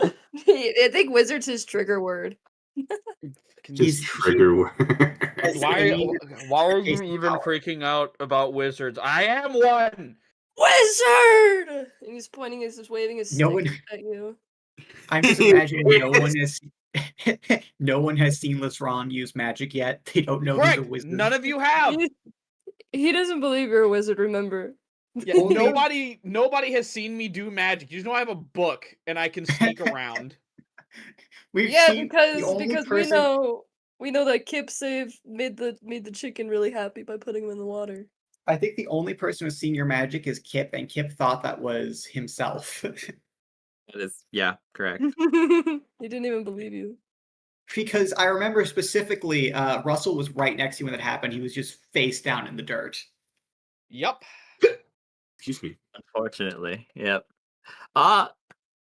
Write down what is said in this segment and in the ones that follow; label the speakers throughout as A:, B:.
A: I think wizard's his trigger word.
B: Just
C: He's
B: trigger word.
C: why are you even freaking out about wizards? I am one.
A: Wizard! And he's pointing, he's just waving his
D: No
A: stick
D: one.
A: at you.
D: I'm just imagining no one has no one has seen Lysron use magic yet. They don't know he's a
C: Correct.
D: wizard.
C: None of you have.
A: He doesn't believe you're a wizard, remember?
C: Yeah,
D: Only-
C: nobody has seen me do magic. You just know I have a book and I can sneak around.
D: We've
A: Yeah,
D: seen the
A: because
D: only
A: we
D: person.
A: know that Kip Save made the chicken really happy by putting him in the water.
D: I think the only person who's seen your magic is Kip, and Kip thought that was himself.
B: That is, yeah, correct.
A: He didn't even believe you.
D: Because I remember specifically, Russell was right next to you when that happened. He was just face down in the dirt.
C: Yep.
B: Excuse me.
E: Unfortunately, yep.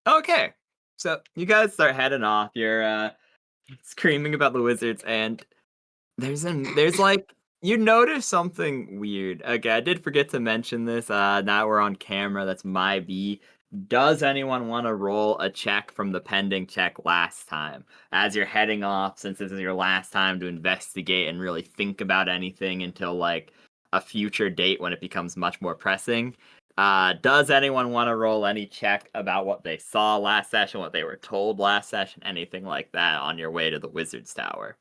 E: Okay. So you guys start heading off. You're screaming about the wizards, and there's like you notice something weird. Okay, I did forget to mention this. Now we're on camera. That's my B. Does anyone want to roll a check from the pending check last time? As you're heading off, since this is your last time to investigate and really think about anything until like a future date when it becomes much more pressing. Does anyone want to roll any check about what they saw last session, what they were told last session, anything like that on your way to the Wizard's Tower?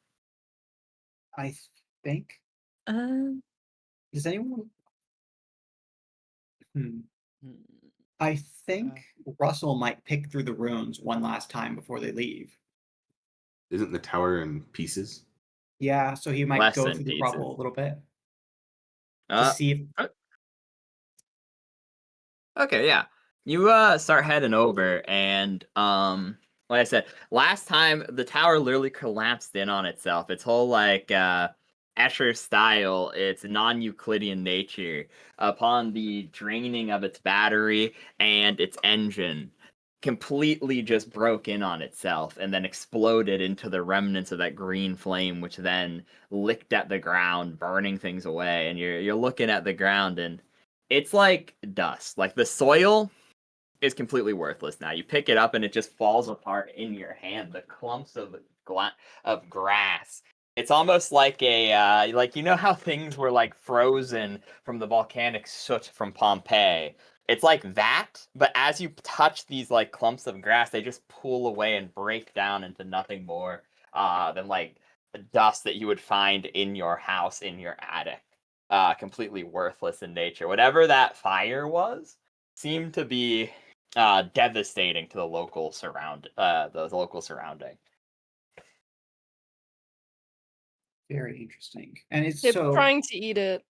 D: I think.
A: Um,
D: Does anyone? I think Russell might pick through the runes one last time before they leave.
B: Isn't the tower in pieces?
D: Yeah, so he might
E: Less
D: go
E: than
D: through the
E: pieces.
D: rubble a little bit to
E: Uh,
D: see if.
E: Okay, yeah. You start heading over, and like I said, last time the tower literally collapsed in on itself. Its whole like Escher style, its non-Euclidean nature, upon the draining of its battery and its engine, completely just broke in on itself and then exploded into the remnants of that green flame, which then licked at the ground, burning things away. And you're looking at the ground, and it's like dust. Like the soil is completely worthless now. You pick it up and it just falls apart in your hand. The clumps of grass. It's almost like a like, you know how things were like frozen from the volcanic soot from Pompeii. It's like that, but as you touch these like clumps of grass, they just pull away and break down into nothing more than like the dust that you would find in your house, in your attic. Completely worthless in nature. Whatever that fire was seemed to be devastating to the local surrounding.
D: Very interesting, and it's
A: Kip's
D: so.
A: trying to eat it.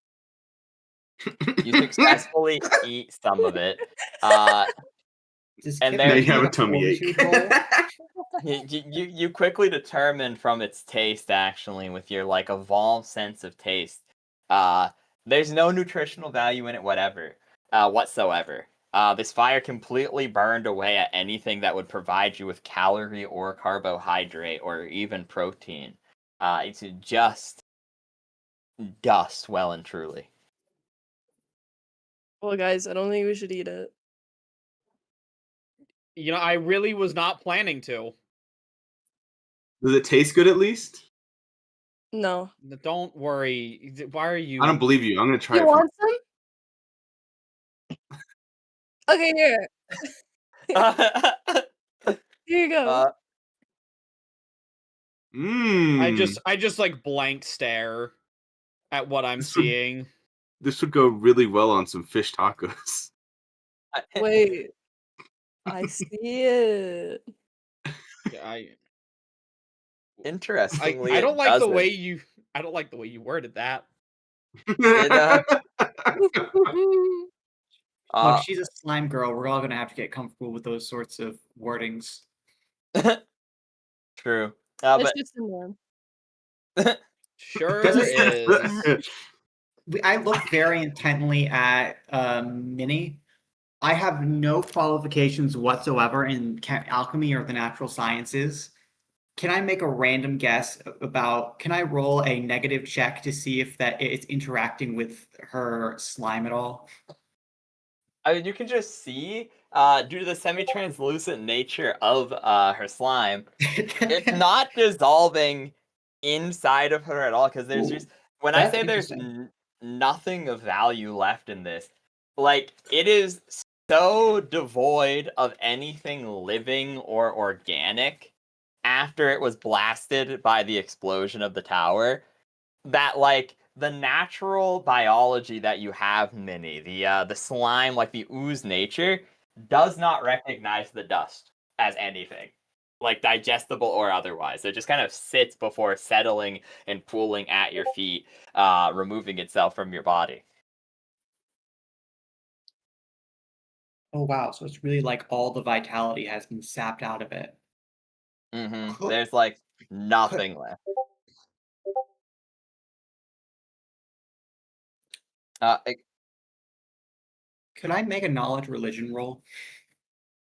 E: You successfully eat some of it.
D: Does
E: And
D: Kip
E: there
B: Now
D: make
B: you have a
D: a
B: tummy ache.
D: fortitude roll?
E: you quickly determine from its taste, actually, with your like evolved sense of taste, there's no nutritional value in it whatsoever. This fire completely burned away at anything that would provide you with calorie or carbohydrate or even protein. It's just dust, well and truly.
A: Well, guys, I don't think we should eat it.
C: You know, I really was not planning to.
B: Does it taste good at least?
A: No.
C: Don't worry. Why are you?
B: I don't believe you. I'm gonna try
A: You
B: it.
A: want some? Okay, here. Here you go.
C: I just like blank stare at what I'm seeing.
B: This would go really well on some fish tacos.
A: Wait. I see it.
C: Yeah,
E: Interestingly,
C: I don't
E: it
C: like the
E: doesn't.
C: way you. I don't like the way you worded that.
D: Look, she's a slime girl. We're all gonna have to get comfortable with those sorts of wordings.
E: True.
A: It's
E: But
A: just in there.
C: Sure is.
D: I looked very intently at Minnie. I have no qualifications whatsoever in alchemy or the natural sciences. Can I make a random guess about? Can I roll a negative check to see if that it's interacting with her slime at all?
E: I mean, you can just see due to the semi-translucent nature of her slime, it's not dissolving inside of her at all. Because there's
D: Ooh,
E: just when I
D: that's
E: say there's
D: interesting.
E: nothing of value left in this, like it is so devoid of anything living or organic after it was blasted by the explosion of the tower that like the natural biology that you have, Minnie, the slime, like the ooze nature, does not recognize the dust as anything, like digestible or otherwise. It just kind of sits before settling and pooling at your feet, removing itself from your body.
D: Oh wow, so it's really like all the vitality has been sapped out of it. Could,
E: There's like
D: could,
E: nothing left. It-
D: could I make a knowledge religion roll?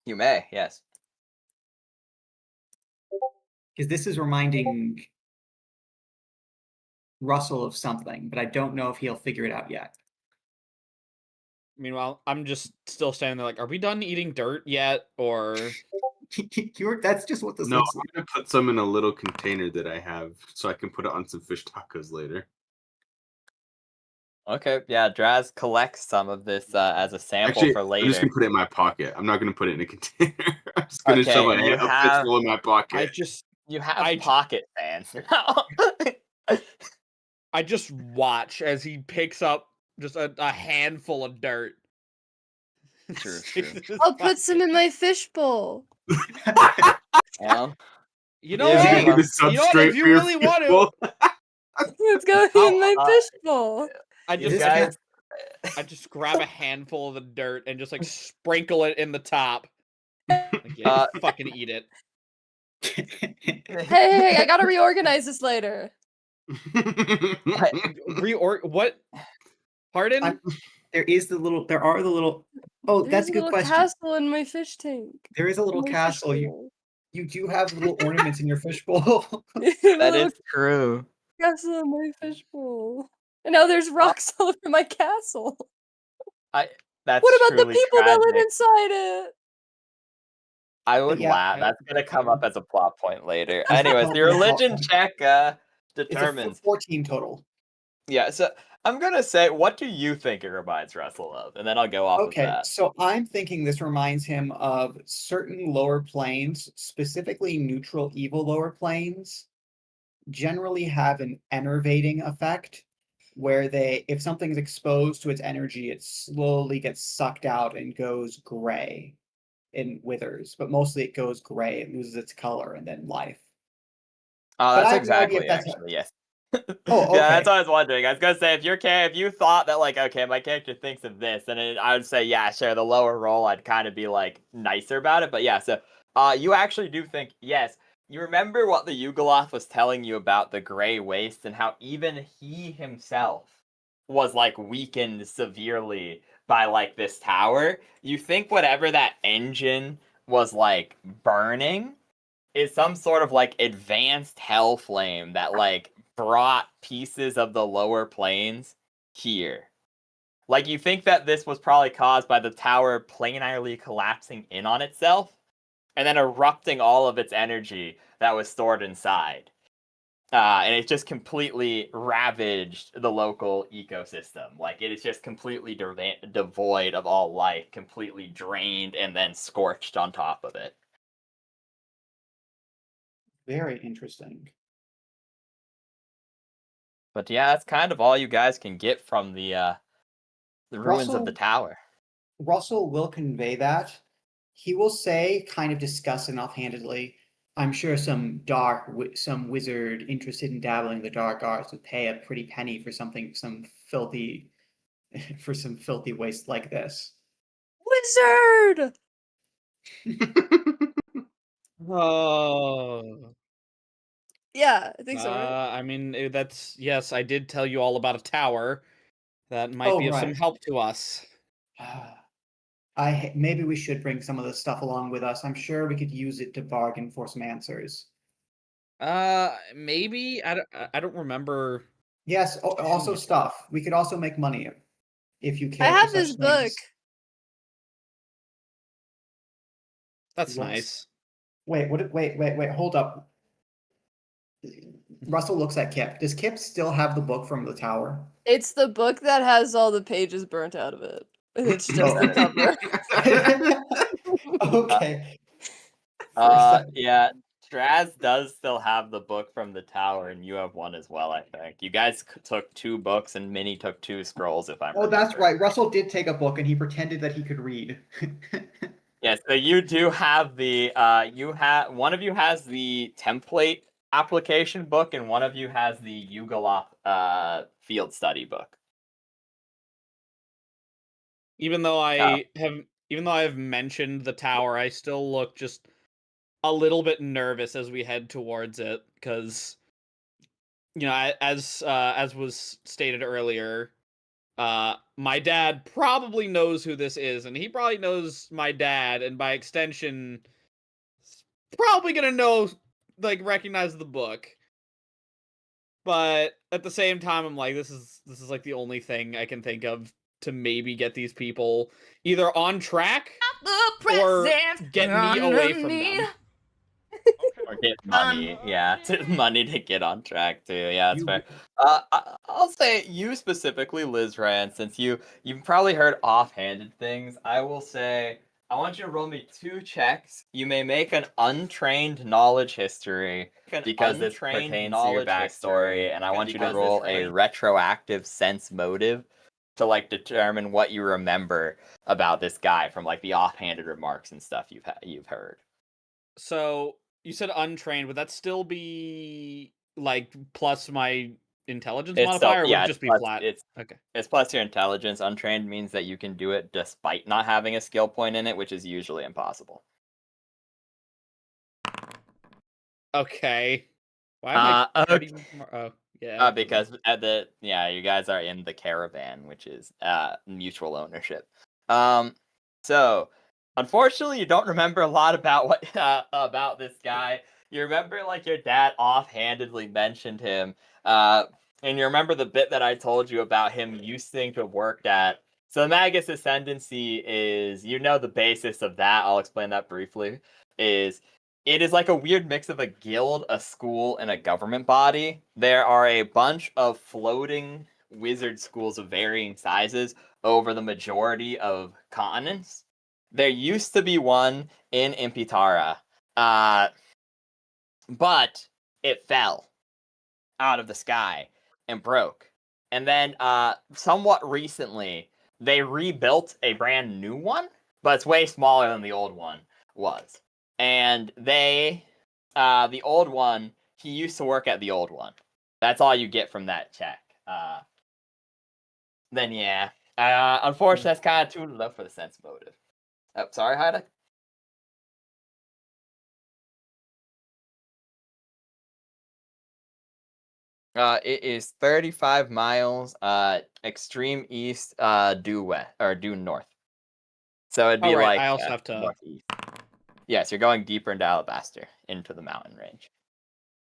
E: you may, yes.
D: Because this is reminding Russell of something, but I don't know if he'll figure it out yet.
C: Meanwhile, I'm just still standing there like, are we done eating dirt yet? Or
D: That's just what this
B: No,
D: looks
B: I'm
D: like.
B: gonna put some in a little container that I have so I can put it on some fish tacos later.
E: Okay, yeah, Draz collects some of this as a sample
B: Actually,
E: for
B: I'm just
E: later.
B: gonna put it in my pocket. I'm not gonna put it in a container. I'm just gonna shove
E: Okay, you
B: a
E: have
B: fistful in my
C: I
B: pocket.
C: just
E: you have
C: I j-
E: pocket fans now.
C: I just watch as he picks up just a handful of dirt.
E: True,
C: Sticks
E: true.
C: in his
A: I'll put some
C: pocket.
A: in my fishbowl.
E: Well,
C: You know
E: you
B: Is
C: what?
B: it
E: have
B: gonna be the
E: a
C: You know what? If
B: substrate for
C: you
B: your
C: really want to,
B: fishbowl?
A: It's going in
C: I'll
A: my fishbowl.
C: I
E: you
C: just
D: This
E: guys.
C: I just grab a handful of the dirt and just like sprinkle it in the top. Like, yeah, you fucking eat it.
A: Hey, I gotta reorganize this later.
C: What? Pardon?
D: There is the little. There are the little. Oh,
A: There's
D: that's
A: a
D: a good
A: little
D: question.
A: castle in my fish tank.
D: There is a little
A: In my
D: castle.
A: fishbowl.
D: You do have little ornaments in your fishbowl.
A: A
E: That
A: little
E: is true.
A: castle in my fishbowl. And now there's rocks all over my castle.
E: I that's
A: What about the
E: truly
A: people that live
E: tragic.
A: inside it?
E: I
D: But
E: would
D: yeah,
E: laugh. That's gonna come up as a plot point later.
D: he's
E: Anyways, the
D: developing a
E: religion check
D: It's a
E: determines.
D: 14 total.
E: Yeah, so I'm gonna say, what do you think it reminds Russell of? And then I'll go off of
D: Okay,
E: that.
D: so I'm thinking this reminds him of certain lower planes, specifically neutral evil lower planes, generally have an enervating effect where if something's exposed to its energy, it slowly gets sucked out and goes gray and withers, but mostly it goes gray, it loses its color and then life. But
E: That's
D: I have no idea if
E: exactly
D: that's
E: actually, yes.
D: oh,
E: Yeah, that's
D: okay.
E: what I was wondering. I was gonna say if you thought that like, okay, my character thinks of this, then I would say, yeah, sure, the lower roll, I'd kind of be like nicer about it. But yeah, so you actually do think, yes. You remember what the Yugoloth was telling you about the Grey Waste and how even he himself was like weakened severely by like this tower. You think whatever that engine was like burning is some sort of like advanced hell flame that like brought pieces of the lower planes here. Like you think that this was probably caused by the tower planarly collapsing in on itself and then erupting all of its energy that was stored inside. And it just completely ravaged the local ecosystem. Like it is just completely devoid of all life, completely drained and then scorched on top of it.
D: Very interesting.
E: But yeah, that's kind of all you guys can get from the ruins of the
D: Russell
E: tower.
D: Russell will convey that. He will say, kind of discuss and offhandedly, I'm sure some wizard interested in dabbling in the dark arts would pay a pretty penny for some filthy, for some filthy waste like this.
A: Wizard!
C: Oh.
A: Yeah, I think so, right?
C: I mean, that's yes. I did tell you all about a tower that might
D: Oh,
C: be of some
D: right.
C: help to us.
D: Maybe we should bring some of this stuff along with us. I'm sure we could use it to bargain for some answers.
C: Maybe I don't remember.
D: Yes, also
C: it.
D: stuff. We could also make money if you
A: I
D: care for
A: have
D: such
A: this book.
D: things.
C: That's
D: Looks-
C: nice.
D: Wait, wait, hold up. Russell looks at Kip. Does Kip still have the book from the tower?
A: It's the book that has all the pages burnt out of it. And it's just the cover.
D: Okay. For a second.
E: Yeah, Straz does still have the book from the tower, and you have one as well, I think. You guys took 2 books, and Minnie took 2 scrolls, if I'm
D: Oh, that's
E: remembering.
D: right. Russell did take a book and he pretended that he could read.
E: Yes, so you do have the one of you has the template application book, and one of you has the Yugalop field study book.
C: Even though I have mentioned the tower, I still look just a little bit nervous as we head towards it, because as was stated earlier, my dad probably knows who this is, and he probably knows my dad, and by extension, probably gonna recognize the book. But at the same time, I'm like, this is like the only thing I can think of to maybe get these people either on track or get me away from them.
E: Or get money, yeah, money to get on track too. Yeah, that's
D: You-
E: fair. I'll say you specifically, Liz Rand, since you've probably heard offhanded things. I will say I want you to roll me 2 checks. You may make an untrained knowledge history because this pertains to your backstory, and I want you to roll a retroactive sense motive to determine what you remember about this guy from the offhanded remarks and stuff you've heard.
C: So you said untrained, would that still be plus my intelligence modifier, or would it just be flat? Okay.
E: It's plus your intelligence. Untrained means that you can do it despite not having a skill point in it, which is usually impossible.
C: Okay. Why am I oh, yeah.
E: Because you guys are in the caravan, which is mutual ownership. So unfortunately, you don't remember a lot about what about this guy. You remember your dad offhandedly mentioned him, and you remember the bit that I told you about him used to have worked at. So the Magus Ascendancy is, the basis of that. I'll explain that briefly. It is like a weird mix of a guild, a school, and a government body. There are a bunch of floating wizard schools of varying sizes over the majority of continents. There used to be one in Impitara, but it fell out of the sky and broke. And then, somewhat recently, they rebuilt a brand new one, but it's way smaller than the old one was. And the old one, he used to work at the old one. That's all you get from that check. Then yeah. Unfortunately, that's kind of too low for the sense motive. Oh, sorry, Haida? It is 35 miles, extreme east, due west, or due north. So it'd be
C: I also have to...
E: northeast. Yes, you're going deeper into Alabaster, into the mountain range.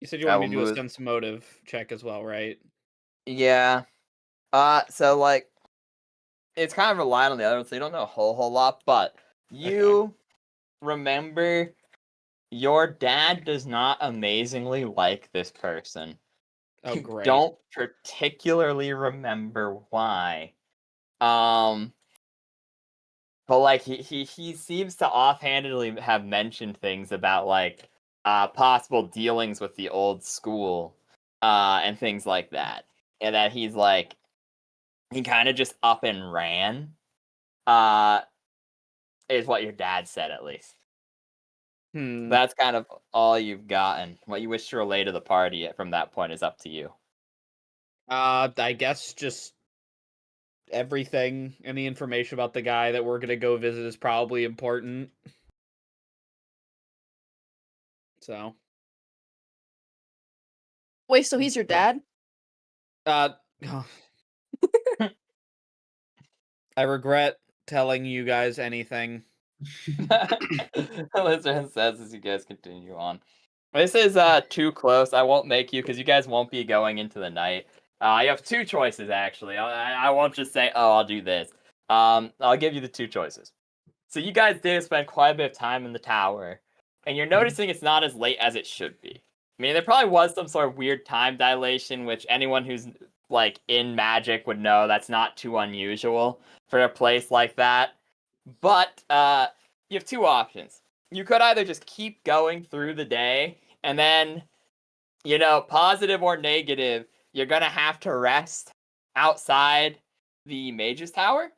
C: You said you wanted me to do a sense motive check as well, right?
E: Yeah. So it's kind of reliant on the other one, so you don't know a whole lot, but you remember your dad does not amazingly like this person.
C: Oh,
E: You
C: great.
E: don't particularly remember why. But he seems to offhandedly have mentioned things about possible dealings with the old school, and things like that. And that he's he kind of just up and ran. Is what your dad said, at least. That's kind of all you've gotten. What you wish to relay to the party from that point is up to you.
C: I guess just everything, any information about the guy that we're gonna go visit is probably important. So.
A: Wait, so he's your dad?
C: I regret telling you guys anything.
E: Lizard says as you guys continue on. This is too close. I won't make you, because you guys won't be going into the night. You have 2 choices, actually. I won't just say, oh, I'll do this. I'll give you the 2 choices. So you guys did spend quite a bit of time in the tower, and you're noticing it's not as late as it should be. I mean, there probably was some sort of weird time dilation, which anyone who's like in Magic would know that's not too unusual for a place like that. But you have two options. You could either just keep going through the day, and then, positive or negative, you're gonna have to rest outside the Mage's Tower,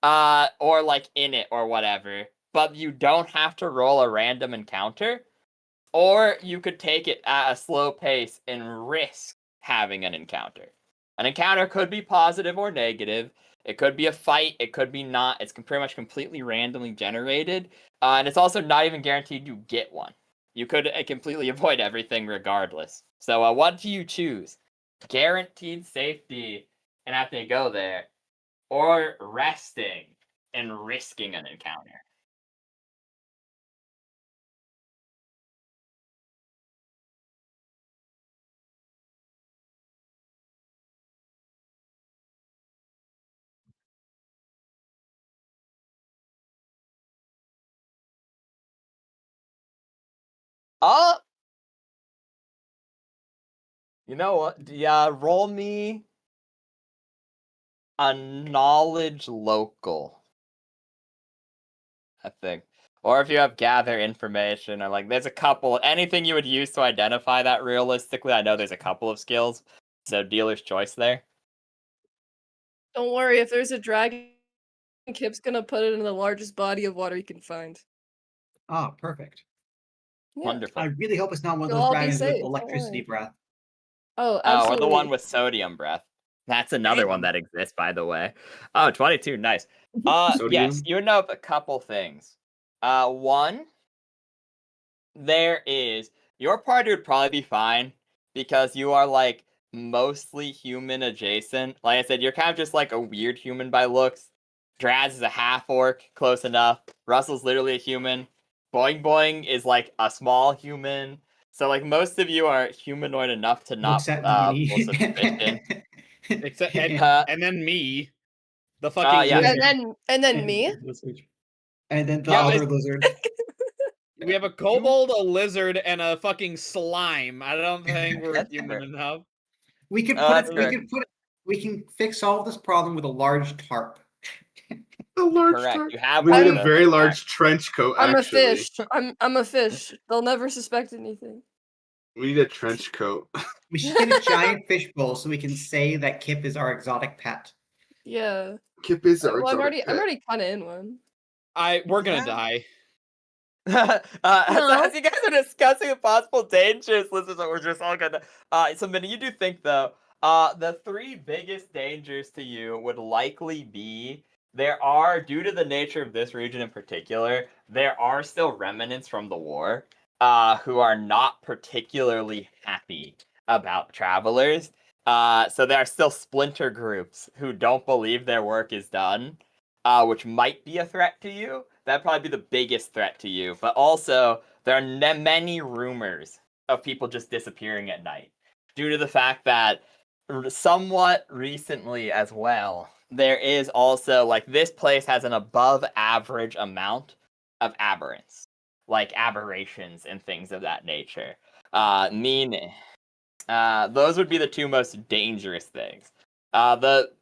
E: or like in it or whatever. But you don't have to roll a random encounter, or you could take it at a slow pace and risk having an encounter. An encounter could be positive or negative. It could be a fight. It could be not. It's pretty much completely randomly generated. And it's also not even guaranteed you get one. You could completely avoid everything regardless. So what do you choose? Guaranteed safety and having to go there, or resting and risking an encounter? Oh, you know what? Yeah, roll me a knowledge local, I think. Or if you have gather information, or like there's a couple, anything you would use to identify that realistically. I know there's a couple of skills, so dealer's choice there.
A: Don't worry, if there's a dragon, Kip's gonna put it in the largest body of water he can find.
D: Ah, perfect.
A: Yeah.
E: Wonderful.
D: I really hope it's not one of
A: You'll
D: those
A: all be
D: dragons with
A: safe, don't
D: electricity
A: worry.
D: breath.
A: Oh,
E: Or
A: absolutely.
E: the one with sodium breath. That's another one that exists, by the way. Oh, 22, nice. Yes,
B: Sodium?
E: you know of a couple things. One, there is, your party would probably be fine because you are like mostly human adjacent. Like I said, you're kind of just like a weird human by looks. Draz is a half orc, close enough. Russell's literally a human. Boing Boing is like a small human. So like most of you are humanoid enough to not
D: Looks at
E: pull suspicion.
C: Except
E: Uh,
C: and then me, the fucking
E: yeah.
C: lizard.
A: And then me.
D: And then the
C: Yeah,
D: other lizard.
C: We have a kobold, a lizard, and a fucking slime. I don't think we're
E: That's
C: human
E: fair.
C: enough.
D: We could
E: Oh,
D: put
E: that's
D: it. We
E: correct.
D: could put it. We can fix all this problem with a large tarp.
B: A large
E: Correct.
B: tarp.
E: You have
B: We
E: one
B: need
E: of
B: a
E: those,
B: very
E: in
B: large
E: fact.
B: trench coat.
A: I'm
B: Actually,
A: a fish. I'm a fish. They'll never suspect anything.
B: we need a trench coat.
D: We should get a giant fishbowl so we can say that Kip is our exotic pet.
A: Yeah.
B: Kip is our
A: Well, I'm
B: exotic
A: already
B: pet.
A: kind of in one.
C: We're gonna
D: Yeah.
C: die.
E: As you guys are discussing the possible dangers, listeners, we're just all gonna. So, Minnie, you do think though, the three biggest dangers to you would likely be, there are, due to the nature of this region in particular, there are still remnants from the war, who are not particularly happy about travelers. So there are still splinter groups who don't believe their work is done, which might be a threat to you. That'd probably be the biggest threat to you. But also, there are many rumors of people just disappearing at night, due to the fact that somewhat recently as well, there is also, like, this place has an above average amount of aberrants, like aberrations and things of that nature. Meaning, those would be the two most dangerous things.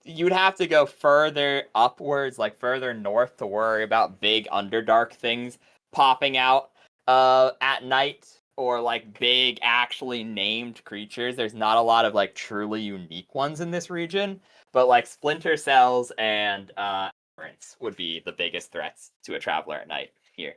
E: You'd have to go further upwards, like further north, to worry about big underdark things popping out at night, or like big actually named creatures. There's not a lot of like truly unique ones in this region, but like splinter cells and aberrants would be the biggest threats to a traveler at night here.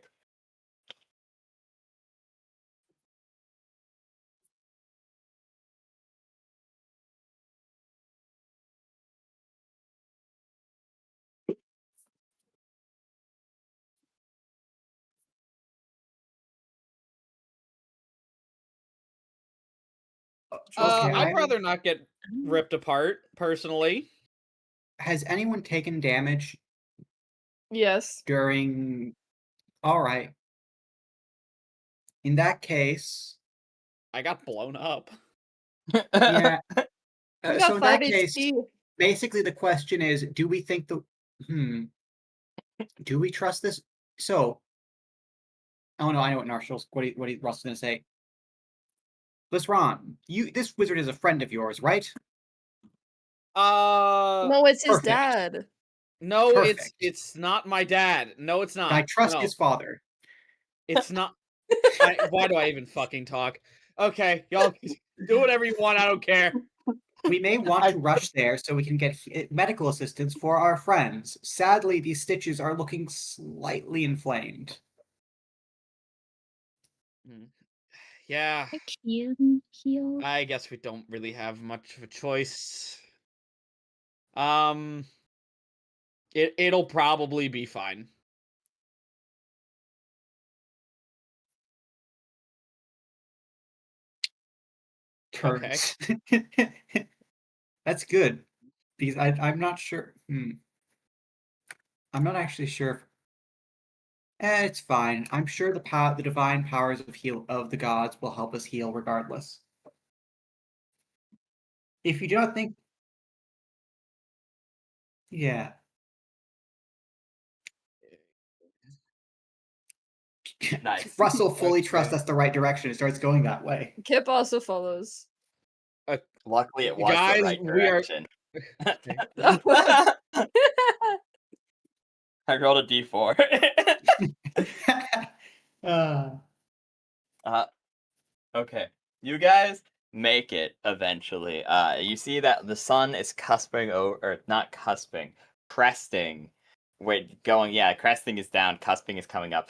D: Okay,
C: I'd rather not get ripped apart, personally.
D: has anyone taken damage
A: Yes.
D: during? All right. In that case,
C: I got blown up.
D: yeah.
A: We
D: So
A: got
D: in
A: 5
D: that case,
A: HP.
D: basically the question is, do we think the Do we trust this? So, oh no, I know what Marshall's. What Russell's gonna say. Ron, this wizard is a friend of yours, right?
A: No, it's his
D: Perfect.
A: dad.
C: No,
D: Perfect.
C: it's not my dad. No, it's not.
D: I trust
C: No,
D: his father.
C: it's not. Why do I even fucking talk? Okay, y'all do whatever you want. I don't care.
D: We may want to rush there so we can get medical assistance for our friends. Sadly, these stitches are looking slightly inflamed.
C: Yeah,
F: I can heal.
C: I guess we don't really have much of a choice. It'll probably be fine.
D: Turns. That's good because I'm not sure. I'm not actually sure. It's fine. I'm sure the divine powers of the gods will help us heal regardless. If you do not think, yeah.
E: Nice.
D: Russell fully trusts
C: Okay.
D: that's the right direction. It starts going that way.
A: Kip also follows.
E: Luckily, it was
C: Guys,
E: the right
C: we are-
E: direction. I rolled a d4. Okay, you guys make it eventually. You see that the sun is cusping over, or not cusping, cresting. Wait, going, yeah, cresting is down, cusping is coming up.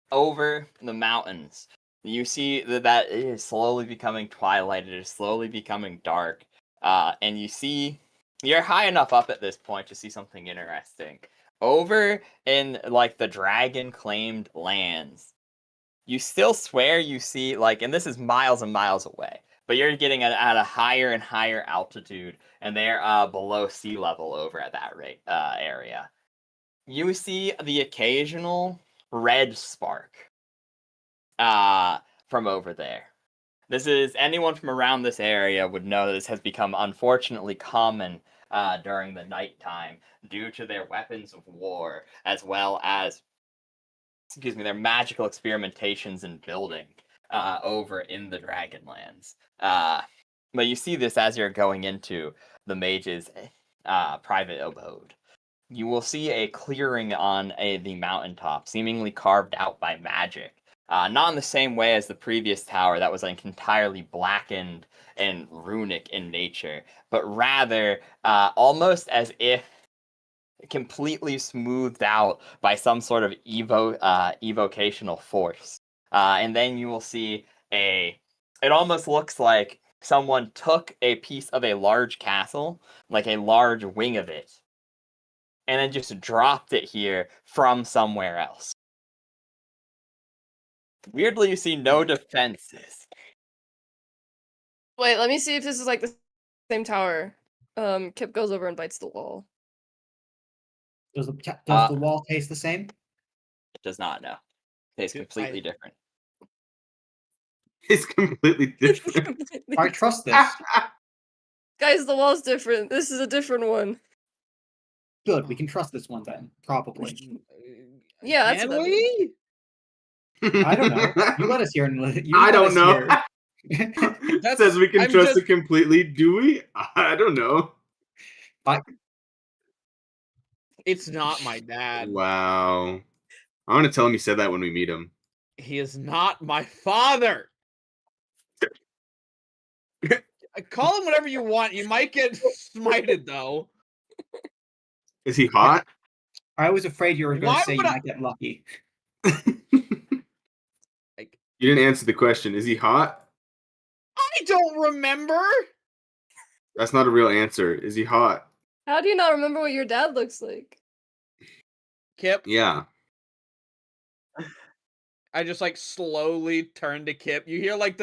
E: Over the mountains. You see that it is slowly becoming twilight. It is slowly becoming dark. And you see, you're high enough up at this point to see something interesting. Over in, like, the dragon-claimed lands, you still swear you see, like, and this is miles and miles away, but you're getting at a higher and higher altitude, and they're below sea level over at that rate area. You see the occasional red spark from over there. This is anyone from around this area would know that this has become unfortunately common during the nighttime due to their weapons of war, as well as their magical experimentations in building over in the Dragonlands. But you see this as you're going into the mage's private abode. You will see a clearing on the mountaintop, seemingly carved out by magic. Not in the same way as the previous tower that was like entirely blackened and runic in nature, but rather almost as if completely smoothed out by some sort of evocational force. And then you will see it almost looks like someone took a piece of a large castle, like a large wing of it, and then just dropped it here from somewhere else. Weirdly, you see no defenses.
A: Wait, let me see if this is like the same tower. Kip goes over and bites the wall.
D: Does the wall taste the same?
E: It does not, no. It tastes completely different.
B: It's completely different.
D: I trust this.
A: Guys, the wall's different. This is a different one.
D: Good, we can trust this one then, probably.
A: Yeah, that's
C: Can
A: what I
C: we?
D: I don't know. You let us hear.
B: I don't know.
C: That's-
B: Says we can
C: I'm
B: trust
C: just-
B: it completely. Do we? I don't know.
C: It's not my dad.
B: Wow. I want to tell him you said that when we meet him.
C: He is not my father. Call him whatever you want. You might get smited though.
B: Is he hot?
D: I was afraid you were going
C: Why
D: to say you
C: would I-
D: might get lucky.
B: You didn't answer the question. Is he hot?
C: I don't remember.
B: That's not a real answer. Is he hot?
A: How do you not remember what your dad looks like?
C: Kip.
B: Yeah.
C: I just like slowly turn to Kip. You hear like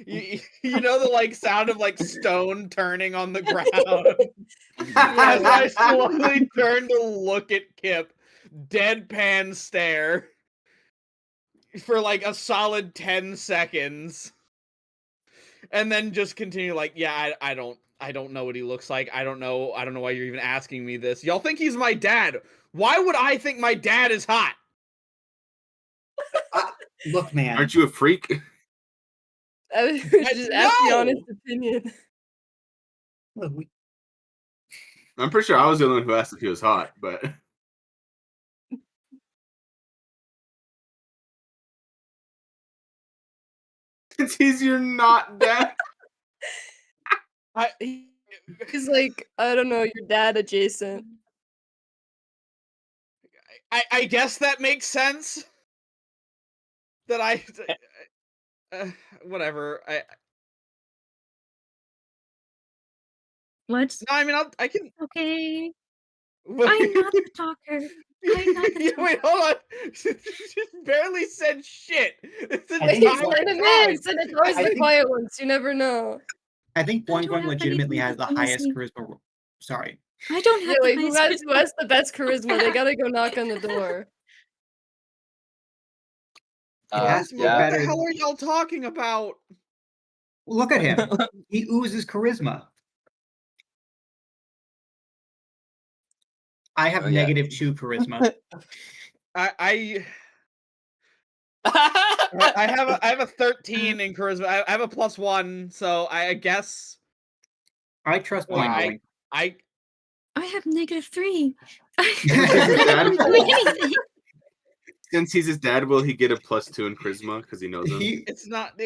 C: you know the like sound of like stone turning on the ground. As I slowly turn to look at Kip, deadpan stare for like a solid 10 seconds. And then just continue like, yeah, I don't know what he looks like. I don't know why you're even asking me this. Y'all think he's my dad. Why would I think my dad is hot?
D: Look, man.
B: Aren't you a freak?
A: I was just
C: No!
A: asking honest opinion.
D: Look,
B: I'm pretty sure I was the only one who asked if he was hot, but since he's your not dad.
A: He's like, I don't know, your dad adjacent.
C: I guess that makes sense. That I whatever.
F: What?
C: No, I mean I can.
F: Okay. I'm not the talker. I'm not the
C: Wait, hold on. She barely said shit. This
D: I think
A: He's
D: what-
A: in a
C: time.
A: mist, and it's always
D: I
A: the
D: think-
A: quiet ones. You never know.
D: I think
F: I
D: Boing
F: don't
D: Boing
F: have
D: legitimately
F: anything
D: has the
F: to
D: highest
F: see.
D: charisma. Sorry.
F: I don't
A: Yeah,
F: have
A: wait,
F: the
A: who
F: highest
A: has the best charisma? They gotta go knock on the door.
C: Charisma?
E: Yeah.
C: What the hell are y'all talking about?
D: Look at him. He oozes charisma. I have
E: Oh, yeah.
D: -2 charisma.
C: I have a 13 in charisma. I have a +1, so I guess
D: I trust
C: Well,
D: Boing Boing.
C: I
F: I have -3.
B: Dad-
F: doing anything.
B: Since he's his dad, will he get a +2 in charisma because he knows him?
C: it's not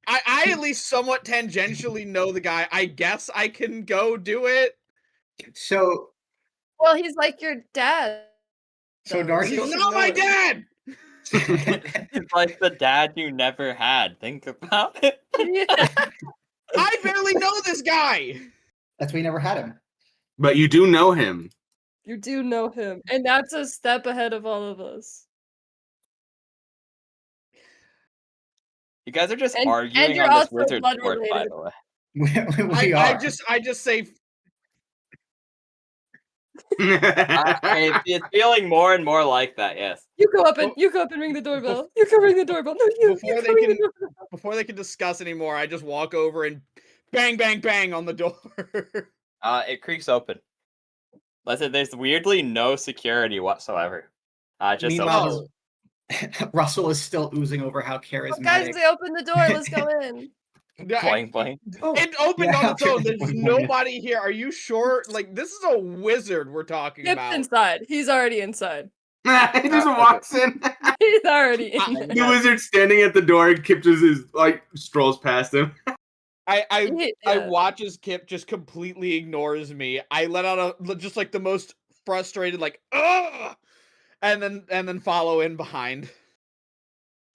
C: I at least somewhat tangentially know the guy. I guess I can go do it.
D: So
A: Well, he's like your dad.
D: So
A: though,
D: Darcy-
A: you
C: He's
A: should
C: not
A: know
C: my
A: him.
C: dad.
E: It's like the dad you never had. Think about it.
A: Yeah.
C: I barely know this guy.
D: That's why you never had him.
B: But you do know him.
A: You do know him, and that's a step ahead of all of us.
E: You guys are just
A: And
E: arguing
A: you're
E: on this
A: also
E: wizard
A: blood
E: fort, by
A: related.
E: the way.
D: We are.
C: I just say
E: It's feeling more and more like that. Yes.
A: You go up and ring the doorbell. You go ring the doorbell. No, you
C: before
A: go
C: they
A: ring the
C: can
A: doorbell.
C: before they can discuss anymore, I just walk over and bang bang bang on the door.
E: It creaks open. Listen, there's weirdly no security whatsoever. Just
D: Meanwhile,
E: opens.
D: Russell is still oozing over how
A: Oh,
D: charismatic.
A: guys, they opened the door. Let's go in.
E: Boing boing.
C: It opened
D: Yeah,
C: on its own. There's
D: boing, boing.
C: nobody here. Are you sure? Like, this is a wizard we're talking
A: Skip's
C: about.
A: inside. He's already inside.
B: He just walks in.
A: He's already in there.
B: The wizard's standing at the door, and Kip just strolls past him.
C: I
A: Yeah.
C: watch as Kip just completely ignores me. I let out just like the most frustrated, like, ugh, and then follow in behind.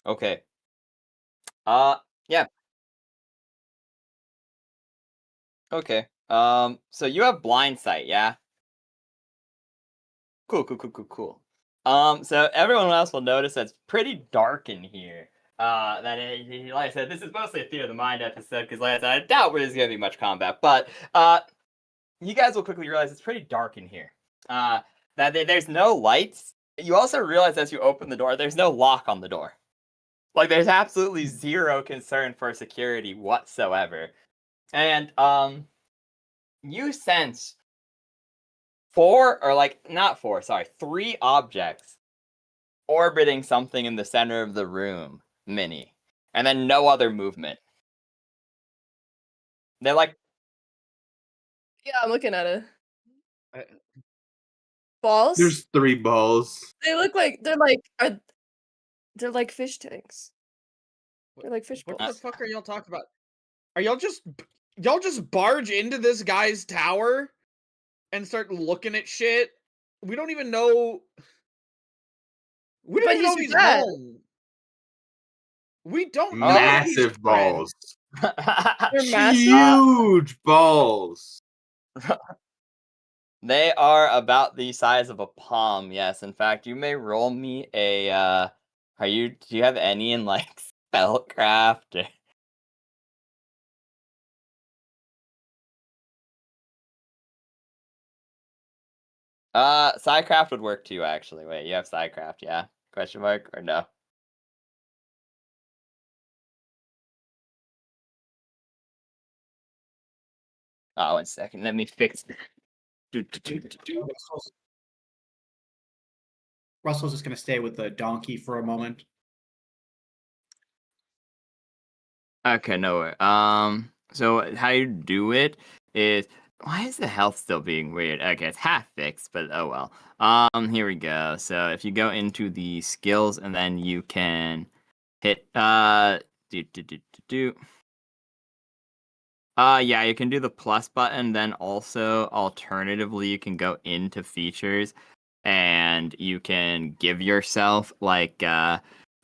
E: Okay. Yeah. Okay. So you have blind sight, yeah? Cool. So everyone else will notice that it's pretty dark in here. Like I said, this is mostly a Theater of the Mind episode, because like I said, I doubt there's gonna be much combat, but you guys will quickly realize it's pretty dark in here. There's no lights. You also realize as you open the door, there's no lock on the door. Like, there's absolutely zero concern for security whatsoever. And, you sense three objects orbiting something in the center of the room, Minnie. And then no other movement. They're like,
A: Yeah, I'm looking at it. Balls?
B: There's 3 balls.
A: They look like they're like fish tanks. They're like fish
C: What
A: balls.
C: the fuck are y'all talking about? Are y'all just barge into this guy's tower and start looking at shit? We don't even know. We don't
A: But
C: even know
A: he's
C: if he's
A: your dad.
C: home. We don't know if he's
B: Massive
C: friend.
B: balls.
A: They're massive.
B: Huge balls.
E: they are about the size of a palm, yes. In fact, you may roll me a, do you have any in, like, spellcraft? Psycraft would work too, actually. Wait, you have Psycraft, yeah? Question mark, or no? Oh, 1 second. Let me fix.
D: Russell's just gonna stay with the donkey for a moment.
E: Okay, no way. So how you do it is why is the health still being weird? Okay, it's half fixed, but oh well. Here we go. So if you go into the skills and then you can hit do do do do do. Yeah, you can do the plus button. Then also, alternatively, you can go into features, and you can give yourself like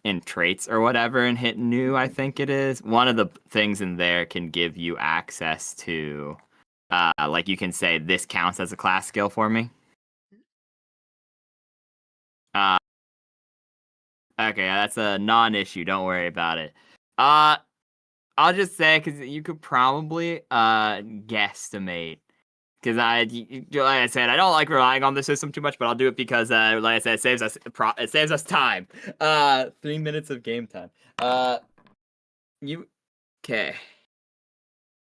E: in traits or whatever, and hit new. I think it is one of the things in there can give you access to, like you can say this counts as a class skill for me. Uh, okay, that's a non-issue. Don't worry about it. I'll just say because you could probably guesstimate. Because like I said, I don't like relying on the system too much, but I'll do it because, like I said, it saves us time. 3 minutes of game time. You okay?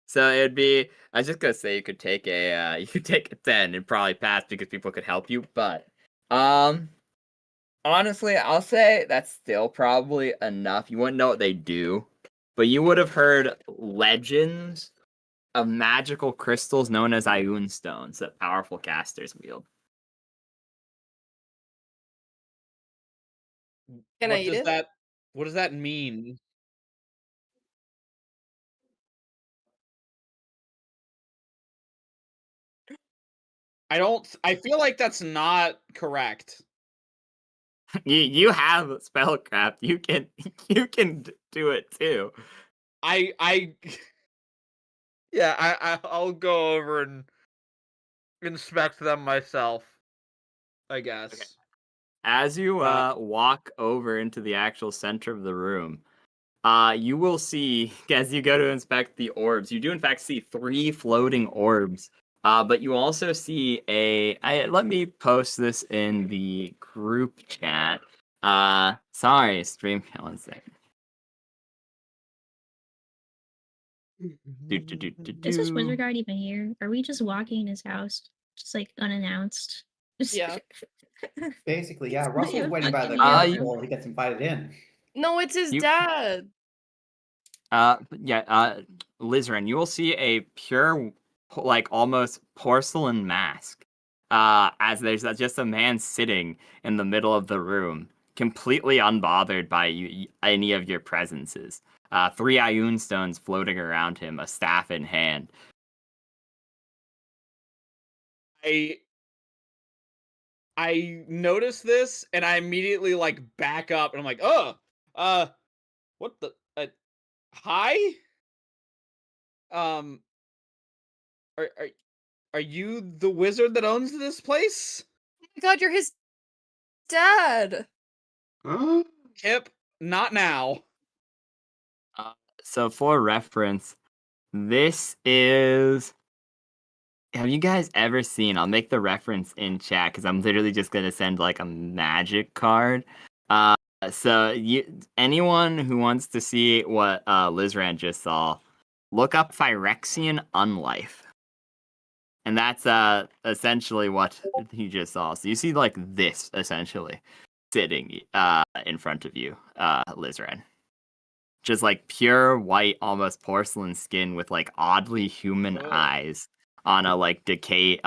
E: So it'd be. I was just gonna say you could take a you could take a 10 and probably pass because people could help you, but um, honestly, I'll say that's still probably enough. You wouldn't know what they do, but you would have heard legends of magical crystals known as Ioun stones that powerful casters wield.
A: Can I eat it?
C: What does that mean? I feel like that's not correct.
E: You have spellcraft. You can do it too.
C: I yeah, I'll go over and inspect them myself, I guess.
E: Okay. As you
C: Uh,
E: walk over into the actual center of the room, you will see as you go to inspect the orbs. You do in fact see 3 floating orbs. But you also see let me post this in the group chat. Sorry, stream. 1 second.
F: Is this wizard guard even here? Are we just walking in his house, just like unannounced?
A: Yeah.
D: Basically, yeah.
F: Not
D: Russell's
F: even
D: waiting by the
F: fucking
D: door
F: here.
D: before he gets invited in.
A: No, it's his
E: You-
A: dad.
E: Lizran, you will see a pure, like almost porcelain mask. As there's just a man sitting in the middle of the room, completely unbothered by any of your presences. 3 Ioun stones floating around him, a staff in hand.
C: I notice this and I immediately like back up and I'm like, oh, what the? Hi. Um, are are you the wizard that owns this place?
A: Oh my god, you're his dad.
B: Huh?
C: Kip, not now.
E: So for reference, this is. Have you guys ever seen? I'll make the reference in chat because I'm literally just gonna send like a magic card. So anyone who wants to see what Lizran just saw, look up Phyrexian Unlife, and that's essentially what he just saw. So you see like this essentially sitting in front of you, Lizran. Just like pure white, almost porcelain skin with like oddly human
C: Ugh.
E: eyes on a decayed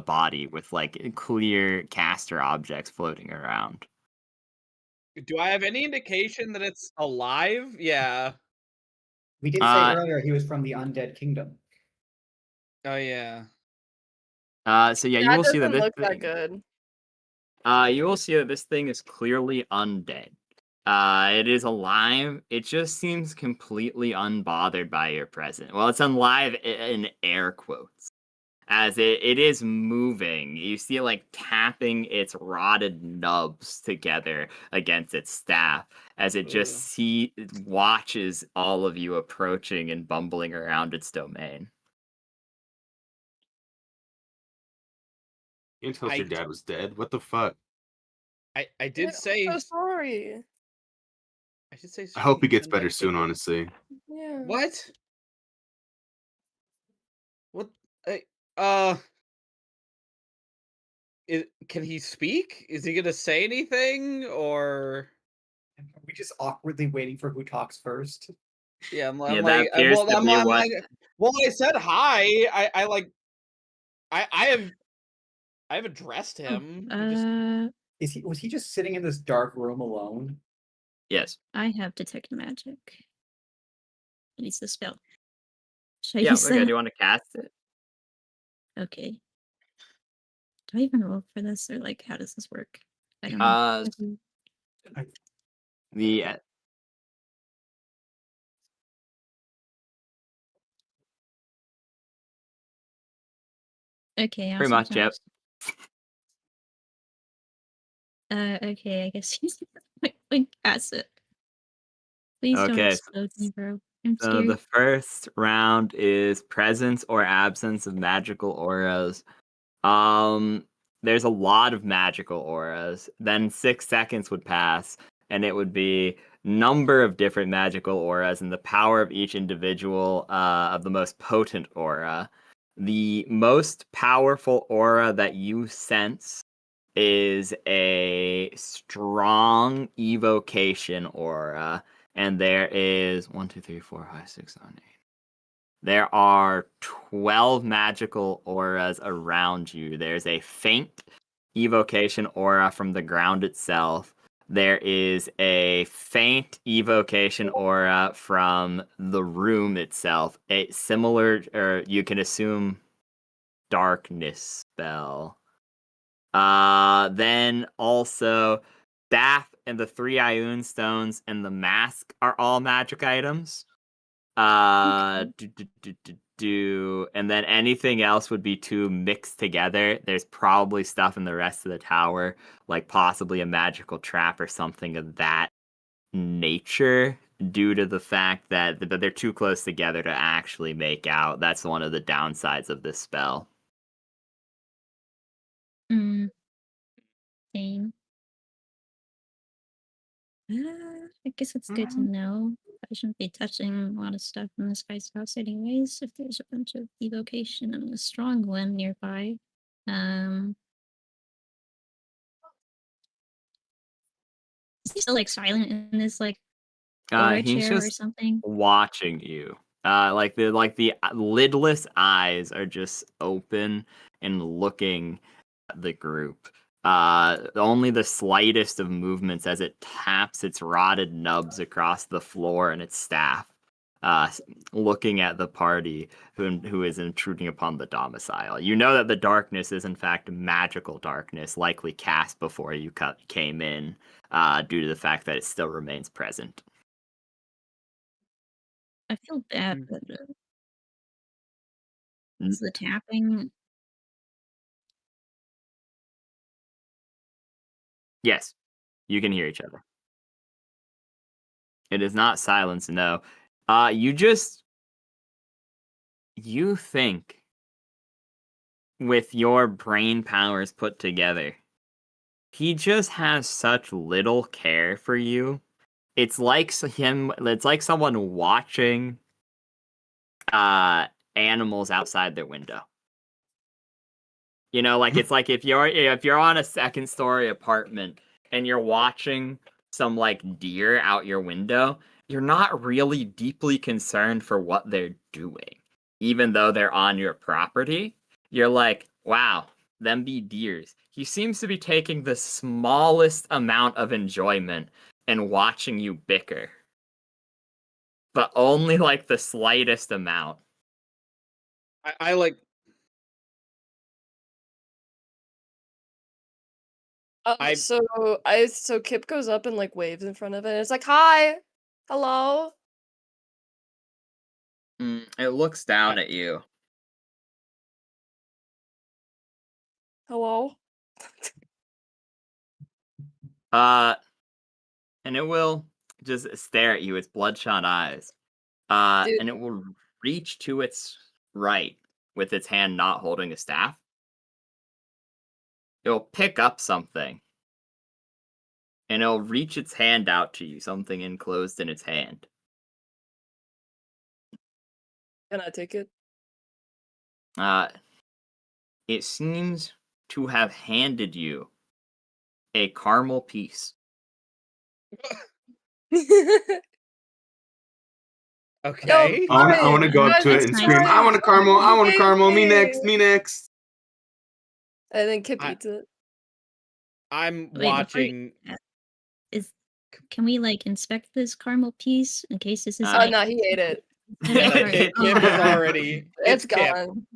E: body with like clear caster objects floating around.
C: Do I have any indication that it's alive? Yeah.
D: We did say
E: Uh,
D: earlier he was from the undead kingdom.
C: Oh yeah.
E: So yeah, you
A: That
E: will see that
A: doesn't
E: this
A: look that
E: thing,
A: good.
E: you will see that this thing is clearly undead. It is alive. It just seems completely unbothered by your presence. Well, it's alive in air quotes, as it is moving. You see it like tapping its rotted nubs together against its staff as it just watches all of you approaching and bumbling around its domain.
B: You didn't tell us
C: I
B: your dad was dead. What the fuck?
C: I did say
A: I'm so sorry.
C: I should say
B: I hope he gets
C: stream
B: better
C: undead
B: soon,
C: kingdom.
B: honestly.
A: Yeah.
C: What? What? Uh, can he speak? Is he gonna say anything, or?
D: Are we just awkwardly waiting for who talks first?
C: Yeah, I'm
E: Yeah, that appears
C: well,
E: to be
C: I'm
E: what.
C: like, well, I said hi. I like, I have addressed
F: Oh,
C: him. He just,
D: Was he just sitting in this dark room alone?
E: Yes.
F: I have detect magic. What is the spell? Should I
E: Yeah.
F: use
E: Okay. Do
F: that?
E: you want to cast it?
F: Okay. Do I even roll for this, or like, how does this work? I don't know.
E: Uh,
D: I-
E: the
F: Okay,
E: pretty
F: awesome
E: much. Yep.
F: sauce. Okay, I guess he's like cast it. Please don't
E: Okay.
F: explode me, bro. I'm
E: So
F: scared.
E: the first round is presence or absence of magical auras. Um, there's a lot of magical auras. Then 6 seconds would pass, and it would be number of different magical auras and the power of each individual of the most potent aura. The most powerful aura that you sense is a strong evocation aura, and there is 1, 2, 3, 4, 5, 6, 7, 8. There are 12 magical auras around you. There's a faint evocation aura from the ground itself. There is a faint evocation aura from the room itself. A similar, or you can assume, darkness spell. Then also, Staff and the 3 Ioun stones and the mask are all magic items.
F: Okay.
E: And then anything else would be too mixed together. There's probably stuff in the rest of the tower, like possibly a magical trap or something of that nature, due to the fact that they're too close together to actually make out. That's one of the downsides of this spell.
F: Mm, same. I guess it's good to know. I shouldn't be touching a lot of stuff in this guy's house anyways, if there's a bunch of evocation and a strong one nearby. Um, is he still like silent in this like aura
E: He's
F: chair or
E: just
F: something?
E: watching you. Like the lidless eyes are just open and looking at the group. Only the slightest of movements as it taps its rotted nubs across the floor and its staff. Looking at the party who is intruding upon the domicile. You know that the darkness is in fact magical darkness, likely cast before you came in, due to the fact that it still remains present.
F: I feel bad,
C: Mm.
F: but
E: N-
F: is the tapping?
E: Yes, you can hear each other. It is not silence, no. You think with your brain powers put together, he just has such little care for you. It's like it's like someone watching animals outside their window. You know, like it's like if you're on a second story apartment and you're watching some like deer out your window, you're not really deeply concerned for what they're doing, even though they're on your property. You're like, wow, them be deers. He seems to be taking the smallest amount of enjoyment in watching you bicker, but only like the slightest amount.
C: I like, I
A: So Kip goes up and like waves in front of it. And it's like, hi, hello.
E: It looks down at you.
A: Hello.
E: And it will just stare at you, its bloodshot eyes.
A: Dude,
E: And it will reach to its right with its hand not holding a staff. It'll pick up something. And it'll reach its hand out to you, something enclosed in its hand.
A: can I take it?
E: It seems to have handed you a caramel piece.
C: Okay.
B: I want to go up to it and scream, "I want a caramel! I want a caramel! Me next! Me next!"
A: And then Kip
C: I-
A: eats it.
C: I'm
F: Wait, before you-
C: watching.
F: Can we like inspect this caramel piece in case this is
A: Oh
F: like
A: no, he ate it.
C: Kip is already.
A: It's
C: Kip.
A: gone.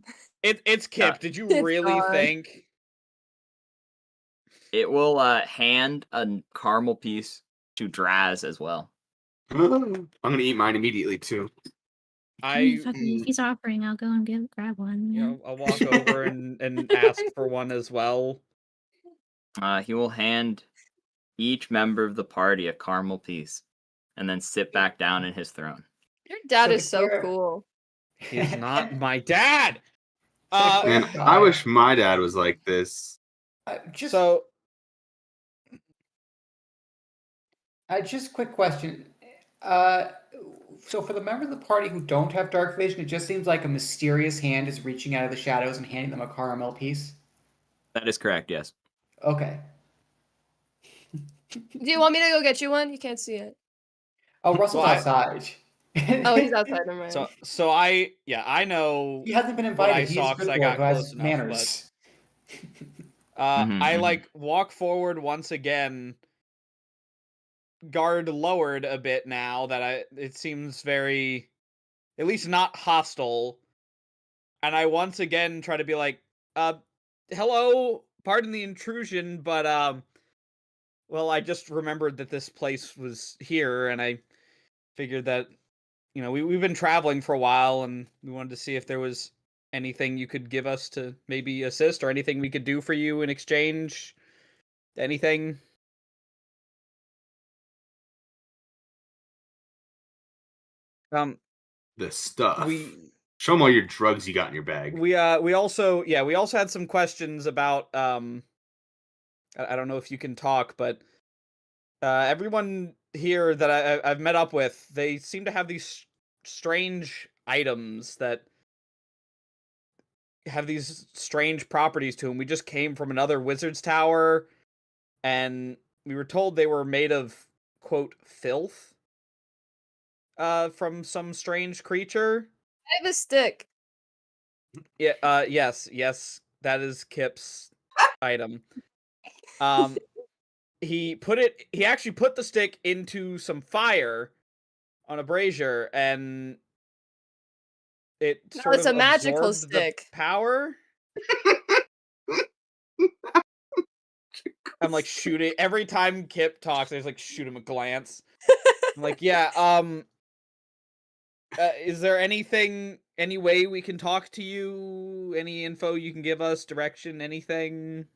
C: It's Kip. Did you
A: It's
C: really
A: gone.
C: think?
E: It will hand a caramel piece to Draz as well.
B: I'm gonna eat mine immediately too.
F: If he's offering, I'll go and grab one.
C: You
F: Yeah.
C: know, I'll walk over and ask for one as well.
E: He will hand each member of the party a caramel piece, and then sit back down in his throne.
A: Your dad
D: So
A: is so
D: Bakira-
A: cool.
C: He's not my dad.
B: Man, I wish my dad was like this.
D: Just
C: So
D: just quick question. So for the member of the party who don't have dark vision, it just seems like a mysterious hand is reaching out of the shadows and handing them a caramel piece.
E: That is correct, yes.
D: Okay.
A: Do you want me to go get you one? You can't see it.
D: Oh, Russell's
C: Why?
D: outside.
A: Oh, he's outside. Never mind.
C: so I know
D: He hasn't been
C: what I
D: invited. He's
C: saw
D: a good
C: because I
D: boy
C: got
D: who has
C: close enough.
D: manners.
C: I like walk forward once again, guard lowered a bit now that it seems very, at least not hostile, and I once again try to be like, hello, pardon the intrusion, but well, I just remembered that this place was here, and I figured that, you know, we've been traveling for a while, and we wanted to see if there was anything you could give us to maybe assist, or anything we could do for you in exchange. Anything?
B: The stuff.
C: We
B: Show them all your drugs you got in your bag.
C: we also had some questions about I don't know if you can talk, but everyone here that I've met up with, they seem to have these strange items that have these strange properties to them. We just came from another wizard's tower, and we were told they were made of, quote, filth from some strange creature.
A: I have a stick.
C: Yeah, yes, that is Kip's item. He actually put the stick into some fire on a brazier, and it
A: No,
C: sort
A: it's
C: of
A: a magical
C: absorbed the
A: stick.
C: power. I'm like shooting every time Kip talks. I just like shoot him a glance. I'm like, yeah. Is there any way we can talk to you? Any info you can give us? Direction? Anything?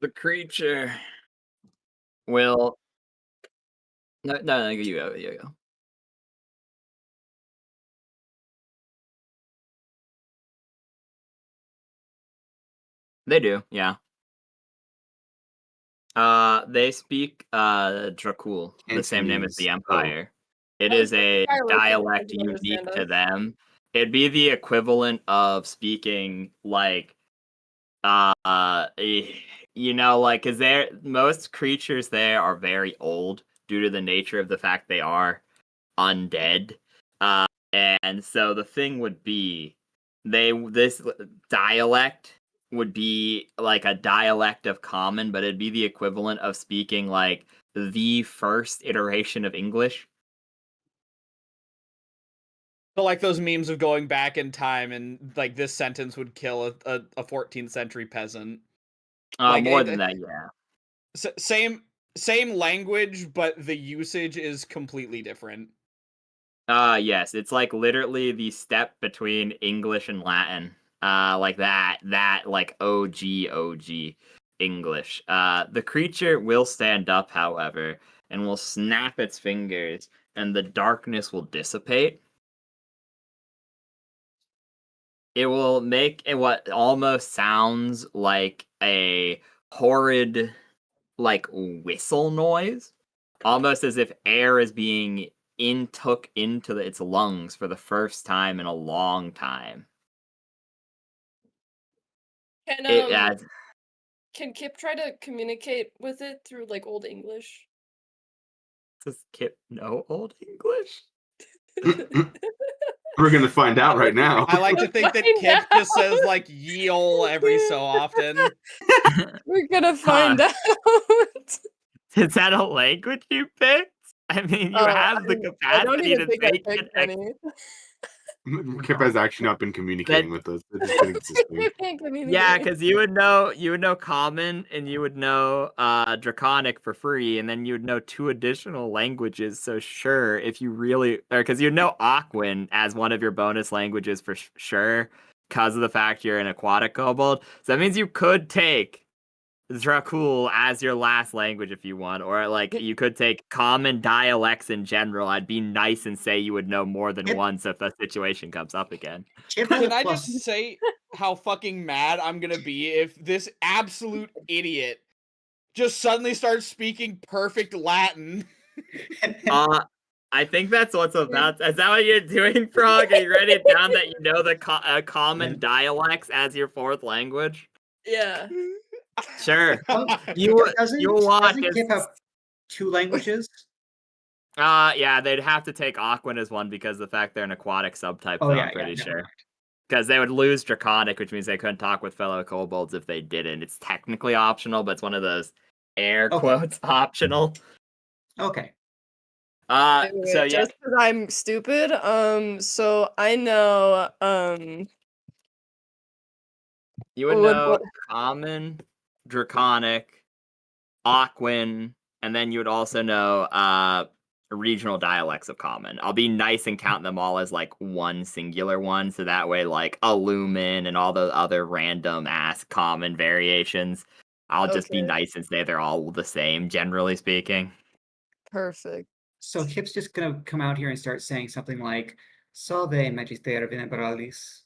E: The creature will. No, you go. You go. They do, yeah. They speak Dracul, the same name as the Empire. It is a dialect unique to them. It'd be the equivalent of speaking like you know, like, cause most creatures there are very old due to the nature of the fact they are undead. And so the thing would be this dialect would be like a dialect of common, but it'd be the equivalent of speaking like the first iteration of English.
C: So like those memes of going back in time and like this sentence would kill a 14th century peasant. Like,
E: More than that, yeah.
C: Same language, but the usage is completely different.
E: Yes, it's like literally the step between English and Latin. Like that like OG English. The creature will stand up, however, and will snap its fingers, and the darkness will dissipate. It will make what almost sounds like a horrid, like, whistle noise, almost as if air is being took into its lungs for the first time in a long time.
A: Can
E: It has
A: can Kip try to communicate with it through like Old English?
E: does Kip know Old English?
B: We're gonna find out right now.
C: I like to think that
A: Find
C: Kip just
A: out.
C: says like "yeol" every so often.
A: We're gonna find out.
E: Is that a language you picked? I mean, you
A: Oh,
E: have the
A: I don't
E: capacity
A: even
E: to
A: think I
E: take
A: picked
E: an
A: any.
B: Kip has actually not been communicating with us. It's just been existing.
A: You can't communicate.
E: Yeah, because you would know common and you would know draconic for free, and then you would know 2 additional languages. So sure, if you really, or because you know Aquan as one of your bonus languages for sure, because of the fact you're an aquatic kobold. So that means you could take Dracul as your last language if you want, or like you could take common dialects in general. I'd be nice and say you would know more than
D: Kip-
E: one, so if that situation comes up again.
D: Kip has
C: Can
D: a
C: I
D: plus.
C: just say how fucking mad I'm gonna be if this absolute idiot just suddenly starts speaking perfect Latin?
E: I think that's what's about. Is that what you're doing, Frog? Are you writing it down that you know the common dialects as your 4th language?
A: Yeah.
E: Sure.
D: Well,
E: You'll watch.
D: doesn't Kip have 2 languages?
E: Yeah, they'd have to take Aquan as one because of the fact they're an aquatic subtype.
D: Oh
E: though,
D: yeah,
E: I'm pretty
D: never
E: sure.
D: mind.
E: Because they would lose Draconic, which means they couldn't talk with fellow kobolds if they didn't. It's technically optional, but it's one of those air
D: Okay.
E: quotes optional.
D: Okay.
A: Wait,
E: So yeah,
A: just because I'm stupid. So I know.
E: you would
A: What?
E: know common, Draconic, Aquan, and then you would also know regional dialects of common. I'll be nice and count them all as like one singular one, so that way like Illumin and all the other random ass common variations, I'll just be
A: Okay.
E: nice and say they're all the same, generally speaking.
A: Perfect.
D: So Kip's just gonna come out here and start saying something like "Salve, Magister Veneralis."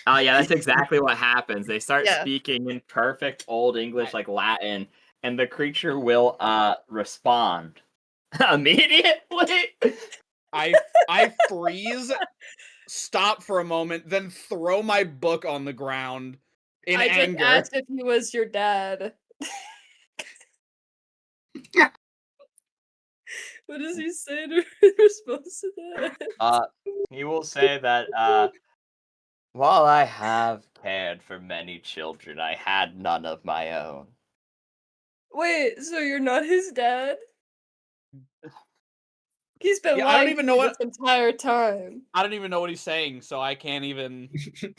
E: Oh yeah, that's exactly what happens. They start
A: Yeah.
E: speaking in perfect old English like Latin, and the creature will respond immediately.
C: I freeze, stop for a moment, then throw my book on the ground in
A: I just
C: anger.
A: asked if he was your dad. What does he say to response to that?
E: He will say that while I have cared for many children, I had none of my own.
A: Wait, so you're not his dad? He's been
C: Yeah, I don't
A: lying
C: even
A: to
C: know
A: me
C: what
A: this entire time.
C: I don't even know what he's saying, so I can't even.
A: Kip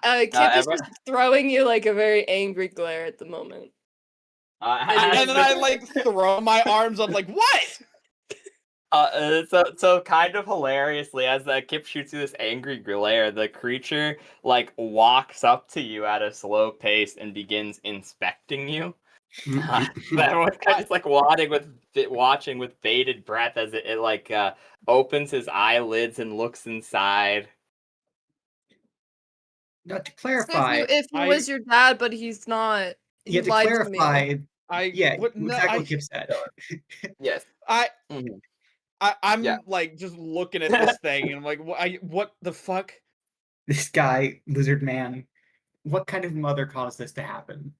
A: is just throwing you like a very angry glare at the moment.
C: And then I like throw my arms up, like what?
E: So kind of hilariously, as Kip shoots you this angry glare, the creature like walks up to you at a slow pace and begins inspecting you. Everyone's kind of just like watching with bated breath as it like opens his eyelids and looks inside.
D: Now to clarify,
A: If he was your dad, but he's not, he
D: yeah, to
A: lied to me.
D: clarify, yeah,
C: What? No,
D: exactly what Kip said.
E: Yes.
C: I'm
E: Yeah.
C: like just looking at this thing and I'm like, what the fuck?
D: This guy, lizard man, what kind of mother caused this to happen?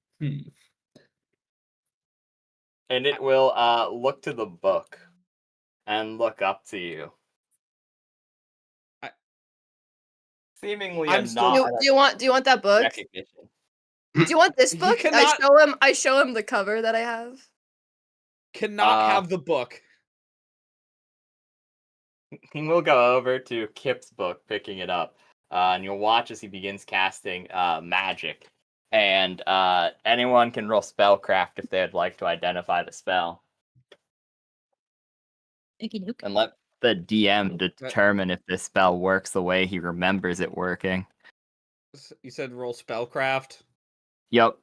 E: And it will look to the book and look up to you. Seemingly
C: I'm still.
A: Do you want that book?
E: Recognition.
A: Do you want this
C: He
A: book?
C: cannot-
A: I show him the cover that I have.
C: Cannot have the book.
E: He will go over to Kip's book, picking it up, and you'll watch as he begins casting magic. And anyone can roll spellcraft if they'd like to identify the spell.
F: Okey-doke.
E: And let the DM determine if this spell works the way he remembers it working.
C: You said roll spellcraft.
E: Yep.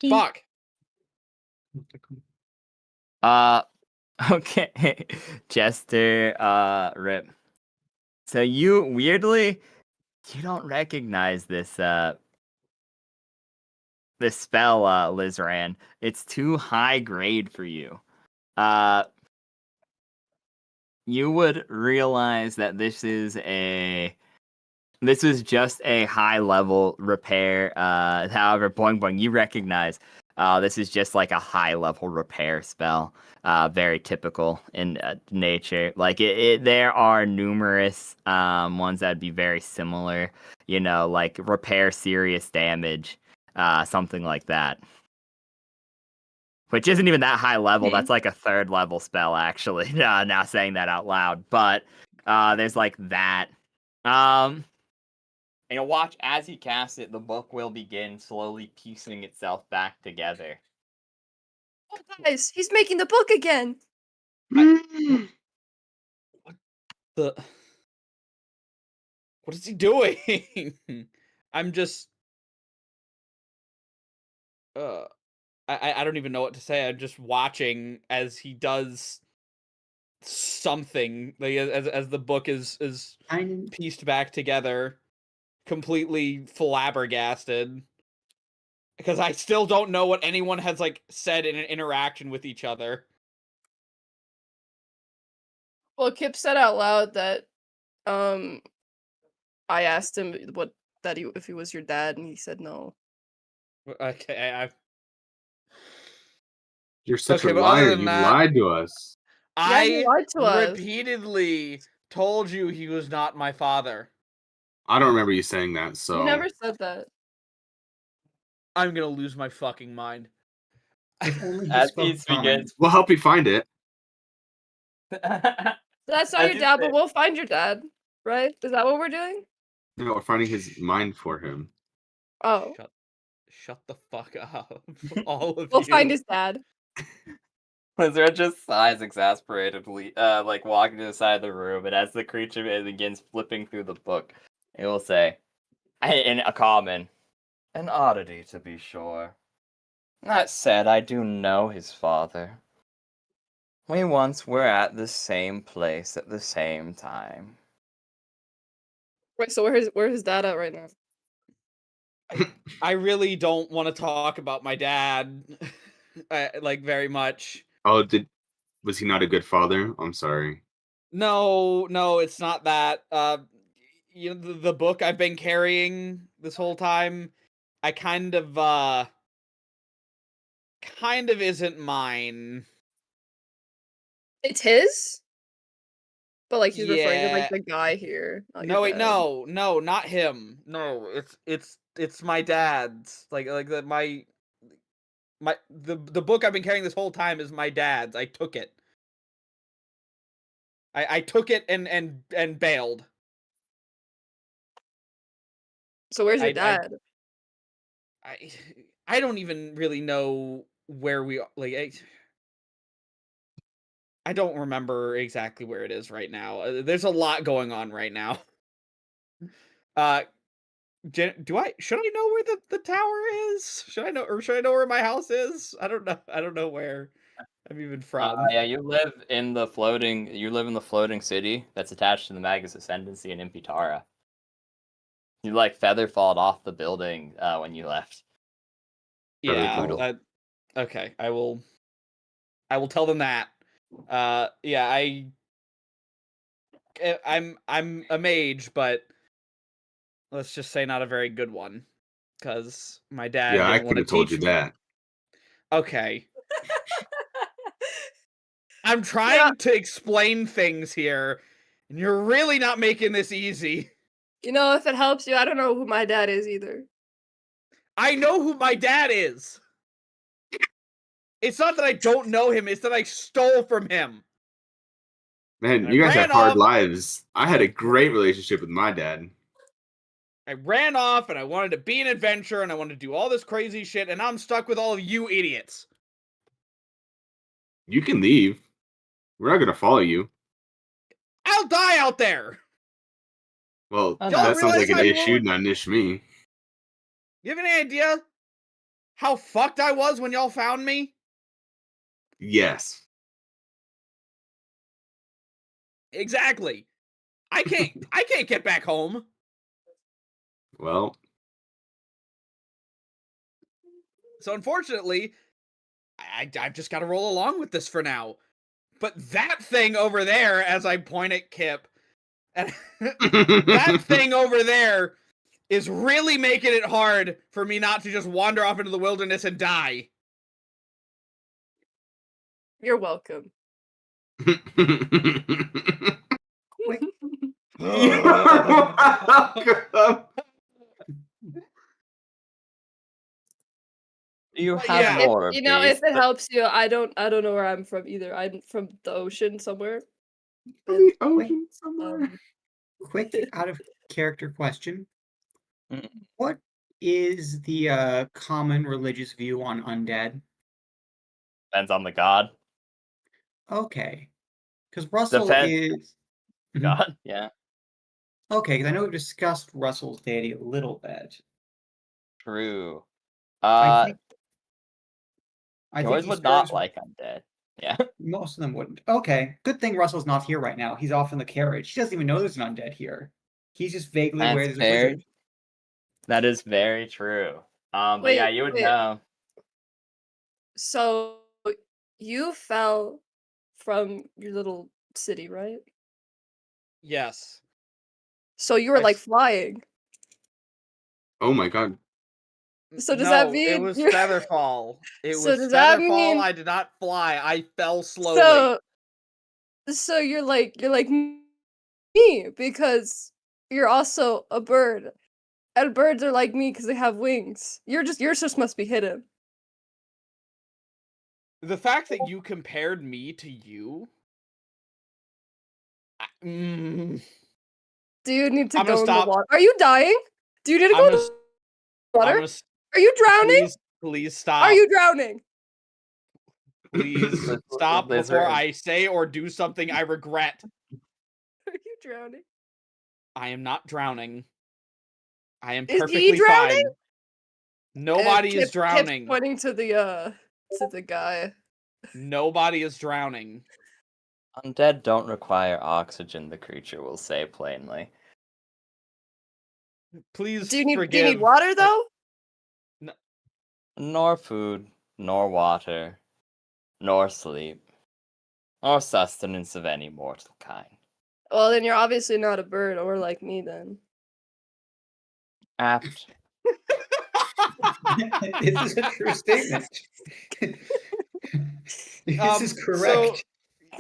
C: Fuck.
E: Okay. Jester, Rip. So you weirdly, you don't recognize this this spell, Lizran. It's too high grade for you. You would realize that this is just a high level repair. However, Boing Boing, you recognize this is just like a high level repair spell. Very typical in nature. Like there are numerous ones that'd be very similar. You know, like repair serious damage, something like that. Which isn't even that high level. That's like a 3rd level spell, actually. Now saying that out loud, but there's like that. And you'll watch as you cast it, the book will begin slowly piecing itself back together.
A: Oh, guys, he's making the book again.
C: What is he doing? I'm just I don't even know what to say. I'm just watching as he does something, like as the book is pieced back together, completely flabbergasted. Because I still don't know what anyone has like said in an interaction with each other.
A: Well, Kip said out loud that I asked him if he was your dad, and he said no.
C: Okay,
B: You're such
C: Okay,
B: a
C: but other
B: liar.
C: than
B: You
C: that-
B: lied to us.
A: Yeah, he
C: I
A: lied to us.
C: repeatedly told you he was not my father.
B: I don't remember you saying that, so
A: You never said that.
C: I'm gonna lose my fucking mind.
D: If only he
E: As
D: spoke
E: he
D: common.
E: begins,
B: we'll help you find it.
A: That's not
E: As
A: your
E: you
A: dad,
E: say-
A: but we'll find your dad, right? Is that what we're doing?
B: No, we're finding his mind for him.
A: Oh,
C: Shut the fuck up, all of
A: we'll
C: you.
A: find his dad.
E: Lizard just sighs exasperatedly, like walking to the side of the room, and as the creature begins flipping through the book, it will say, in a common, an oddity to be sure. That said, I do know his father. We once were at the same place at the same time.
A: Wait, so where's his dad at right now?
C: I really don't want to talk about my dad, like very much.
B: Oh, was he not a good father? I'm sorry.
C: No, it's not that. You know, the book I've been carrying this whole time, I kind of isn't mine.
A: It's his? But like he's referring to like
C: Yeah.
A: the guy here. Not
C: No,
A: your
C: wait,
A: dad.
C: no, not him. No, it's my dad's. Like the book I've been carrying this whole time is my dad's. I took it. I took it and bailed.
A: So where's your
C: I
A: dad?
C: I don't even really know where we are. Like I don't remember exactly where it is right now. There's a lot going on right now. Should I know where the tower is? Should I know where my house is? I don't know. I don't know where I'm even from.
E: Yeah, you live in the floating city that's attached to the Magus Ascendancy in Impitara. You like feather falled off the building when you left.
C: Yeah.
B: brutal.
C: Okay. I will tell them that. Yeah. I'm a mage, but let's just say not a very good one, because my dad
B: Yeah, I
C: didn't want
B: could
C: to
B: have told you
C: teach me.
B: that.
C: Okay. I'm trying to explain things here, and you're really not making this easy.
A: You know, if it helps you, I don't know who my dad is either.
C: I know who my dad is. It's not that I don't know him, it's that I stole from him.
B: Man,
C: And
B: you
C: I
B: guys have
C: ran
B: hard
C: off.
B: lives. I had a great relationship with my dad.
C: I ran off and I wanted to be an adventurer and I wanted to do all this crazy shit, and I'm stuck with all of you idiots.
B: You can leave. We're not gonna follow you.
C: I'll die out there.
B: Well,
E: Oh,
C: Y'all
B: that sounds
C: realize
B: like an
C: how
B: issue, not an issue me.
C: You have any idea how fucked I was when y'all found me?
B: Yes.
C: Exactly. I can't get back home.
B: Well,
C: So unfortunately, I've just got to roll along with this for now. But that thing over there, as I point at Kip, and that thing over there is really making it hard for me not to just wander off into the wilderness and die.
A: You're welcome.
D: Quick,
E: You
A: But
E: have
C: yeah,
E: more
A: if
E: beasts.
A: it helps you, I don't know where I'm from either. I'm from the ocean somewhere.
B: The
A: And,
B: ocean somewhere.
D: quick out of character question.
E: Mm.
D: What is the common religious view on undead?
E: Depends on the god.
D: Okay, because Russell
E: Depends.
D: is
E: God, yeah,
D: okay. Because I know we've discussed Russell's deity a little bit.
E: true.
D: I think
E: Yours
D: he
E: would
D: serves.
E: not like undead. Yeah.
D: Most of them wouldn't. Okay, good thing Russell's not here right now. He's off in the carriage. He doesn't even know there's an undead here. He's just vaguely aware
E: That's
D: there's a
E: fair.
D: wizard.
E: That is very true. But yeah, you would
A: wait.
E: know.
A: So you fell from your little city, right?
C: Yes.
A: So you were
C: I
A: like
C: f-
A: flying.
B: Oh my god.
A: So does that
C: No, it
A: mean
C: was
A: you're
C: Featherfall. It
A: so
C: was
A: does that
C: Featherfall.
A: mean
C: I did not fly. I fell slowly.
A: so you're like me because you're also a bird. And birds are like me because they have wings. Yours just must be hidden.
C: The fact that you compared me to you,
A: Do you need to
C: I'm gonna
A: go in the
C: stop.
A: water? Are you dying? Do you need to
C: I'm
A: go in
C: gonna.
A: the water?
C: I'm gonna.
A: Are you drowning?
C: Please
A: Are
C: stop.
A: you drowning?
C: Please stop before I say or do something I regret.
A: Are you drowning?
C: I am not drowning. I am
A: Is he
C: perfectly
A: drowning?
C: fine. Nobody is
A: Kip's
C: drowning.
A: pointing to the guy.
C: Nobody is drowning.
E: Undead don't require oxygen, the creature will say plainly.
C: Please
A: Do you need
C: forgive.
A: water though?
E: Nor food, nor water, nor sleep, nor sustenance of any mortal kind.
A: Well, then you're obviously not a bird or like me then.
E: Apt.
D: This is a true statement. This is correct.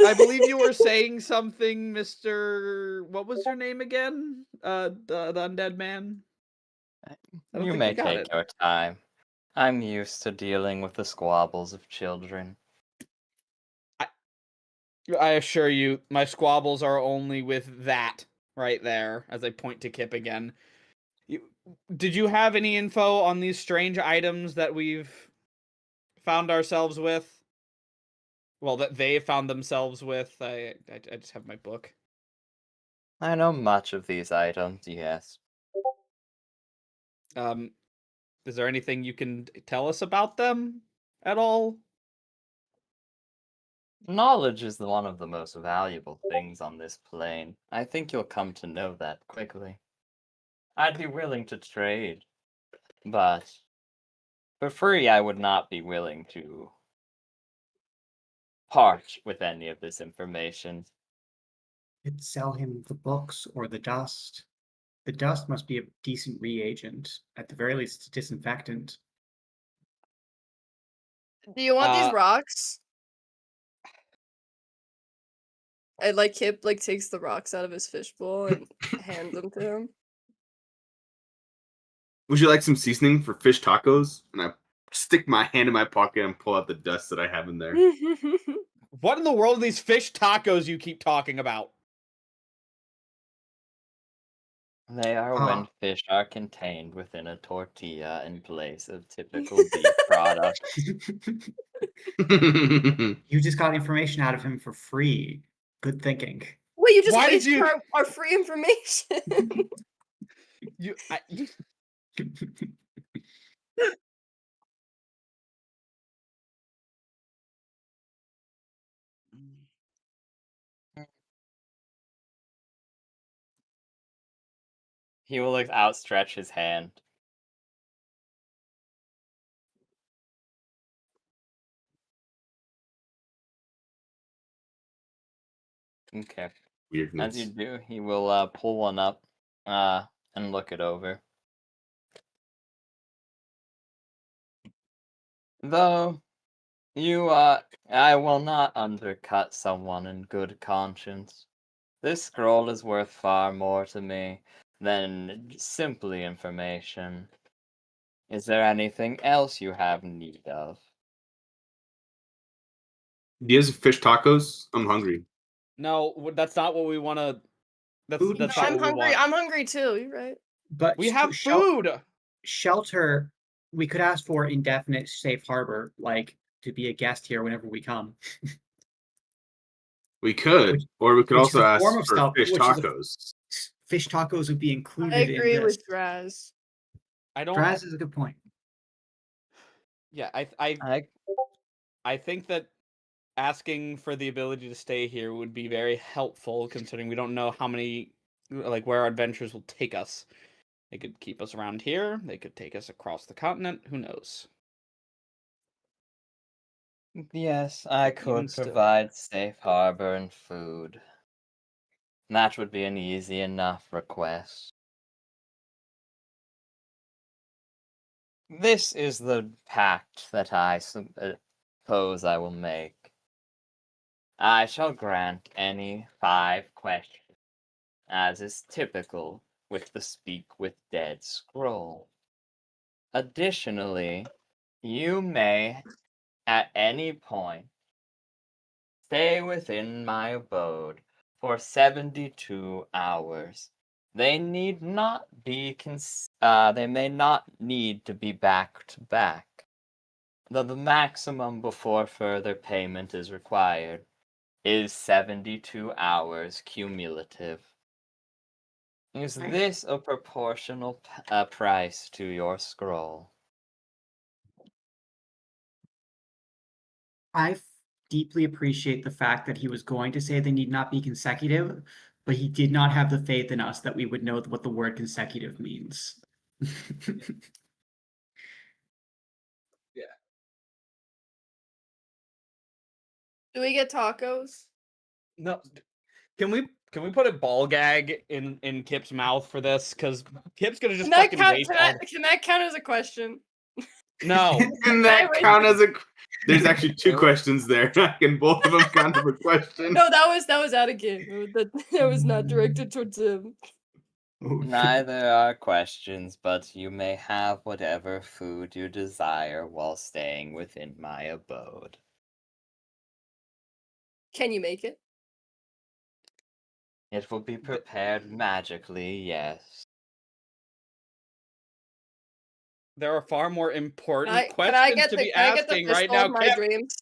C: So I believe you were saying something, Mr. What was your name again? The undead man. I don't
E: You
C: think
E: may
C: you got
E: take
C: it.
E: your time. I'm used to dealing with the squabbles of children.
C: I assure you, my squabbles are only with that right there, as I point to Kip again. Did you have any info on these strange items that we've found ourselves with? Well, that they found themselves with. I just have my book.
E: I know much of these items, yes.
C: Is there anything you can tell us about them at all?
E: Knowledge is one of the most valuable things on this plane. I think you'll come to know that quickly. I'd be willing to trade, but for free I would not be willing to part with any of this information.
D: Could sell him the books or the dust. The dust must be a decent reagent, at the very least, disinfectant.
A: Do you want these
C: Uh,
A: rocks? And like Kip takes the rocks out of his fishbowl and hands them to him.
B: Would you like some seasoning for fish tacos? And I stick my hand in my pocket and pull out the dust that I have in there.
C: What in the world are these fish tacos you keep talking about?
E: They are
D: Ah.
E: when fish are contained within a tortilla in place of typical beef products.
D: You just got information out of him for free. Good thinking.
A: Wait, you just
C: Why did
A: wasted
C: you-
A: our free information.
C: You,
E: He will outstretch his hand. Okay. As
B: weirdness.
E: you do, he will pull one up and look it over. Though I will not undercut someone in good conscience. This scroll is worth far more to me than simply information. Is there anything else you have need of?
B: Do you have fish tacos? I'm hungry.
C: No, that's not what we want to. That's
D: Food and
C: that's not
A: I'm
C: what we
A: hungry.
C: want.
A: I'm hungry too. You're right.
D: But
C: We have food.
D: shelter, we could ask for indefinite safe harbor, like to be a guest here whenever we come.
B: We could,
D: Which-
B: or we could
D: which is
B: also
D: a
B: ask
D: form of
B: for
D: stuff,
B: fish
D: which is
B: tacos.
D: Fish tacos would be
A: I
D: included in
A: agree
D: this.
A: with Draz.
C: I don't.
D: Draz is a good point.
C: Yeah,
E: I
C: I think that asking for the ability to stay here would be very helpful, considering we don't know how many, like, where our adventures will take us. They could keep us around here. They could take us across the continent. Who knows?
E: Yes, I
C: But even
E: could
C: still.
E: provide safe harbor and food. That would be an easy enough request. This is the pact that I suppose I will make. I shall grant any 5 questions, as is typical with the Speak with Dead scroll. Additionally, you may, at any point, stay within my abode for 72 hours. They need not be they may not need to be back to back. The maximum before further payment is required is 72 hours cumulative. Is this a proportional price to your scroll?
D: I deeply appreciate the fact that he was going to say they need not be consecutive, but he did not have the faith in us that we would know what the word consecutive means.
A: Do we get tacos?
C: No. Can we put a ball gag in Kip's mouth for this? Because Kip's gonna just fucking waste all.
A: Can that count as a question?
C: No.
B: Can that
A: wait.
B: count as a? There's actually 2 questions there. Can both of them count as a question?
A: No, that was out of game. That was not directed towards him.
E: Neither are questions, but you may have whatever food you desire while staying within my abode.
A: Can you make it?
E: It will be prepared magically, yes.
C: There are far more important
A: Can I
C: questions
A: get
C: to
A: the
C: be
A: can I get the
C: asking right
A: fishbowl
C: now,
A: of my
C: Kip.
A: dreams?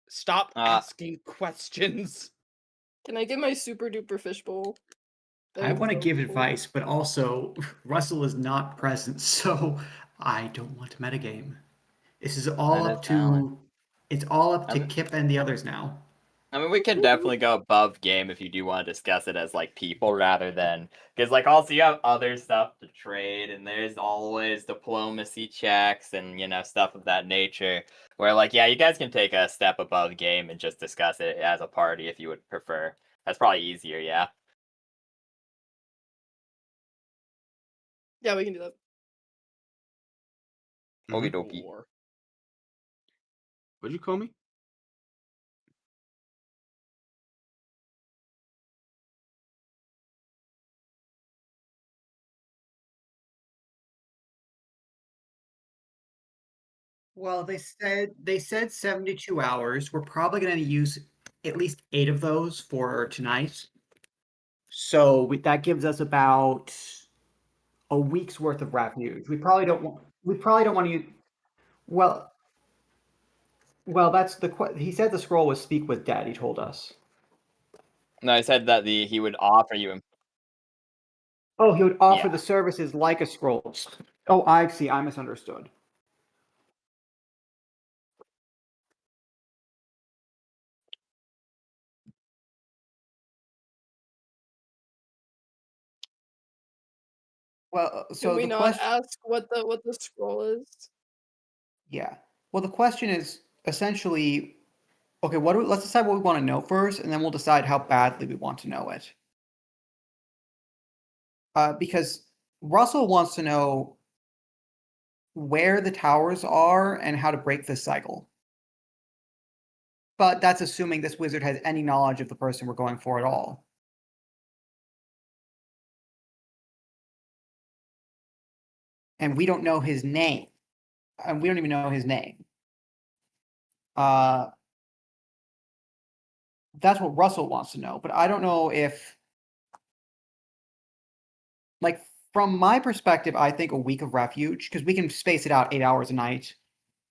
C: Stop asking questions.
A: Can I get my super duper fishbowl?
D: I want to give advice, but also Russell is not present, so I don't want to metagame. This is all
E: That
D: up
E: is valid.
D: to it's all up to
E: I mean-
D: Kip and the others now.
E: I mean, we can definitely go above game if you do want to discuss it as like people rather than because like also you have other stuff to trade and there's always diplomacy checks and stuff of that nature. Where like yeah, you guys can take a step above game and just discuss it as a party if you would prefer. That's probably easier, yeah.
A: Yeah, we can do that.
E: Okie dokie.
B: What'd you call me?
D: Well, they said 72 hours. We're probably going to use at least 8 of those for tonight. So that gives us about a week's worth of refuge. We probably don't want to use well that's he said the scroll was speak with dead, he told us.
E: No, I said that he would offer you.
D: Oh, he would offer
E: Yeah.
D: the services like a scroll. Oh, I see. I misunderstood. Well,
A: Can
D: so
A: we
D: the
A: not
D: question,
A: ask what the scroll is?
D: yeah. Well, the question is essentially, okay, let's decide what we want to know first, and then we'll decide how badly we want to know it. Because Russell wants to know where the towers are and how to break this cycle. But that's assuming this wizard has any knowledge of the person we're going for at all. And we don't know his name. And we don't even know his name. That's what Russell wants to know. But I don't know if, like, from my perspective, I think a week of refuge, because we can space it out 8 hours a night.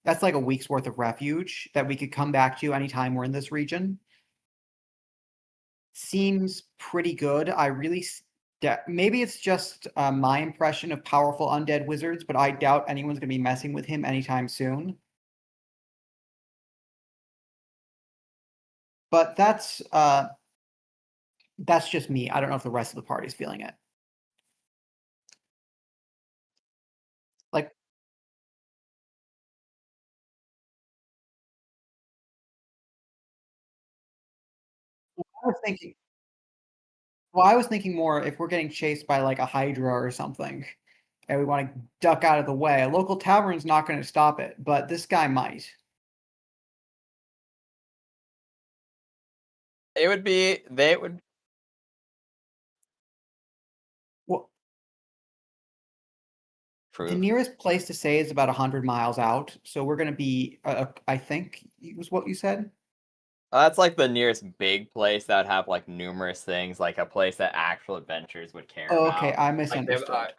D: That's like a week's worth of refuge that we could come back to anytime we're in this region. Seems pretty good. I really maybe it's just my impression of powerful undead wizards, but I doubt anyone's going to be messing with him anytime soon. But that's just me. I don't know if the rest of the party's feeling it. Like, I was thinking. Well, I was thinking more if we're getting chased by like a hydra or something, and we want to duck out of the way. A local tavern's not going to stop it, but this guy might.
E: They would.
D: Well, the
E: Prove.
D: nearest place to say is about 100 miles out, so we're going to be, I think, was what you said.
E: That's like the nearest big place that would have like numerous things, like a place that actual adventurers would care
D: Oh, okay,
E: about.
D: I
E: Like
D: misunderstood.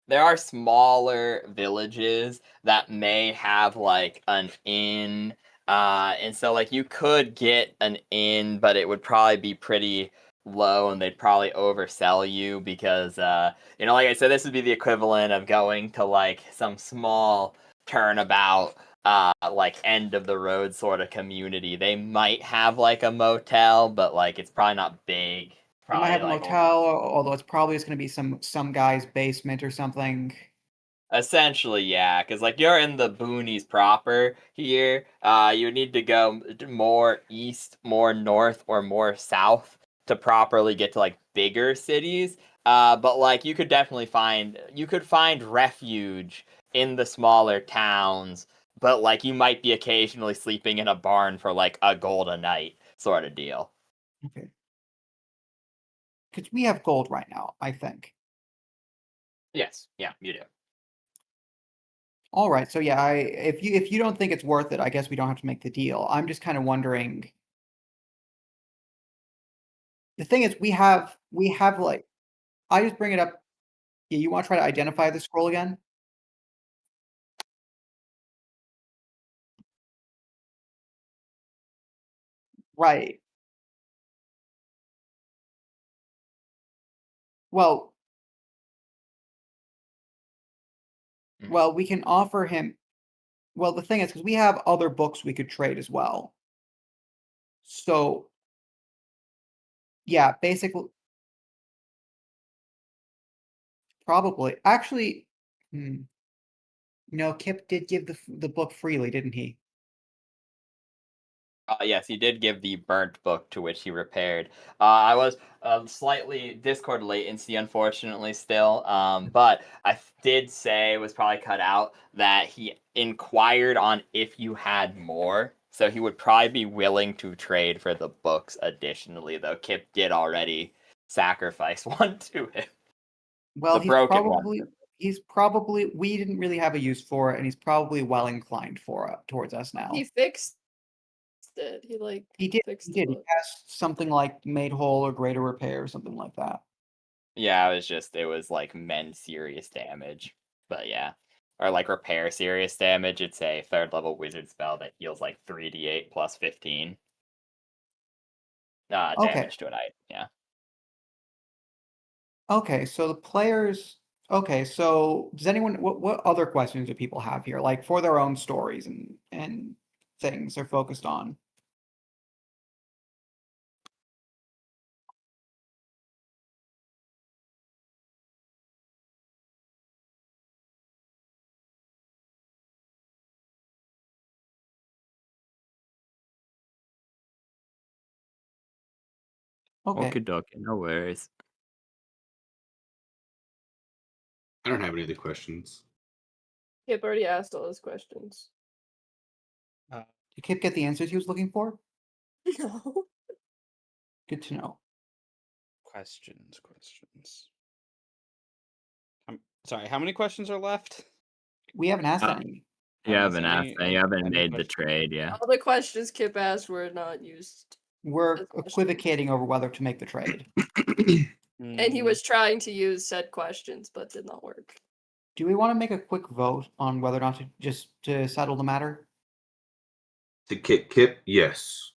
E: there are smaller villages that may have like an inn, and so like you could get an inn, but it would probably be pretty low, and they'd probably oversell you because like I said, this would be the equivalent of going to like some small turnabout, like end of the road sort of community. They might have like a motel, but like it's probably not big.
D: They might
E: Probably
D: have a
E: like
D: motel, although it's probably just going to be some guy's basement or something.
E: essentially, yeah, because like you're in the boonies proper here. You need to go more east, more north, or more south to properly get to like bigger cities. But like you could find refuge in the smaller towns, but like you might be occasionally sleeping in a barn for like a gold a night sort of deal.
D: Okay. Because we have gold right now, I think.
E: Yes, yeah, you do.
D: All right, so yeah, if you don't think it's worth it, I guess we don't have to make the deal. I'm just kind of wondering. The thing is, we have like, I just bring it up. Yeah, you want to try to identify the scroll again? Right. Well,
E: Mhm.
D: well, we can offer him. Well, the thing is, because we have other books we could trade as well. So yeah, basically, probably. Actually, no, Kip did give the book freely, didn't he?
E: Yes, he did give the burnt book to which he repaired. I was slightly Discord latency, unfortunately, still. But did say it was probably cut out that he inquired on if you had more. So he would probably be willing to trade for the books additionally, though Kip did already sacrifice one to him.
D: Well,
E: The broken one.
D: he's probably we didn't really have a use for it, and he's probably well inclined for it towards us
A: He
D: now.
A: fixed it. He like
D: He did. He
A: fixed the
D: did. He
A: book.
D: cast something like made whole or greater repair or something like that.
E: Yeah, it was like mend serious damage. But yeah. Or like repair serious damage, it's a third level wizard spell that heals like 3d8 plus 15
D: Okay.
E: damage to an item. Yeah.
D: Okay. So the players. Okay. So does anyone? What other questions do people have here? Like for their own stories and things they're focused on. Okay.
E: Okie dokie, no worries.
B: I don't have any other questions.
A: Kip already asked all those questions.
D: Did Kip get the answers he was looking for?
A: No.
D: Good to know.
C: Questions. Sorry, how many questions are left?
D: We haven't asked
E: Uh,
D: any.
E: You
C: Okay,
E: haven't
C: so
E: asked that. You haven't
C: any
E: made the
C: questions?
E: trade, yeah.
A: All the questions Kip asked were not used.
D: We're
A: That's question.
D: equivocating over whether to make the trade.
A: And he
C: Mm,
A: was trying to use said questions, but did not work.
D: Do we want to make a quick vote on whether or not to settle the matter?
B: To Kip, yes.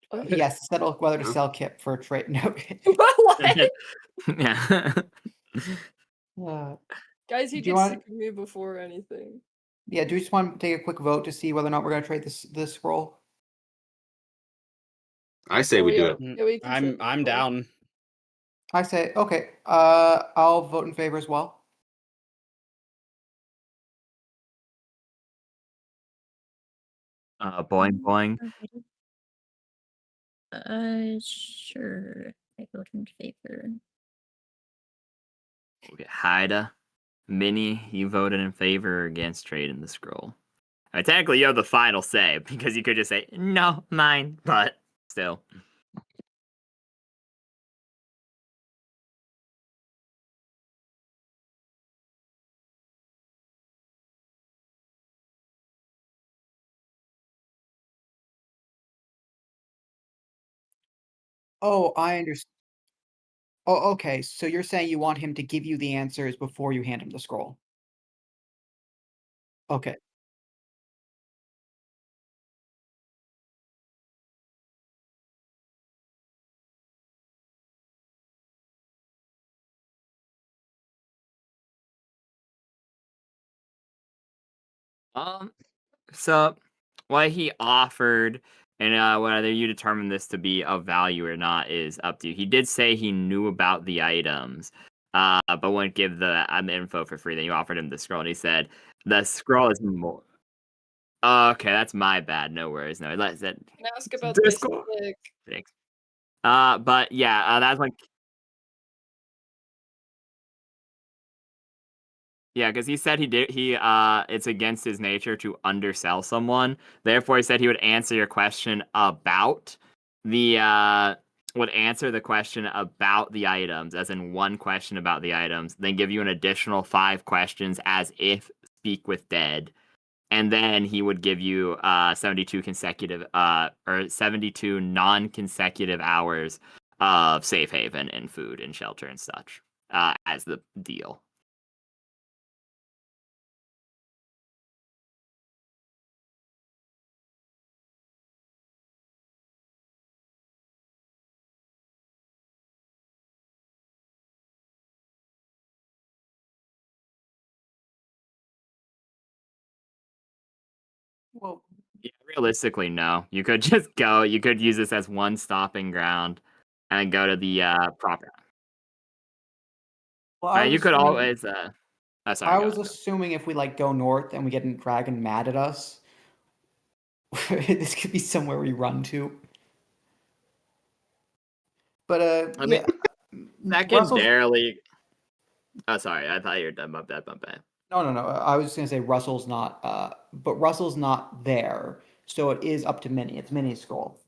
A: What?
D: Yes, settle whether to
B: No.
D: sell Kip for a trade. No.
A: What?
E: Yeah.
A: Guys, he
D: Do you
A: gets
D: want-
A: sick of me before anything.
D: Yeah, do you just want to take a quick vote to see whether or not we're going to trade this scroll?
B: I say we do it.
A: Yeah, we can trade
C: I'm
A: the scroll.
C: down.
D: I say okay. I'll vote in favor as well.
E: Boing boing.
F: Sure. I vote in favor.
E: Okay, Haida. Minnie, you voted in favor or against trading the scroll. I mean, technically, you have the final say because you could just say no, mine, but still.
D: Oh, I understand. Oh, okay. So you're saying you want him to give you the answers before you hand him the scroll? Okay.
E: So what he offered and whether you determine this to be of value or not is up to you. He did say he knew about the items, but wouldn't give the info for free. Then you offered him the scroll, and he said the scroll is more. Okay, that's my bad. No worries. No, let's that.
A: Can I ask about
E: The
A: my
E: scroll.
A: stick?
E: Thanks. But yeah, that's like. Yeah, because he said it's against his nature to undersell someone. Therefore, he said he would answer your question about would answer the question about the items, as in one question about the items, then give you an additional 5 questions as if speak with dead. And then he would give you 72 consecutive or 72 non-consecutive hours of safe haven and food and shelter and such as the deal.
D: Well,
E: Yeah, realistically, no. You could just go. You could use this as one stopping ground, and go to the proper.
D: I was
E: You could
D: assuming,
E: always. Sorry,
D: I
E: go
D: was
E: ahead.
D: assuming if we like go north and we get a dragon mad at us, this could be somewhere we run to. But
E: I
D: yeah,
E: mean,
D: Russell's
E: secondarily. Oh, sorry. I thought you were done. My bad. My bad.
D: no, no, no. I was just gonna say Russell's not. But Russell's not there, so it is up to Minnie. It's Minnie's scroll.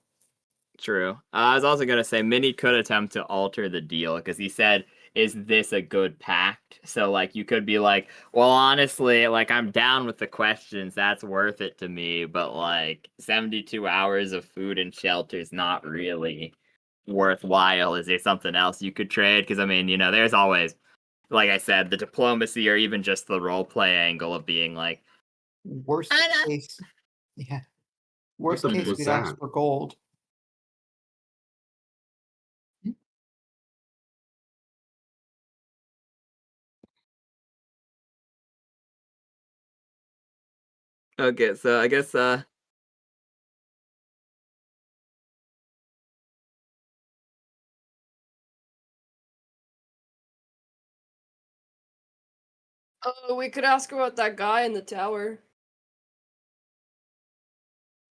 E: True. I was also gonna say Minnie could attempt to alter the deal because he said, "Is this a good pact?" So like you could be like, "Well, honestly, like I'm down with the questions. That's worth it to me, but like 72 hours of food and shelter is not really worthwhile. Is there something else you could trade?" Because I mean, there's always, like I said, the diplomacy or even just the role play angle of being like,
D: Worst
E: I know.
D: case, yeah.
B: What
D: Worst
B: the
D: case,
B: was
D: we'd ask
B: that?
D: for gold.
E: Okay, so I guess
A: Oh, we could ask about that guy in the tower.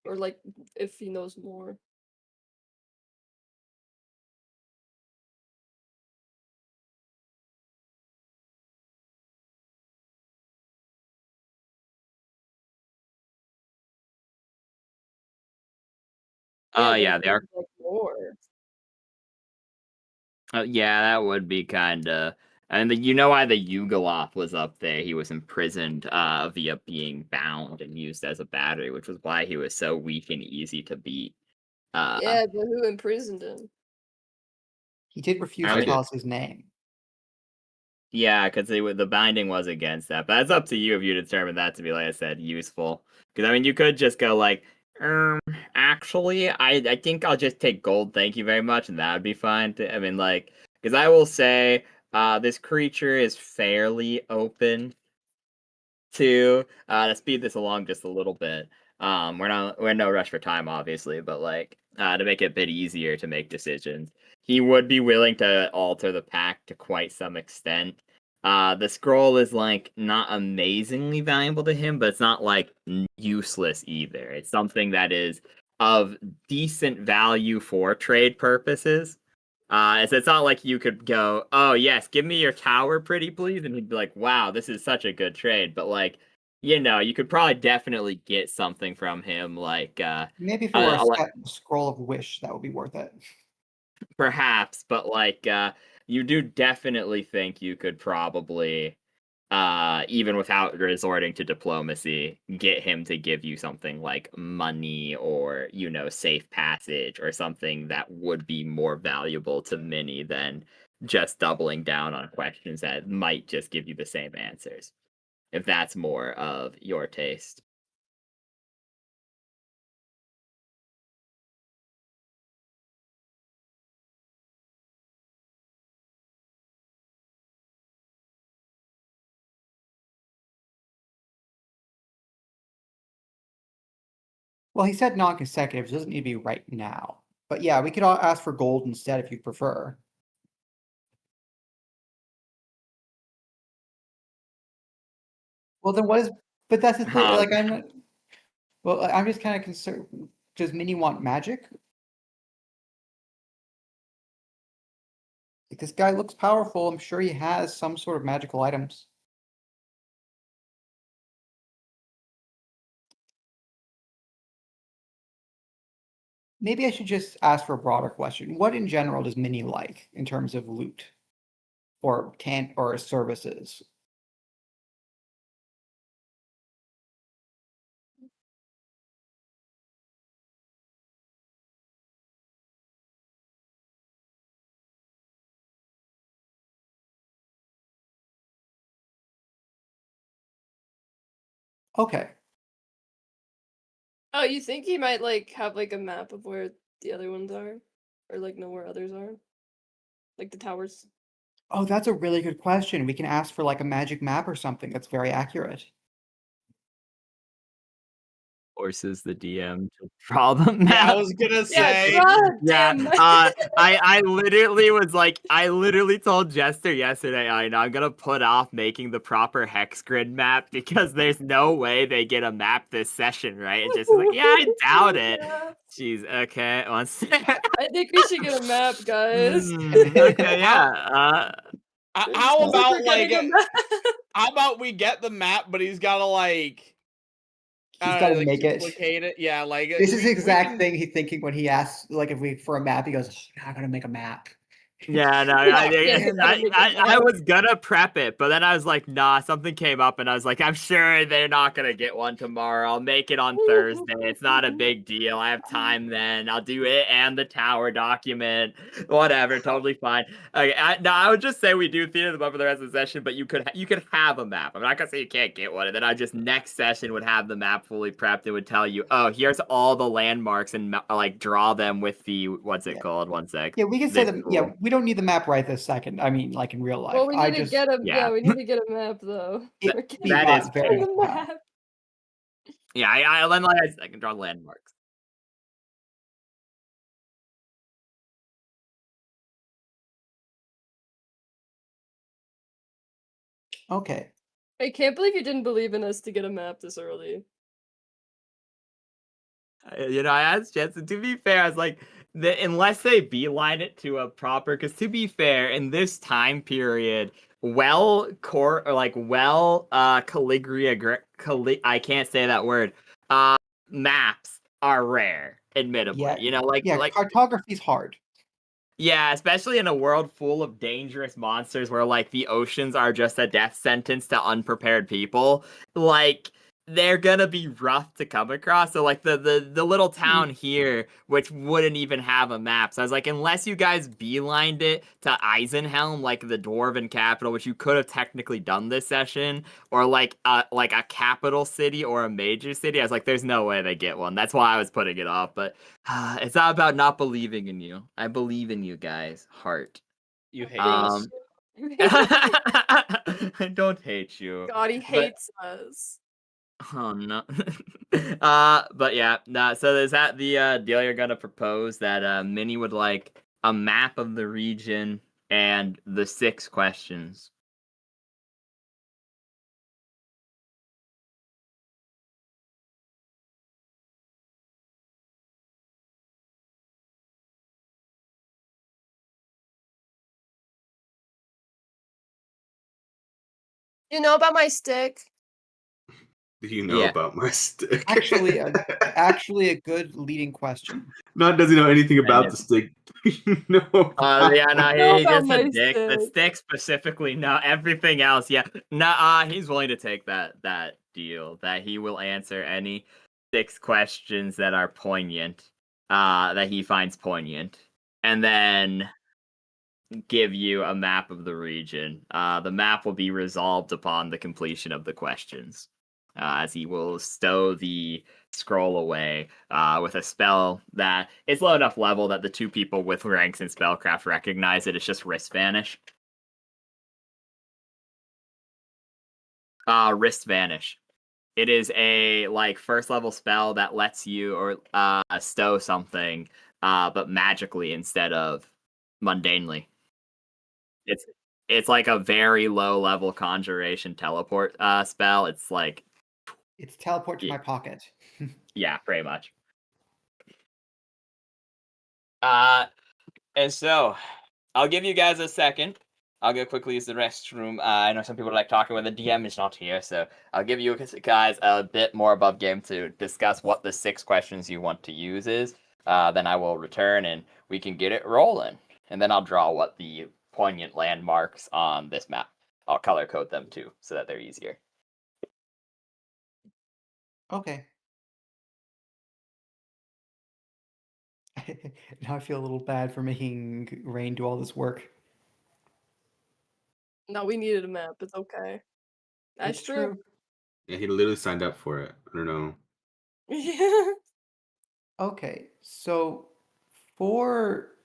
A: Or like if he knows more.
E: Yeah, they are.
A: Like more.
E: Yeah, that would be kinda. And you know why the Yugoloth was up there? He was imprisoned via being bound and used as a battery, which was why he was so weak and easy to beat.
A: Yeah, but who imprisoned him?
D: He did refuse
E: I
D: to
E: would-
D: tell us his name.
E: Yeah, because the binding was against that. But that's up to you if you determine that to be, like I said, useful. Because I mean, you could just go like, actually, I think I'll just take gold. Thank you very much, and that would be fine. I mean, like, because I will say, this creature is fairly open to speed this along just a little bit. We're in no rush for time, obviously, but like to make it a bit easier to make decisions, he would be willing to alter the pack to quite some extent. The scroll is like not amazingly valuable to him, but it's not like useless either. It's something that is of decent value for trade purposes. It's not like you could go, oh yes, give me your tower, pretty please, and he'd be like, wow, this is such a good trade. But like, you could probably definitely get something from him, like
D: Maybe if it were
E: like,
D: a scroll of wish, that would be worth it.
E: perhaps, but like, you do definitely think you could probably, even without resorting to diplomacy, get him to give you something like money or, safe passage or something that would be more valuable to many than just doubling down on questions that might just give you the same answers, if that's more of your taste.
D: Well, he said non-consecutive. It doesn't need to be right now. But yeah, we could all ask for gold instead if you prefer. Well, then what is? But that's the thing. Like I'm not. Well, I'm just kind of concerned. Does Minnie want magic? Like this guy looks powerful. I'm sure he has some sort of magical items. Maybe I should just ask for a broader question. What in general does Minnie like in terms of loot or services? Okay.
A: Oh, you think he might like have like a map of where the other ones are, or like know where others are, like the towers?
D: Oh, that's a really good question. We can ask for like a magic map or something that's very accurate.
E: Forces the DM to draw the
C: Yeah, I
E: map.
C: was gonna
A: Yeah,
C: say.
E: Yeah,
A: damn.
E: I literally was like, I literally told Jester yesterday, I'm gonna put off making the proper hex grid map because there's no way they get a map this session, right? And Jester's like, yeah, I doubt it.
A: Yeah.
E: Jeez, okay, one sec.
A: I think we should get a map, guys.
E: Okay, yeah.
C: How
A: We're
C: about like,
A: getting a map.
C: how about we get the map, but he's gotta like,
D: He's got to
C: like
D: make it.
C: duplicate it. Yeah, like
D: This is the
C: we
D: exact
C: can-
D: thing he's thinking when he asks, like, if we for a map. He goes, oh, I gotta make a map.
E: Yeah, no,
A: Yeah,
E: I was gonna prep it, but then I was like, nah, something came up, and I was like, I'm sure they're not gonna get one tomorrow. I'll make it on Thursday. It's not a big deal. I have time then. I'll do it and the tower document. Whatever, totally fine. Okay, I would just say we do Theater of the Bump for the rest of the session, but you could have a map. I'm not gonna say you can't get one, and then I just next session would have the map fully prepped. It would tell you, oh, here's all the landmarks, and like draw them with the what's it
D: Yeah.
E: called? One sec.
D: Yeah, we can say
E: The
D: that. Yeah,
E: tool.
D: we don't need the map right this second. I mean, like in real life.
A: Well, we
D: I
A: need to
D: just
A: get a
E: yeah.
A: we need to get a map though.
D: It-
A: We're getting
D: be
E: That
D: got
E: is
D: very
A: the
D: well.
A: map.
E: Yeah, I like I can draw landmarks.
D: Okay.
A: I can't believe you didn't believe in us to get a map this early.
E: I asked Jensen. To be fair, I was like, unless they beeline it to a proper, because to be fair, in this time period, calligraphy, I can't say that word. Maps are rare, admittedly.
D: Yeah,
E: You know, like
D: cartography's hard.
E: yeah, especially in a world full of dangerous monsters where like the oceans are just a death sentence to unprepared people. Like they're gonna be rough to come across. So like the little town here, which wouldn't even have a map. So I was like, unless you guys beelined it to Eisenhelm, like the dwarven capital, which you could have technically done this session, or like a capital city or a major city, I was like, there's no way they get one. That's why I was putting it off. But it's not about not believing in you. I believe in you guys. Heart.
C: You hate us.
A: You hate us.
E: I don't hate you.
A: God, he
E: But
A: hates us.
E: oh no. But yeah, nah, so is that the deal you're gonna propose that Minnie would like a map of the region and the 6 questions?
A: You know about my stick?
B: Do you know
E: Yeah.
B: about my stick?
D: Actually, actually, a good leading question.
B: Not does he know anything about
E: know.
B: the stick? No.
E: Yeah, no,
A: know
E: he's
A: about
E: just
A: my
E: a dick. The
A: stick.
E: stick specifically, no, everything else, yeah. No, he's willing to take that deal. That he will answer any 6 questions that are poignant, that he finds poignant, and then give you a map of the region. The map will be resolved upon the completion of the questions, as he will stow the scroll away with a spell that is low enough level that the 2 people with ranks in spellcraft recognize it. It's just Wrist Vanish. Wrist Vanish. It is a like 1st level spell that lets you or stow something, but magically instead of mundanely. It's like a very low level conjuration teleport spell. It's like
D: It's teleport to
E: Yeah.
D: my pocket.
E: yeah, pretty much. And so I'll give you guys a second. I'll go quickly use the restroom. I know some people like talking when the DM is not here, so I'll give you guys a bit more above game to discuss what the 6 questions you want to use is. Then I will return and we can get it rolling. And then I'll draw what the poignant landmarks on this map. I'll color code them too, so that they're easier.
D: Okay. Now I feel a little bad for making Rain do all this work.
A: No, we needed a map. It's okay. That's
D: It's
A: true.
B: Yeah, he literally signed up for it. I don't know.
A: Yeah.
D: Okay, so for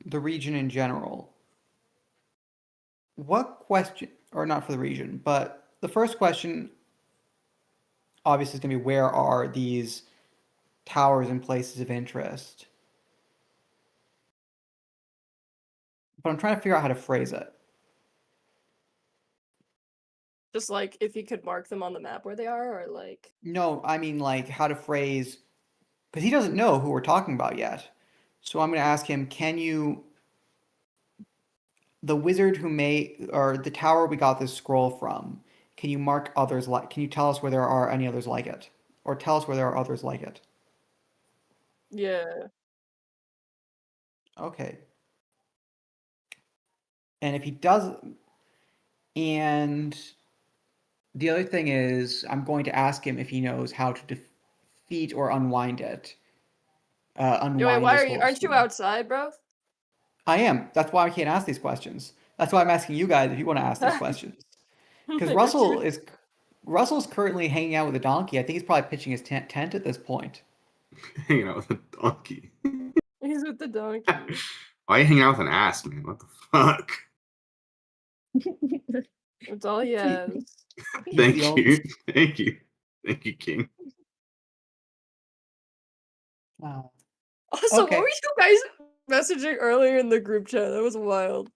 D: the region in general, what question, or not for the region, but the first question obviously is going to be where are these towers and places of interest? But I'm trying to figure out how to phrase it.
A: Just like if you could mark them on the map where they are, or like.
D: No, I mean like how to phrase, because he doesn't know who we're talking about yet. So I'm going to ask him, the wizard who made, or the tower we got this scroll from, can you mark others like, can you tell us where there are any others like it? Or tell us where there are others like it?
A: Yeah.
D: Okay. And if he does, and the other thing is, I'm going to ask him if he knows how to defeat or unwind it.
A: Wait,
D: Unwind
A: why
D: this
A: are you?
D: whole
A: Aren't you
D: scheme.
A: outside, bro?
D: I am. That's why I can't ask these questions. That's why I'm asking you guys if you want to ask these questions. Because Russell's currently hanging out with a donkey. I think he's probably pitching his tent at this point.
B: Hanging out with a donkey.
A: He's with the donkey.
B: Why are you hanging out with an ass, man? What the fuck?
A: That's all he has.
D: He's
B: Thank
D: the
B: you.
D: only-
B: Thank you. Thank you, King.
D: Wow.
A: Also,
D: Okay.
A: what were you guys messaging earlier in the group chat? That was wild.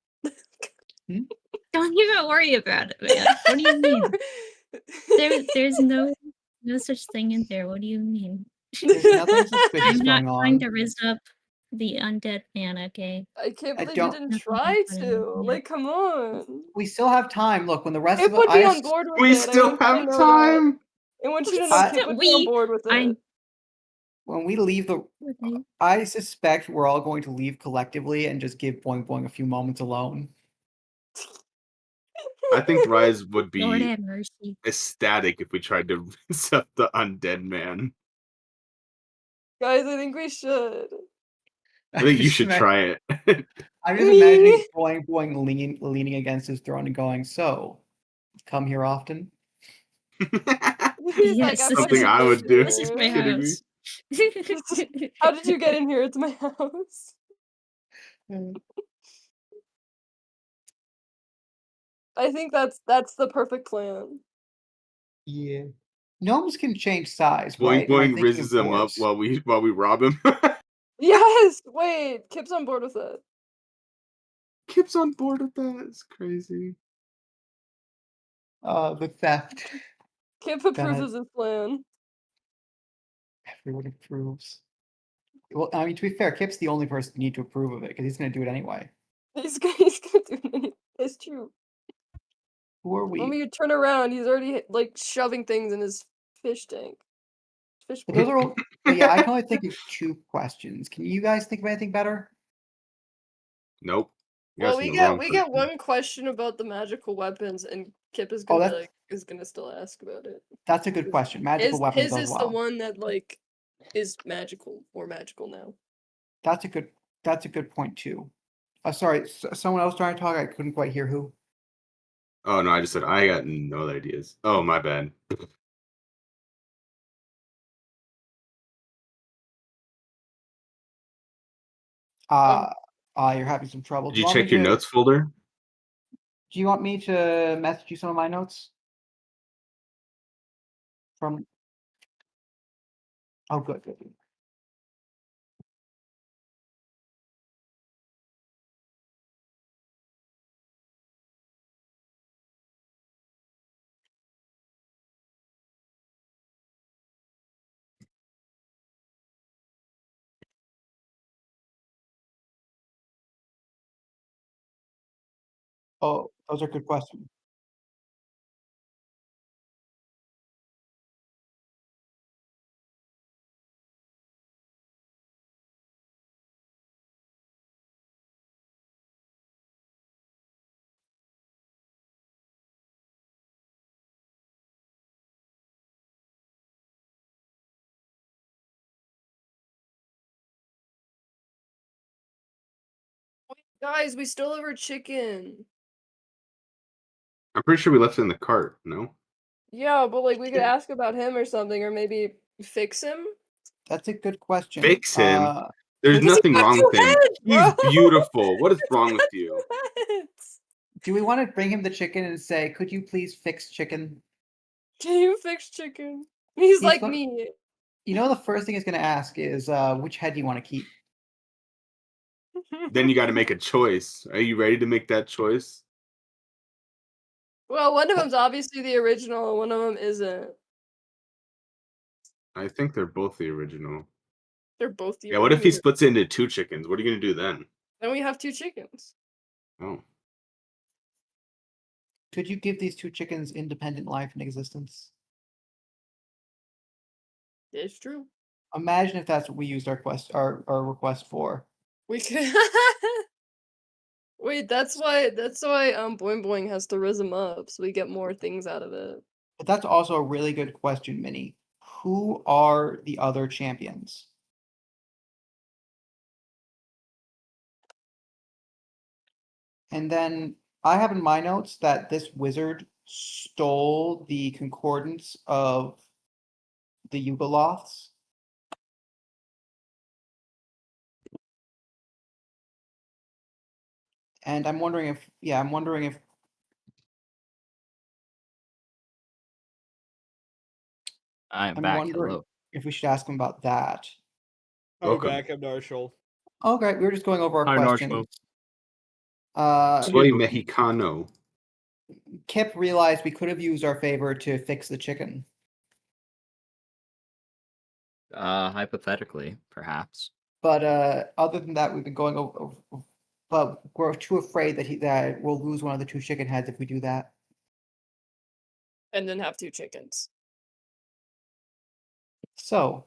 F: Don't even worry about it, man. What do you mean? There's no such thing in there. What do you mean?
D: There's nothing suspicious
F: I'm not
D: going
F: trying
D: on.
F: to raise up the undead man, okay?
A: I can't
D: I
A: believe you
D: don't-
A: didn't
F: Nothing
A: try
F: happening,
A: to.
F: yeah.
A: Like, come on.
D: We still have time. Look, when the rest
A: It
D: of
A: would
D: us,
A: be on board with
B: We
A: it.
B: still have time.
A: I want you to know Kip would be on board with
F: I-
A: it.
D: when we leave the,
F: Okay.
D: I suspect we're all going to leave collectively and just give Boing Boing a few moments alone.
B: I think Rise would
F: Lord
B: be
F: have mercy.
B: ecstatic if we tried to rinse up the undead man.
A: Guys, I think we should.
B: I think you
D: just
B: should
D: ima-
B: try it.
D: I'm just
A: Me?
D: imagining Boing Boing leaning against his throne and going, "So, come here often."
A: He's like,
F: Yes,
A: I
F: this
B: Something
F: is,
A: fucking
B: I
A: live
B: would do.
F: this is
A: here.
F: my
B: Kidding me?
F: house.
A: How did you get in here? It's my house. I think that's the perfect plan.
D: Yeah. Gnomes can change size,
B: Boing
D: right? Am I
B: Boing
D: thinking of
B: rizzes him up
D: dwarves?
B: while we rob him.
A: Yes! Wait, Kip's on board with it.
B: Kip's on board with that. It's crazy.
D: The theft.
A: Kip
D: Then
A: approves of this plan.
D: everyone approves. Well, I mean, to be fair, Kip's the only person you need to approve of it because he's going to do it anyway.
A: He's gonna do it anyway. It's true.
D: Who are
A: When
D: we?
A: we turn around, he's already like shoving things in his fish tank. Fish
D: But
A: bowl.
D: those are all. But yeah, I can only think of 2 questions. Can you guys think of anything better?
B: Nope. You're
A: Well,
B: asking
A: we
B: the wrong
A: get
B: person.
A: one question about the magical weapons, and Kip is
D: Oh,
A: gonna be
D: that's
A: like is gonna still ask about it.
D: that's a good question. Magical weapons
A: His
D: as
A: is the
D: well.
A: one that like is magical, more magical now.
D: That's a good point too. Sorry, someone else trying to talk. I couldn't quite hear who.
B: Oh no, I just said I got no ideas. Oh my bad.
D: Uh, you're having some trouble.
B: Did
D: Do
B: you
D: you want me
B: check your
D: to?
B: notes folder?
D: Do you want me to message you some of my notes from? Oh, good, good. Good. Oh, those are good questions.
A: Wait, guys, we stole our chicken.
B: I'm pretty sure we left it in the cart. No.
A: Yeah, but like we could
D: Yeah.
A: ask about him or something, or maybe fix him.
D: That's a good question.
B: Fix him. There's
D: Could-
A: He's
B: nothing
A: got
B: wrong
A: two
B: with him.
A: heads,
B: He's
A: bro!
B: beautiful. What is
A: He's
B: wrong with
A: got
B: you?
A: two heads.
D: Do we want to bring him the chicken and say, "Could you please fix chicken"?
A: Can you fix chicken? He's
D: He's
A: like
D: gonna.
A: me.
D: You know, the first thing he's going to ask is, "Which head do you want to keep?"
B: Then you got to make a choice. Are you ready to make that choice?
A: Well, one of them's obviously the original, and one of them isn't.
B: I think they're both the original.
A: They're both the
B: Yeah, what if he
A: original.
B: splits it into 2 chickens? What are you gonna do then?
A: Then we have two chickens.
B: Oh.
D: Could you give these 2 chickens independent life and existence?
A: It's true.
D: Imagine if that's what we used our request for.
A: We could. Wait, that's why Boing Boing has to rizz him up, so we get more things out of it.
D: But that's also a really good question, Minnie. Who are the other champions? And then I have in my notes that this wizard stole the concordance of the Yugoloths. And I'm wondering if, I'm wondering if
E: I'm
D: I'm
E: back.
D: wondering
E: Hello.
D: if we should ask him about that.
B: Welcome.
C: I'm Marshall.
D: Okay, we were just going over our
E: Hi,
D: questions.
E: Narshmo.
B: Soy Mexicano.
D: Kip realized we could have used our favor to fix the chicken.
E: Hypothetically, perhaps.
D: But other than that, we've been going over. But we're too afraid that we'll lose one of the 2 chicken heads if we do that.
A: And then have two chickens.
D: So,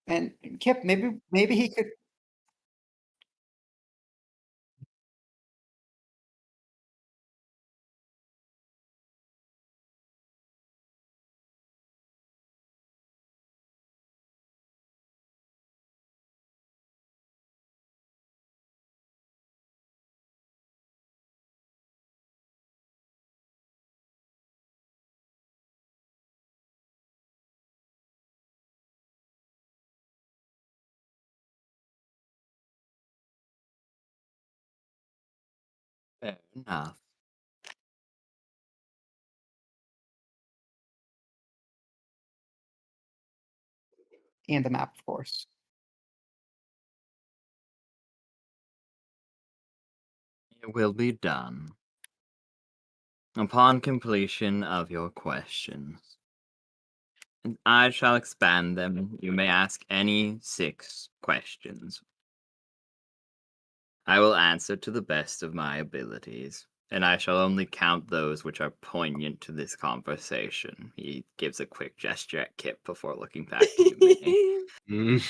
D: And Kip, maybe he could.
E: Fair enough.
D: And the map, of course.
E: It will be done. Upon completion of your questions, and I shall expand them. You may ask any 6 questions. I will answer to the best of my abilities, and I shall only count those which are poignant to this conversation. He gives a quick gesture at Kip before looking back to you, Minnie.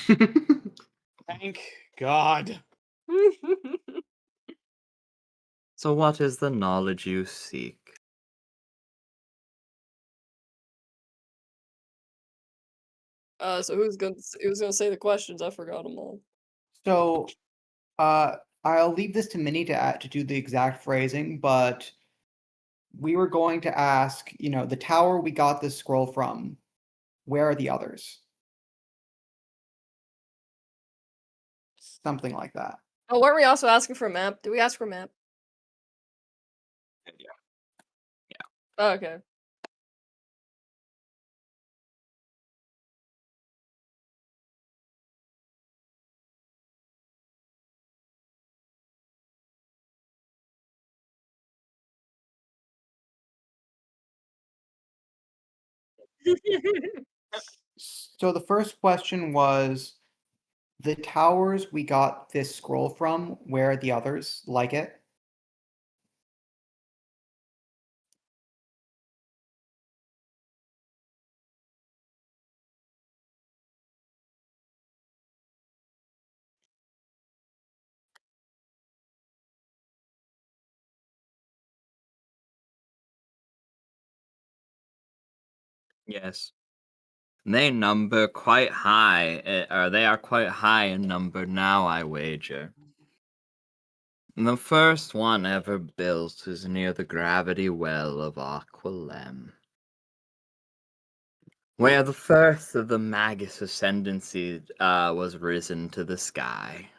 C: Thank God.
E: So what is the knowledge you seek?
A: So who's gonna say the questions? I forgot them all.
D: So, I'll leave this to Minnie to do the exact phrasing, but we were going to ask, the tower we got this scroll from, where are the others? Something like that.
A: Oh, weren't we also asking for a map? Did we ask for a map?
E: Yeah.
A: Oh, okay.
D: So the first question was, the towers we got this scroll from, where are the others like it?
E: Yes. They number quite high, or they are quite high in number now, I wager. The first one ever built is near the gravity well of Aqualem, where the first of the Magus ascendancy was risen to the sky.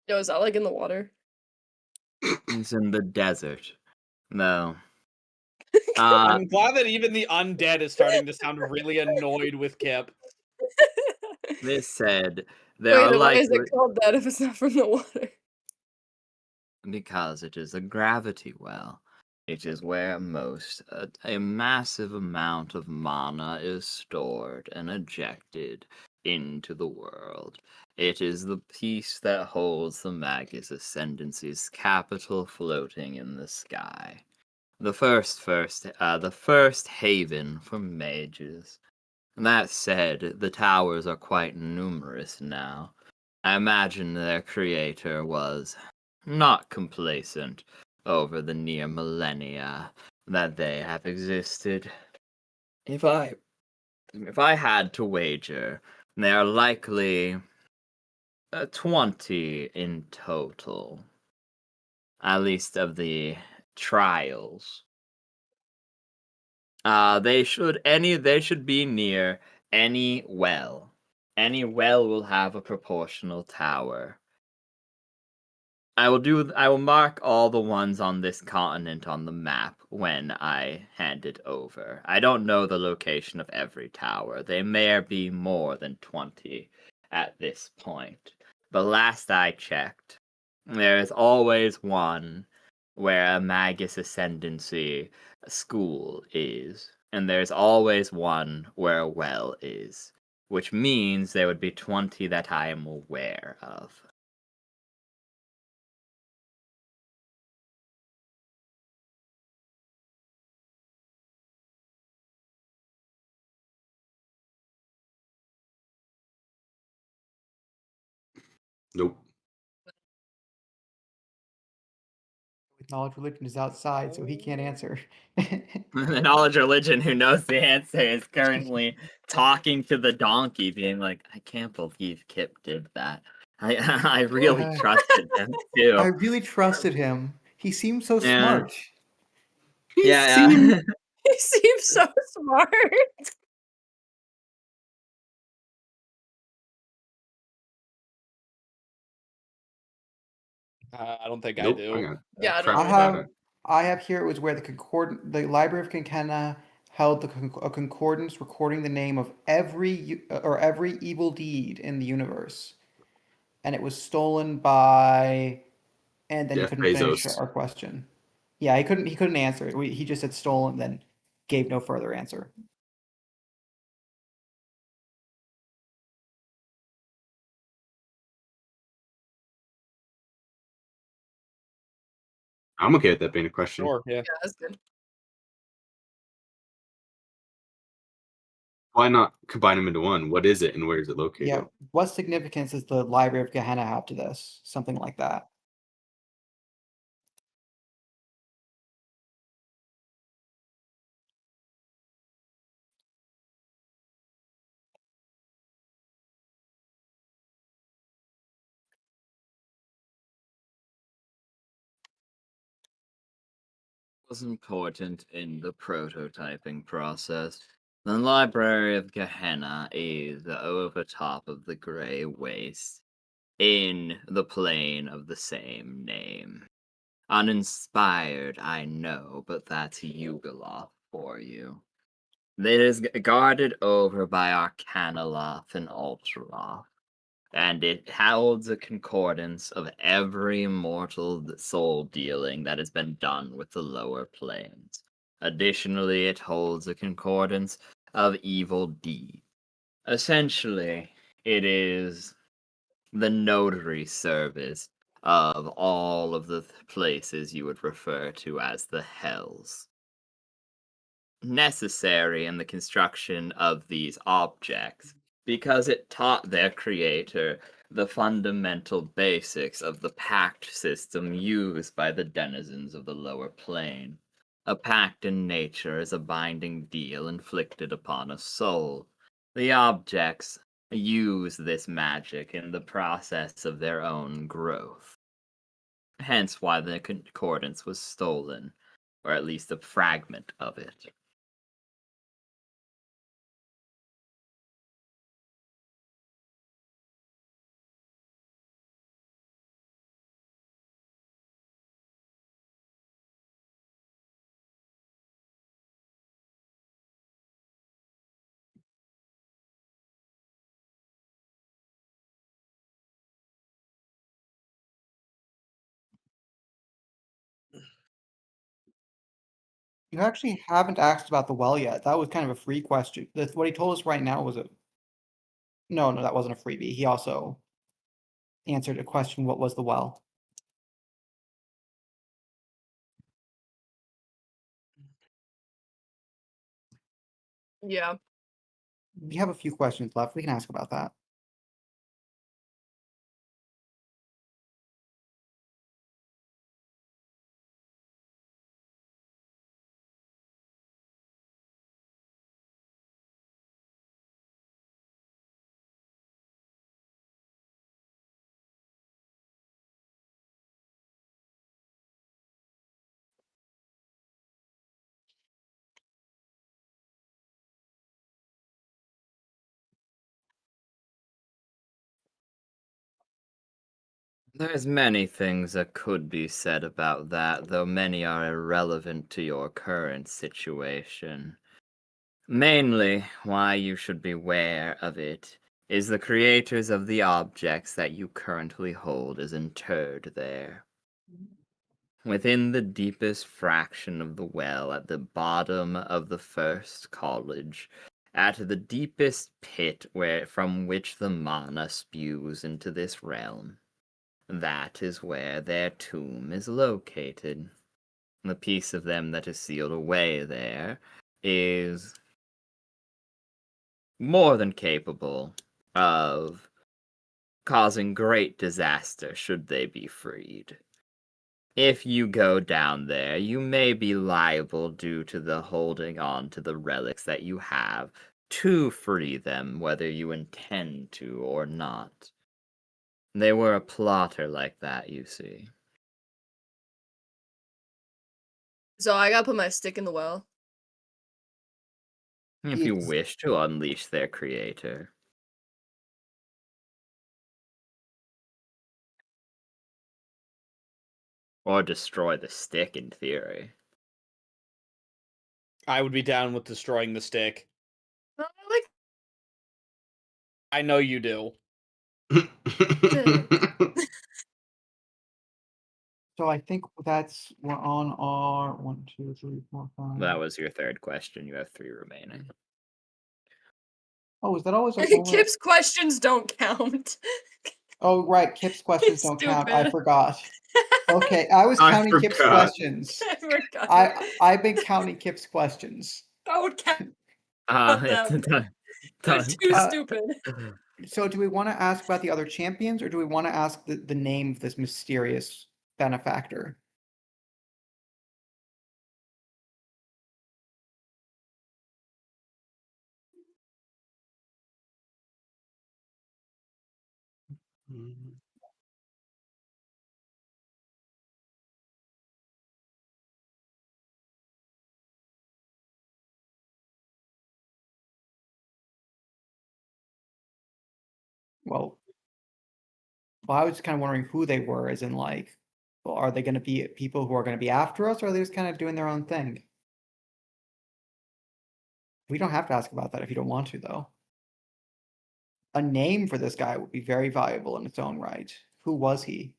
A: Yo, is that like in the water?
E: It's in the desert. No.
C: I'm glad that even the undead is starting to sound really annoyed with Kip.
E: This said, there
A: Wait,
E: are
A: then why is
E: likely
A: it called that if it's not from the water?
E: because it is a gravity well. It is where a massive amount of mana is stored and ejected into the world. It is the piece that holds the Magus Ascendancy's capital floating in the sky. The first haven for mages. That said, the towers are quite numerous now. I imagine their creator was not complacent over the near millennia that they have existed. If I had to wager, they are likely 20 in total, at least of the trials. They should be near any well. Any well will have a proportional tower. I will mark all the ones on this continent on the map when I hand it over. I don't know the location of every tower. There may be more than 20 at this point. But last I checked, there is always one where a Magus Ascendancy school is, and there's always one where a well is, which means there would be 20 that I am aware of.
B: Nope.
D: With knowledge religion is outside, so he can't answer.
E: The knowledge religion who knows the answer is currently talking to the donkey, being like, I can't believe Kip did that. I really
D: Yeah.
E: trusted him
D: I
E: too.
D: really trusted him. He seemed so
E: Yeah.
D: smart.
B: He
E: Yeah,
B: seemed-
E: yeah.
A: He seems so smart.
C: I don't think I
B: Nope.
C: do.
B: got
A: Yeah, I
B: crap
A: don't
B: about
A: know.
B: it.
D: I have here it was where the Library of Conkenna held a concordance recording the name of every evil deed in the universe, and it was stolen by. And then he
B: Jeff
D: couldn't finish
B: Bezos.
D: our question. Yeah, he couldn't answer it. He just said stolen, then gave no further answer.
B: I'm okay with that being a question.
C: Sure, yeah.
A: Yeah, that's good.
B: Why not combine them into one? What is it and where is it located?
D: Yeah, what significance does the Library of Gehenna have to this? Something like that.
E: Was important in the prototyping process. The Library of Gehenna is over top of the Grey Waste, in the plane of the same name. Uninspired, I know, but that's Yugoloth for you. It is guarded over by Arcanoloth and Ultraloth, and it holds a concordance of every mortal soul dealing that has been done with the lower planes. Additionally, it holds a concordance of evil deeds. Essentially, it is the notary service of all of the places you would refer to as the hells. Necessary in the construction of these objects because it taught their creator the fundamental basics of the pact system used by the denizens of the lower plane. A pact in nature is a binding deal inflicted upon a soul. The objects use this magic in the process of their own growth. Hence why the concordance was stolen, or at least a fragment of it.
D: You actually haven't asked about the well yet. That was kind of a free question. What he told us right now was a no, that wasn't a freebie. He also answered a question. What was the well?
A: Yeah.
D: We have a few questions left. We can ask about that.
E: There's many things that could be said about that, though many are irrelevant to your current situation. Mainly, why you should beware of it is the creators of the objects that you currently hold is interred there. Within the deepest fraction of the well at the bottom of the first college, at the deepest pit from which the mana spews into this realm. That is where their tomb is located. The piece of them that is sealed away there is more than capable of causing great disaster should they be freed. If you go down there, you may be liable due to the holding on to the relics that you have to free them, whether you intend to or not. They were a plotter like that, you see.
A: So I gotta put my stick in the well.
E: If you
D: It's-
E: wish to unleash their creator. Or destroy the stick, in theory.
C: I would be down with destroying the stick.
A: I like
C: I know you do.
D: So I think we're on our 1, 2, 3, 4, 5.
E: That was your third question. You have 3 remaining.
D: Oh, is that always over?
A: Kip's questions don't count.
D: Oh, right. Kip's questions
A: He's
D: don't count. I
A: stupid.
D: forgot. Okay, I was
B: I
D: counting Kip's
B: forgot.
D: questions.
A: I forgot.
D: I've been counting Kip's questions.
A: I would count
E: It's
A: them.
E: done.
A: They're too
D: Uh,
A: stupid.
D: So do we want to ask about the other champions, or do we want to ask the name of this mysterious benefactor? Well, I was kind of wondering who they were, as in like, well, are they going to be people who are going to be after us, or are they just kind of doing their own thing? We don't have to ask about that if you don't want to, though. A name for this guy would be very valuable in its own right. Who was he?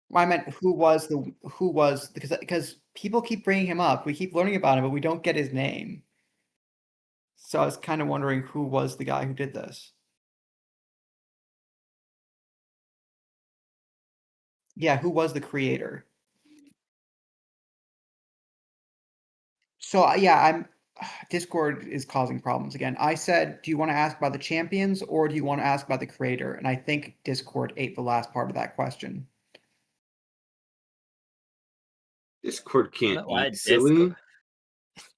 D: Well, I meant who was because people keep bringing him up. We keep learning about him, but we don't get his name. So I was kind of wondering who was the guy who did this. Yeah, who was the creator? So yeah, I'm Discord is causing problems again. I said, do you want to ask about the champions or do you want to ask about the creator? And I think Discord ate the last part of that question.
B: Discord can't
E: Why
B: eat, silly.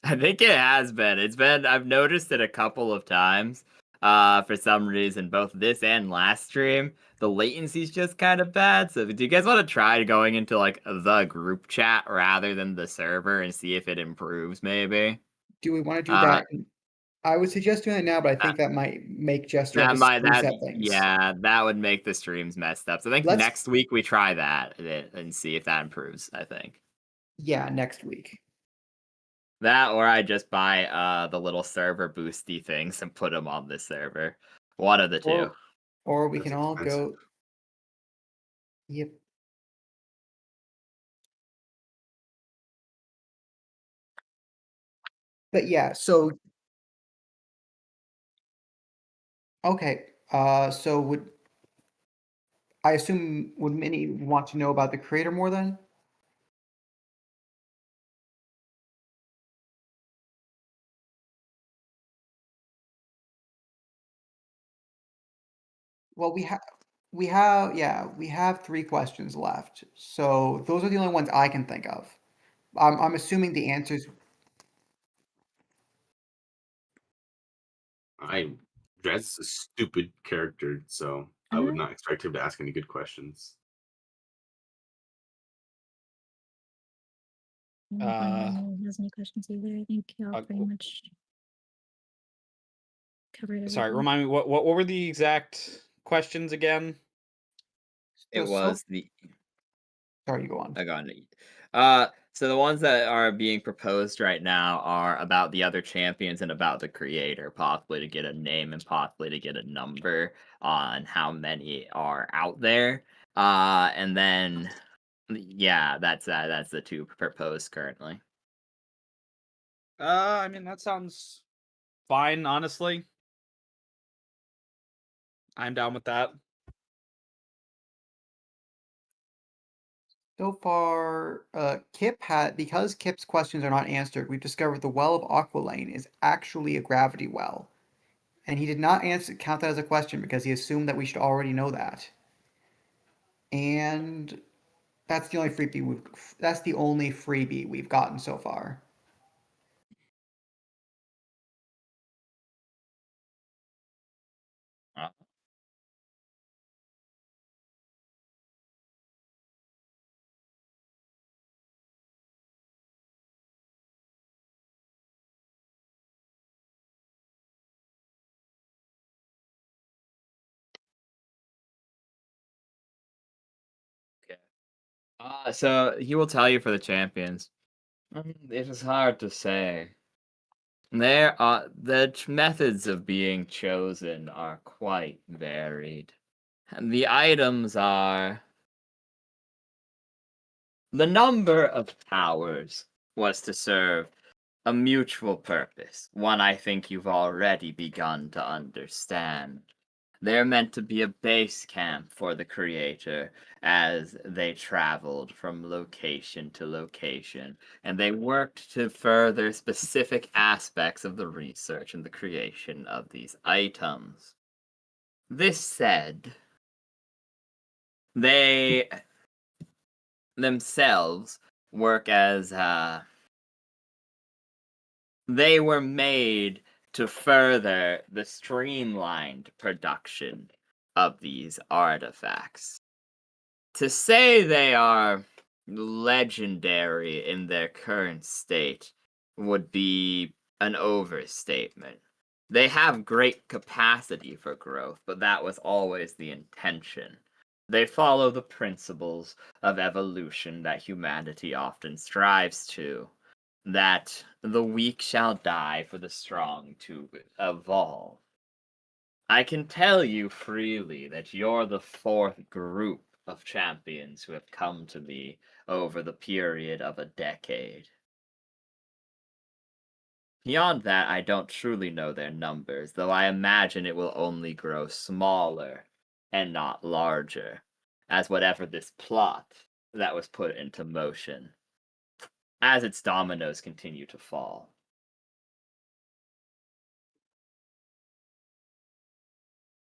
E: I think it has been. I've noticed it a couple of times. For some reason, both this and last stream, the latency's just kind of bad. So do you guys want to try going into like the group chat rather than the server and see if it improves maybe?
D: Do we want to do
E: Uh,
D: that? I would suggest doing it now, but I think that might make Jester have
E: That
D: to
E: might
D: reset things.
E: yeah, that would make the streams messed up. So I think
D: Let's-
E: next week we try that and see if that improves, I think.
D: Yeah, next week.
E: That or I just buy the little server boosty things and put them on this server. One of the two.
D: Or we
B: That's
D: can all
B: expensive.
D: go. Yep. But yeah, so okay. So would I assume would Minnie want to know about the creator more then? Well, we have 3 questions left. So those are the only ones I can think of. I'm assuming the answers.
B: That's a stupid character, so I would not expect him to ask any good questions.
F: I don't think anyone has any questions either. I think y'all pretty much covered everything.
C: Sorry, remind me what were the exact questions again?
E: It was the
D: Sorry, you go on.
E: I got it. So the ones that are being proposed right now are about the other champions and about the creator, possibly to get a name and possibly to get a number on how many are out there. And then yeah, that's the 2 proposed currently.
C: I mean that sounds fine, honestly. I'm down with that.
D: So far, Kip had because Kip's questions are not answered, we've discovered the well of Aqualane is actually a gravity well. And he did not count that as a question because he assumed that we should already know that. And that's the only freebie we've gotten so far.
E: Uh, Okay. So he will tell you for the champions. It is hard to say. The methods of being chosen are quite varied. And the items are the number of powers was to serve a mutual purpose, one I think you've already begun to understand. They're meant to be a base camp for the creator as they traveled from location to location, and they worked to further specific aspects of the research and the creation of these items. This said, they themselves work as they were made to further the streamlined production of these artifacts. To say they are legendary in their current state would be an overstatement. They have great capacity for growth, but that was always the intention. They follow the principles of evolution that humanity often strives to, that the weak shall die for the strong to evolve. I can tell you freely that you're the fourth group of champions who have come to me over the period of a decade. Beyond that, I don't truly know their numbers, though I imagine it will only grow smaller and not larger, as whatever this plot that was put into motion, as its dominoes continue to fall.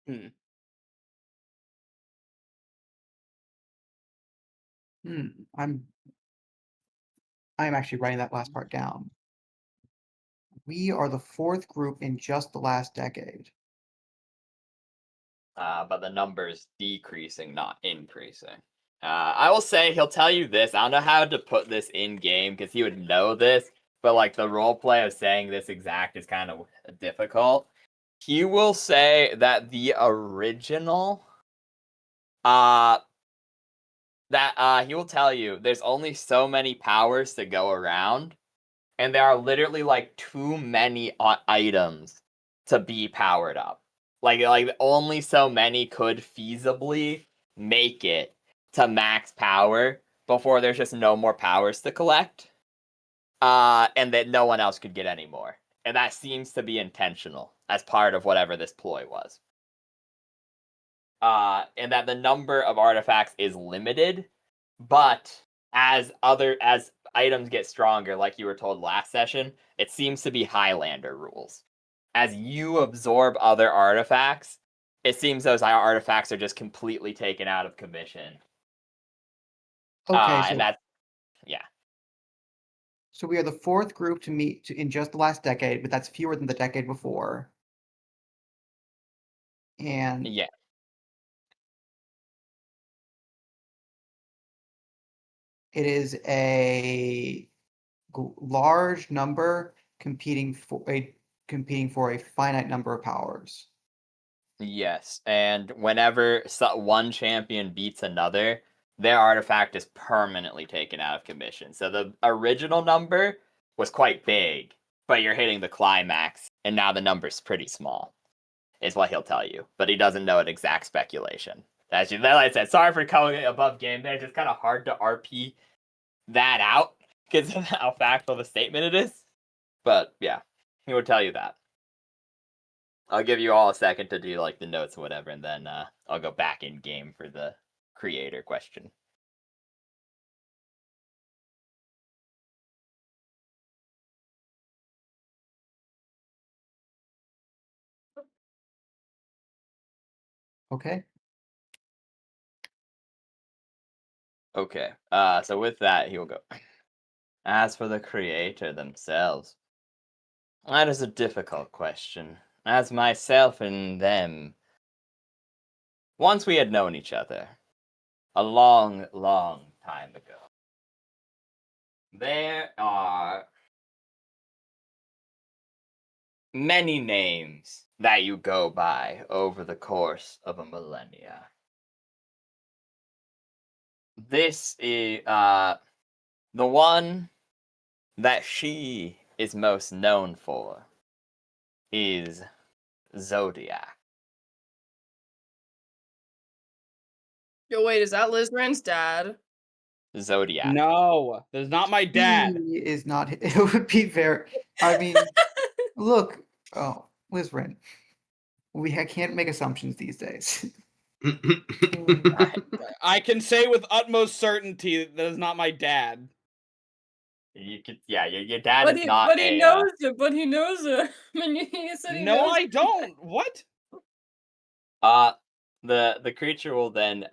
E: Hmm.
D: Hmm. I'm actually writing that last part down. We are the fourth group in just the last decade.
E: But the numbers decreasing, not increasing. I will say he'll tell you this. I don't know how to put this in game because he would know this, but like the role play of saying this exact is kind of difficult. He will say that the original, uh, he will tell you there's only so many powers to go around, and there are literally like too many items to be powered up. Like only so many could feasibly make it to max power before there's just no more powers to collect. And that no one else could get any more. And that seems to be intentional as part of whatever this ploy was. And that the number of artifacts is limited, but as items get stronger, like you were told last session, it seems to be Highlander rules. As you absorb other artifacts, it seems those artifacts are just completely taken out of commission.
D: Okay,
E: And that's yeah.
D: so we are the fourth group to meet in just the last decade, but that's fewer than the decade before. And
E: Yeah.
D: it is a large number competing for a finite number of powers.
E: Yes, and whenever one champion beats another, their artifact is permanently taken out of commission. So the original number was quite big, but you're hitting the climax, and now the number's pretty small, is what he'll tell you. But he doesn't know an exact speculation. Like I said, sorry for coming above game there. It's just kind of hard to RP that out because of how factual the statement it is. But yeah, he would tell you that. I'll give you all a second to do like the notes or whatever, and then I'll go back in game for the creator question.
D: Okay.
E: Okay. So with that, he will go. As for the creator themselves, that is a difficult question. As myself and them, once we had known each other, a long, long time ago, there are many names that you go by over the course of a millennia. This is the one that she is most known for is Zodiac.
A: Yo, wait, is that Liz Rand's dad?
E: Zodiac.
C: No, that's not my dad.
D: He is not. It would be very. I mean, look. Oh, Liz Wren. Can't make assumptions these days.
C: I can say with utmost certainty that is not my dad.
E: You could, yeah, your dad
A: But
E: is
A: he,
E: not
A: but he
E: a.
A: knows it. But he knows it. I mean, he said he
C: No,
A: knows.
C: I don't. What?
E: Uh, the creature will then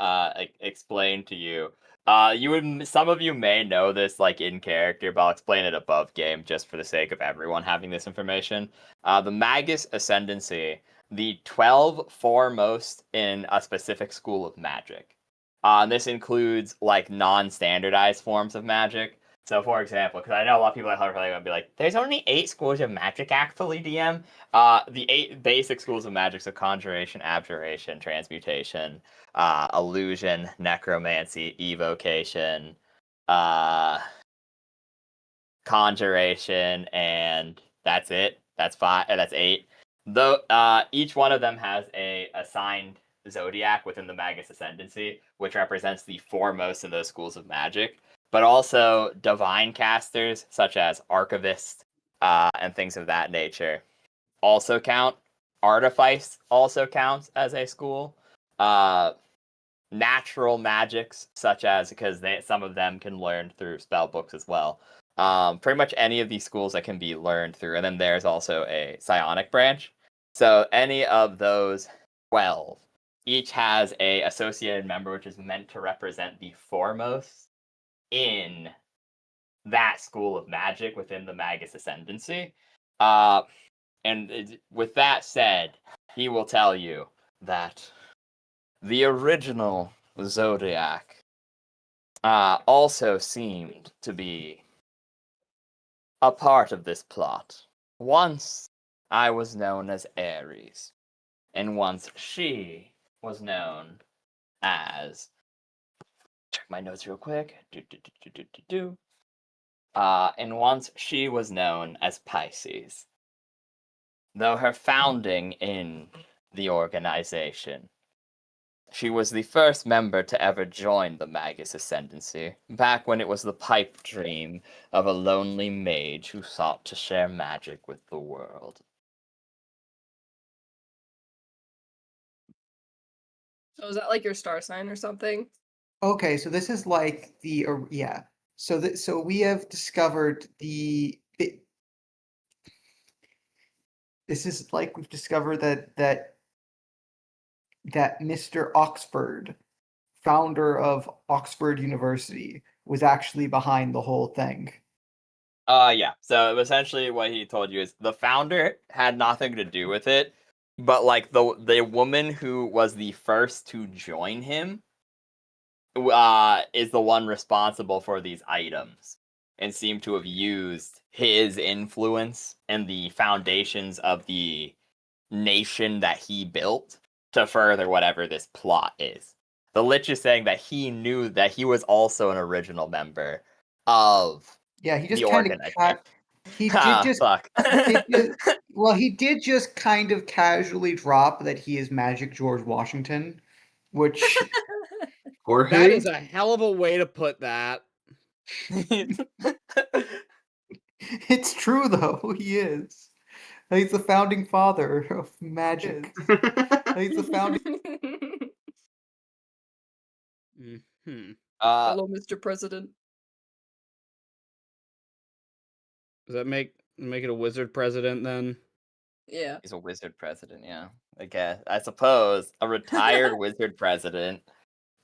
E: explain to you. Some of you may know this like in character, but I'll explain it above game just for the sake of everyone having this information. The Magus Ascendancy, the 12 foremost in a specific school of magic. This includes like non-standardized forms of magic. So, for example, because I know a lot of people are probably gonna be like, "There's only 8 schools of magic, actually, DM." The 8 basic schools of magic: so conjuration, abjuration, transmutation, illusion, necromancy, evocation, uh, conjuration, and that's it. That's 5. That's 8. Though each one of them has a assigned zodiac within the Magus Ascendancy, which represents the foremost in those schools of magic. But also divine casters such as archivists and things of that nature also count. Artifice also counts as a school. Natural magics, such as because some of them can learn through spell books as well. Pretty much any of these schools that can be learned through, and then there's also a psionic branch. So any of those 12, each has a associated member, which is meant to represent the foremost in that school of magic within the Magus Ascendancy. With that said, he will tell you that the original Zodiac also seemed to be a part of this plot. Once I was known as Ares, and once she was known as. Check my notes real quick. And once she was known as Pisces. Though her founding in the organization, she was the first member to ever join the Magus Ascendancy, back when it was the pipe dream of a lonely mage who sought to share magic with the world.
A: So is that like your star sign or something?
D: Okay, so this is like the yeah. So we have discovered this is like we've discovered that Mr. Oxford, founder of Oxford University, was actually behind the whole thing.
E: Yeah. So essentially, what he told you is the founder had nothing to do with it, but like the woman who was the first to join him, is the one responsible for these items, and seemed to have used his influence and the foundations of the nation that he built to further whatever this plot is. The Lich is saying that he knew that he was also an original member of
D: Yeah, he
E: the
D: just kind of
E: organization.
D: he did
E: Ah,
D: just
E: fuck.
D: he did just kind of casually drop that he is Magic George Washington, which
B: Jorge?
C: That is a hell of a way to put that.
D: it's true though. He is. He's the founding father of magic. He's the founding.
C: Hmm.
A: Hello, Mr. President.
C: Does that make it a wizard president then?
A: Yeah.
E: He's a wizard president, yeah. I guess. I suppose a retired wizard president.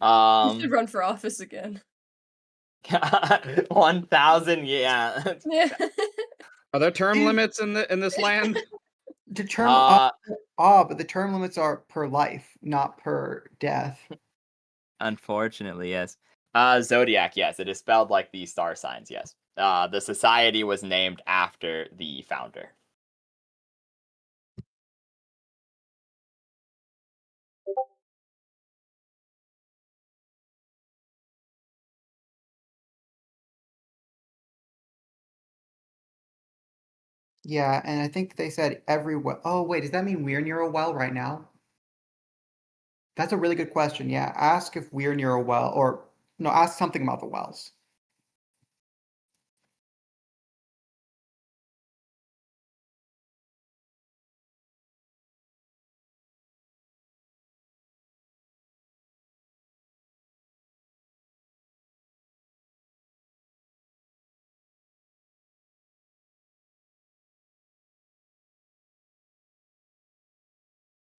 A: He should run for office again.
E: 1,000, yeah.
A: Yeah.
C: Are there term
D: Dude.
C: limits in this land?
D: The term but the term limits are per life, not per death.
E: Unfortunately, yes. Zodiac, yes. It is spelled like the star signs, yes. The society was named after the founder.
D: Yeah, and I think they said every well. Oh, wait, does that mean we're near a well right now? That's a really good question. Yeah, ask if we're near a well, or no, ask something about the wells.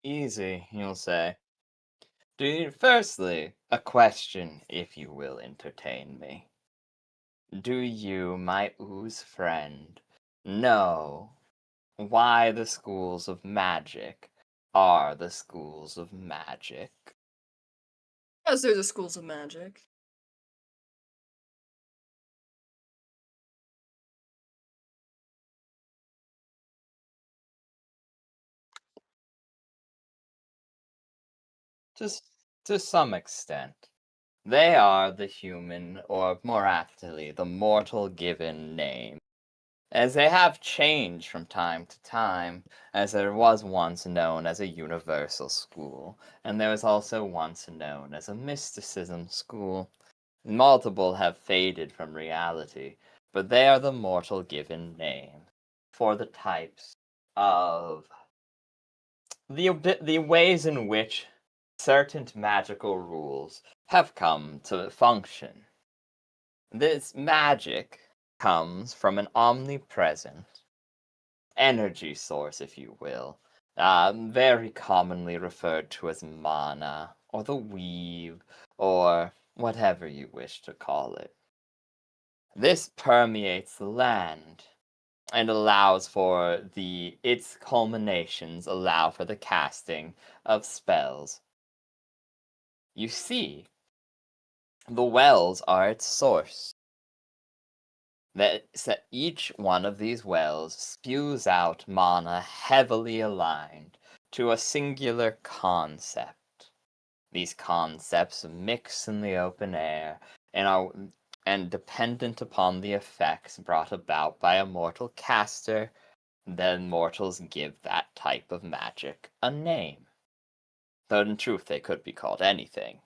E: Easy, you'll say. Firstly, a question, if you will entertain me. Do you, my ooze friend, know why the schools of magic are the schools of magic?
A: Because they're the schools of magic.
E: Just to some extent. They are the human, or more aptly, the mortal given name, as they have changed from time to time, as there was once known as a universal school, and there was also once known as a mysticism school. Multiple have faded from reality, but they are the mortal given name for the types of the ways in which certain magical rules have come to function. This magic comes from an omnipresent energy source, if you will, very commonly referred to as mana, or the weave, or whatever you wish to call it. This permeates the land and allows for its culminations allow for the casting of spells. You see, the wells are its source. That each one of these wells spews out mana heavily aligned to a singular concept. These concepts mix in the open air and dependent upon the effects brought about by a mortal caster, then mortals give that type of magic a name. Though in truth they could be called anything.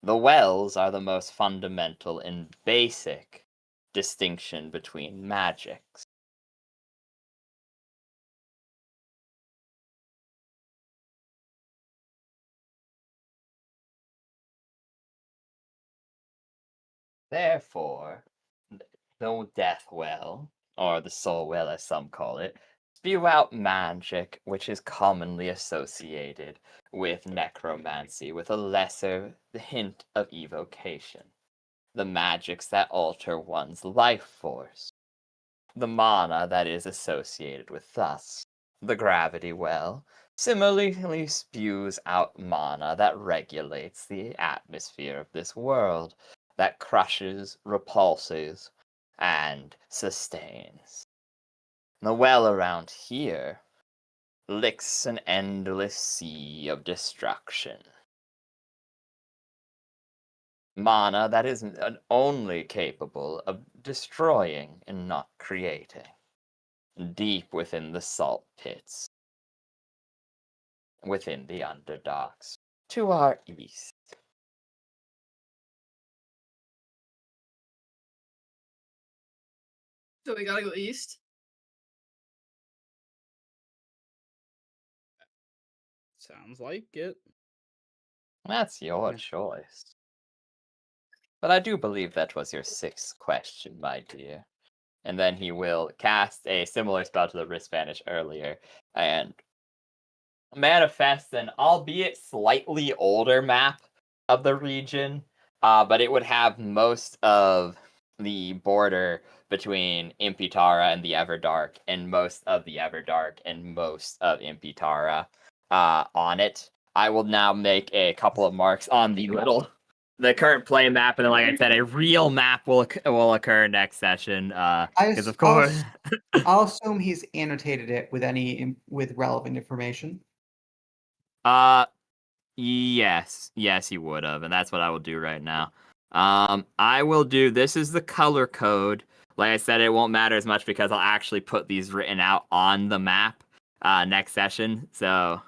E: The wells are the most fundamental and basic distinction between magics. Therefore, the death well, or the soul well as some call it, spew out magic which is commonly associated with necromancy with a lesser hint of evocation. The magics that alter one's life force. The mana that is associated with thus. The gravity well similarly spews out mana that regulates the atmosphere of this world, that crushes, repulses, and sustains. The well around here licks an endless sea of destruction. Mana that is only capable of destroying and not creating. Deep within the salt pits. Within the underdogs. To our east.
A: So we gotta go east.
C: Sounds like it.
E: That's your
C: Yeah.
E: choice. But I do believe that was your sixth question, my dear. And then he will cast a similar spell to the wrist vanish earlier, and manifest an albeit slightly older map of the region, but it would have most of the border between Impitara and the Everdark, and most of the Everdark and most of Impitara on it. I will now make a couple of marks on the current play map, and then, like I said, a real map will occur next session. Because of course,
D: I'll assume he's annotated it with relevant information.
E: yes, he would have, and that's what I will do right now. I will do. This is the color code. Like I said, it won't matter as much because I'll actually put these written out on the map next session. So,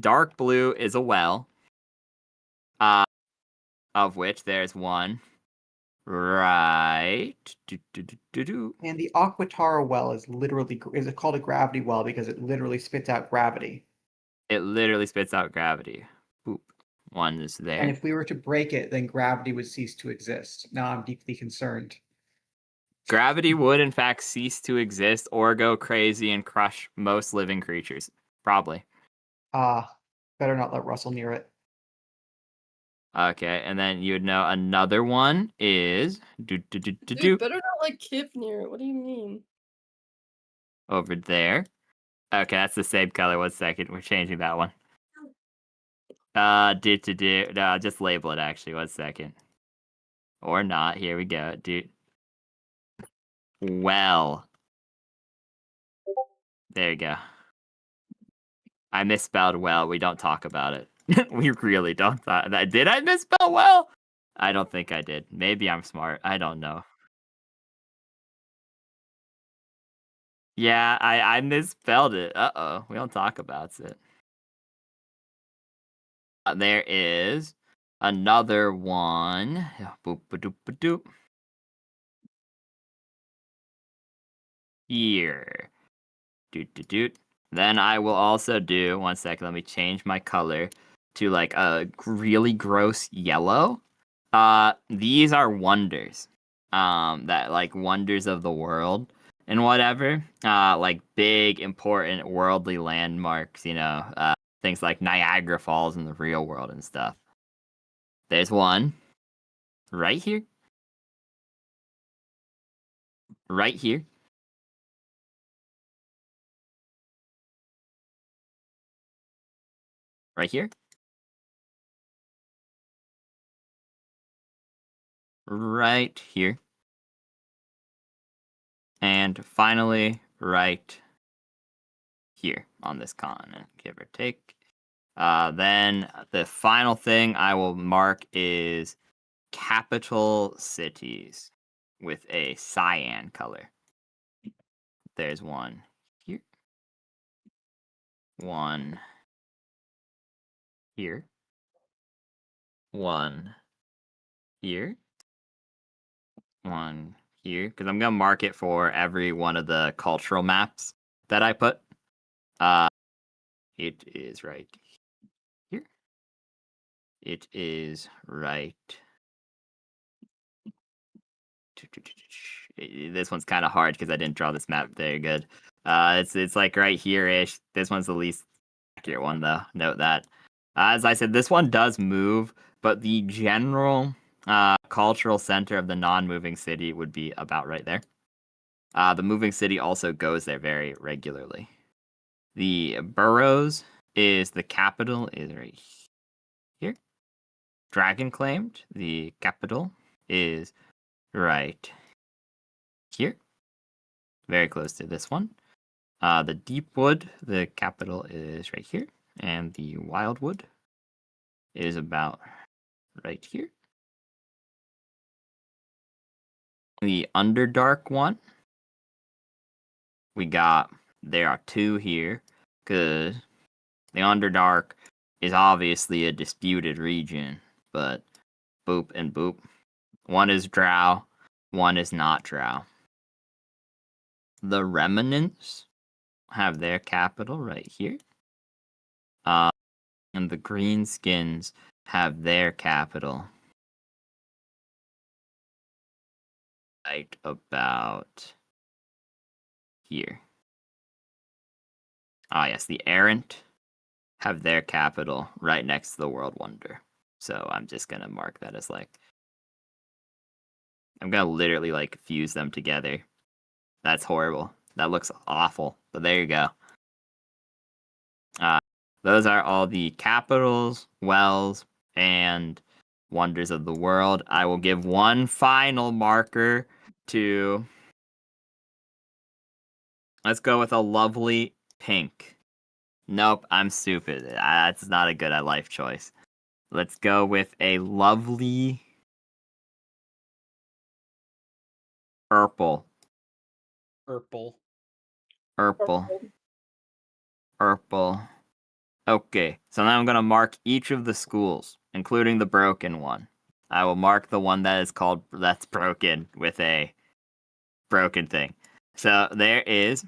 E: dark blue is a well. Of which there's one right.
D: And the Aquatara well is it called a gravity well because it literally spits out gravity.
E: It literally spits out gravity. Boop. One is there.
D: And if we were to break it, then gravity would cease to exist. Now I'm deeply concerned.
E: Gravity would, in fact, cease to exist or go crazy and crush most living creatures. Probably.
D: Better not let Russell near it.
E: Okay, and then you would know another one is
A: Dude, better not like Kip near it. What do you mean?
E: over there. Okay, that's the same color. 1 second, we're changing that one. No, just label it actually. 1 second. Or not. Here we go, dude. Well. There you go. I misspelled well. We don't talk about it. We really don't talk. Did I misspell well? I don't think I did. Maybe I'm smart. I don't know. Yeah, I misspelled it. Uh-oh. We don't talk about it. There is another one. Boop, ba-doop, ba-doop. Here. Doot, doot, doot. Then I will also do, 1 second, let me change my color to like a really gross yellow. These are wonders. That like wonders of the world and whatever. Like big, important worldly landmarks, things like Niagara Falls in the real world and stuff. There's one right here. Right here. Right here. Right here. And finally, right here on this continent, give or take. Then the final thing I will mark is capital cities with a cyan color. There's one here. One here. One here. One here. Because I'm going to mark it for every one of the cultural maps that I put. It is right here. It is right. This one's kind of hard because I didn't draw this map very good. It's like right here-ish. This one's the least accurate one, though. Note that. As I said, this one does move, but the general cultural center of the non-moving city would be about right there. The moving city also goes there very regularly. The boroughs is the capital is right here. Dragon claimed the capital is right here. Very close to this one. The Deepwood, the capital is right here. And the Wildwood is about right here. The Underdark one, there are two here, because the Underdark is obviously a disputed region, but boop and boop. One is Drow, one is not Drow. The Remnants have their capital right here. And the Greenskins have their capital right about here. Ah, yes, the errant have their capital right next to the world wonder. So I'm just gonna mark that as like I'm gonna literally like fuse them together. That's horrible. That looks awful. But there you go. Uh, those are all the capitals, wells, and wonders of the world. I will give one final marker to. Let's go with a lovely pink. Nope, I'm stupid. That's not a good life choice. Let's go with a lovely purple.
C: Purple.
E: Purple. Purple. Okay, so now I'm going to mark each of the schools, including the broken one. I will mark the one that is called that's broken with a broken thing. So there is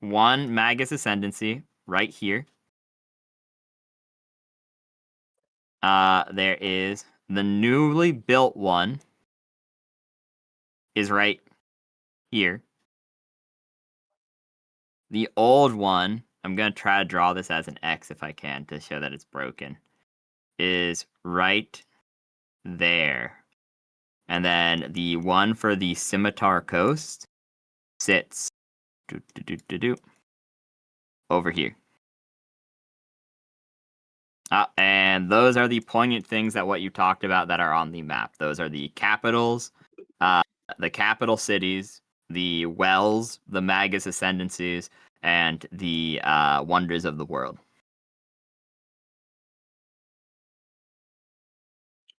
E: one Magus Ascendancy right here. There is the newly built one is right here. The old one, I'm going to try to draw this as an X if I can to show that it's broken, is right there. And then the one for the Scimitar Coast sits over here. And those are the poignant things that what you talked about that are on the map. Those are the capitals, the capital cities, the wells, the Magus Ascendancies, and the wonders of the world.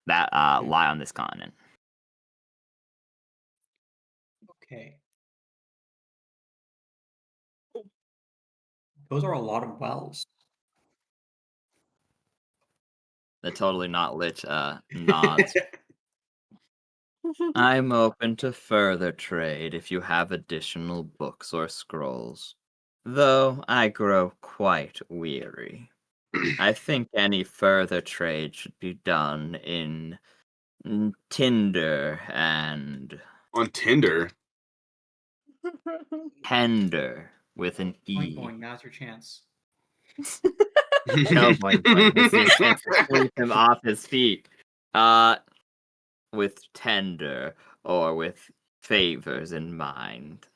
E: That lie on this continent.
D: Okay. Those are a lot of wells.
E: The totally not lit nods. I'm open to further trade if you have additional books or scrolls. Though I grow quite weary. I think any further trade should be done in Tinder and
B: On Tinder.
E: tender with an
D: Boing
E: E.
D: boing, now's your chance.
E: No, boing boing. This is chance to sweep him off his feet. With tender or with favors in mind,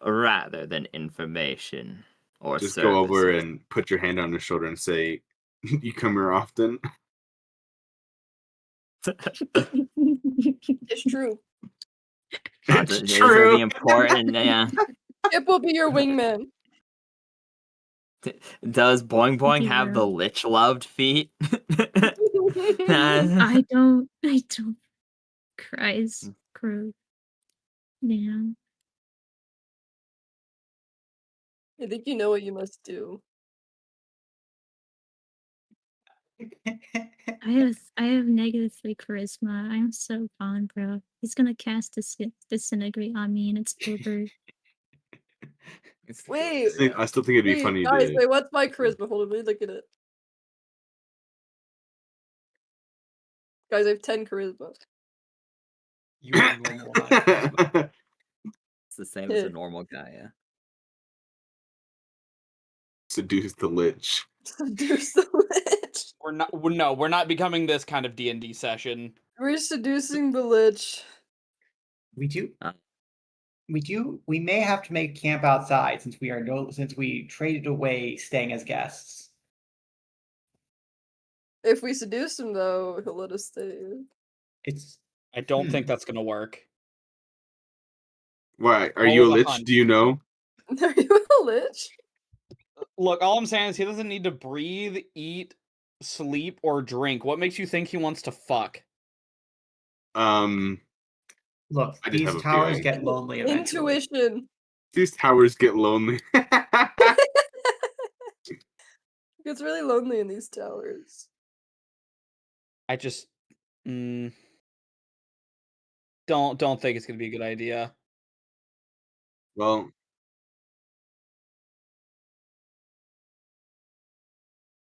E: rather than information or
B: Just go over
E: services.
B: and put your hand on his shoulder and say, "You come here often."
A: It's true.
B: It's
E: These are
B: true.
E: the important. Yeah.
A: Chip will be your wingman.
E: Does Boing Boing have the
F: Hero.
E: lich loved feet?
F: I don't. Cries crew. Man.
A: I think you know what you must do.
F: I have -3 charisma. I'm so gone, bro. He's gonna cast disintegrate on me, and it's over.
A: Wait,
B: I still think it'd be
A: wait,
B: funny
A: guys,
B: to.
A: wait, what's my charisma? Hold on, let me look at it. Guys, I have 10 charisma.
D: You have normal amount of charisma.
E: It's the same as a normal guy, yeah.
B: Seduce the lich.
A: Seduce the lich.
C: We're not becoming this kind of D&D session.
A: We're seducing the lich.
D: We do.
E: Uh.
D: We may have to make camp outside since we traded away staying as guests.
A: If we seduce him, though, he'll let us stay.
D: It's
C: I don't think that's gonna work.
B: Why? Are
C: Roll
B: you a
C: with a
B: lich?
C: hunch.
B: Do you know?
A: Are you a lich?
C: Look, all I'm saying is he doesn't need to breathe, eat, sleep, or drink. What makes you think he wants to fuck?
D: Look,
B: I just
D: these
B: have a
D: towers
B: feeling.
D: get lonely eventually.
A: Intuition.
B: These towers get lonely.
A: It's really lonely in these towers.
C: I just don't think it's gonna be a good idea.
B: Well,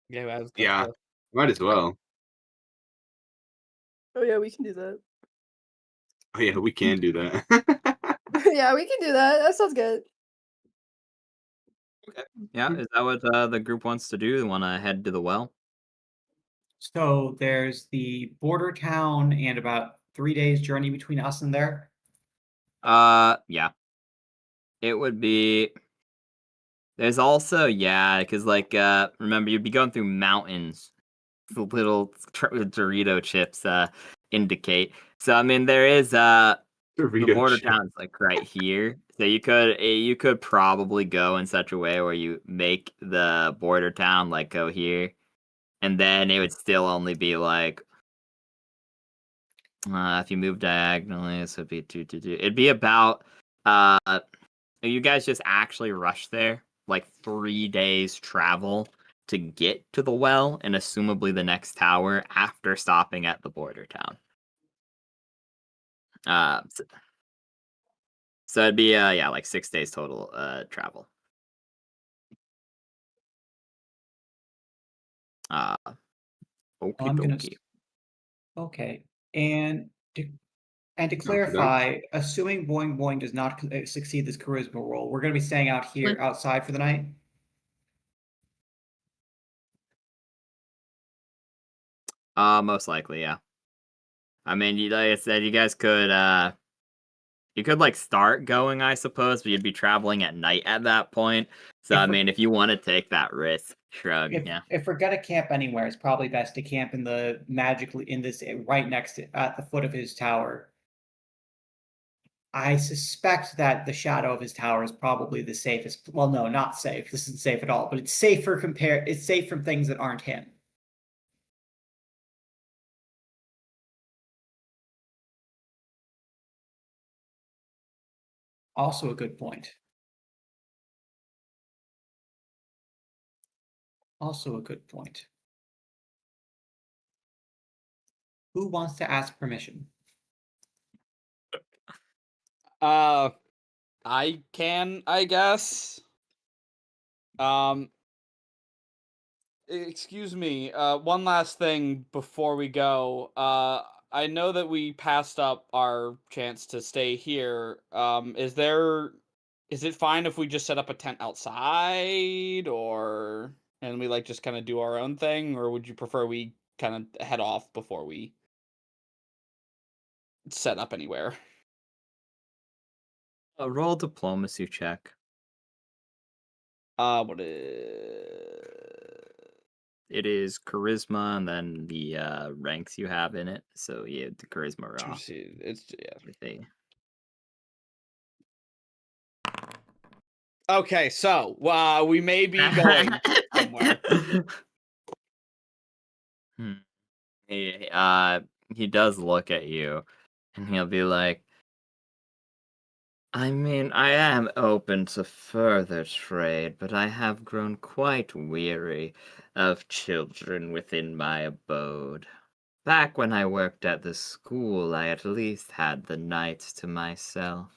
C: Yeah, I was
B: yeah, might as well.
A: Oh yeah, we can do that.
B: Oh yeah, we can do that.
A: Yeah, we can do that. That sounds good.
E: Yeah, is that what the group wants to do? They want to head to the well?
D: So there's the border town and about 3 days journey between us and there.
E: Yeah. It would be. There's also because remember you'd be going through mountains. The little Dorito chips indicate. So I mean there is the
B: Dorito
E: border
B: chip.
E: town's like right here. So you could probably go in such a way where you make the border town like go here, and then it would still only be like if you move diagonally, this would be 2. It'd be about you guys just actually rush there like 3 days travel to get to the well and assumably the next tower after stopping at the border town. So it'd be like 6 days total travel. Okie
D: I'm gonna.
E: dokie.
D: Okay, and to
B: After that?
D: clarify, assuming Boing Boing does not succeed this charisma roll, we're gonna be staying out here
F: What?
D: outside for the night.
E: Most likely, yeah. I mean, like I said, you guys could you could like start going, I suppose, but you'd be traveling at night at that point. So
D: If
E: I
D: we're-
E: mean, if you want to take that risk, shrug, yeah.
D: If we're gonna camp anywhere, it's probably best to camp in the right next to at the foot of his tower. I suspect that the shadow of his tower is probably the safest. Well, no, not safe. This isn't safe at all, but it's safer It's safe from things that aren't him. Also a good point. Also a good point. Who wants to ask permission?
C: I can, I guess. Excuse me. One last thing before we go. I know that we passed up our chance to stay here. Is it fine if we just set up a tent outside, and we like just kind of do our own thing, or would you prefer we kind of head off before we set up anywhere?
E: Roll diplomacy check.
C: What is...
E: It is charisma and then the ranks you have in it. So yeah, the charisma raw.
C: It's yeah.
E: They-
C: Okay, so we may be going somewhere.
E: He does look at you and he'll be like, I mean, I am open to further trade, but I have grown quite weary of children within my abode. Back when I worked at the school, I at least had the nights to myself.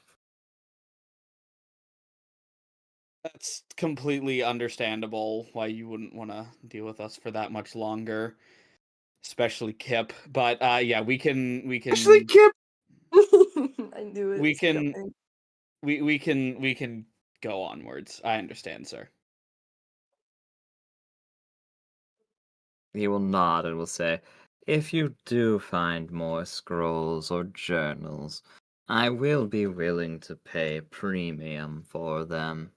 C: That's completely understandable why you wouldn't want to deal with us for that much longer, especially Kip. But yeah, we can
B: Actually, Kip.
A: I knew it.
C: we can we can go onwards. I understand, sir.
E: He will nod and will say, if you do find more scrolls or journals, I will be willing to pay premium for them.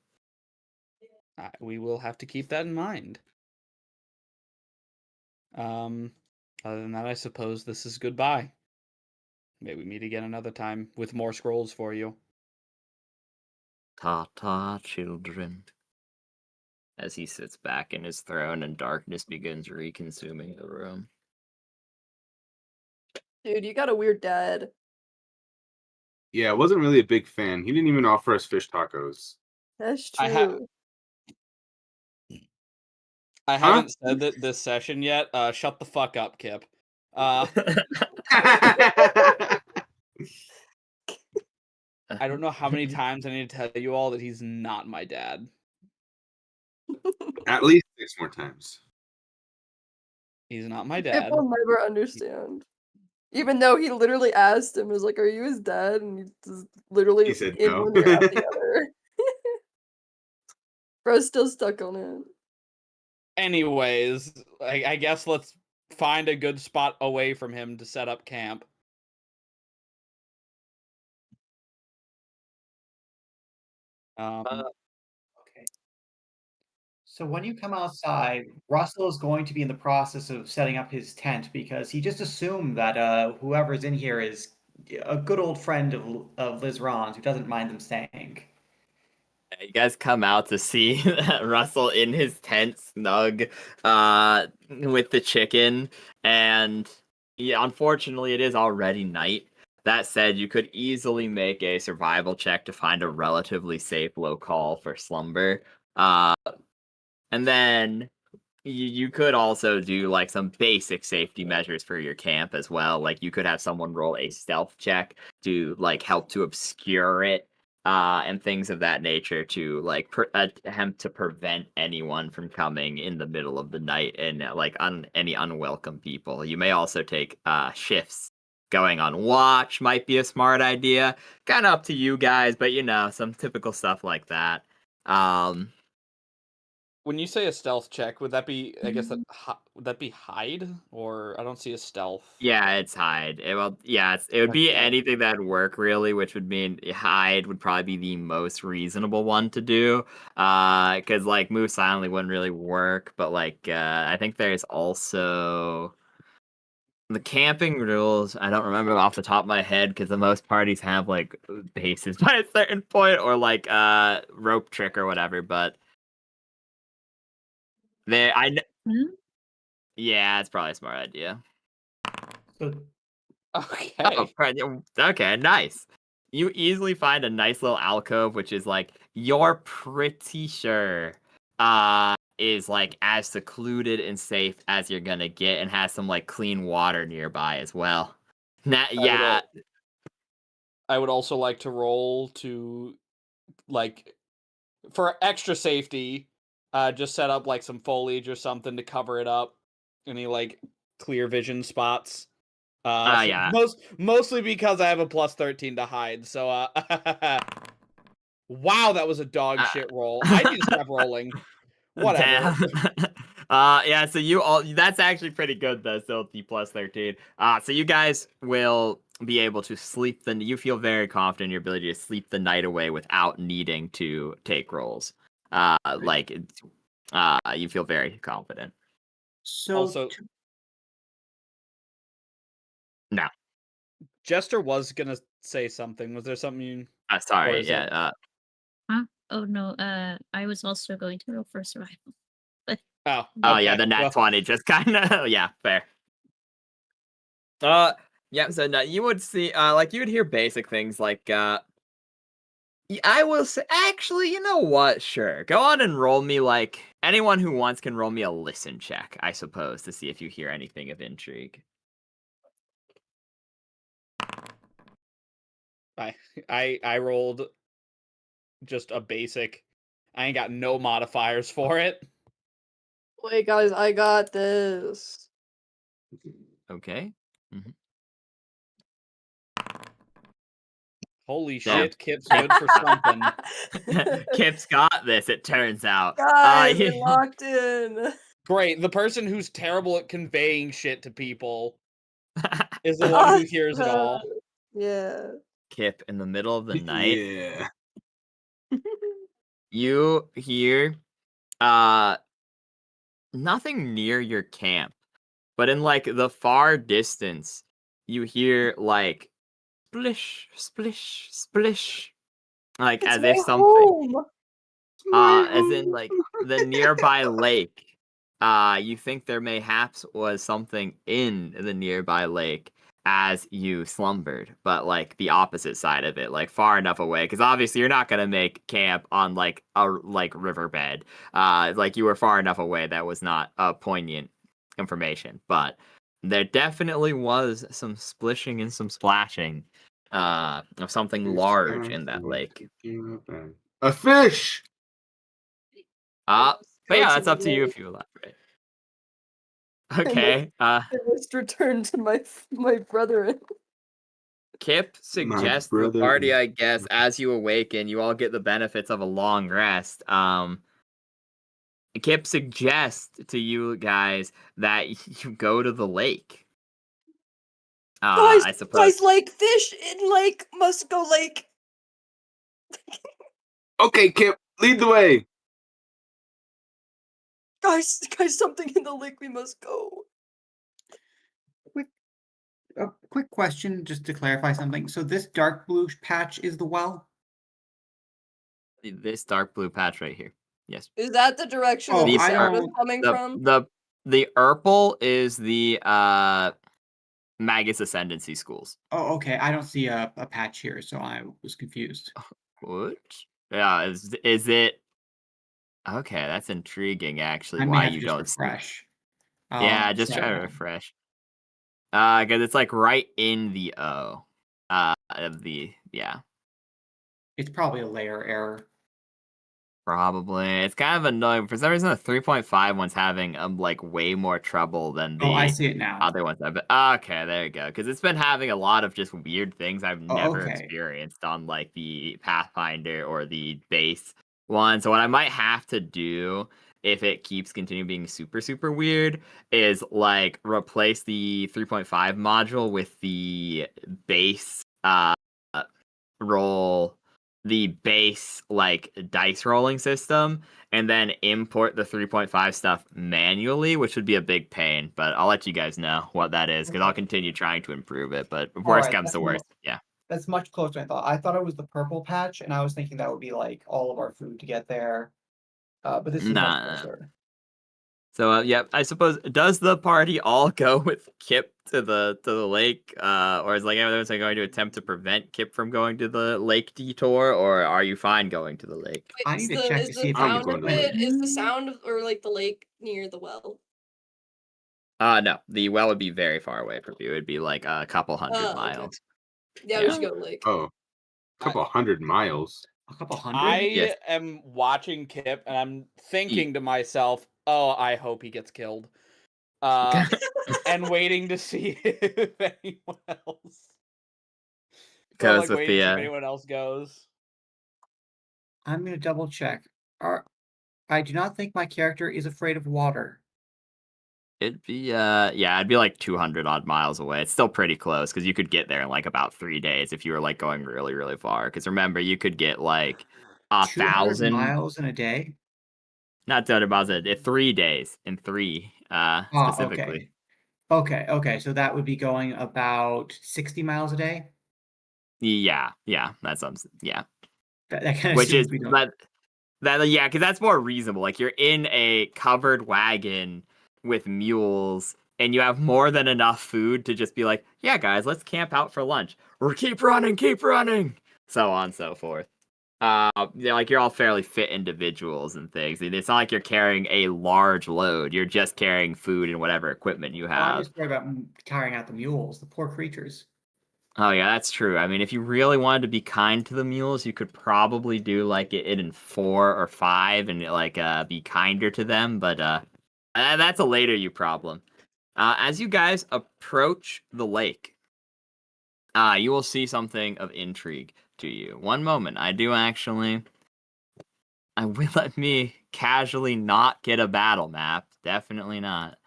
C: We will have to keep that in mind. Other than that, I suppose this is goodbye. Maybe we meet again another time with more scrolls for you.
E: Ta-ta, children. As he sits back in his throne and darkness begins reconsuming the room.
A: Dude, you got a weird dad.
B: Yeah, I wasn't really a big fan. He didn't even offer us fish tacos.
A: That's
C: I ha-
A: true.
C: I haven't said that this session yet. Shut the fuck up, Kip. I don't know how many times I need to tell you all that he's not my dad.
B: At least 6 more times.
C: He's not my
A: Kip
C: dad.
A: will never understand. Even though he literally asked him, was like, "Are you his dad?" And he just literally
B: He said
A: in
B: no.
A: one ear out the other. Bro's still stuck on it.
C: Anyways, I guess let's find a good spot away from him to set up camp.
D: Okay. So when you come outside, Russell is going to be in the process of setting up his tent because he just assumed that whoever's in here is a good old friend of Liz Ron's who doesn't mind them staying.
E: You guys come out to see Russell in his tent, snug, with the chicken, and yeah, unfortunately, it is already night. That said, you could easily make a survival check to find a relatively safe locale for slumber. And then you could also do like some basic safety measures for your camp as well. Like you could have someone roll a stealth check to like help to obscure it, and things of that nature to like attempt to prevent anyone from coming in the middle of the night and like any unwelcome people. You may also take shifts. Going on watch might be a smart idea. Kind of up to you guys, but you know, some typical stuff like that.
C: When you say a stealth check, would that be? I guess that would that be hide, or I don't see a stealth.
E: Yeah, it's hide. It would be
C: Okay.
E: anything that'd work really, which would mean hide would probably be the most reasonable one to do. Because like move silently wouldn't really work, but like I think there's also the camping rules. I don't remember them off the top of my head because the most parties have like bases by a certain point or like rope trick or whatever. But yeah, it's probably a smart idea.
D: So
C: Okay.
E: Okay, nice. You easily find a nice little alcove, which is like you're pretty sure is like as secluded and safe as you're gonna get, and has some like clean water nearby as well. Yeah,
C: I would also like to roll to, like, for extra safety, just set up like some foliage or something to cover it up. Any like clear vision spots.
E: yeah.
C: Mostly because I have a plus 13 to hide. So wow, that was a dog shit roll. I need to stop rolling. Whatever.
E: Damn. Yeah, so that's actually pretty good though, still T plus 13. So you guys will be able to sleep you feel very confident in your ability to sleep the night away without needing to take rolls. Like you feel very confident.
D: So
C: Also,
E: No.
C: Jester was gonna say something. Was there something you or
E: Sorry,
C: is
E: yeah.
F: Huh? Oh no, I was also going to roll for survival. But
C: Oh,
E: Oh yeah,
C: okay.
E: the nat
C: Well,
E: 20 just kind of yeah, fair. Yeah, so no, you would see like you would hear basic things like I will say actually, you know what? Sure. Go on and roll me like anyone who wants can roll me a listen check, I suppose, to see if you hear anything of intrigue.
C: I rolled just a basic. I ain't got no modifiers for it.
A: Wait, guys, I got this.
E: Okay. Mhm.
C: Holy
E: Damn.
C: shit, Kip's good for something.
E: Kip's got this, it turns out.
A: Guys, we're locked in.
C: Great. The person who's terrible at conveying shit to people is the one who hears it all.
A: Yeah.
E: Kip, in the middle of the night,
B: Yeah.
E: you hear nothing near your camp, but in like the far distance, you hear like splish, splish, splish, like
A: It's
E: as
A: my
E: if something,
A: home.
E: as in like the nearby lake. You think there mayhaps was something in the nearby lake as you slumbered, but like the opposite side of it, like far enough away, because obviously you're not gonna make camp on like a riverbed. Like you were far enough away that was not poignant information, but there definitely was some splishing and some splashing of something large in that lake.
B: A fish.
E: But yeah, that's
A: to
E: up to you
A: the
E: if you elaborate. Okay.
A: I must return to my brethren.
E: Kip suggests to the
B: brother
E: party,
B: is-
E: I guess, as you awaken, you all get the benefits of a long rest. Kip suggests to you guys that you go to the lake. I suppose.
A: lake fish in lake must go lake.
B: Okay, Kip, lead the way.
A: Guys, something in the lake. We must go.
D: A quick question, just to clarify something. So this dark blue patch is the well?
E: This dark blue patch right here. Yes.
A: Is that the direction
D: Oh,
A: that the
D: I
A: sound is
D: don't-
A: coming
E: The
A: from?
E: the purple is the Magus Ascendancy schools.
D: Oh, okay. I don't see a patch here, so I was confused.
E: What? Yeah, is it okay, that's intriguing actually,
D: I may
E: why
D: have to
E: you
D: just
E: don't see it.
D: refresh.
E: Yeah, just
D: Try
E: try to
D: again.
E: refresh. Because it's like right in the O. Of the yeah.
D: It's probably a layer error.
E: Probably. It's kind of annoying. For some reason, the 3.5 one's having like way more trouble than
D: Oh, I
E: the
D: see it now.
E: other ones have. Okay, there you go. Because it's been having a lot of just weird things I've
D: Oh,
E: never
D: okay.
E: experienced on like the Pathfinder or the base one. So what I might have to do if it keeps continuing being super super weird is like replace the 3.5 module with the base roll the base like dice rolling system and then import the 3.5 stuff manually, which would be a big pain, but I'll let you guys know what that is because I'll
G: Okay.
E: continue trying to improve it, but if
G: All
E: worst
G: right,
E: comes to worst, yeah.
G: That's much closer than I thought. I thought it was the purple patch, and I was thinking that would be like all of our food to get there. But this is much
E: Nah.
G: closer.
E: So yep, I suppose does the party all go with Kip to the lake, or is like everyone's going to attempt to prevent Kip from going to the lake detour, or are you fine going to the lake?
A: Wait,
D: I need to check to see if
B: I'm
A: sound
B: going
A: of
B: to the lake.
A: it is the sound of, or like the lake near the well?
E: No, the well would be very far away from you. It'd be like a couple hundred
A: Okay.
E: miles.
A: Yeah, we
E: Yeah.
A: should go to the lake.
B: Oh, a couple hundred miles.
D: A couple hundred?
C: I
E: Yes.
C: am watching Kip and I'm thinking to myself, "Oh, I hope he gets killed," and waiting to see if anyone else. So I'm
E: Goes
C: like
E: with
C: waiting to see if
E: the
C: anyone else goes.
D: I'm gonna double check. I do not think my character is afraid of water.
E: it'd be yeah, it'd be like 200 odd miles away. It's still pretty close because you could get there in like about 3 days if you were like going really really far. Because remember, you could get like
D: 200
E: 1,000,
D: miles in a day?
E: not 200 miles in 3 days in three specifically.
D: Okay. So that would be going about 60 miles a day?
E: Yeah, that sounds
D: That kind of
E: which is
D: seems we don't.
E: that yeah, because that's more reasonable. Like you're in a covered wagon with mules, and you have more than enough food to just be like, yeah, guys, let's camp out for lunch, or keep running, so on and so forth. Yeah, like you're all fairly fit individuals and things. And it's not like you're carrying a large load. You're just carrying food and whatever equipment you
D: Oh, I'm
E: have.
D: just worried about carrying out the mules, the poor creatures.
E: Oh yeah, that's true. I mean, if you really wanted to be kind to the mules, you could probably do like it in 4 or 5 and like be kinder to them. But that's a later you problem. As you guys approach the lake, you will see something of intrigue to you. One moment, I do actually. I will let me casually not get a battle map. Definitely not.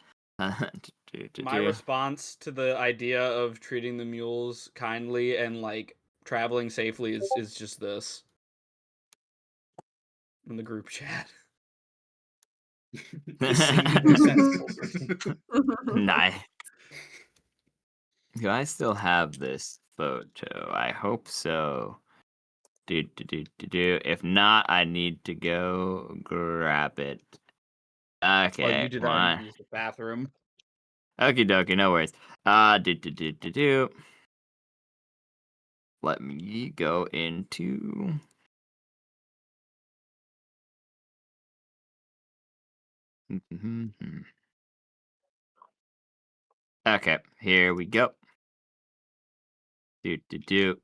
C: My response to the idea of treating the mules kindly and like traveling safely is just this in the group chat.
D: The singular sensible person.
E: Nice. Do I still have this photo? I hope so. If not, I need to go grab it. Okay.
C: While you do that, I need
E: One.
C: to use the bathroom.
E: Okie dokie, no worries. Let me go into. Okay, here we go. Do.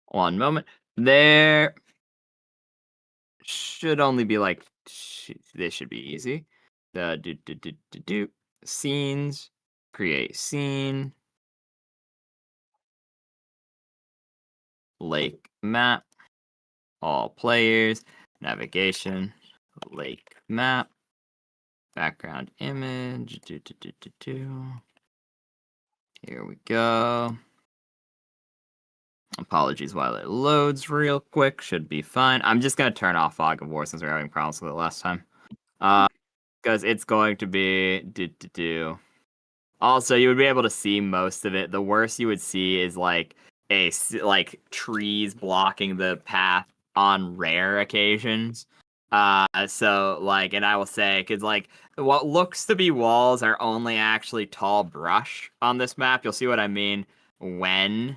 E: One moment. There should only be like this should be easy. The do. Scenes. Create scene. Lake map. All players. Navigation. Lake map. Background image. Here we go. Apologies while it loads real quick. Should be fine. I'm just going to turn off Fog of War since we were having problems with it last time. Because it's going to be... Also, you would be able to see most of it. The worst you would see is like trees blocking the path on rare occasions. So like, and I will say, because like what looks to be walls are only actually tall brush on this map. You'll see what I mean when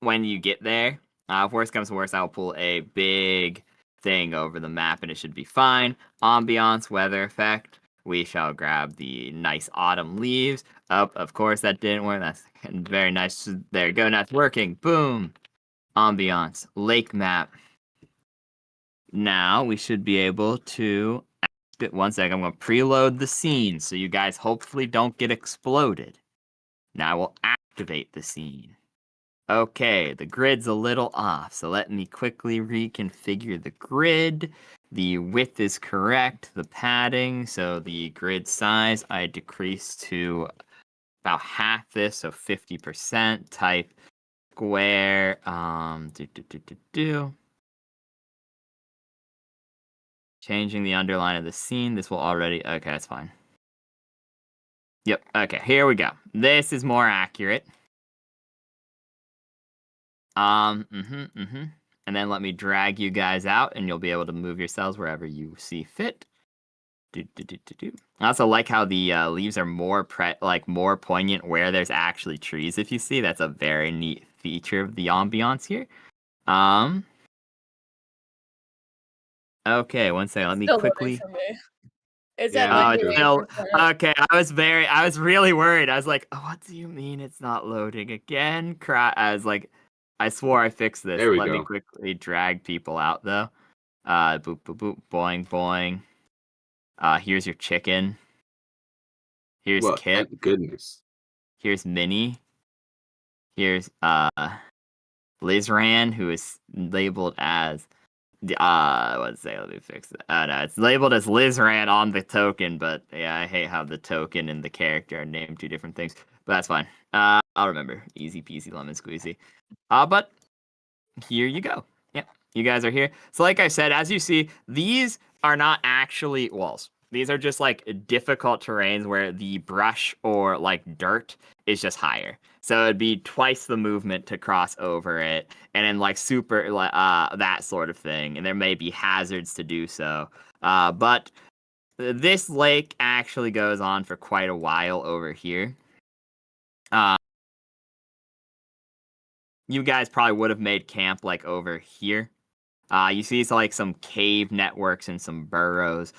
E: you get there. If worst comes to worst, I will pull a big thing over the map and it should be fine. Ambiance, weather effect. We shall grab the nice autumn leaves. Oh, of course that didn't work. That's very nice. There you go. Now it's working. Boom. Ambiance. Lake map. Now we should be able to... One second. I'm going to preload the scene so you guys hopefully don't get exploded. Now we'll activate the scene. Okay, the grid's a little off, so let me quickly reconfigure the grid. The width is correct, the padding, so the grid size I decreased to about half this, so 50%. Type square, Changing the underline of the scene, this will already, okay, that's fine. Yep, okay, here we go. This is more accurate. And then let me drag you guys out, and you'll be able to move yourselves wherever you see fit. I also like how the leaves are more more poignant where there's actually trees. If you see, that's a very neat feature of the ambiance here. Okay, one second. Let me
A: Still
E: quickly.
A: loading for me. It's
B: Yeah.
A: at
E: Oh,
A: like
E: it's still
A: 88%.
E: okay. I was really worried. I was like, oh, what do you mean it's not loading again? I was like, I swore I fixed this.
B: There we
E: Let me
B: go.
E: quickly drag people out though. Boop boop boop, boing boing. Here's your chicken. Here's
B: Well,
E: Kip.
B: thank goodness.
E: Here's Minnie. Here's Lizran, who is labeled as let's say, let me fix it. No, it's labeled as Lizran on the token, but yeah, I hate how the token and the character are named two different things. But that's fine. I'll remember. Easy peasy lemon squeezy. But here you go. Yeah, you guys are here. So like I said, as you see, these are not actually walls. These are just like difficult terrains where the brush or like dirt is just higher. So it'd be twice the movement to cross over it, and then like super that sort of thing. And there may be hazards to do so. But this lake actually goes on for quite a while over here. You guys probably would have made camp like over here. You see like some cave networks and some burrows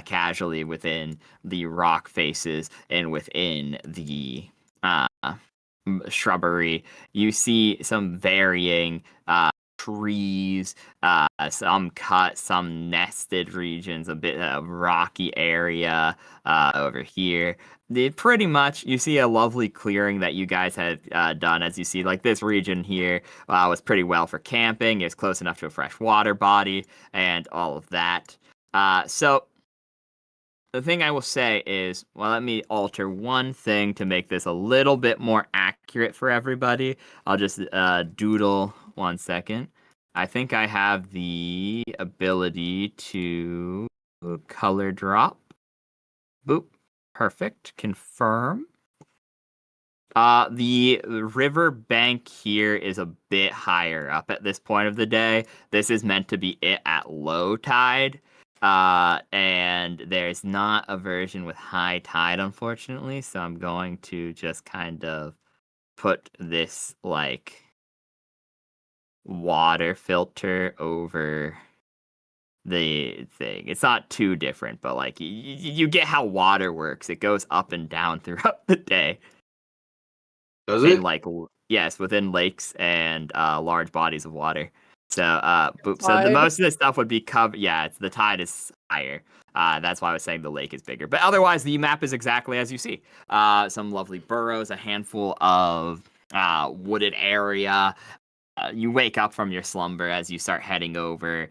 E: casually within the rock faces and within the shrubbery. You see some varying trees, some cut, some nested regions, a bit of rocky area over here. Pretty much, you see a lovely clearing that you guys had done. As you see, like this region here was pretty well for camping. It's close enough to a fresh water body and all of that. So the thing I will say is, well, let me alter one thing to make this a little bit more accurate for everybody. I'll just doodle 1 second. I think I have the ability to color drop. Boop. Perfect. Confirm. The river bank here is a bit higher up at this point of the day. This is meant to be it at low tide. And there's not a version with high tide, unfortunately. So I'm going to just kind of put this like water filter over the thing. It's not too different, but like you get how water works. It goes up and down throughout the day.
B: Does it?
E: In like yes, within lakes and large bodies of water. So, so the
A: Tide.
E: most of this stuff would be covered. Yeah, the tide is higher. That's why I was saying the lake is bigger. But otherwise, the map is exactly as you see. Some lovely burrows, a handful of wooded area. You wake up from your slumber as you start heading over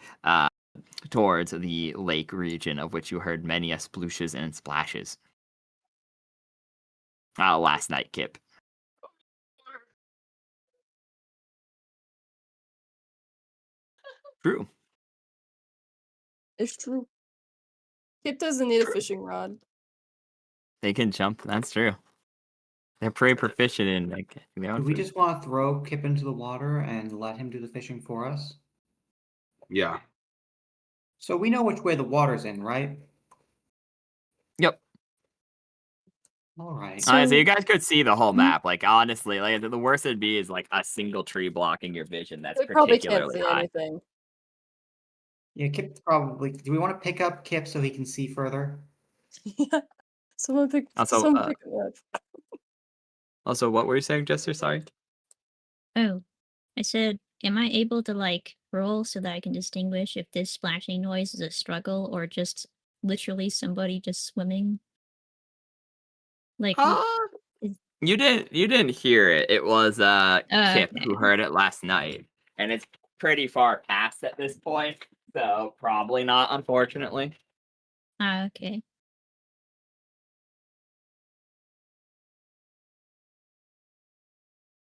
E: towards the lake region, of which you heard many splooshes and splashes. Last night, Kip. True.
A: It's true. Kip doesn't need a fishing rod.
E: They can jump. That's true. They're pretty proficient in like their own
D: Do we
E: food.
D: just want to throw Kip into the water and let him do the fishing for us?
B: Yeah.
D: So we know which way the water's in, right?
E: Yep.
D: All right.
A: So-
E: So you guys could see the whole
A: Mhm.
E: map. Like honestly, like the worst it'd be is like a single tree blocking your vision. That's
A: They probably can't
E: particularly
A: see
E: high.
A: anything.
D: Yeah, Kip probably. Do we want to pick up Kip so he can see further?
A: Yeah. Someone pick
E: Also,
A: it up.
E: Also, what were you saying, Jester? Sorry.
F: Oh, I said, am I able to like roll so that I can distinguish if this splashing noise is a struggle or just literally somebody just swimming? Like,
E: You didn't hear it. It was Kip
F: okay.
E: who heard it last night, and it's pretty far past at this point, so probably not, unfortunately.
F: Okay.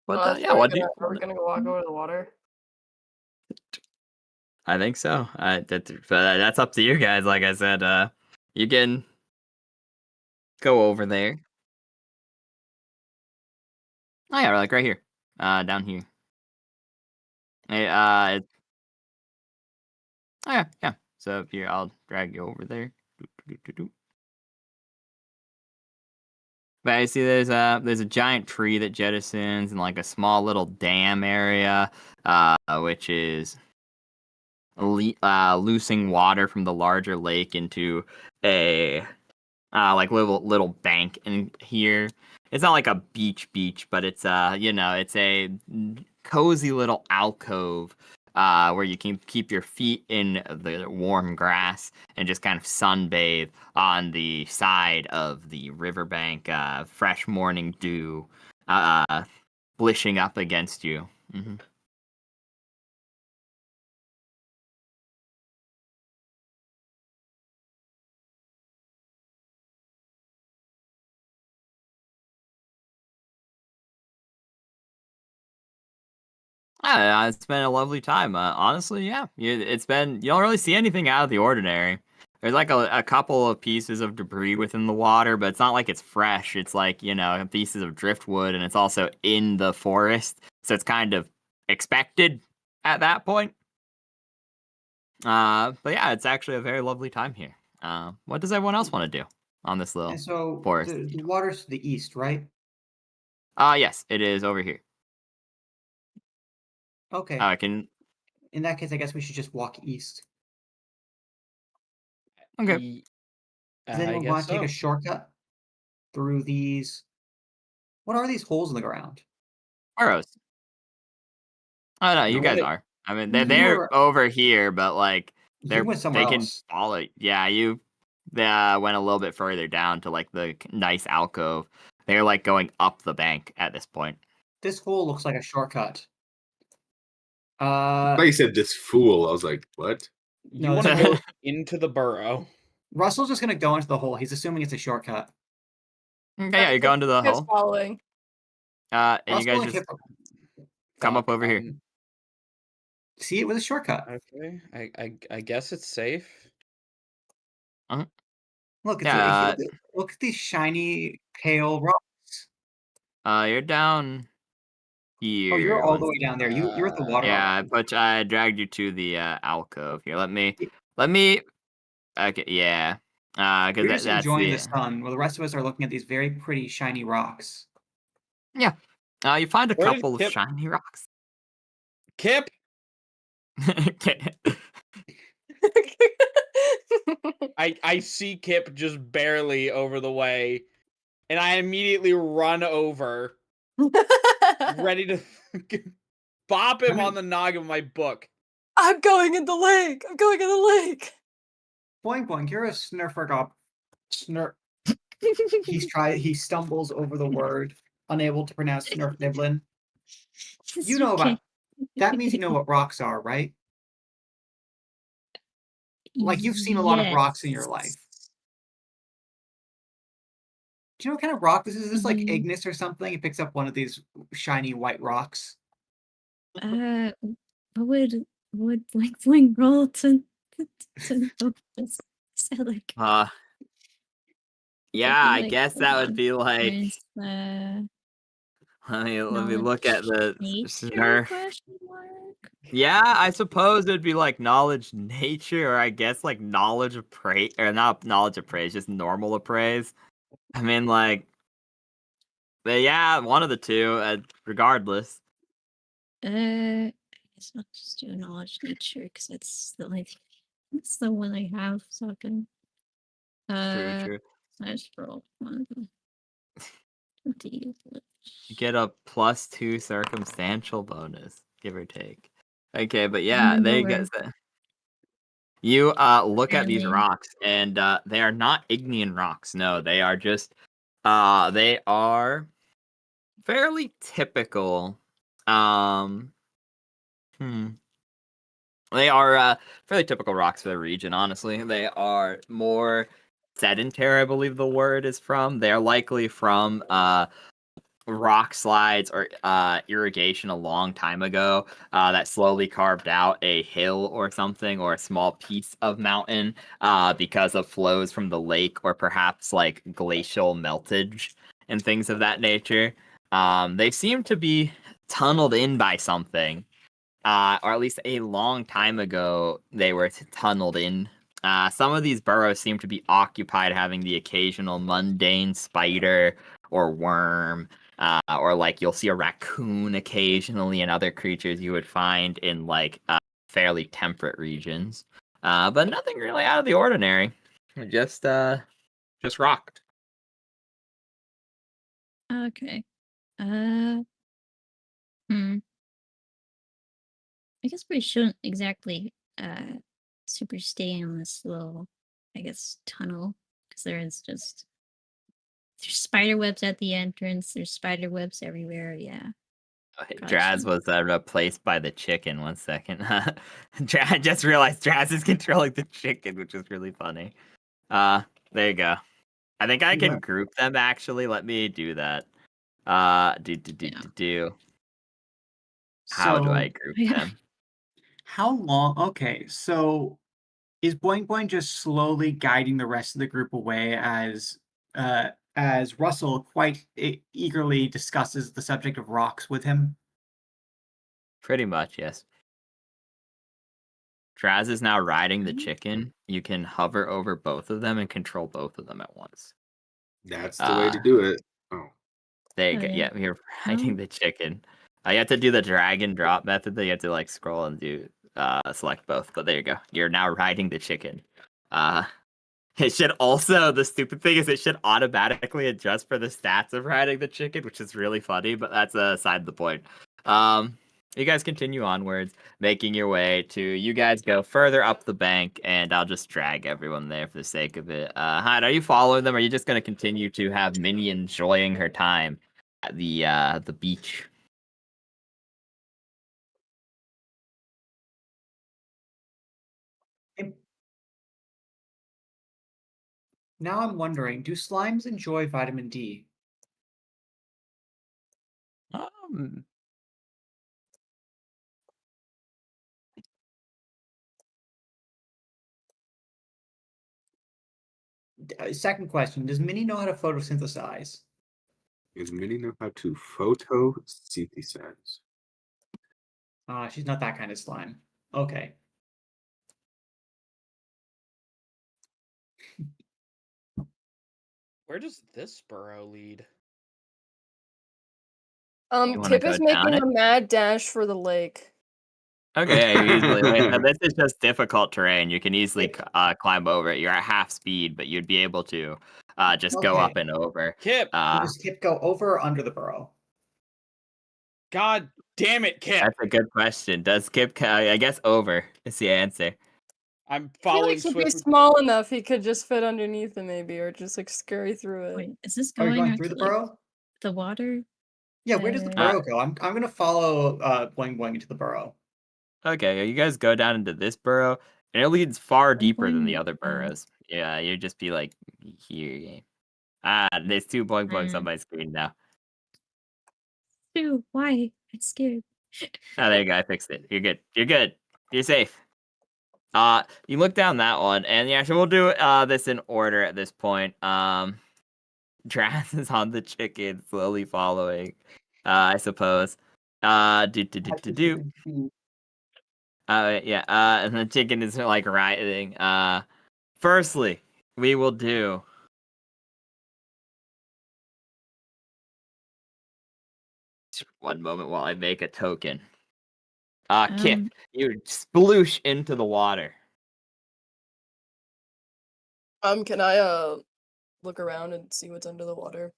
E: But yeah, what do you?
A: Are we gonna go walk over the water?
E: I think so. But that's up to you guys. Like I said, you can go over there. Oh yeah, like right here, down here. Hey, oh yeah, yeah. So here, I'll drag you over there. But I see there's a giant tree that jettisons and like a small little dam area, which is loosing water from the larger lake into a like little bank in here. It's not like a beach, but it's it's a cozy little alcove where you can keep your feet in the warm grass and just kind of sunbathe on the side of the riverbank. Fresh morning dew blishing up against you. Mm-hmm. It's been a lovely time. Honestly, yeah. It's been, you don't really see anything out of the ordinary. There's like a couple of pieces of debris within the water, but it's not like it's fresh. It's like, pieces of driftwood, and it's also in the forest. So it's kind of expected at that point. But yeah, it's actually a very lovely time here. What does everyone else want to do on this little
D: And so
E: forest?
D: the water's to the east, right?
E: Yes, it is over here.
D: Okay.
E: Can
D: In that case, I guess we should just walk east.
E: Okay.
D: Does
C: I
D: anyone want
C: guess
D: to take a
C: so.
D: shortcut through these? What are these holes in the ground?
E: Burrows. Oh no, you
C: You
E: guys
C: wanna-
E: are. I mean,
D: You
E: they're
D: were-
E: over here, but like
D: You went somewhere
E: they can
D: else.
E: follow. Yeah, you went a little bit further down to like the nice alcove. They're like going up the bank at this point.
D: This hole looks like a shortcut.
B: Like you said, this fool. I was like, what?
C: You
D: No,
C: want to
D: this
C: go
D: hole-
C: into the burrow.
D: Russell's just gonna go into the hole. He's assuming it's a shortcut.
E: Okay, yeah, you go into the
A: Kip's
E: hole.
A: following.
E: And you
D: Russell
E: guys
D: and
E: just
D: Kip
E: come up over here.
D: see it was a shortcut.
C: Okay, I guess it's safe.
D: Look,
E: Yeah.
D: look at these shiny pale rocks.
E: You're down here.
D: Oh, you're all
E: One
D: the way down there. You're at the water.
E: Yeah, but I dragged you to the alcove here. Let me. Okay, yeah.
D: You're
E: Because
D: just
E: that's
D: enjoying
E: the
D: the sun, while the rest of us are looking at these very pretty shiny rocks.
E: yeah. You find a
C: Where did
E: couple of
C: Kip-
E: shiny rocks.
C: Kip,
E: Okay.
C: I see Kip just barely over the way, and I immediately run over, ready to bop him
D: I mean-
C: on the noggin with my book.
A: I'm going in the lake. I'm going in the lake.
D: Boing boing, you're a snurfer gob. Snurf. He stumbles over the word, unable to pronounce snurf niblin.
F: It's
D: You know
F: okay.
D: about that means you know what rocks are, right? Like you've seen a lot of rocks in your life. Do you know what kind of rock this is? Is this like Ignis or something? It picks up one of these shiny white rocks.
F: What would Blink Blink roll to know this? So like
E: Yeah, I guess that would be like.
F: there's
E: Let me
F: knowledge
E: look at the
F: nature
E: snurf.
F: question mark?
E: Yeah, I suppose it'd be like knowledge nature, or I guess like knowledge of praise, or not knowledge of praise, just normal appraise. I mean, like, but yeah, one of the two, regardless.
F: I guess I'll just do knowledge nature because it's the one I have, so I can
E: True.
F: I just roll one.
E: You get a +2 circumstantial bonus, give or take. Okay, but yeah, there you go. You look at these rocks, and they are not ignean rocks. No, they are just they are fairly typical. They are fairly typical rocks for the region, honestly. They are more sedentary, I believe the word is from. They're likely from rock slides or irrigation a long time ago that slowly carved out a hill or something, or a small piece of mountain because of flows from the lake, or perhaps like glacial meltage and things of that nature. They seem to be tunneled in by something, or at least a long time ago they were tunneled in. Some of these burrows seem to be occupied, having the occasional mundane spider or worm, or like you'll see a raccoon occasionally, and other creatures you would find in like fairly temperate regions. But nothing really out of the ordinary. Just rocked.
F: Okay. I guess we shouldn't exactly super stay on this little, I guess, tunnel, because there's spider webs at the entrance. There's spider webs everywhere. Yeah.
E: Draz was replaced by the chicken. 1 second. I just realized Draz is controlling the chicken, which is really funny. There you go. I think I can group them, actually. Let me do that. Do. How do I group them?
D: How long? Okay, so is Boing Boing just slowly guiding the rest of the group away as Russell quite eagerly discusses the subject of rocks with him?
E: Pretty much, yes. Draz is now riding the chicken. You can hover over both of them and control both of them at once.
B: That's the way to do it. Oh.
E: There you go. Yeah, you're riding the chicken. You have to do the drag and drop method. That you have to like scroll and do select both. But there you go. You're now riding the chicken. It should also, the stupid thing is, it should automatically adjust for the stats of riding the chicken, which is really funny, but that's aside the point. You guys continue onwards, making your way to, you guys go further up the bank, and I'll just drag everyone there for the sake of it. Hyde, are you following them, or are you just going to continue to have Minnie enjoying her time at the beach?
D: Now I'm wondering, do slimes enjoy vitamin D? Second question, does Minnie know how to photosynthesize?
B: Does Minnie know how to photosynthesize?
D: She's not that kind of slime. Okay.
C: Where does this burrow lead?
A: Tip is making a mad dash for the lake.
E: Okay, easily. This is just difficult terrain. You can easily climb over it. You're at half speed, but you'd be able to just go up and over.
C: Kip!
D: Does Kip go over or under the burrow?
C: God damn it, Kip!
E: That's a good question. Does Kip? I guess over is the answer.
C: I'm
A: I feel
C: following
A: like he'd be
C: Swift.
A: small enough he could just fit underneath it maybe, or just like scurry through it.
F: Wait, is this
D: Are you
F: going
D: going
F: on
D: through
F: to
D: the
F: like
D: burrow?
F: the water?
D: Yeah, where does the
F: Uh,
D: burrow go? I'm gonna follow Boing Boing into the burrow.
E: Okay, you guys go down into this burrow, and it leads far
F: Boing
E: deeper than the
F: Boing,
E: other burrows. Yeah, you'd just be like, here. There's 2 boing boings on
F: Mm.
E: my screen now.
F: Ew, why? I'm scared.
E: Oh, there you go. I fixed it. You're good. You're good. You're safe. You look down that one, and yeah, so we'll do this in order at this point. Draz is on the chicken, slowly following. I suppose. Do. Yeah. And the chicken is like writhing. Firstly, we will do. One moment while I make a token. Kip, you sploosh into the water.
A: Can I look around and see what's under the water?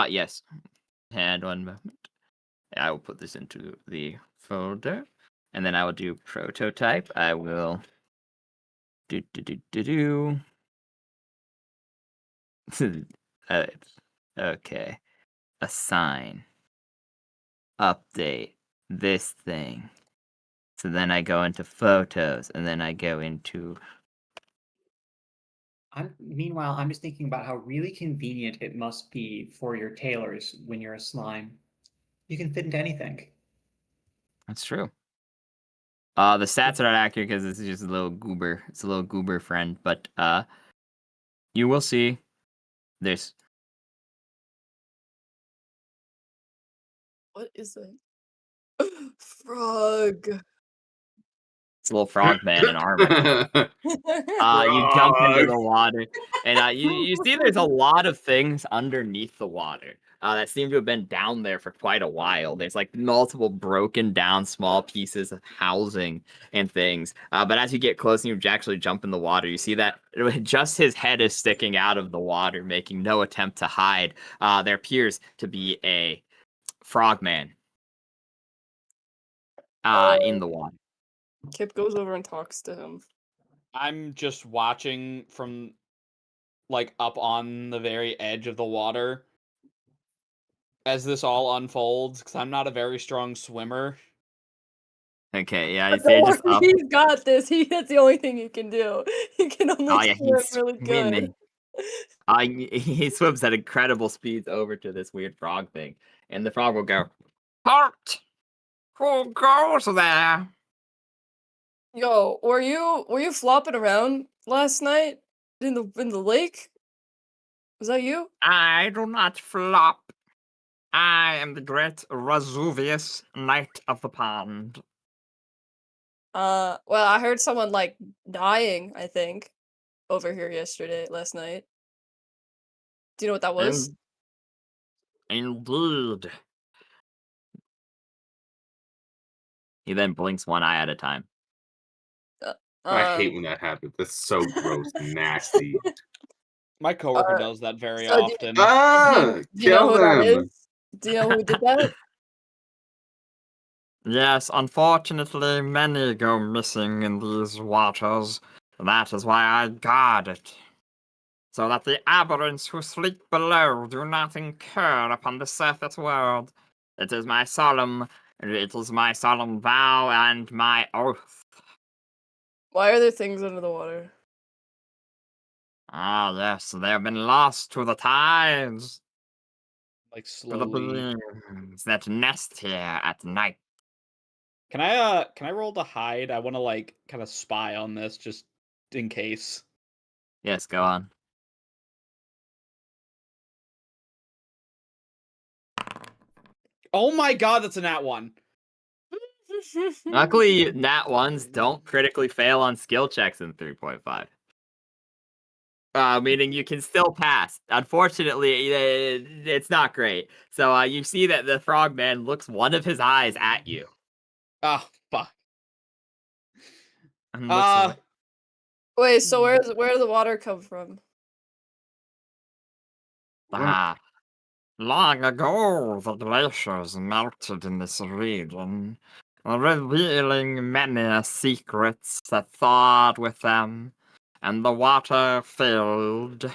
E: Yes. And one moment. I will put this into the folder. And then I will do prototype. I will do. Okay. Assign. Update. This thing. So then I go into photos, and then I go into.
D: Meanwhile, I'm just thinking about how really convenient it must be for your tailors when you're a slime. You can fit into anything.
E: That's true. The stats are not accurate because this is just a little goober. It's a little goober friend, but you will see this.
A: What is that? Frog.
E: It's a little frog man in armor. You jump into the water, and you see there's a lot of things underneath the water that seem to have been down there for quite a while. There's like multiple broken down small pieces of housing and things. But as you get close and you actually jump in the water, you see that just his head is sticking out of the water, making no attempt to hide. There appears to be a frogman in the water.
A: Kip goes over and talks to him.
C: I'm just watching from like up on the very edge of the water as this all unfolds because I'm not a very strong swimmer.
E: Okay, yeah, you see
A: Don't
E: it just
A: worry,
E: up.
A: he's got this. That's the only thing he can do. He can only
E: Oh yeah,
A: swim
E: he's
A: really good.
E: swimming. He swims at incredible speeds over to this weird frog thing, and the frog will go, "Halt! Who goes there?"
A: Yo, were you flopping around last night in the lake? Was that you?
E: I do not flop. I am the great Vesuvius, Knight of the Pond.
A: Well, I heard someone like dying, I think, over here last night. Do you know what that was?
E: Indeed. He then blinks one eye at a time.
B: I hate
A: Um,
B: when that happens. That's so gross and nasty.
C: My coworker
A: Uh,
C: does that very
A: so
C: often.
A: do you know
B: Kill
A: who that
B: them.
A: is? Do you know who did that?
E: Yes, unfortunately, many go missing in these waters. That is why I guard it. So that the aberrants who sleep below do not incur upon the surface world. It is my solemn vow and my oath.
A: Why are there things under the water?
E: Ah, yes, they have been lost to the tides,
C: Like
E: to the
C: slowly.
E: beings that nest here at night.
C: Can I roll to hide? I want to like kind of spy on this just in case.
E: Yes, go on.
C: Oh my god, that's a nat one.
E: Luckily, nat ones don't critically fail on skill checks in 3.5. Meaning you can still pass. Unfortunately, it's not great. So you see that the frogman looks one of his eyes at you.
C: Ah, fuck.
E: And looks away.
A: Wait, so where does the water come from?
E: Ah.
H: Long ago, the glaciers melted in this region, revealing many secrets that thawed with them, and the water filled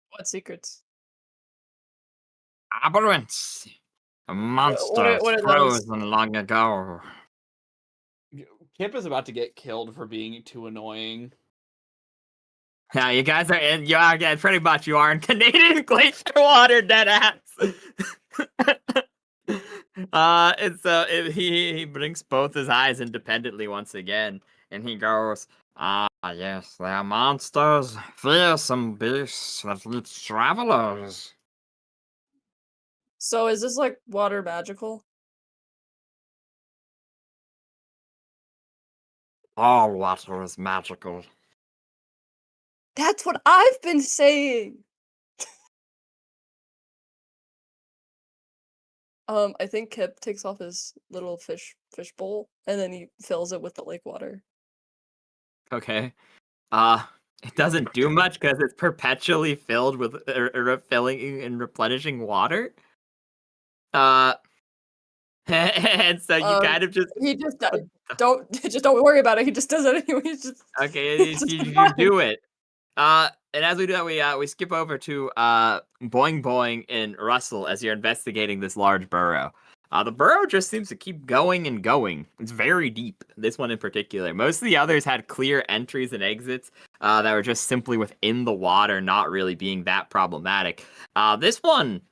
A: What secrets?
H: labyrinths,
A: What
H: monsters
A: are those?
H: frozen long ago.
C: Kip is about to get killed for being too annoying.
E: Yeah, you guys are in. You are, yeah, pretty much. You are in Canadian glacier water, dead ass. And so he blinks both his eyes independently once again, and he goes,
H: Ah, yes, they are monsters, fearsome beasts that eat travelers.
A: So is this like water magical?
H: All water is magical.
A: That's what I've been saying. I think Kip takes off his little fish bowl and then he fills it with the lake water.
E: okay. It doesn't do much because it's perpetually filled with refilling and replenishing water. And so you kind of just
A: He just don't just don't worry about it. He just does it anyway.
E: okay.
A: It's just
E: You
A: fine.
E: do it. And as we do that, we skip over to Boing Boing and Russell as you're investigating this large burrow. The burrow just seems to keep going and going. It's very deep. This one in particular. Most of the others had clear entries and exits that were just simply within the water, not really being that problematic. This one,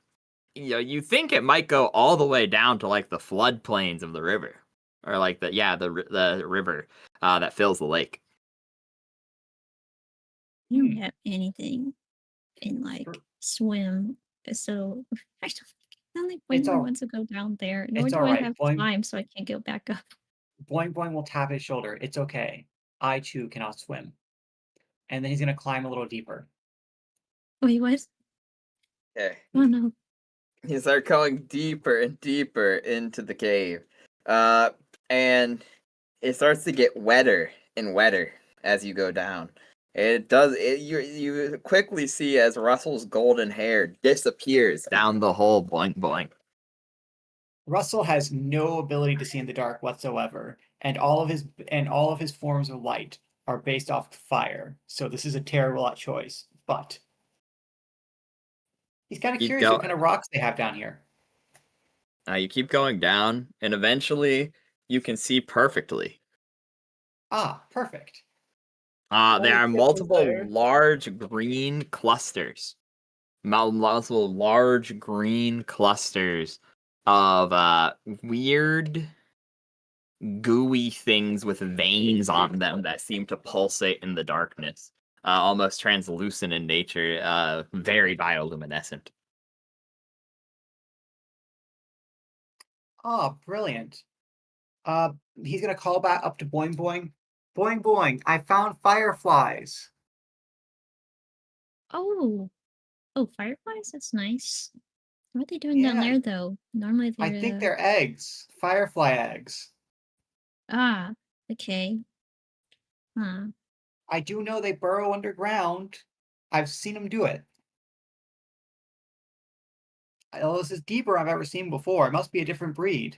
E: you think it might go all the way down to like the floodplains of the river, or like the river that fills the lake.
F: You don't have anything in like
D: Sure.
F: swim. So I don't not like
D: It's
F: Boing
D: all-
F: wants to go down there. Nor
D: it's
F: do
D: all
F: I
D: right.
F: have
D: Boing-
F: climb, so I can't go back up.
D: Boing Boing will tap his shoulder. It's okay. I too cannot swim. And then he's gonna climb a little deeper.
F: Wait, what?
E: Okay.
F: Oh no.
E: You start going deeper and deeper into the cave. And it starts to get wetter and wetter as you go down. You quickly see as Russell's golden hair disappears down the hole, boing boing.
D: Russell has no ability to see in the dark whatsoever, and all of his forms of light are based off fire. So this is a terrible choice, but he's kind of
E: Keep
D: curious
E: going.
D: what kind of rocks they have down here.
E: You keep going down, and eventually you can see perfectly.
D: Ah, perfect.
E: There
A: Holy
E: are
A: shit,
E: multiple
A: there.
E: large green clusters. Multiple large green clusters of weird gooey things with veins on them that seem to pulsate in the darkness. Almost translucent in nature, very bioluminescent.
D: Ah, brilliant. He's gonna call back up to Boing Boing. Boing Boing, I found fireflies.
F: Oh. Oh, fireflies? That's nice. What are they doing down
D: Yeah.
F: there though? Normally
D: I
F: they're
D: think they're eggs. Firefly eggs.
F: okay. Huh.
D: I do know they burrow underground. I've seen them do it. This is deeper I've ever seen before. It must be a different breed.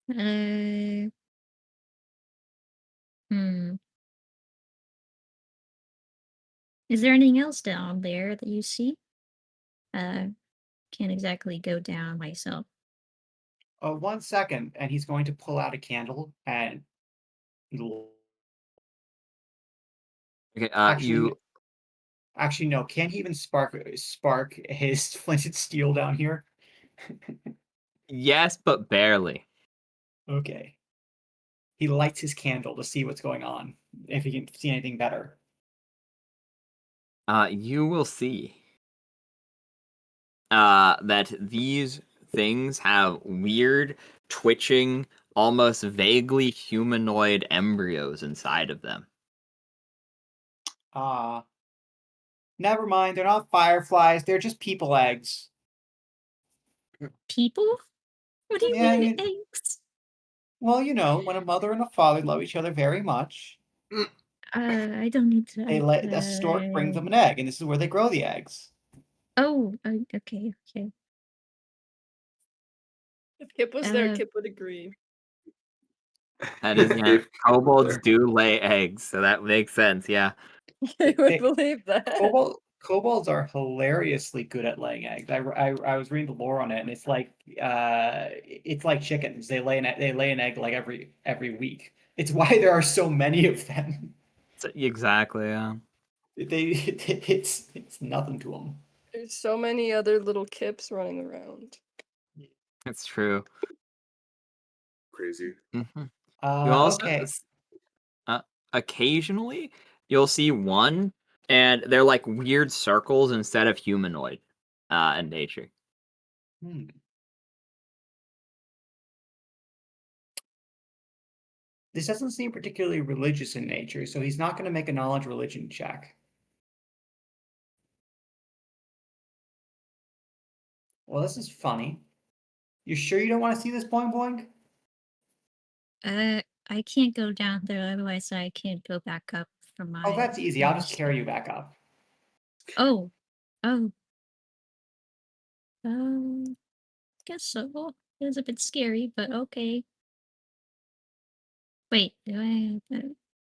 F: Uh hmm. Is there anything else down there that you see? Can't exactly go down myself.
D: 1 second, and he's going to pull out a candle and
E: Okay,
D: actually, actually no. Can he even spark his flint and steel down here?
E: yes, but barely.
D: Okay. He lights his candle to see what's going on, if he can see anything better.
E: You will see that these things have weird, twitching, almost vaguely humanoid embryos inside of them.
D: Never mind. They're not fireflies. They're just people eggs.
F: People? What do you
D: Yeah,
F: mean eggs?
D: Well, when a mother and a father love each other very much,
F: I don't need to.
D: a stork brings them an egg, and this is where they grow the eggs.
F: Oh, okay.
A: If Kip was there,
F: Uh,
A: Kip would agree.
E: That is, yeah.
B: If
E: Kobolds
B: there.
E: do lay eggs, so that makes sense. Yeah.
A: I would
G: They-
A: believe that.
G: Kobolds are hilariously good at laying eggs. I was reading the lore on it, and it's like chickens. They lay an egg like every week. It's why there are so many of them.
E: Exactly. Yeah.
G: It's nothing to them.
A: There's so many other little Kips running around.
E: It's true.
B: Crazy.
E: hmm You also
G: Okay.
E: occasionally you'll see one, and they're like weird circles instead of humanoid in nature.
G: Hmm. This doesn't seem particularly religious in nature, so he's not going to make a knowledge religion check. Well, this is funny. You sure you don't want to see this boing boing?
F: I can't go down there, otherwise I can't go back up from my.
G: Oh, that's easy. I'll just carry you back up.
F: Oh. Guess so. It was a bit scary, but okay. Wait, that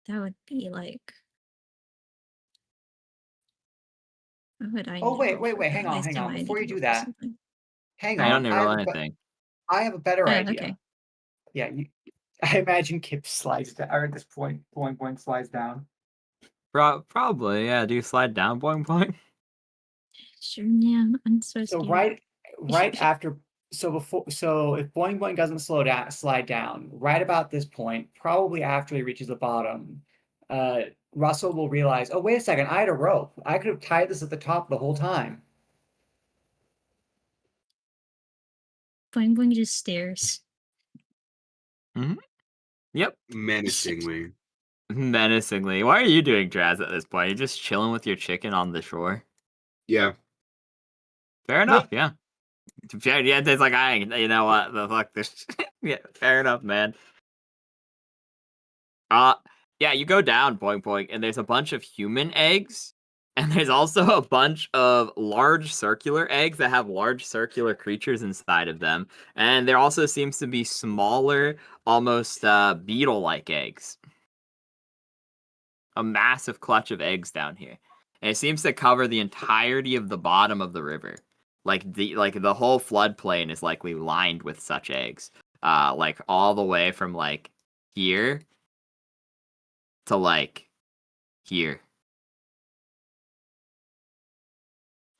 F: would be like. How would I
G: Oh,
F: need to
G: wait,
F: roll
G: wait,
F: for
G: wait.
F: that?
G: Hang
F: I
G: on, hang
F: assume
G: on.
F: I need
G: Before
F: to
G: you do
F: roll for
G: that,
F: something.
G: hang
E: I don't
G: on.
E: need to roll anything.
G: I have a better idea.
F: Okay.
G: Yeah, I imagine Kip slides down, or at this point, boing boing slides down.
E: Probably, yeah. Do you slide down, boing boing?
F: Sure, yeah, I'm so
G: So
F: scared.
G: right after, so if boing boing doesn't slide down, right about this point, probably after he reaches the bottom, Russell will realize, oh, wait a second, I had a rope. I could have tied this at the top the whole time.
F: Boing Boing just stares.
E: Yep.
B: Menacingly.
E: Menacingly. Why are you doing, Draz, at this point? You're just chilling with your chicken on the shore.
B: Yeah.
E: Fair enough, yeah. Yeah, it's like, you know what? The fuck this. Yeah, fair enough, man. Yeah, you go down, boing boing, and there's a bunch of human eggs, and there's also a bunch of large circular eggs that have large circular creatures inside of them, and there also seems to be smaller, almost beetle-like eggs. A massive clutch of eggs down here, and it seems to cover the entirety of the bottom of the river. Like the whole floodplain is likely lined with such eggs. Like all the way from like here to like here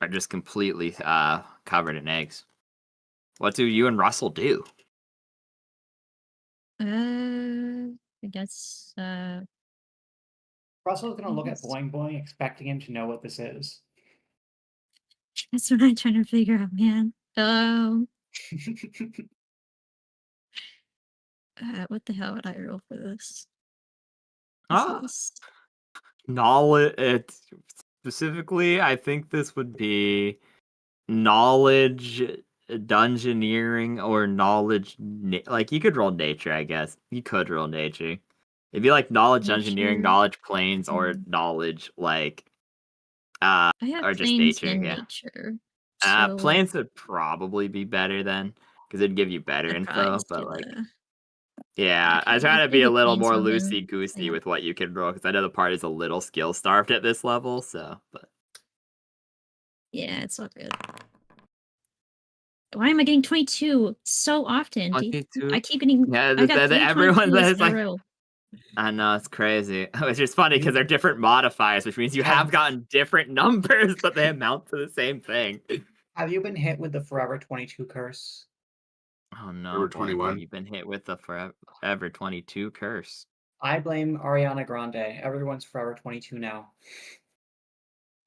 E: are just completely covered in eggs. What do you and Russell do?
F: I guess.
G: Russell's gonna look at
F: Yes.
G: boing boing, expecting him to know what this is.
F: That's what I'm trying to figure out, man. What the hell would I roll for this?
E: Ah,
F: This is-
E: knowledge. It specifically, I think this would be knowledge dungeoneering or knowledge like you could roll nature, I guess. You could roll nature. It'd be like knowledge engineering,
F: Nature.
E: knowledge planes, or knowledge like
F: I have
E: or just
F: planes
E: nature,
F: and
E: yeah.
F: nature. So
E: Planes would probably be better then, because it'd give you better
F: I'd probably
E: info,
F: just
E: but
F: do
E: like
F: the.
E: yeah, I
F: Okay,
E: try
F: I'll
E: to
F: do
E: be a
F: the
E: little
F: planes
E: more
F: one then.
E: loosey goosey
F: Yeah.
E: with what you can roll, because I know the party's a little skill starved at this level, so but
F: Yeah, it's all good. Why am I getting 22 so often? I
E: 22.
F: keep getting.
E: Yeah,
F: I got 3
E: everyone
F: 22s
E: says
F: in a
E: like
F: row.
E: I know, it's crazy. It's just funny because they're different modifiers, which means you have gotten different numbers, but they amount to the same thing.
G: Have you been hit with the Forever 22 curse?
E: Oh no,
B: Number
E: boy,
B: 21.
E: you've been hit with the forever 22 curse.
G: I blame Ariana Grande. Everyone's Forever 22 now.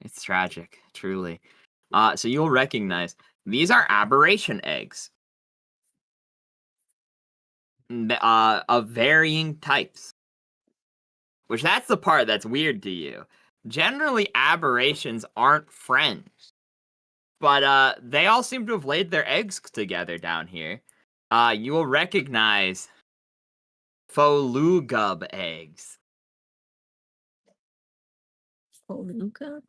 E: It's tragic, truly. So you'll recognize these are aberration eggs. Of varying types. Which that's the part that's weird to you. Generally, aberrations aren't friends. But they all seem to have laid their eggs together down here. You will recognize Folugub eggs.
F: Foluga?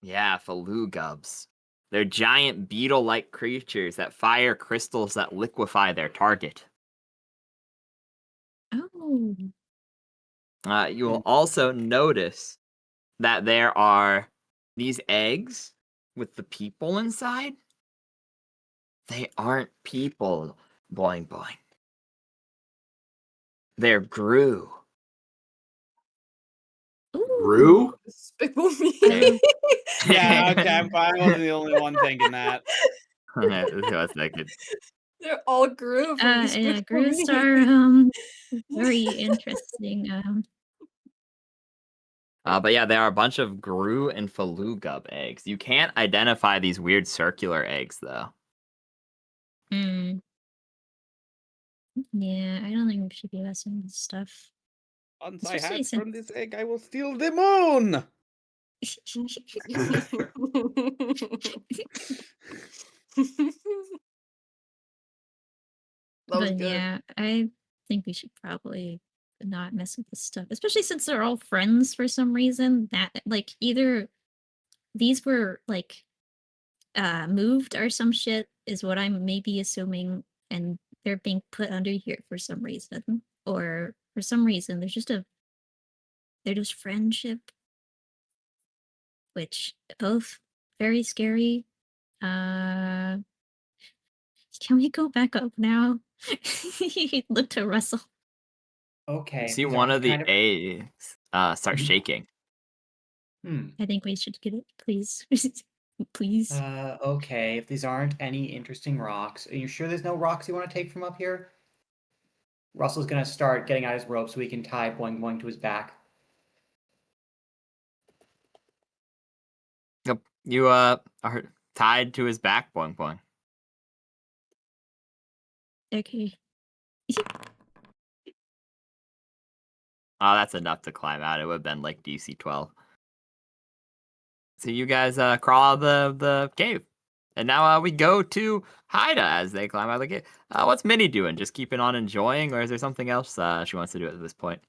E: Yeah, Folugubs. They're giant beetle-like creatures that fire crystals that liquefy their target.
F: Oh.
E: You will also notice that there are these eggs with the people inside. They aren't people, boing boing. They're Gru.
B: Rue?
A: Despicable Me.
F: Um,
C: Yeah, okay, I wasn't the only one thinking that.
E: That's not good.
A: They're all Gru from
F: yeah,
A: Despicable
F: Grooves
A: Me.
F: are very interesting.
E: But yeah, there are a bunch of Gru and Falugub eggs. You can't identify these weird circular eggs, though.
F: Hmm. Yeah, I don't think we should be messing with stuff.
C: Once I
F: Especially
C: hatch from
F: since
C: this egg, I will steal the moon!
A: That was
F: But
A: good.
F: yeah, I think we should probably not mess with this stuff, especially since they're all friends for some reason. That like either these were like moved or some shit is what I'm maybe assuming, and they're being put under here for some reason, or for some reason they're just friendship, which both very scary. Uh, can we go back up now? Look to Russell.
G: Okay.
E: You see
G: these
E: one
G: aren't
E: of the
G: kind of.
E: eggs start
G: Mhm.
E: shaking.
F: I think we should get it, please. Please.
G: Okay. If these aren't any interesting rocks, are you sure there's no rocks you want to take from up here? Russell's gonna start getting out his rope so he can tie Boing Boing to his back.
E: Yep. You are tied to his back, boing boing.
F: Okay.
E: Oh, that's enough to climb out. It would have been like DC 12. So you guys crawl out of the cave. And now we go to Haida as they climb out of the cave. What's Minnie doing? Just keeping on enjoying, or is there something else she wants to do at this point?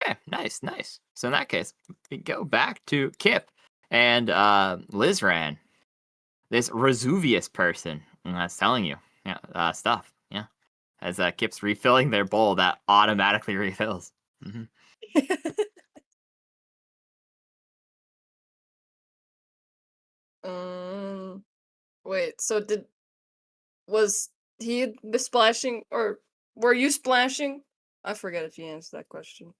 E: Okay, nice, nice. So in that case, we go back to Kip and Lizran, this Resuvius person that's telling you stuff. Yeah, as Kip's refilling their bowl that automatically refills. Mm-hmm.
A: um, wait. So was he splashing, or were you splashing? I forget if you answered that question.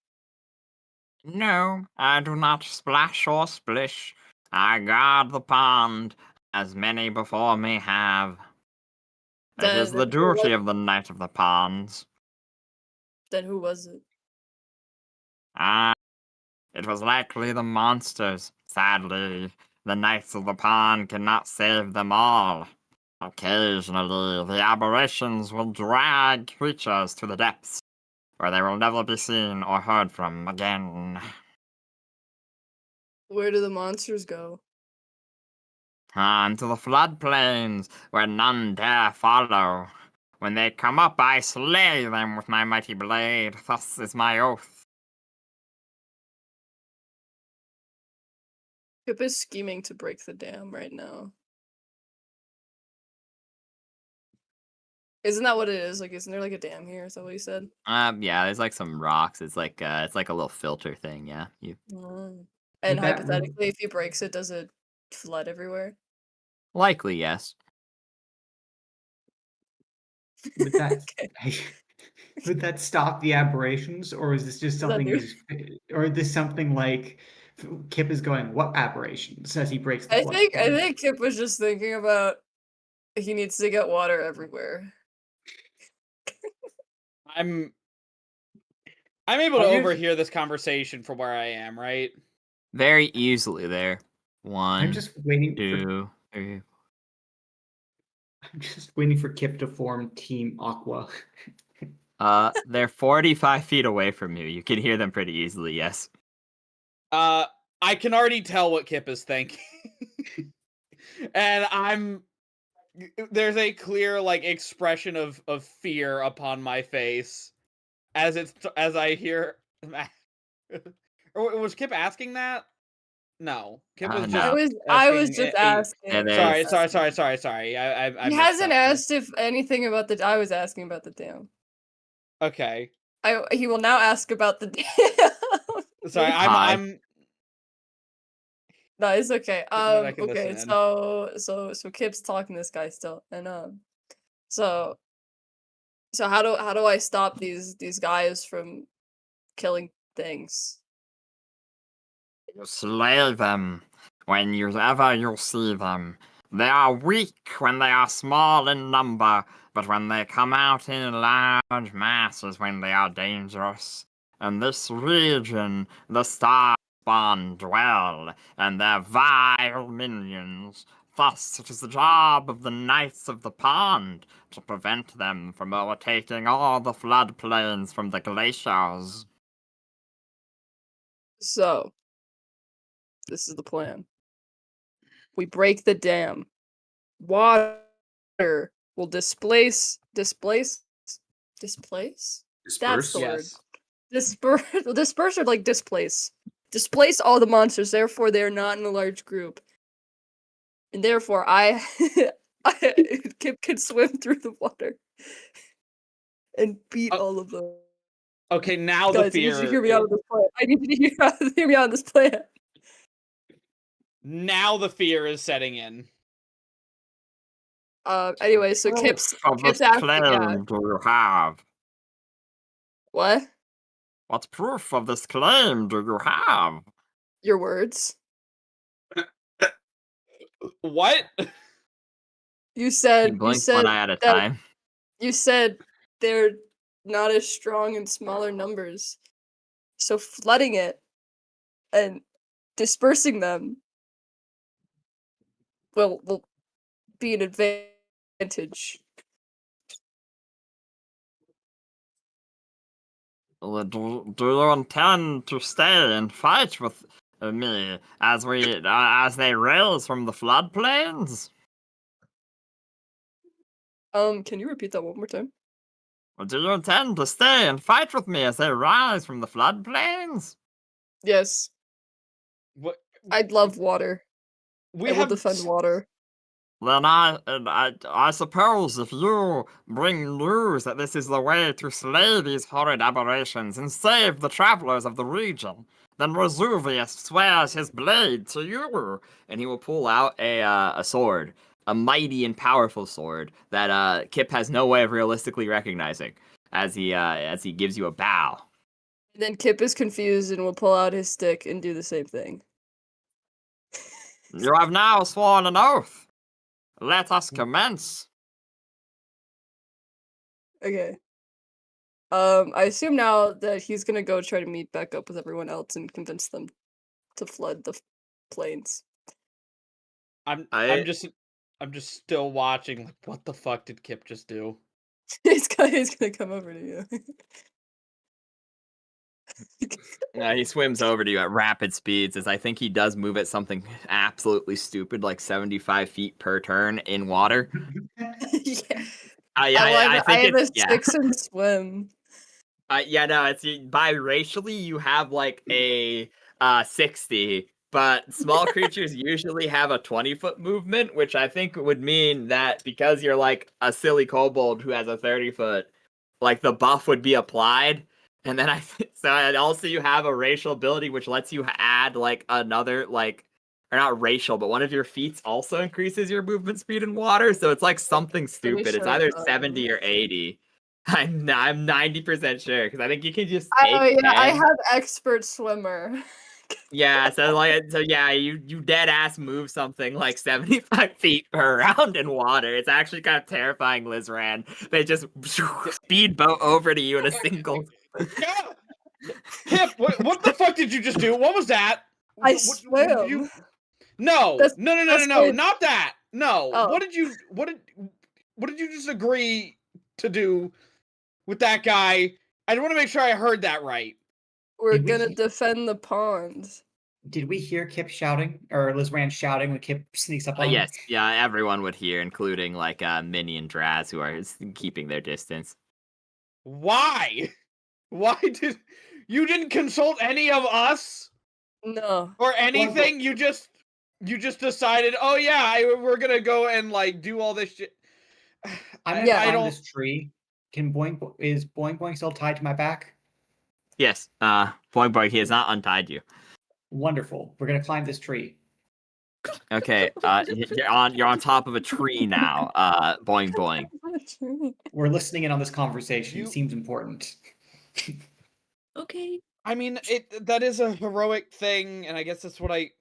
H: No, I do not splash or splish. I guard the pond, as many before me have. It is the
A: Then who was
H: duty of the Knight of the Ponds.
A: then who was it?
H: Ah, it was likely the monsters. Sadly, the Knights of the Pond cannot save them all. Occasionally, the aberrations will drag creatures to the depths, where they will never be seen or heard from again.
A: Where do the monsters go?
H: On to the floodplains, where none dare follow. When they come up, I slay them with my mighty blade. Thus is my oath.
A: Kip is scheming to break the dam right now. Isn't that what it is? Like, isn't there like a dam here? Is that what you said?
E: Yeah, there's like some rocks. It's like a little filter thing. Yeah, you
A: And
G: Would that
A: hypothetically, if he breaks it, does it flood everywhere?
E: likely yes.
G: Would that
A: Okay.
G: would that stop the aberrations, or is this just
A: What does that
G: something
A: do?
G: or is this something like Kip is going, what aberrations as he breaks the flood
A: I
G: pond?
A: think Kip was just thinking about he needs to get water everywhere.
C: I'm able to
G: I'm gonna-
C: overhear this conversation from where I am, right?
E: Very easily there.
G: I'm
E: One,
G: just waiting for
E: 2, 3.
G: I'm just waiting for Kip to form Team Aqua.
E: They're 45 feet away from you. You can hear them pretty easily. Yes.
C: I can already tell what Kip is thinking. And there's a clear like expression of fear upon my face as I hear. Or was Kip asking that? No, Kip was
E: No.
C: just.
A: I was
C: asking
A: just
C: a-
A: asking.
E: It
C: Sorry,
E: is.
C: sorry. I
A: He
C: messed
A: hasn't
C: up.
A: asked if anything about the. I was asking about the dam.
C: Okay,
A: He will now ask about the dam.
C: sorry.
E: Hi.
C: I'm.
A: No, it's okay.
C: But I can
A: Okay.
C: listen in.
A: So Kip's talking to this guy still, and so how do I stop these guys from killing things?
H: You slay them whenever you see them. They are weak when they are small in number, but when they come out in large masses when they are dangerous. In this region, the Starspawn dwell, and their vile minions. Thus, it is the job of the Knights of the Pond to prevent them from overtaking all the floodplains from the glaciers.
A: So this is the plan. We break the dam. Water will displace. That's
B: Disperse.
A: the word.
C: Yes.
A: Disperse or like displace. Displace all the monsters, therefore they are not in a large group. And therefore Kip can swim through the water and beat
C: Oh,
A: all of them.
C: Okay, now the
A: Guys, I need you to
C: fear.
A: hear me out on this plan. I need you to hear me out on this plan.
C: Now the fear is setting in.
A: Anyway, so
H: Proof
A: Kip's
H: of this
A: asking,
H: claim
A: yeah.
H: do you have?
A: What?
H: What proof of this claim do you have?
A: Your words?
C: What?
A: You
E: He
A: said
E: blinks one eye at a
A: that
E: time.
A: you said they're not as strong in smaller numbers. So flooding it and dispersing them will be an advantage.
H: Do you intend to stay and fight with me as they raise from the floodplains?
A: Can you repeat that one more time?
H: Or do you intend to stay and fight with me as they rise from the floodplains?
A: Yes.
C: What?
A: I'd love water.
C: We
A: I will
C: have
A: defend water.
H: Then I suppose if you bring news that this is the way to slay these horrid aberrations and save the travelers of the region, then Vesuvius swears his blade to you.
E: And he will pull out a sword, a mighty and powerful sword that Kip has no way of realistically recognizing as he gives you a bow.
A: And then Kip is confused and will pull out his stick and do the same thing.
H: You have now sworn an oath. Let us commence.
A: Okay. I assume now that he's gonna go try to meet back up with everyone else and convince them to flood the plains.
C: I'm
E: I-
C: just still watching. Like, what the fuck did Kip just do?
A: he's gonna come over to you.
E: He swims over to you at rapid speeds, as I think he does move at something absolutely stupid, like 75 feet per turn in water.
A: Yeah.
E: I think
A: I have a
E: it's, yeah.
A: 6 in swim.
E: Yeah, no, it's biracially you have like a 60, but small creatures usually have a 20-foot movement, which I think would mean that because you're like a silly kobold who has a 30-foot, like the buff would be applied. And then and also you have a racial ability which lets you add like another or not racial, but one of your feats also increases your movement speed in water. So it's like something stupid. It's
A: sure
E: either
A: it does.
E: 70 or 80. I'm 90% sure because I think you can just
A: Oh
E: take
A: yeah, I
E: 10.
A: have expert swimmer.
E: Yeah, so yeah, you dead ass move something like 75 feet per round in water. It's actually kind of terrifying, Lizran. They just speedboat over to you in a single.
C: Yeah! Kip, what the fuck did you just do? What was that?
A: I
C: What did you?
A: swim.
C: No,
A: That's-
C: no,
A: that's what-
C: not that. No.
A: Oh.
C: What did you just agree to do with that guy? I want to make sure I heard that right.
A: We're
D: Did we
A: gonna
D: he-
A: defend the pond.
D: Did we hear Kip shouting or Lizran shouting when Kip sneaks up on him?
E: Yes, yeah, everyone would hear, including like Minnie and Draz, who are keeping their distance.
C: Why? Why did you didn't consult any of us
A: No.
C: or anything? You just decided, oh yeah, we're gonna go and like do all this shit.
G: I'm gonna
A: Yeah.
G: climb this tree. Is Boing Boing still tied to my back?
E: Yes, Boing Boing, he has not untied you.
G: Wonderful. We're gonna climb this tree.
E: Okay, you're on top of a tree now, Boing Boing.
G: We're listening in on this conversation.
C: You-
G: It seems important.
F: Okay.
C: I mean, that is a heroic thing, and I guess that's what I.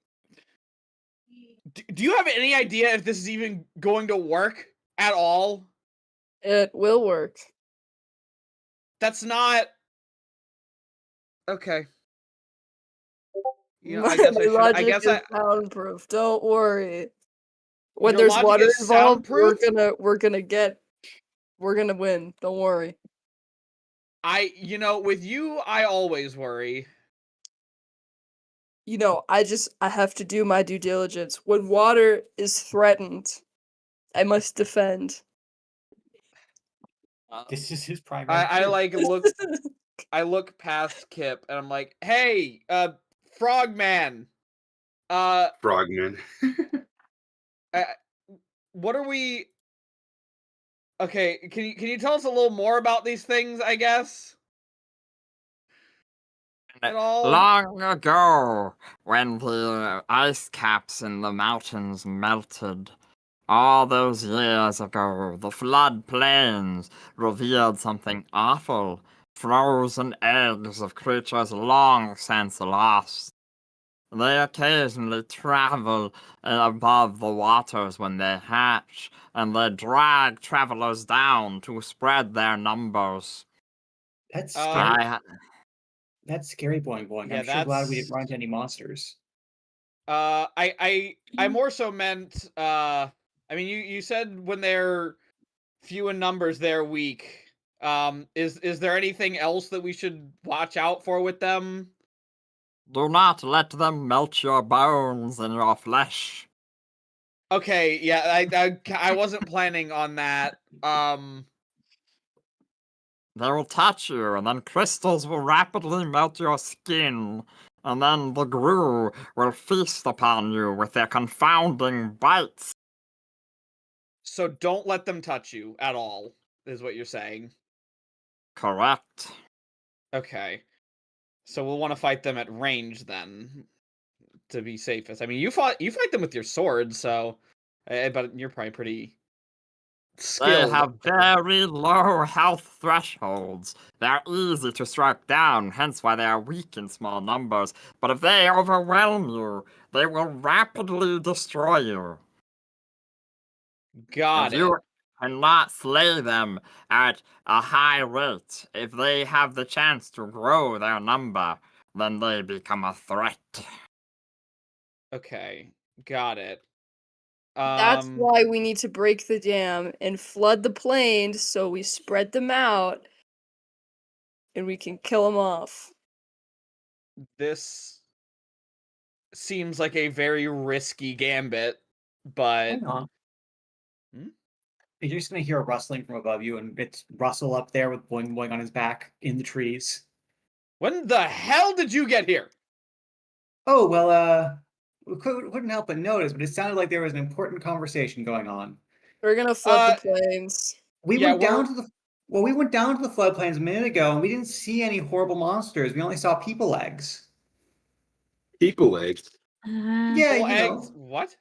C: Do you have any idea if this is even going to work at all?
A: It will work.
C: That's not. Okay. You know,
A: My
C: I guess I should. I
A: logic
C: guess
A: is
C: I.
A: soundproof. Don't worry. When
C: Your
A: there's
C: logic
A: water
C: is
A: involved, we're
C: soundproof?
A: gonna win. Don't worry.
C: With you, I always worry.
A: You know, I have to do my due diligence. When water is threatened, I must defend.
G: This is his primary.
C: I
G: truth.
C: like look past Kip and I'm like, hey, Frogman,
B: Frogman.
C: what are we? Okay, can you tell us a little more about these things? I guess. At all?
H: Long ago, when the ice caps in the mountains melted, all those years ago, the flood plains revealed something awful. Frozen eggs of creatures long since lost. They occasionally travel above the waters when they hatch, and they drag travelers down to spread their numbers.
G: That's
C: Uh,
G: scary.
E: I
G: That's scary, Boing Boing.
C: Yeah,
G: I'm sure glad we
C: that's-
G: didn't run into any monsters.
C: I more so meant. I mean, you said when they're few in numbers, they're weak. Is there anything else that we should watch out for with them?
H: Do not let them melt your bones and your flesh.
C: Okay, yeah, I wasn't planning on that.
H: They will touch you, and then crystals will rapidly melt your skin, and then the Gru will feast upon you with their confounding bites.
C: So don't let them touch you at all, is what you're saying.
H: Correct.
C: Okay. So we'll want to fight them at range then, to be safest. I mean, you fight them with your sword, so, but you're probably pretty
H: They
C: skilled.
H: have very low health thresholds. They're easy to strike down, hence why they are weak in small numbers. But if they overwhelm you, they will rapidly destroy you.
C: Got
H: And
C: it.
H: you cannot slay them at a high rate. If they have the chance to grow their number, then they become a threat.
C: Okay, got it.
A: That's why we need to break the dam and flood the plains so we spread them out and we can kill them off.
C: This seems like a very risky gambit, but
G: Hang on.
C: Hmm?
G: You're just gonna hear a rustling from above you, and it's Russell up there with Boing Boing on his back in the trees.
C: when the hell did you get here?
G: Oh well, we couldn't help but notice, but it sounded like there was an important conversation going on.
A: We're gonna flood the plains.
G: We
C: Yeah,
G: went down to the we went down to the floodplains a minute ago, and we didn't see any horrible monsters. We only saw people eggs.
B: People eggs.
G: Yeah,
C: Well,
G: you
C: eggs.
G: know.
C: What?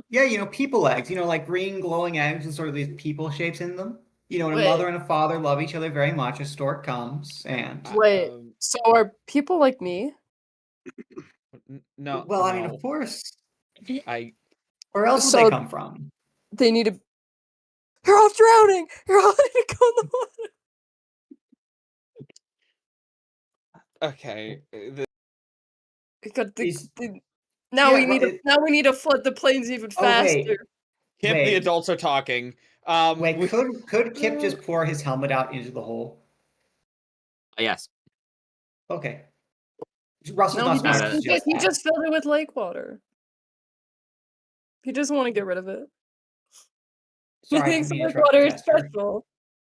G: Yeah, you know, people eggs. You know, like green glowing eggs with sort of these people shapes in them. You know, when a
A: Wait.
G: mother and a father love each other very much, a stork comes and.
A: Wait, so are people like me?
C: No.
G: Well, I mean,
C: no.
G: of course.
C: I.
G: Where else would
A: So-
G: they come from?
A: They need to. You're all drowning! You're all need to go in the water!
C: Okay.
A: We got
G: Is-
A: now
G: Yeah,
A: we need
G: right,
A: now we need to flood the plains even
G: Oh,
A: faster.
G: wait.
C: Kip, the
G: Wait.
C: adults are talking.
G: Wait, could Kip just pour his helmet out into the hole?
E: yes.
G: Okay. Russell's
A: No,
G: not
A: he
G: smart
A: just,
G: enough to
A: he,
G: suggest
A: just, he
G: that.
A: just filled it with lake water. He doesn't want to get rid of it.
G: Sorry,
A: He thinks
G: I didn't mean
A: lake
G: to interrupt
A: water
G: you,
A: is
G: Chester.
A: special.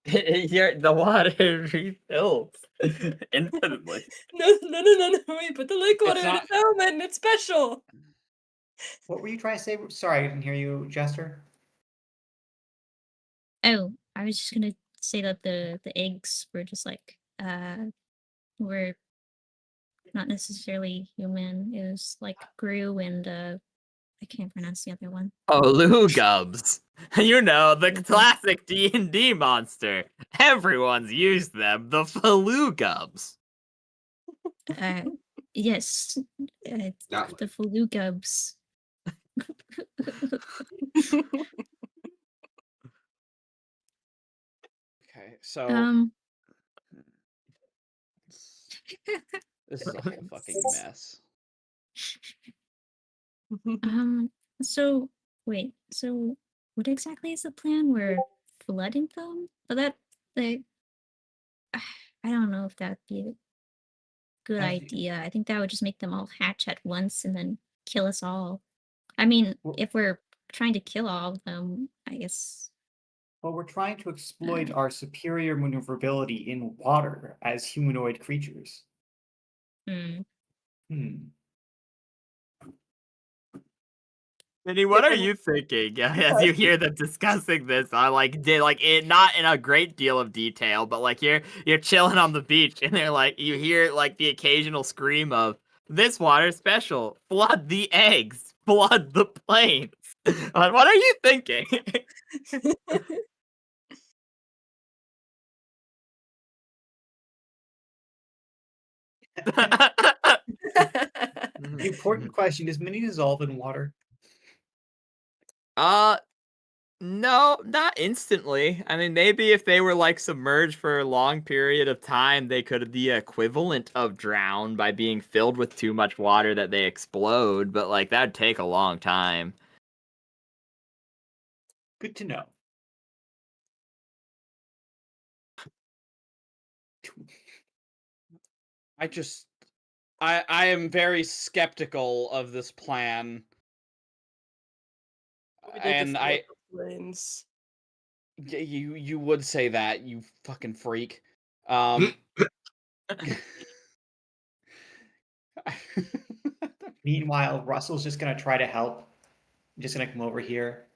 E: The water refills infinitely.
A: No. We put the lake water
C: It's
A: in
C: not-
A: its helmet and it's special.
D: What were you trying to say? Sorry, I didn't hear you, Jester.
F: Oh, I was just gonna say that the eggs were just like were not necessarily human. It was like Gru and I can't pronounce the other one.
E: Oh, Lugubs. You know, the classic D&D monster. Everyone's used them, the Falugubs.
F: Uh, yes,
B: Not
F: the Falugubs.
C: Okay, so
F: Um,
C: this is a whole fucking mess.
F: so wait, so what exactly is the plan? We're flooding them? But they, I don't know if that'd be a good
D: As you-
F: idea. I think that would just make them all hatch at once and then kill us all. I mean,
D: Well-
F: if we're trying to kill all of them, I guess.
G: Well, we're trying to exploit our superior maneuverability in water as humanoid creatures.
F: Hmm.
E: Minnie, what are
A: and-
E: you thinking as you hear them discussing this? I did it not in a great deal of detail, but like you're chilling on the beach and they're like you hear like the occasional scream of this water special, flood the eggs, flood the planes. What are you thinking?
G: The important question is Minnie dissolve in water?
E: uh No, not instantly. I mean, maybe if they were like submerged for a long period of time, they could the equivalent of drown by being filled with too much water that they explode, but like that'd take a long time.
G: Good to know.
C: I am very skeptical of this plan.
A: We did
C: And
A: just
C: I
A: look up lanes.
C: you would say that, you fucking freak. Um
D: Meanwhile, Russell's just gonna try to help. I'm just gonna come over here.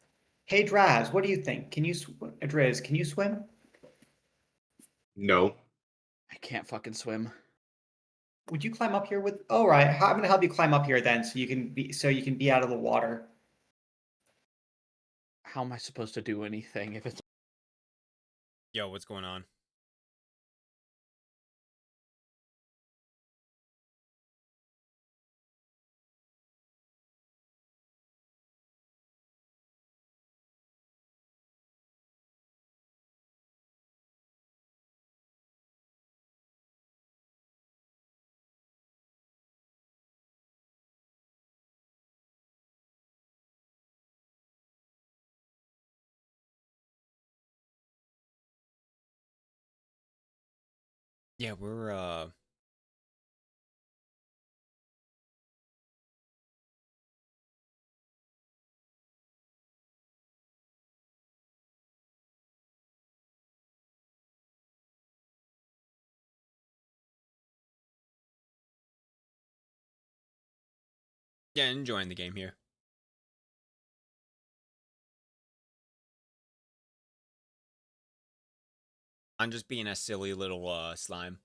D: Hey, Draz, what do you think? Can you, Driz, can you swim?
B: no.
C: I can't fucking swim.
D: Would you climb up here with? Oh, right. I'm gonna help you climb up here then, so you can be out of the water.
C: How am I supposed to do anything if it's
I: Yo, what's going on? Yeah, we're yeah, enjoying the game here. I'm just being a silly little slime.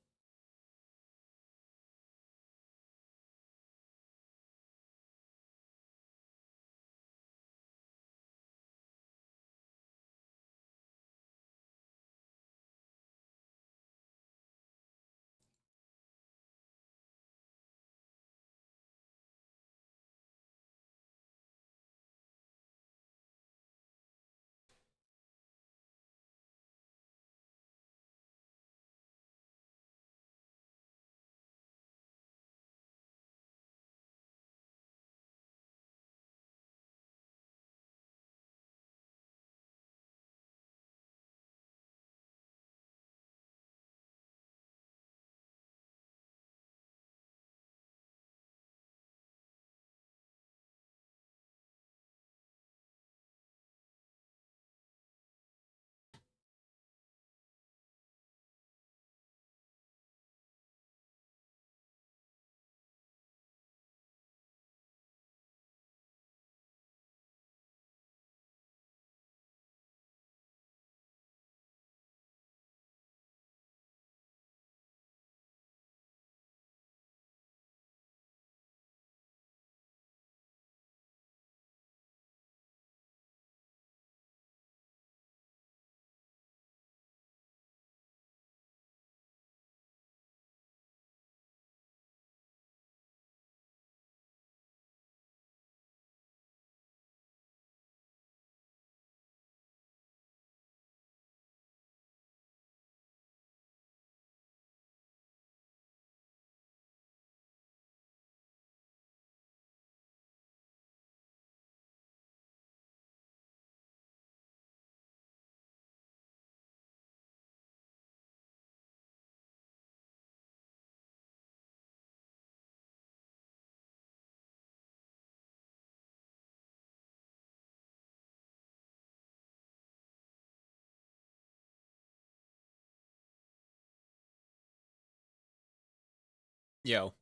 I: Yo.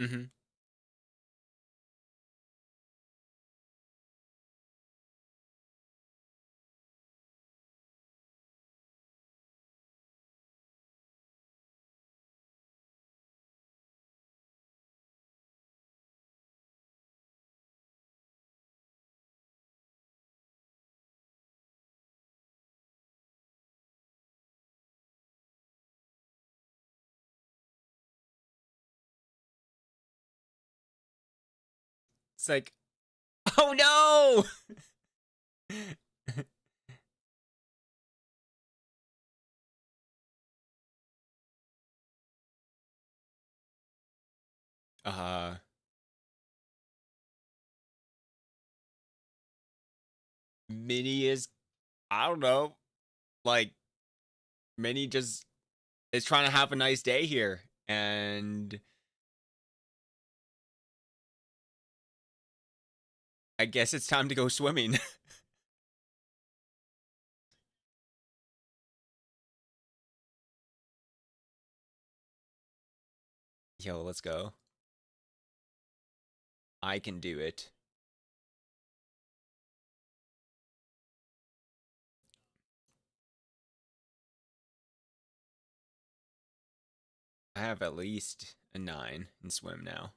I: Mm-hmm. It's like, oh no! uh, Minnie is, I don't know, like, Minnie just is trying to have a nice day here, and I guess it's time to go swimming. Yo, let's go. I can do it. I have at least a 9 in swim now.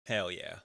I: Hell yeah.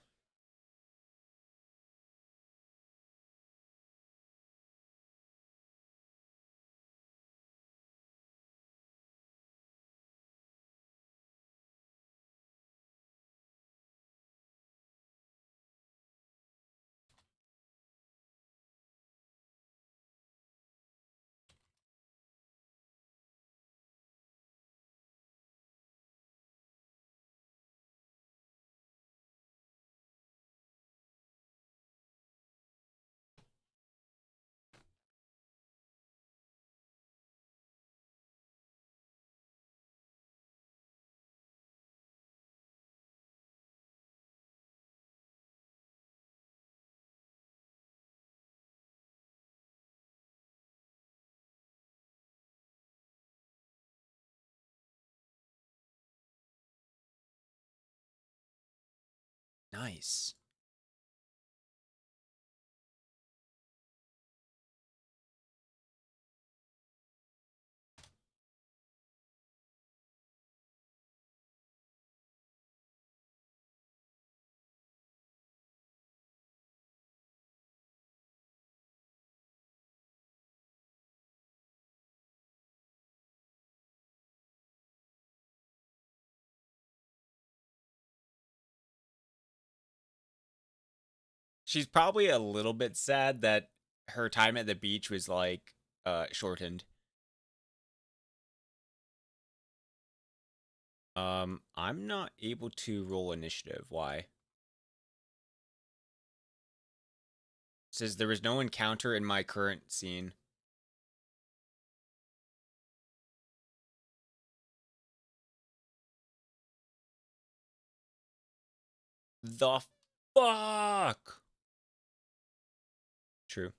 I: Nice. She's probably a little bit sad that her time at the beach was like shortened. I'm not able to roll initiative. Why? Says there was no encounter in my current scene. The fuck? True.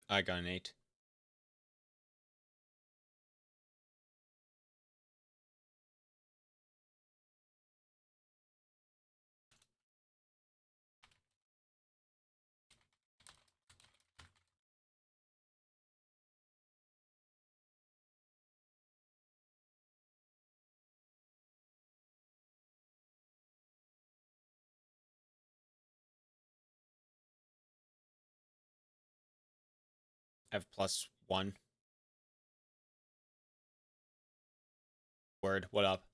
I: I got an 8. I have +1. Word, what up?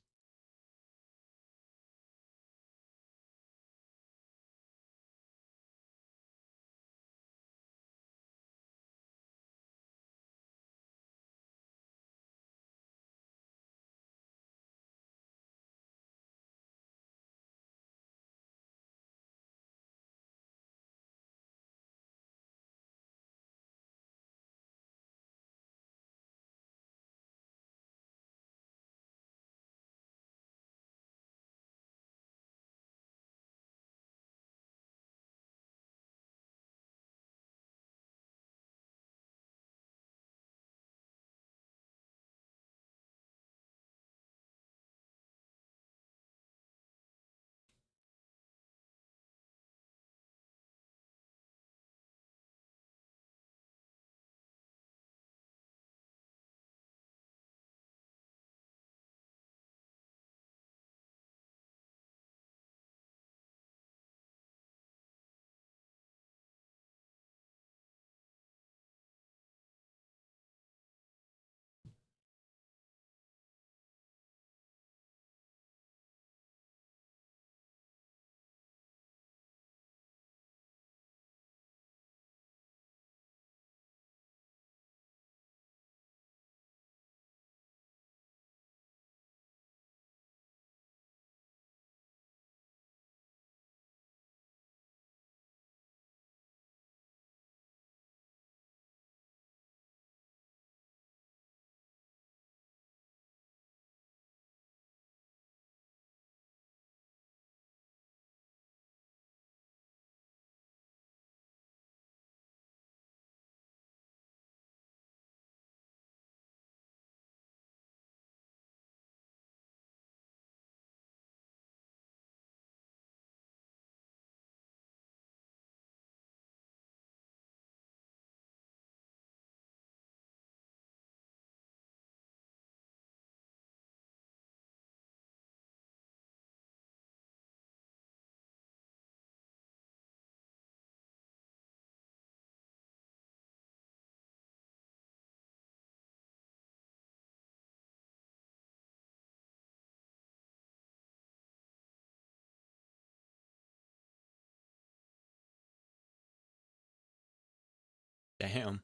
I: Damn.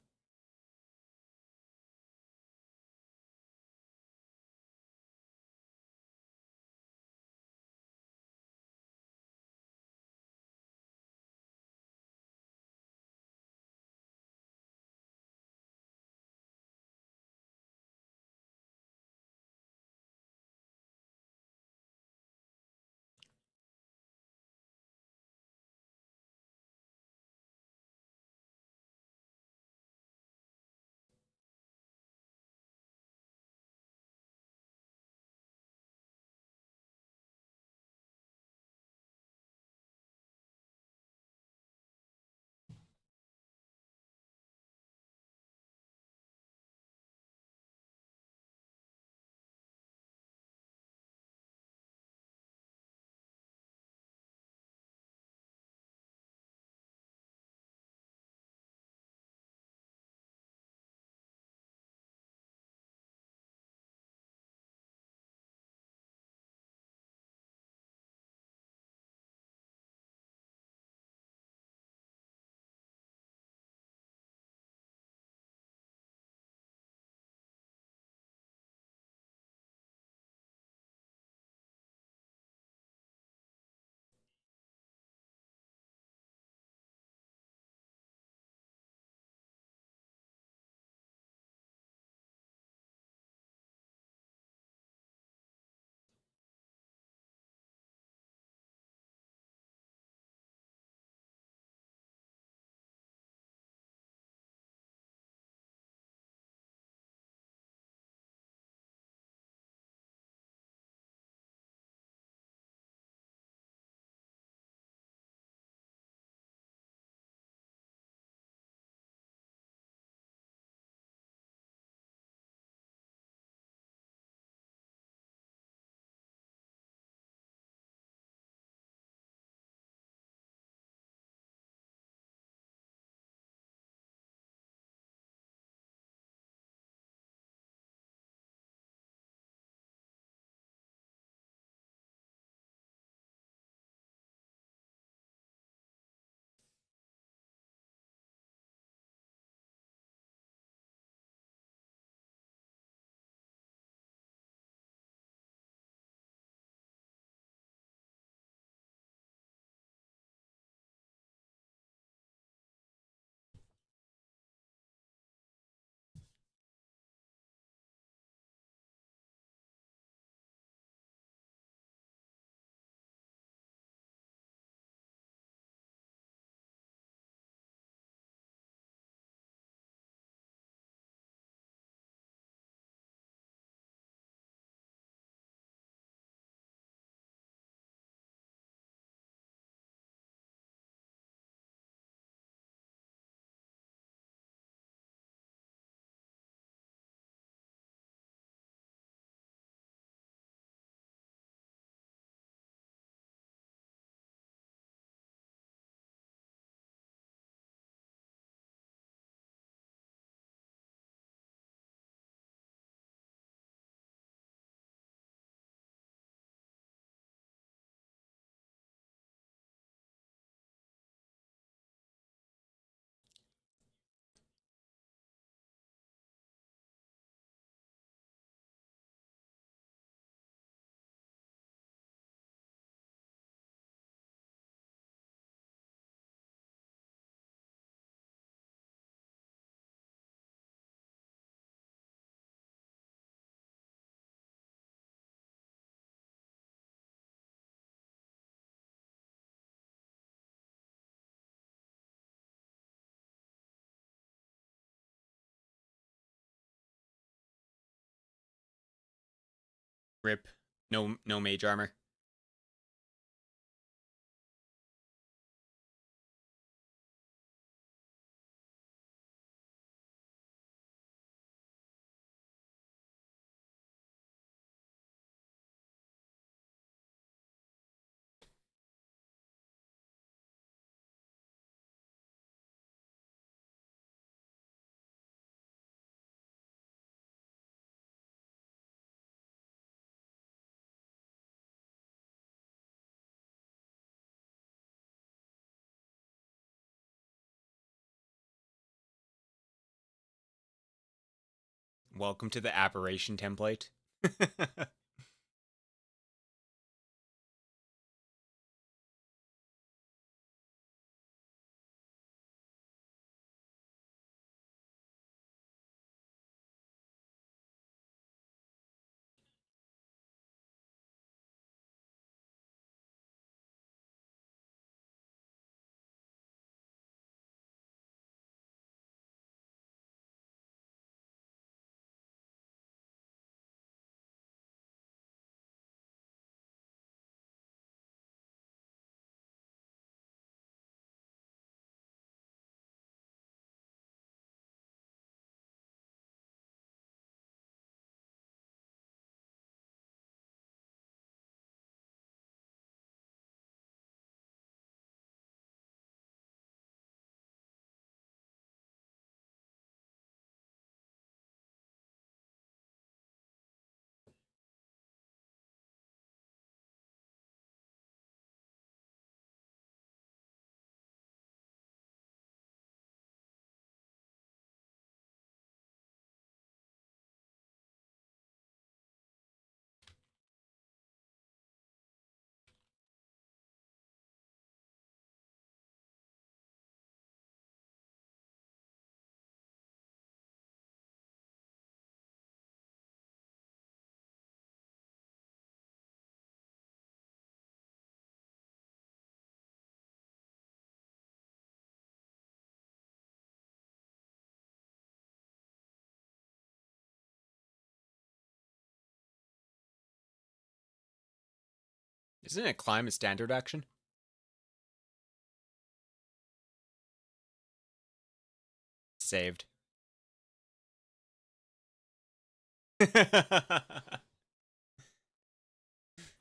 I: Rip. No mage armor. Welcome to the aberration template. Isn't it climb a standard action? Saved.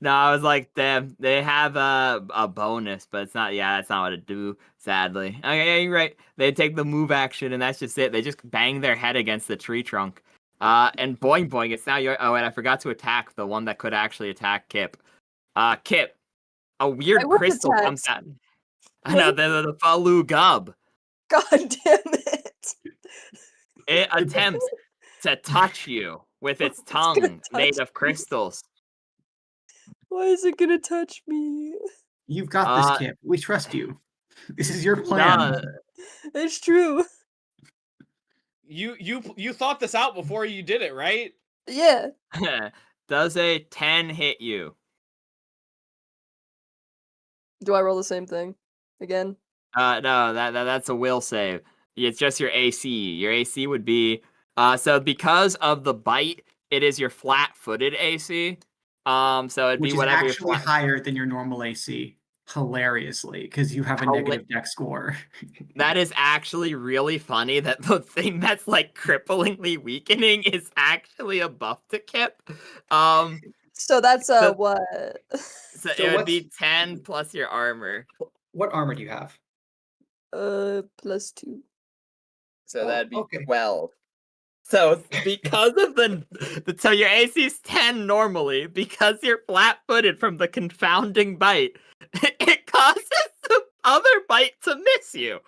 E: No, I was like, they have a bonus, but it's not. Yeah, that's not what it do. Sadly. Okay, yeah, you're right. They take the move action, and that's just it. They just bang their head against the tree trunk. And boing boing. It's now your. Oh, and I forgot to attack the one that could actually attack Kip. Kip. A weird
A: was
E: crystal comes
A: attacked.
E: out. I know the Falu Gub.
A: God damn it.
E: It attempts to touch you with its
A: It's gonna
E: tongue made
A: touch
E: of crystals.
A: Why is it gonna touch me?
D: You've got this,
E: Uh,
D: Kip. We trust you. This is your plan.
E: No,
A: It's true.
C: You thought this out before you did it, right?
A: Yeah.
E: does a 10 hit you?
A: Do I roll the same thing again?
E: No, that's a will save. It's just your AC. Your AC would be so because of the bite, it is your flat-footed AC. So it'd
D: Which
E: be
D: is
E: whatever your
D: actually
E: flat.
D: higher than your normal AC, hilariously, because you have a
E: Hila-
D: negative dex score.
E: That is actually really funny that the thing that's like cripplingly weakening is actually a buff to Kip.
A: So that's
E: So,
A: what?
E: so
D: So
E: it would
D: what's
E: be 10 plus your armor.
D: what armor do you have?
A: +2.
E: So
D: Oh,
E: that'd be
D: okay.
E: 12. So because of so your AC is 10 normally, because you're flat-footed from the confounding bite, it causes the other bite to miss you.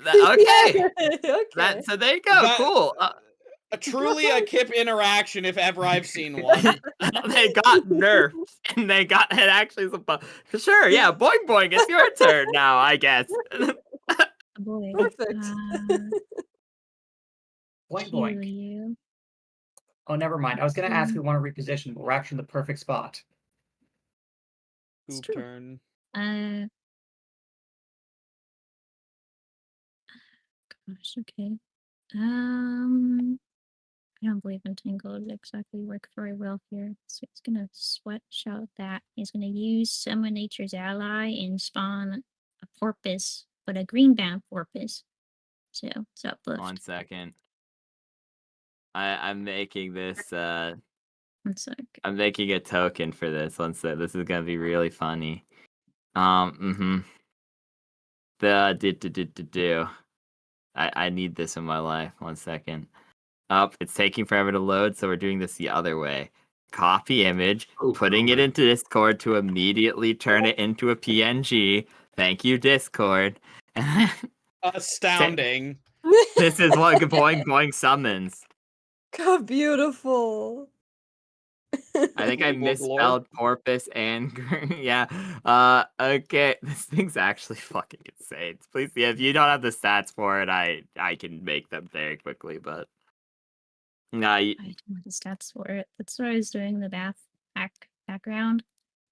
E: Okay.
A: Okay.
E: So there you go.
C: That-
E: Cool.
C: Truly a Kip interaction if ever I've seen one.
E: They got nerfed, and they got it actually is sure. Yeah, boing boing. It's your turn now, I guess.
F: Boy.
A: Perfect.
D: Boing
F: Cue
D: boing.
F: you.
D: Oh, never mind. I was gonna ask if we want to reposition, but we're actually in the perfect spot.
A: It's
C: Poop
A: true.
C: turn.
F: Gosh, okay. Um, I don't believe Entangled would exactly work very well here. So he's gonna sweat shout that. He's gonna use Summon Nature's Ally and spawn a porpoise, but a green bound porpoise. So it's uplift.
E: 1 second. I'm making this.
F: 1 sec.
E: I'm making a token for this. 1 sec. This is gonna be really funny. The I need this in my life. 1 second. It's taking forever to load, so we're doing this the other way. Copy image,
B: Oh,
E: putting it into Discord to immediately turn it into a PNG. Thank you, Discord.
C: Astounding.
E: This is what Boing Boing summons.
A: God, beautiful.
E: I think I
C: Boing Boing galore.
E: misspelled porpoise and yeah. Okay. This thing's actually fucking insane. Please, yeah, if you don't have the stats for it, I can make them very quickly, but no,
F: I don't have the stats for it. That's what I was doing in the background.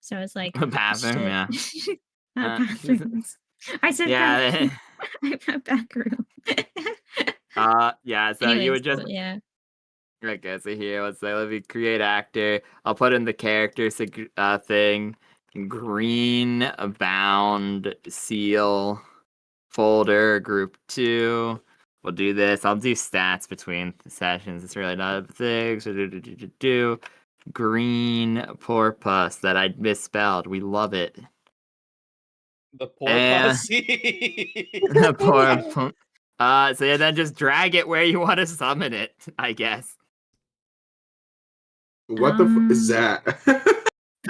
F: So I was like,
E: bathroom,
F: shit.
E: yeah.
F: Not bathroom. I said
E: Yeah.
F: backroom.
E: Yeah, so
F: Anyways,
E: you would just
F: but yeah.
E: okay, so here, let's say, let me create actor. I'll put in the character thing, green bound seal folder group 2. We'll do this. I'll do stats between sessions. It's really not a thing. So do green porpoise that I misspelled. We love it.
C: The poor
E: And-
C: pussy.
E: So yeah, then just drag it where you want to summon it, I guess.
B: What the is that?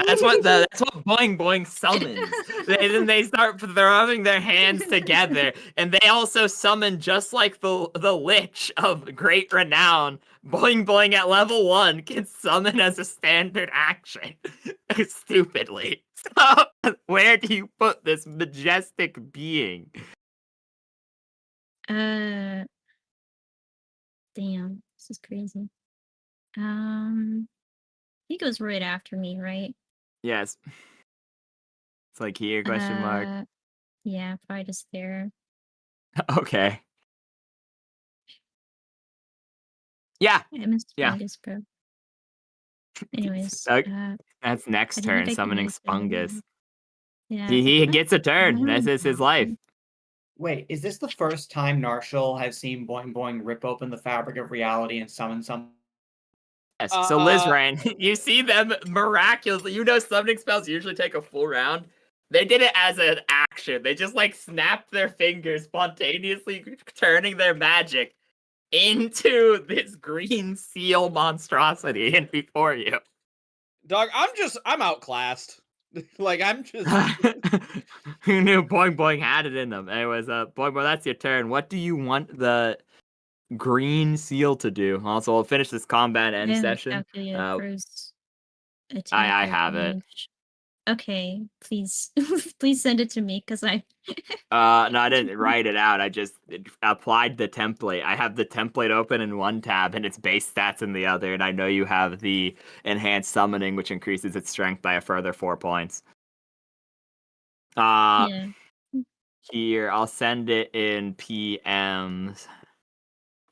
E: That's what Boing Boing summons. Then they start throwing their hands together, and they also summon just like the Lich of great renown. Boing Boing at level 1 can summon as a standard action. Stupidly. So where do you put this majestic being?
F: Damn, this is crazy. He goes right after me, right?
E: Yes. It's like here, question mark.
F: Yeah, probably just there.
E: Okay. Yeah.
F: I missed
E: Yeah.
F: Fungus, bro. Anyways,
E: That's next
F: I don't
E: turn,
F: think I can
E: summoning
F: use it.
E: Spungus.
F: Yeah.
E: He gets a turn. This is his life.
G: Wait, is this the first time Narshal has seen Boing Boing rip open the fabric of reality and summon some?
E: Yes. So Lizrain, you see them miraculously. You know, summoning spells usually take a full round. They did it as an action. They just like snapped their fingers, spontaneously turning their magic into this green seal monstrosity and before you.
C: Dog, I'm outclassed. Like I'm just
E: Who knew Boing Boing had it in them? Anyways, Boing Boing, that's your turn. What do you want the green seal to do? Also, we'll finish this combat end session. I have it.
F: Okay, please, please send it to me because I.
E: No, I didn't write it out. I just applied the template. I have the template open in one tab and its base stats in the other. And I know you have the enhanced summoning, which increases its strength by a further 4 points.
F: Yeah.
E: Here, I'll send it in PMs.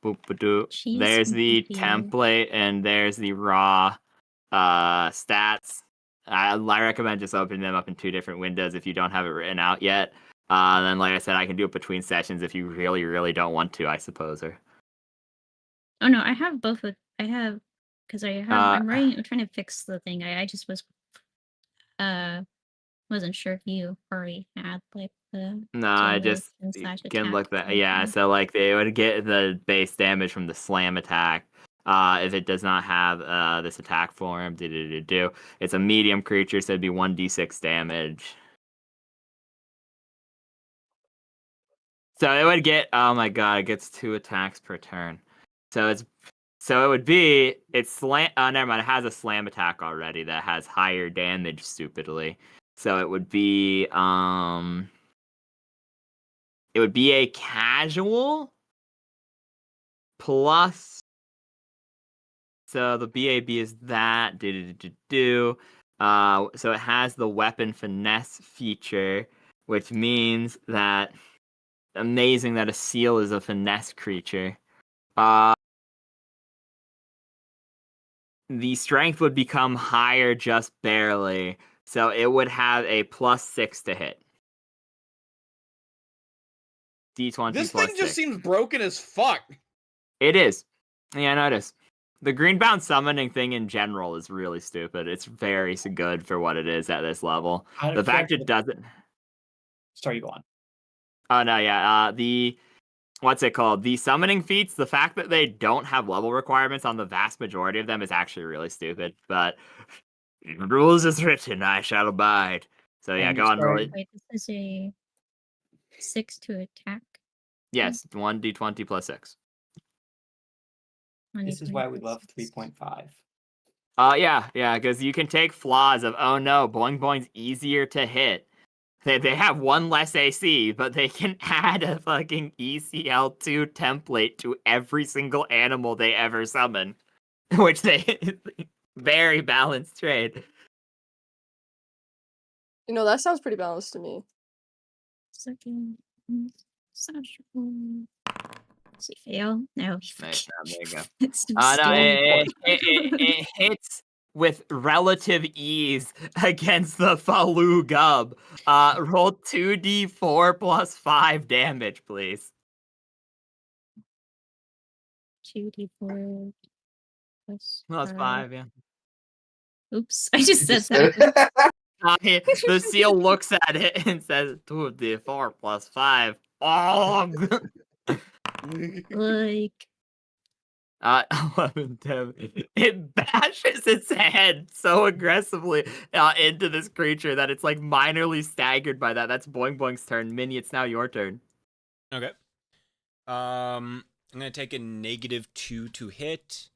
E: Boop-a-doo.
F: Jeez,
E: There's the
F: thank you.
E: template and there's the raw stats. I recommend just opening them up in 2 different windows if you don't have it written out yet. Then, like I said, I can do it between sessions if you really, really don't want to, I suppose.
F: Oh no, I have both. I have because I have. I'm writing. I'm trying to fix the thing. I just wasn't sure if you already had like the.
E: No, I just can look that. Yeah, so like they would get the base damage from the slam attack. If it does not have this attack form, it's a medium creature, so it'd be 1d6 damage. So it would get, oh my god, it gets 2 attacks per turn. So it would be, it's slam, never mind, it has a slam attack already that has higher damage, stupidly. So it would be a casual plus, so the BAB is that, so it has the weapon finesse feature, which means that, amazing that a seal is a finesse creature. the strength would become higher just barely, so it would have a +6 to hit. D20
C: This
E: plus
C: thing just
E: 6.
C: seems broken as fuck.
E: It is. Yeah, no, it is. The greenbound summoning thing in general is really stupid. It's very good for what it is at this level.
G: Out
E: The
G: of
E: fact
G: character-
E: it doesn't.
G: Sorry, you go on.
E: Oh no, yeah. What's it called? The summoning feats. The fact that they don't have level requirements on the vast majority of them is actually really stupid. But rules is written, I shall abide. So yeah,
G: And
E: go on, roll
G: sorry-
E: it.
F: Wait, this is a 6 to attack.
E: Yes, 1d20 plus 6.
G: This is why we love 3.5.
E: Yeah, because you can take flaws of, oh no, Boing Boing's easier to hit. They have one less AC, but they can add a fucking ECL2 template to every single animal they ever summon. Which they very balanced trade.
A: You know, that sounds pretty balanced to me.
F: Second. Does he fail? No.
E: Nice, there you go.
F: It's
E: No,
F: still
E: it hits with relative ease against the Falu Gub. Roll 2d4 plus 5 damage, please.
F: 2d4 plus
E: Plus 5, yeah.
F: Oops, I just said that.
E: The seal looks at it and says 2d4 plus 5. Oh!
F: Like
E: 11, 10. It bashes its head so aggressively into this creature that it's like minorly staggered by that. That's Boing Boing's turn. Minnie, it's now your turn.
I: Okay. I'm gonna take a -2 to hit.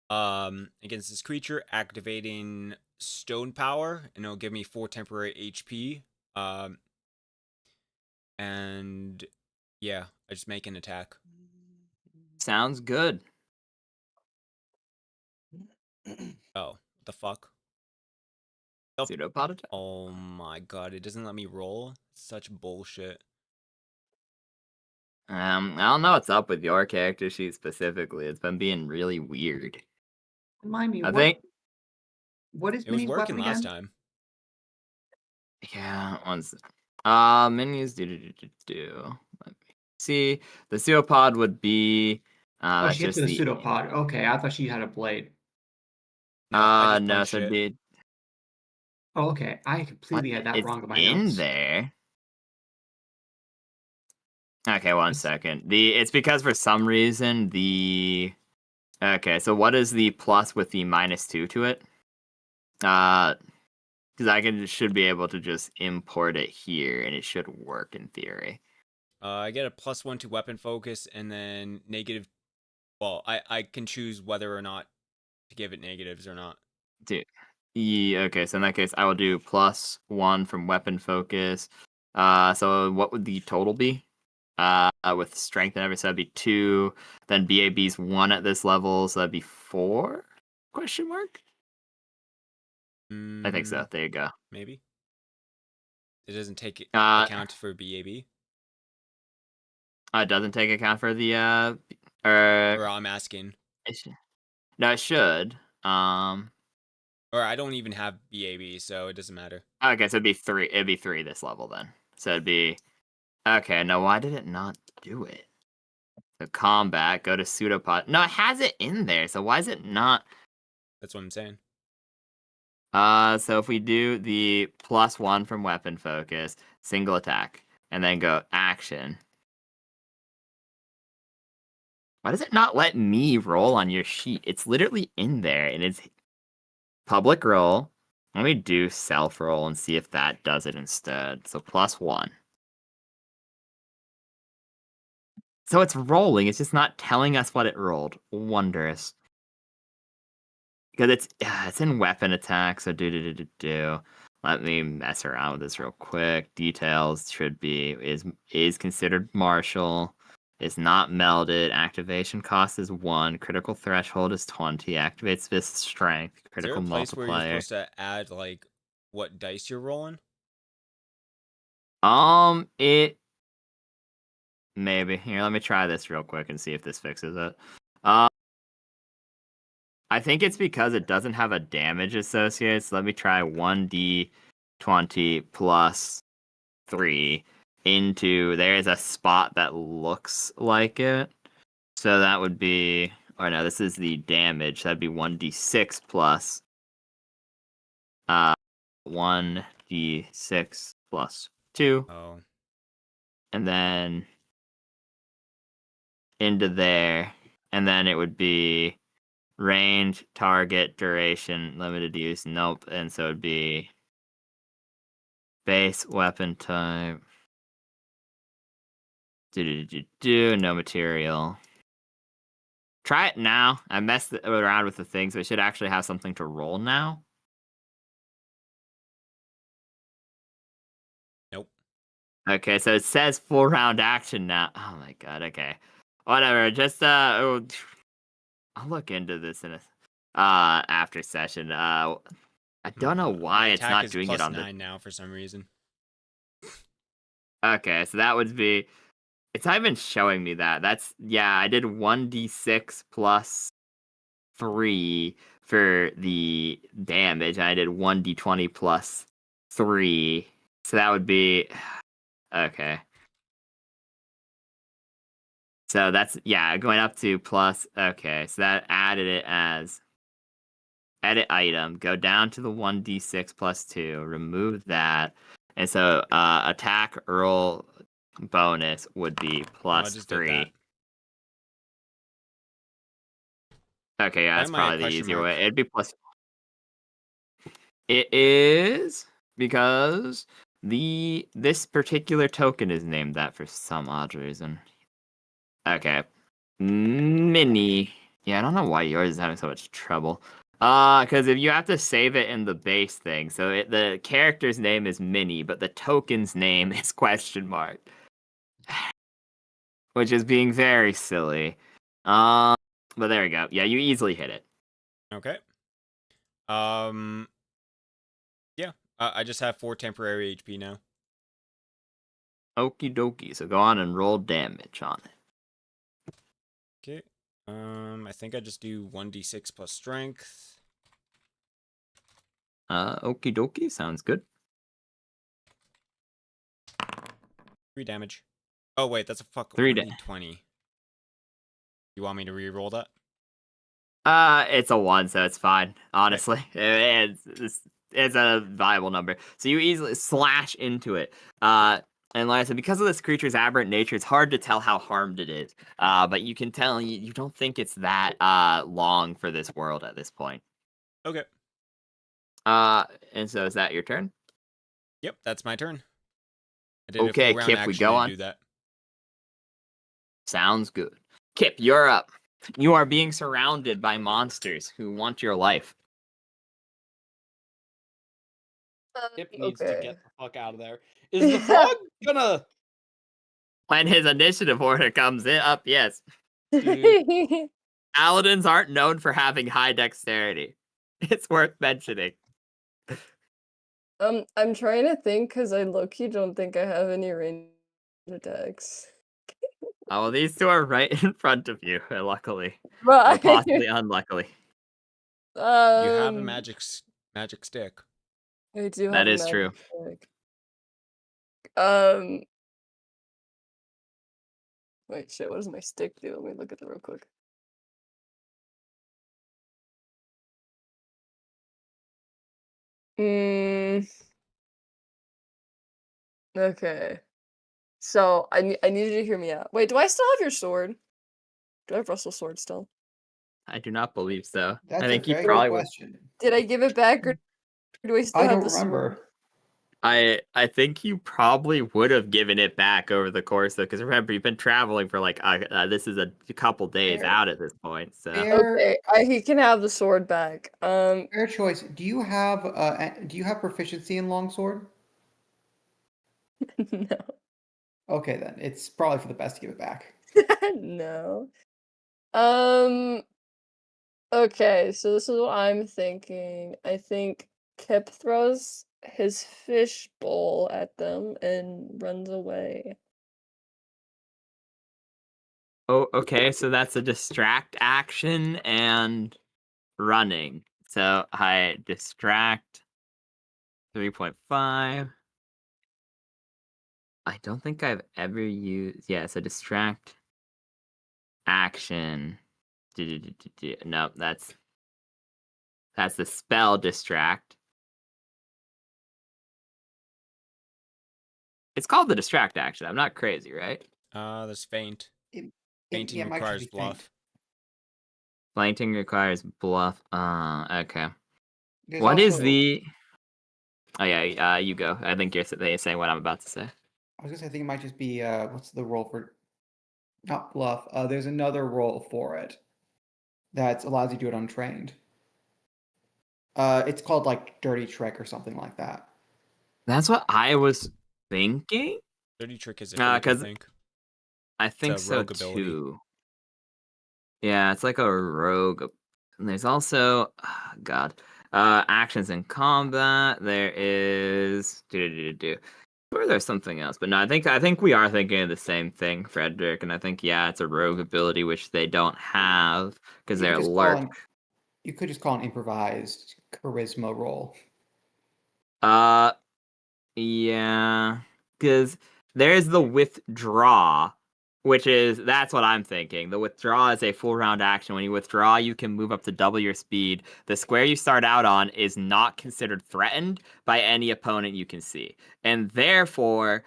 I: Against this creature, activating Stone Power, and it'll give me 4 temporary HP. And yeah, I just make an attack.
E: Sounds good.
I: Oh, what the fuck?
E: Pseudopod attack?
I: Oh my god, it doesn't let me roll. Such bullshit.
E: I don't know what's up with your character sheet specifically. It's been being really weird.
D: Remind me,
E: I think.
D: what is
I: It was
D: Minnie's
I: working
D: weapon
I: last
D: again?
I: time.
E: Yeah, menus do. Let me see. The pseudopod would be
D: Oh, she gets
E: just
D: the pseudopod. Okay, I thought she had a blade.
I: No, I just
E: no,
I: punched
E: so
I: it.
E: did
D: Oh, okay. I completely had that
E: it's
D: wrong in my
E: in
D: notes.
E: there. Okay, one
D: It's-
E: second. It's because for some reason okay, so what is the plus with the -2 to it? Because I should be able to just import it here and it should work in theory.
I: I get a +1 to weapon focus, and then negative. Well, I can choose whether or not to give it negatives or not.
E: Dude. Yeah, okay, so in that case I will do +1 from weapon focus. So what would the total be? With strength and everything, so that'd be 2. Then BAB's 1 at this level, so that'd be 4? Question mark? I think so. There you go.
I: Maybe. It doesn't take
E: Account
I: for BAB.
E: It doesn't take account for the
I: Or I'm asking.
E: No, it should.
I: Or I don't even have BAB, so it doesn't matter.
E: Okay, so it'd be 3. It'd be 3 this level then. So it'd be okay. No, why did it not do it? So combat, go to pseudopod. No, it has it in there. So why is it not?
I: That's what I'm saying.
E: So if we do the +1 from weapon focus, single attack, and then go action. Why does it not let me roll on your sheet? It's literally in there, and it's public roll. Let me do self roll and see if that does it instead. So +1. So it's rolling. It's just not telling us what it rolled. Wondrous. Because it's in weapon attack. So do. Let me mess around with this real quick. Details should be is considered martial. Is not melded. Activation cost is 1. Critical threshold is 20. Activates this strength.
I: Is there
E: Critical
I: a place where you're
E: multiplier.
I: supposed to add like what dice you're rolling?
E: It maybe here. Let me try this real quick and see if this fixes it. I think it's because it doesn't have a damage associated. So let me try 1d20 plus 3 into. There's a spot that looks like it. So that would be. Or no, this is the damage. That'd be 1d6 plus. 1d6 plus 2.
I: Oh.
E: And then into there. And then it would be range, target, duration, limited use. Nope. And so it'd be base weapon type. No material. Try it now. I messed around with the things. We should actually have something to roll now.
I: Nope.
E: Okay, so it says full round action now. Oh my god. Okay, whatever. Just I'll look into this in a after session. I don't know
I: My
E: why it's
I: attack
E: not
I: is
E: doing
I: plus
E: it on
I: 9 now for some reason.
E: Okay, so that would be. It's not even showing me that. That's yeah. I did 1d6 plus 3 for the damage. I did 1d20 plus 3, so that would be okay. So that's yeah, going up to plus. Okay, so that added it as edit item. Go down to the 1d6 plus 2. Remove that, and so attack roll bonus would be
I: I
E: plus
I: just did
E: 3.
I: that.
E: Okay, yeah,
I: Why
E: that's
I: am I a
E: probably the
I: question
E: easier
I: mark?
E: way. It'd be plus. It is because this particular token is named that for some odd reason. Okay, mini. Yeah, I don't know why yours is having so much trouble. Because if you have to save it in the base thing, so the character's name is Mini, but the token's name is question mark, which is being very silly. But there we go. Yeah, you easily hit it.
I: Okay. Yeah. I just have 4 temporary HP now.
E: Okie dokie. So go on and roll damage on it.
I: Okay. I think I just do 1d6 plus strength.
E: Okie dokie. Sounds good.
I: 3 damage. Oh wait, that's a fuck
E: 3
I: 1d20. You want me to re-roll that?
E: It's a 1, so it's fine. Honestly, it's a viable number. So you easily slash into it. And like I said, because of this creature's aberrant nature, it's hard to tell how harmed it is. But you can tell you don't think it's that long for this world at this point.
I: Okay.
E: And so is that your turn?
I: Yep, that's my turn. I did
E: Okay,
I: a full round
E: Kip,
I: action
E: we go
I: to
E: on.
I: do that.
E: Sounds good. Kip, you're up. You are being surrounded by monsters who want your life.
C: Kip needs to
A: Okay.
C: get the fuck out of there. Is the frog gonna?
E: When his initiative order comes in up, yes.
C: Dude.
E: Paladins aren't known for having high dexterity. It's worth mentioning.
A: I'm trying to think because I low-key don't think I have any range attacks.
E: Oh, well, these two are right in front of you, luckily. Or
A: Right.
E: possibly unluckily.
I: You have a
A: Um,
I: magic stick.
A: I do have
E: That
A: a
E: is
A: magic
E: true.
A: stick. Wait, shit, what does my stick do? Let me look at it real quick. Okay. So I need you to hear me out. Wait, do I still have your sword? Do I have Russell's sword still?
E: I do not believe so.
G: That's
E: I
G: a
E: think he
G: very
E: probably
G: good
E: would.
G: question.
A: Did I give it back or do I still
G: I
A: have
G: don't
A: the sword?
G: remember.
E: I think you probably would have given it back over the course, though, because remember you've been traveling for like this is a couple days
G: Fair.
E: out at this point. So
A: Okay, he can have the sword back.
G: Fair choice. Do you have proficiency in longsword?
A: No.
G: Okay, then it's probably for the best to give it back.
A: No. Okay, so this is what I'm thinking. I think Kip throws his fish bowl at them and runs away.
E: oh, okay, so that's a distract action and running. So I distract 3.5. I don't think I've ever used. Yeah, so distract action. Nope, that's the spell distract. It's called the distract action. I'm not crazy, right?
I: There's feint. Fainting
G: Yeah, it might just
I: requires
G: be faint.
I: bluff.
E: Flanking requires bluff. Okay.
G: There's
E: What is
G: also,
E: the? Oh yeah, you go. I think you're saying what I'm about to say.
G: I was gonna say, I think it might just be what's the roll for not bluff? There's another roll for it that allows you to do it untrained. It's called like dirty trick or something like that.
E: That's what I was thinking.
I: Dirty trick is a feint, I
E: 'Cause
I: think.
E: I think
I: a
E: so
I: rogue ability.
E: too. Yeah, it's like a rogue. And there's also, God, actions in combat. There is or there's something else, but no, I think we are thinking of the same thing, Frederick. And I think it's a rogue ability which they don't have because
G: You
E: they're
G: could just call
E: lurk.
G: an, you could just call an improvised charisma roll.
E: Yeah, because there's the withdraw, that's what I'm thinking. The withdraw is a full round action. When you withdraw, you can move up to double your speed. The square you start out on is not considered threatened by any opponent you can see. And therefore,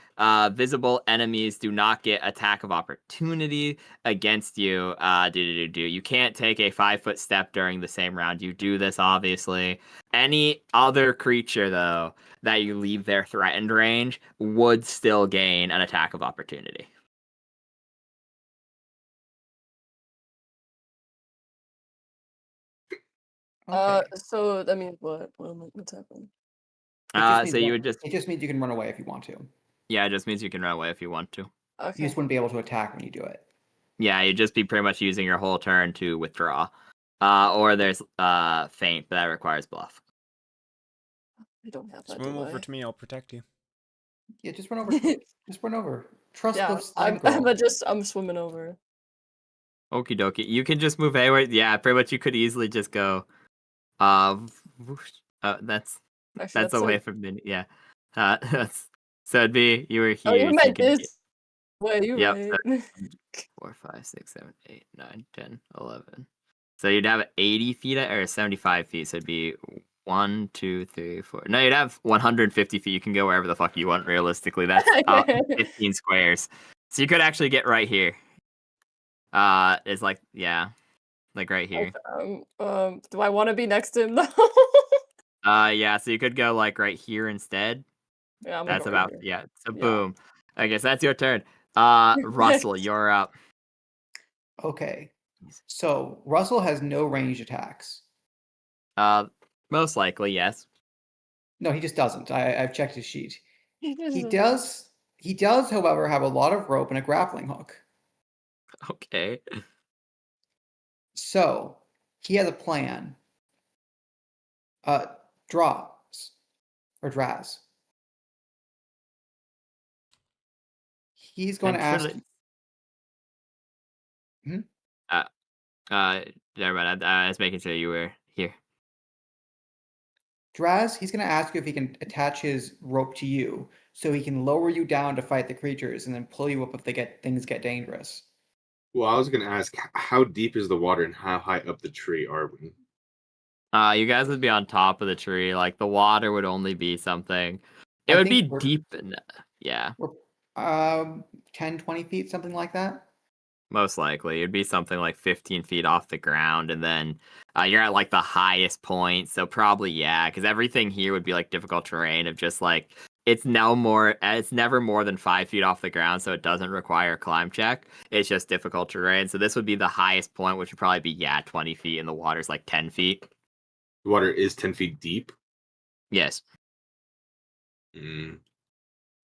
E: visible enemies do not get attack of opportunity against you. You can't take a 5-foot step during the same round. You do this, obviously. Any other creature, though, that you leave their threatened range would still gain an attack of opportunity.
G: Okay.
A: So that means what's happening?
E: So you would just
G: It just means you can run away if you want to.
E: it just means you can run away if you want to.
G: You
A: Okay.
G: just wouldn't be able to attack when you do it.
E: Yeah, you'd just be pretty much using your whole turn to withdraw. Or there's feint, but that requires bluff.
A: I don't have that.
I: Swim over to me, I'll protect you.
G: Yeah, just run over. Just run over. Trust
A: Yeah,
G: the slime girl.
A: I'm swimming over.
E: Okie dokie. You can just move anywhere. Yeah, pretty much you could easily just go that's
A: Actually,
E: away
A: it.
E: from me. Yeah. So it'd be you were here.
A: Oh, you
E: so you
A: meant
E: could
A: this way. You
E: Yep.
A: right.
E: 4, 5, 6, 7, 8, 9, 10, 11. So you'd have 80 feet or 75 feet. So it'd be 1, 2, 3, 4. No, you'd have 150 feet. You can go wherever the fuck you want. Realistically, that's 15 squares. So you could actually get right here. It's like right here.
A: Do I want to be next to him though?
E: Yeah. So you could go like right here instead.
A: Yeah, I'm
E: That's
A: gonna go
E: about
A: right
E: yeah. So
A: Yeah.
E: boom. I guess that's your turn. Russell, you're up.
G: Okay. So Russell has no ranged attacks.
E: Most likely, yes.
G: No, he just doesn't. I've checked his sheet.
A: He
G: He does. He does, however, have a lot of rope and a grappling hook.
E: Okay.
G: So he has a plan. Draws or Draz. He's going to ask. Hmm?
E: Never mind. I was making sure you were here.
G: Draz, he's going to ask you if he can attach his rope to you, so he can lower you down to fight the creatures, and then pull you up if things get dangerous.
B: Well, I was going to ask, how deep is the water and how high up the tree are we?
E: You guys would be on top of the tree. Like the water would only be something. It would be deep. Yeah.
G: We're 10, 20 feet, something like that.
E: Most likely, it'd be something like 15 feet off the ground, and then you're at like the highest point. So probably because everything here would be like difficult terrain of just like it's never more than 5 feet off the ground, so it doesn't require a climb check. It's just difficult terrain. So this would be the highest point, which would probably be 20 feet, and the water's like 10 feet.
B: The water is 10 feet deep?
E: Yes.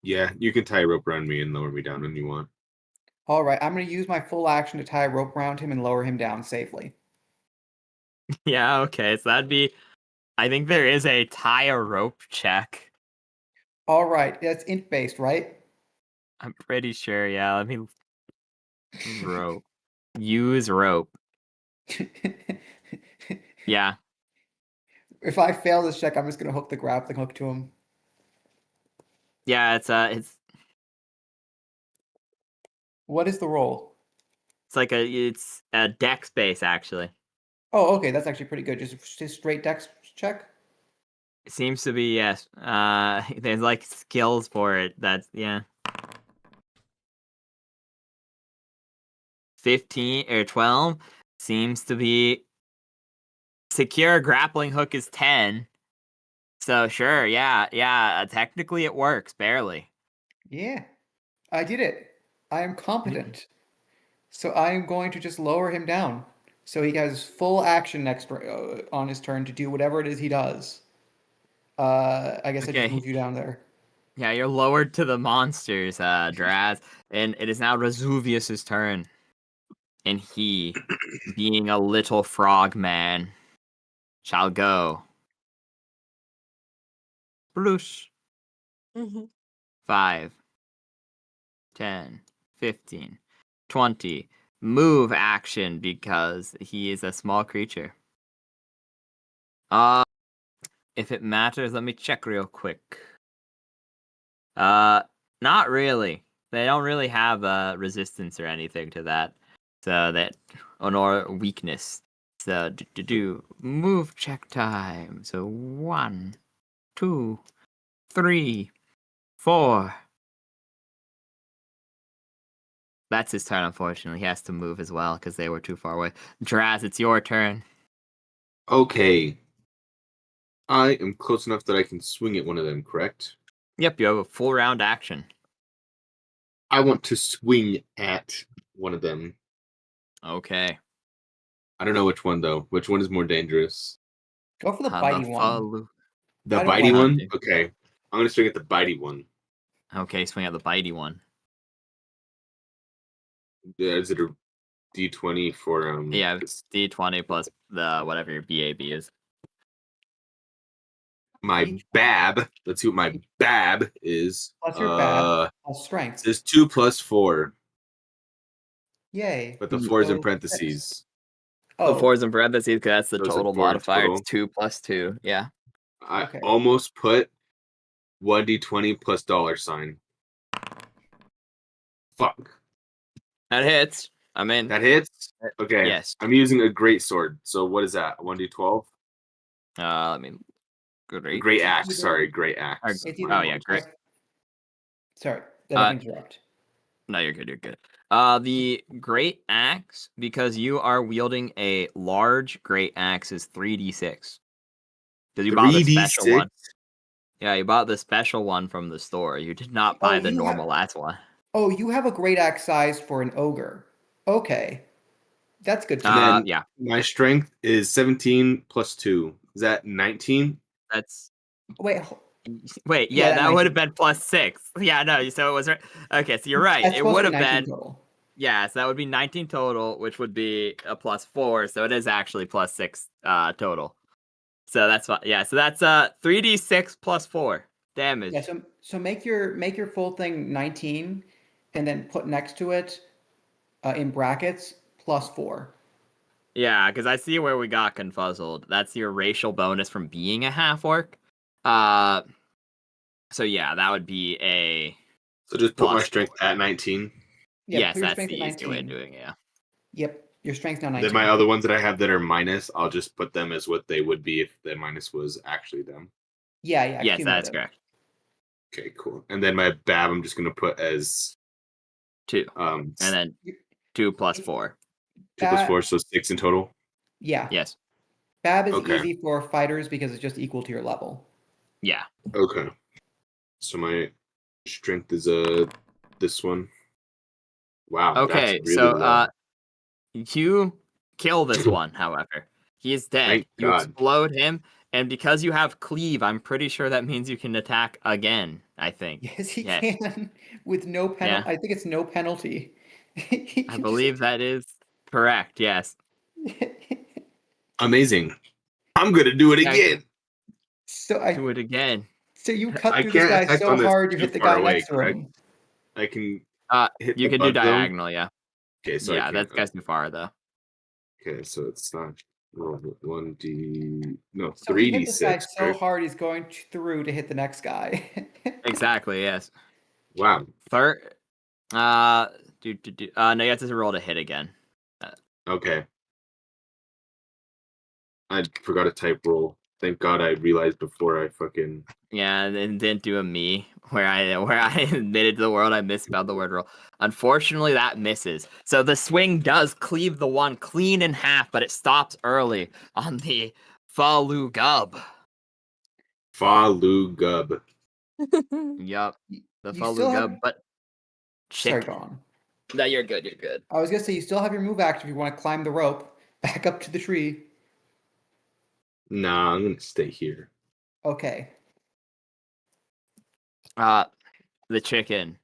B: Yeah, you can tie a rope around me and lower me down when you want.
G: All right, I'm going to use my full action to tie a rope around him and lower him down safely.
E: Yeah, okay. So that'd be. I think there is a tie a rope check.
G: All right, that's int based, right?
E: I'm pretty sure. Yeah, let me. Rope. Use rope. Yeah.
G: If I fail this check, I'm just gonna hook the grappling hook to him.
E: Yeah, it's
G: What is the roll?
E: it's a dex base actually.
G: Oh, okay, that's actually pretty good. Just straight dex check.
E: It seems to be, yes. There's like skills for it. That's yeah. 15 or 12 seems to be secure grappling hook is 10. So sure, yeah. Technically it works, barely.
G: Yeah, I did it. I am competent. So I am going to just lower him down. So he has full action next on his turn to do whatever it is he does. I guess I just
E: Okay.
G: moved you down there.
E: Yeah, you're lowered to the monsters, Draz, and it is now Vesuvius's turn. And he, being a little frog man, shall go. Bloosh.
A: Mhm.
E: 5, 10, 15, 20. Move action because he is a small creature. If it matters, let me check real quick. Not really. They don't really have resistance or anything to that. So that nor weakness. So do move check time. So 1, 2, 3, 4. That's his turn, unfortunately. He has to move as well because they were too far away. Draz, it's your turn.
B: Okay. I am close enough that I can swing at one of them, correct?
E: Yep, you have a full round action.
B: I want to swing at one of them.
E: Okay.
B: I don't know which one, though. Which one is more dangerous?
G: Go for the
E: The
G: bitey one.
B: The
G: I don't
B: bitey
G: like
B: one?
E: it.
B: Okay. I'm going to swing at the bitey one.
E: Okay, swing at the bitey one.
B: Yeah, is it a D20 for...
E: Yeah, it's D20 plus the whatever your BAB is.
B: my BAB. Let's see what my BAB is.
G: Plus your bad. Plus strength.
B: It's 2 plus 4,
G: Yay.
B: but the 4 is in
G: So,
B: parentheses.
E: The
G: Oh,
E: 4 is in parentheses because that's the
B: So it's like
E: total
B: 4 in
E: modifier.
B: total.
E: It's 2 plus 2. Yeah.
B: I
G: okay.
B: almost put 1d20 plus $sign. Fuck.
E: That hits. I mean,
B: That hits? Okay.
E: yes.
B: I'm using a great sword. So what is that? 1d12?
E: Let me. Great.
B: Great axe. Sorry, great axe.
G: It's
E: Oh, yeah, great.
G: Sorry, I didn't interrupt.
E: No, you're good. You're good. The great axe, because you are wielding a large great axe, is 3d6. Because you bought the special
B: 3d6?
E: one. Yeah, you bought the special one from the store. You did not buy the normal last one.
G: Oh, you have a great axe size for an ogre. Okay. That's good to know.
E: Yeah.
B: My strength is 17 plus 2. Is that 19?
E: That's.
G: Wait,
E: Wait,
G: Yeah,
E: yeah,
G: that
E: that would have
G: 19.
E: been plus 6. Yeah, no, so it was right. Okay, so you're right.
G: that's
E: It
G: supposed
E: would
G: to be
E: have
G: 19
E: been.
G: total.
E: Yeah, so that would be 19 total, which would be a plus 4. So it is actually plus 6 total. So that's fine. Yeah, so that's 3d6 plus 4 damage.
G: Yeah, so make your full thing 19, and then put next to it, in brackets, plus 4.
E: Yeah, because I see where we got confuzzled. That's your racial bonus from being a half orc. So yeah, that would be a.
B: So just put my
E: plus
B: strength
E: 4.
B: at 19.
G: Yeah,
E: Yes,
G: put your
E: that's
G: strength
E: the
G: at
E: easy way of
G: 19.
E: doing it. Yeah.
G: Yep, your strength's now 19.
B: Then my other ones that I have that are minus, I'll just put them as what they would be if the minus was actually them.
G: Yeah,
E: Yes, that's
G: cumulative.
E: correct.
B: Okay, cool. And then my BAB I'm just gonna put as
E: 2. And then 2 plus 4.
B: 2 plus 4, so 6 in total.
G: Yeah.
E: Yes.
G: Bab is
B: Okay.
G: easy for fighters because it's just equal to your level.
E: Yeah.
B: Okay. So my strength is this one. Wow,
E: Okay,
B: that's really
E: so
B: low.
E: you kill this one, however. He is dead.
B: Thank
E: You
B: God.
E: explode him, and because you have cleave, I'm pretty sure that means you can attack again, I think.
G: Yes, he
E: Yeah.
G: can with no penalty.
E: Yeah.
G: I think it's no penalty.
E: I believe that is correct, yes.
B: Amazing. I'm gonna do it
E: Yeah,
B: again.
E: Do it again.
G: So you cut
B: I
G: through this
B: can't
G: guy
B: attack
G: so
B: on this
G: hard you
B: too
G: hit the
B: far
G: guy
B: away,
G: next to
B: correct?
G: him.
B: I can hit
E: You
B: the
E: can do
B: bug, though?
E: diagonal, yeah.
B: Okay, so I
E: Yeah,
B: can't.
E: that's guy's too far though.
B: Okay, so it's not. Roll 1d. No,
G: So he hit
B: 3d6.
G: this guy so
B: Right?
G: hard he's going through to hit the next guy.
E: Exactly. Yes.
B: Wow.
E: Third. No, you have to roll to hit again.
B: Okay. I forgot to type roll. Thank God I realized before I fucking.
E: Yeah, and didn't do a me where I admitted to the world I misspelled the word roll. Unfortunately, that misses. So the swing does cleave the one clean in half, but it stops early on the Falu Gub.
B: Falu Gub.
E: Yup, the
G: You still
E: Falu
G: have.
E: Gub. But
G: Sorry,
E: chick.
G: go on.
E: No, you're good. You're good.
G: I was gonna say you still have your move action if you want to climb the rope back up to the tree.
B: Nah, I'm gonna stay here.
G: Okay.
E: The chicken.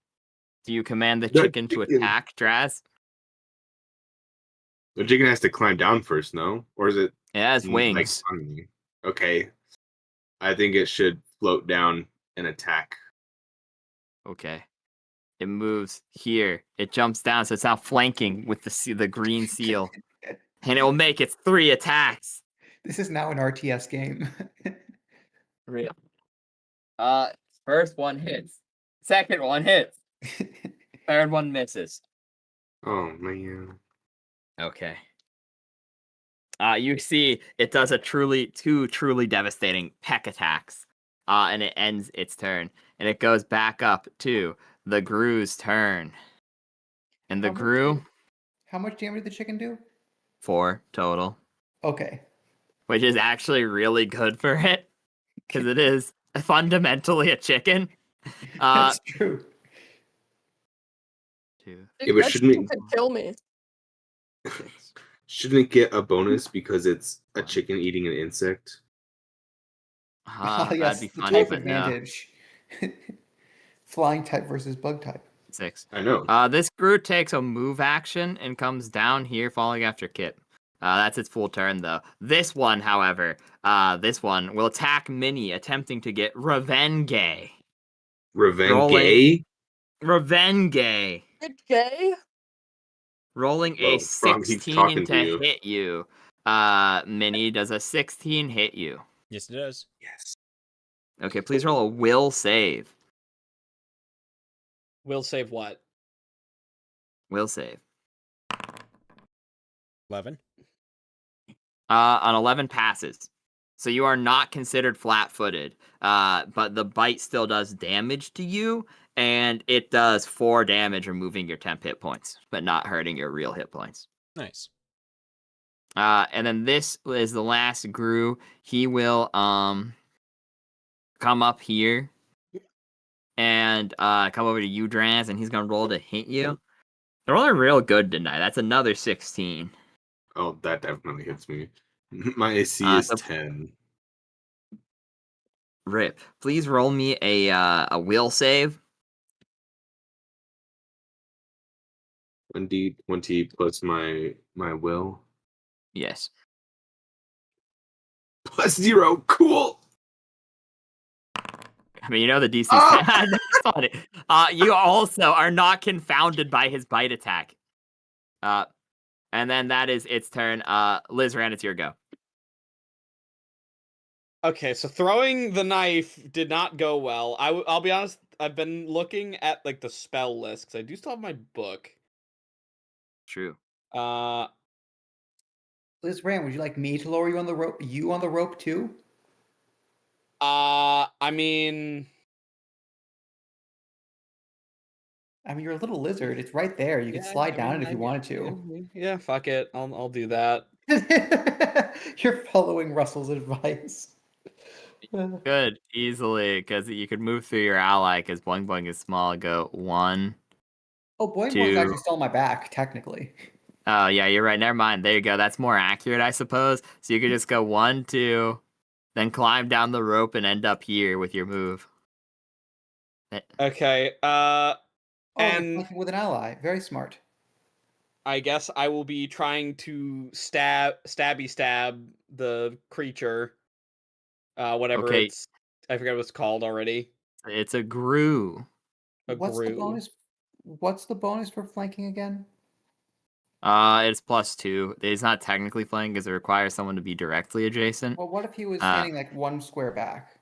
E: Do you command the
B: The
E: chicken to
B: chicken.
E: attack Draz?
B: The chicken has to climb down first, no? Or is it
E: It has
B: like
E: wings.
B: on me? Okay. I think it should float down and attack.
E: Okay. It moves here. It jumps down, so it's now flanking with the green seal, and it will make its 3 attacks.
G: This is now an RTS game.
E: Real. First one hits. Second one hits. Third one misses.
B: Oh man.
E: Okay. You see, it does two truly devastating peck attacks. And it ends its turn, and it goes back up to the Gru's turn. And the Gru,
G: How much damage did the chicken do?
E: 4 total,
G: Okay.
E: which is actually really good for it, because it is fundamentally a chicken.
G: That's true.
E: 2,
B: Yeah, but
A: That
B: shouldn't
A: chicken could kill me.
E: 6.
B: Shouldn't it get a bonus because it's a chicken eating an insect?
E: That'd
G: Yes,
E: be
G: the
E: funny,
G: type
E: but no.
G: advantage. Flying type versus bug type.
E: 6.
B: I know.
E: This Gru takes a move action and comes down here, following after Kip. That's its full turn, though. This one, however, this one will attack Minnie, attempting to get Revenge.
B: Revenge.
E: Revenge.
A: Good gay.
E: Rolling a
B: Whoa, Frog, he's
E: 16
B: talking to
E: to
B: you.
E: hit you. Minnie, does a 16 hit you?
I: Yes, it does.
B: Yes.
E: Okay, please roll a will save.
C: Will save what?
E: Will save.
I: 11.
E: An 11 passes. So you are not considered flat-footed, but the bite still does damage to you, and it does 4 damage, removing your temp hit points, but not hurting your real hit points.
I: Nice.
E: And then this is the last Gru. He will come up here and come over to you, Draz, and he's gonna roll to hit you. They're rolling real good tonight. That's another 16.
B: Oh, that definitely hits me. My AC is
E: So
B: 10.
E: Rip. Please roll me a will save.
B: 1d20 plus my will.
E: Yes.
B: Plus 0. Cool.
E: I mean, you know the DC's
B: Oh!
E: 10. That's funny. You also are not confounded by his bite attack. And then that is its turn. Liz, Rand, it's your go.
C: Okay, so throwing the knife did not go well. I'll be honest, I've been looking at like the spell list because I do still have my book.
E: True.
G: Liz Ram, would you like me to lower you on the rope? You on the rope too?
C: I mean,
G: you're a little lizard. It's right there. You could
C: yeah,
G: slide
C: I
G: down
C: mean,
G: it if you wanted to.
C: Yeah, fuck it. I'll do that.
G: You're following Russell's advice.
E: Good, easily, because you could move through your ally, because Boing Boing is small. Go 1.
G: Oh, Boing Boing's
E: 2.
G: actually still on my back, technically.
E: Oh, yeah, you're right. Never mind. There you go. That's more accurate, I suppose. So you could just go 1, 2, then climb down the rope and end up here with your move.
C: Okay.
G: Oh, you're
C: And
G: flanking with an ally. Very smart.
C: I guess I will be trying to stab the creature. Whatever
E: Okay.
C: it's, I forget what it's called already.
E: It's a Gru.
C: A
G: What's the
C: Gru.
G: bonus? What's the bonus for flanking again?
E: It's +2. It's not technically flanking because it requires someone to be directly adjacent.
G: Well, what if he was
E: Uh,
G: standing like one square back?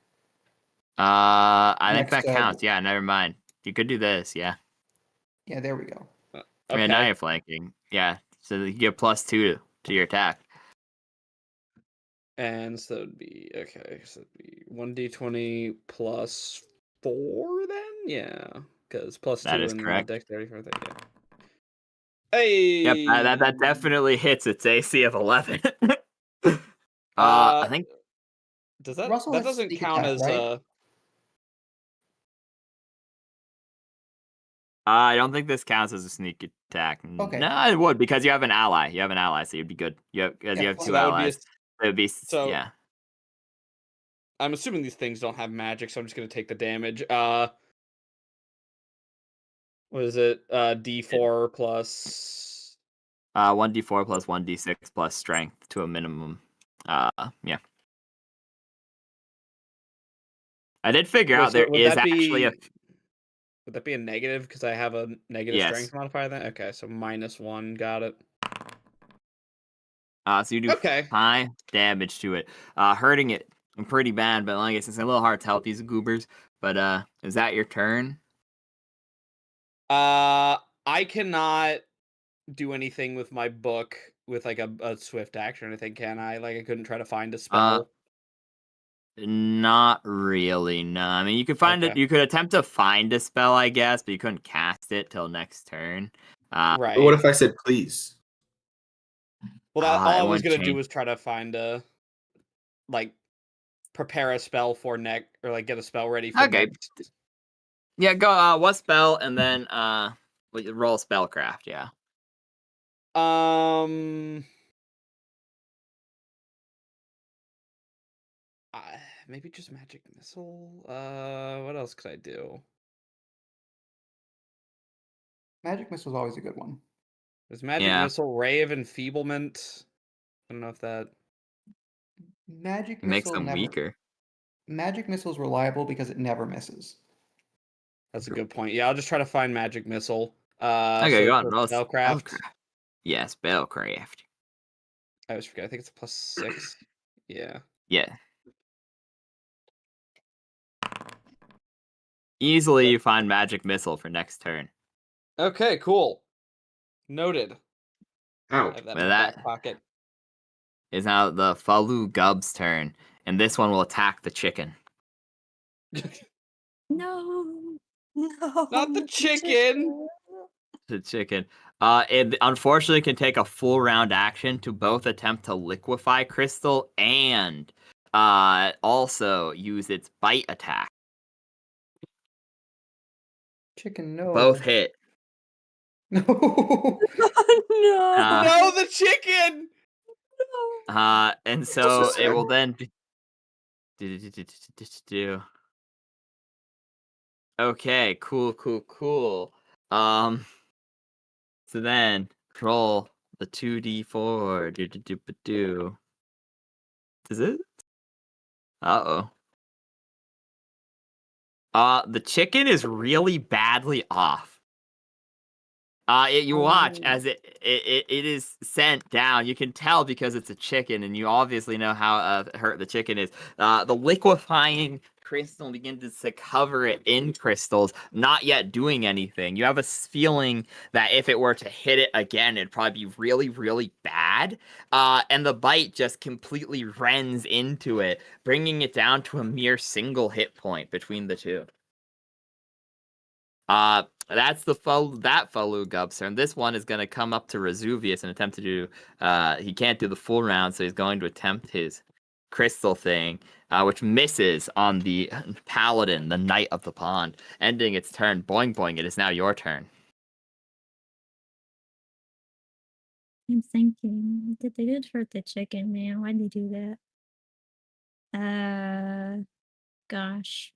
E: I think
G: Next
E: that
G: to-
E: counts. Yeah, never mind. You could do this. Yeah.
G: Yeah, there we go.
E: Yeah, now
C: Okay.
E: you're flanking. Yeah, so you get +2 to your attack.
C: And so it'd be okay. So it'd be 1d20 plus 4 then? Yeah. Because plus
E: That
C: 2
E: is
C: and
E: correct.
C: dexterity for that, yeah. Hey!
E: Yep, that definitely hits its AC of 11. I think
C: Does that
G: Russell
C: that
G: has
C: doesn't
G: sneak
C: count
G: attack,
C: as
G: right?
E: I don't think this counts as a sneak attack.
G: Okay.
E: No, it would because you have an ally. You have an ally, so you'd be good. You have because
G: Yeah,
E: you have
G: so
E: two
C: that would be
E: allies. It would be
C: so-
E: yeah.
C: I'm assuming these things don't have magic, so I'm just gonna take the damage. What is it? D4 plus
E: 1d4 plus 1d6 plus strength to a minimum. Yeah. I did figure
C: Wait,
E: out
C: so
E: there
C: would
E: is
C: that
E: actually a
C: would that be a negative because I have a negative
E: Yes.
C: strength modifier then? Okay, so -1, got it.
E: so you do
C: Okay.
E: 5 damage to it, hurting it pretty bad. But like I guess it's a little hard to help these goobers. But is that your turn?
C: I cannot do anything with my book with like a swift action or anything, can I? Like I couldn't try to find a spell.
E: Not really. No, I mean you could find it.
C: Okay.
E: You could attempt to find a spell, I guess, but you couldn't cast it till next turn.
C: Right.
B: But what if I said please?
C: Well, that all
E: it
C: I was
E: wouldn't
C: gonna do
E: change.
C: was try to find like prepare a spell for next or like get a spell ready for
E: Okay.
C: next.
E: Yeah, go. What spell, and then roll spellcraft. Yeah.
C: Um, maybe just magic missile. What else could I do?
G: Magic missile is always a good one.
C: There's magic
E: Yeah.
C: missile, ray of enfeeblement. I don't know if that.
G: Magic
E: It makes
G: missile
E: them
G: never.
E: weaker.
G: Magic missile is reliable because it never misses.
C: That's a good point. Yeah, I'll just try to find magic missile.
E: Okay,
C: So
E: go on.
C: for
E: Roll
C: spellcraft.
E: Yeah, spellcraft.
C: I always forget. I think it's a +6. Yeah.
E: Yeah. Easily, you find magic missile for next turn.
C: Okay, cool. Noted. I
B: Ow.
C: have that in
E: Well,
C: my
E: that-
C: back pocket.
E: Is now the Falu Gub's turn, and this one will attack the chicken.
F: No.
A: No.
C: Not the chicken.
E: The chicken. It unfortunately can take a full round action to both attempt to liquefy Crystal and also use its bite attack.
G: Chicken, no.
E: Both hit.
G: No.
A: No.
C: No, the chicken.
E: And so
B: Just
E: it
B: said.
E: will then do. Okay, cool. So then roll the 2d4. Do. Is it? Uh-oh. The chicken is really badly off. You watch as it is sent down. You can tell because it's a chicken, and you obviously know how hurt the chicken is. The liquefying crystal begins to cover it in crystals, not yet doing anything. You have a feeling that if it were to hit it again, it'd probably be really, really bad. And the bite just completely rends into it, bringing it down to a mere single hit point between the two. That's that Falu Gub's turn. This one is going to come up to Resuvius and attempt to do. He can't do the full round, so he's going to attempt his crystal thing, which misses on the paladin, the knight of the pond, ending its turn. Boing boing! It is now your turn.
F: I'm thinking. They did hurt the chicken, man. Why'd they do that? Gosh.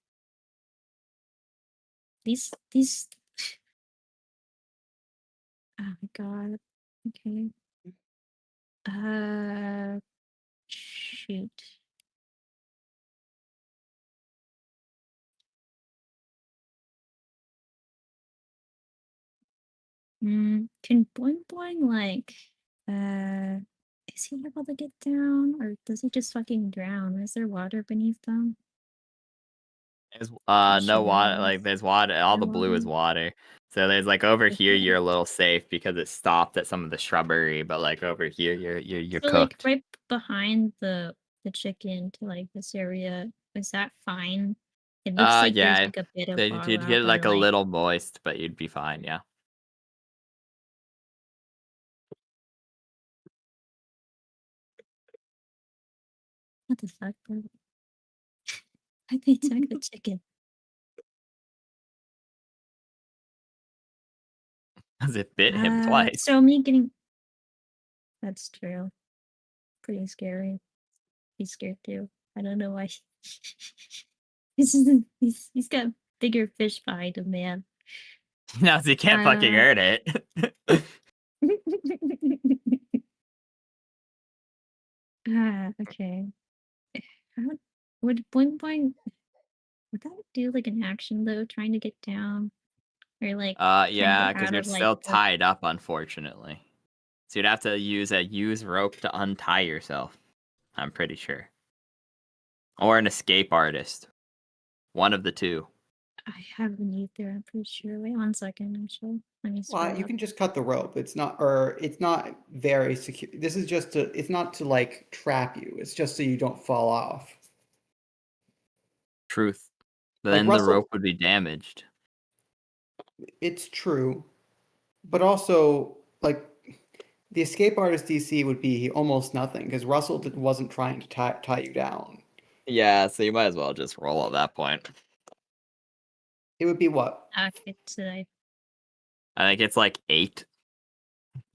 F: These. Oh my god. Okay. Shoot. Can Boing Boing like is he able to get down or does he just fucking drown? Is there water beneath them?
E: There's
F: I'm
E: no
F: sure
E: water.
F: there
E: Like
F: is.
E: there's water. All
F: There
E: the blue is
F: water?
E: water. So there's like over here
F: Okay.
E: you're a little safe because it stopped at some of the shrubbery, but like over here you're
F: So like
E: cooked.
F: right behind the chicken to like this area, is that fine? It looks like there's
E: Yeah.
F: like a bit of
E: You'd
F: lava,
E: get
F: but
E: like a
F: like
E: little moist, but you'd be fine. Yeah.
F: what the fuck, bro? Why'd they attack the chicken?
E: Because it bit him twice.
F: So me getting that's true. Pretty scary. He's scared too. I don't know why. He's got bigger fish behind him, man.
E: No, so you can't fucking hurt it.
F: Okay. Would Boing Boing would that do like an action though, trying to get down? Or like trying to
E: Yeah,
F: get
E: because
F: out
E: you're
F: of like
E: still
F: the
E: tied up, unfortunately. So you'd have to use rope to untie yourself. I'm pretty sure. Or an escape artist. One of the two.
F: I have an either, I'm pretty sure. Wait 1 second, I'm sure. Let me
G: Well,
F: scroll
G: you
F: up.
G: can just cut the rope. It's not very secure. This is just it's not to like trap you. It's just so you don't fall off.
E: Truth. But
G: Like
E: then the
G: Russell,
E: rope would be damaged.
G: it's true, but also like the escape artist DC would be almost nothing because Russell wasn't trying to tie you down.
E: Yeah, so you might as well just roll at that point.
G: It would be what?
F: Okay, today.
E: I think it's like 8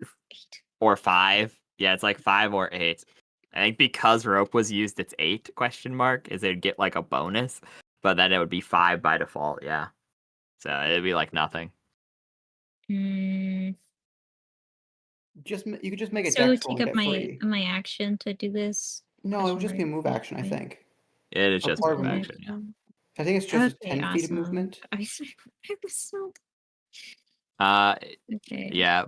F: 8.
E: or 5. Yeah, it's like 5 or 8. I think because rope was used, it's 8 question mark. Is it'd get like a bonus, but then it would be 5 by default. Yeah, so it'd be like nothing.
F: Mm,
G: You could just make a
F: so it would
G: dex roll
F: take
G: and
F: up
G: get free.
F: my action to do this?
G: No, it would
F: Question
G: just be a
F: mark.
G: move action, I think.
E: It is
G: Or
E: just
G: part
E: move
G: of a move.
E: action. Yeah.
G: I think it's just
F: Okay,
G: 10 feet of
F: awesome.
G: movement.
F: I was so okay.
E: Yeah.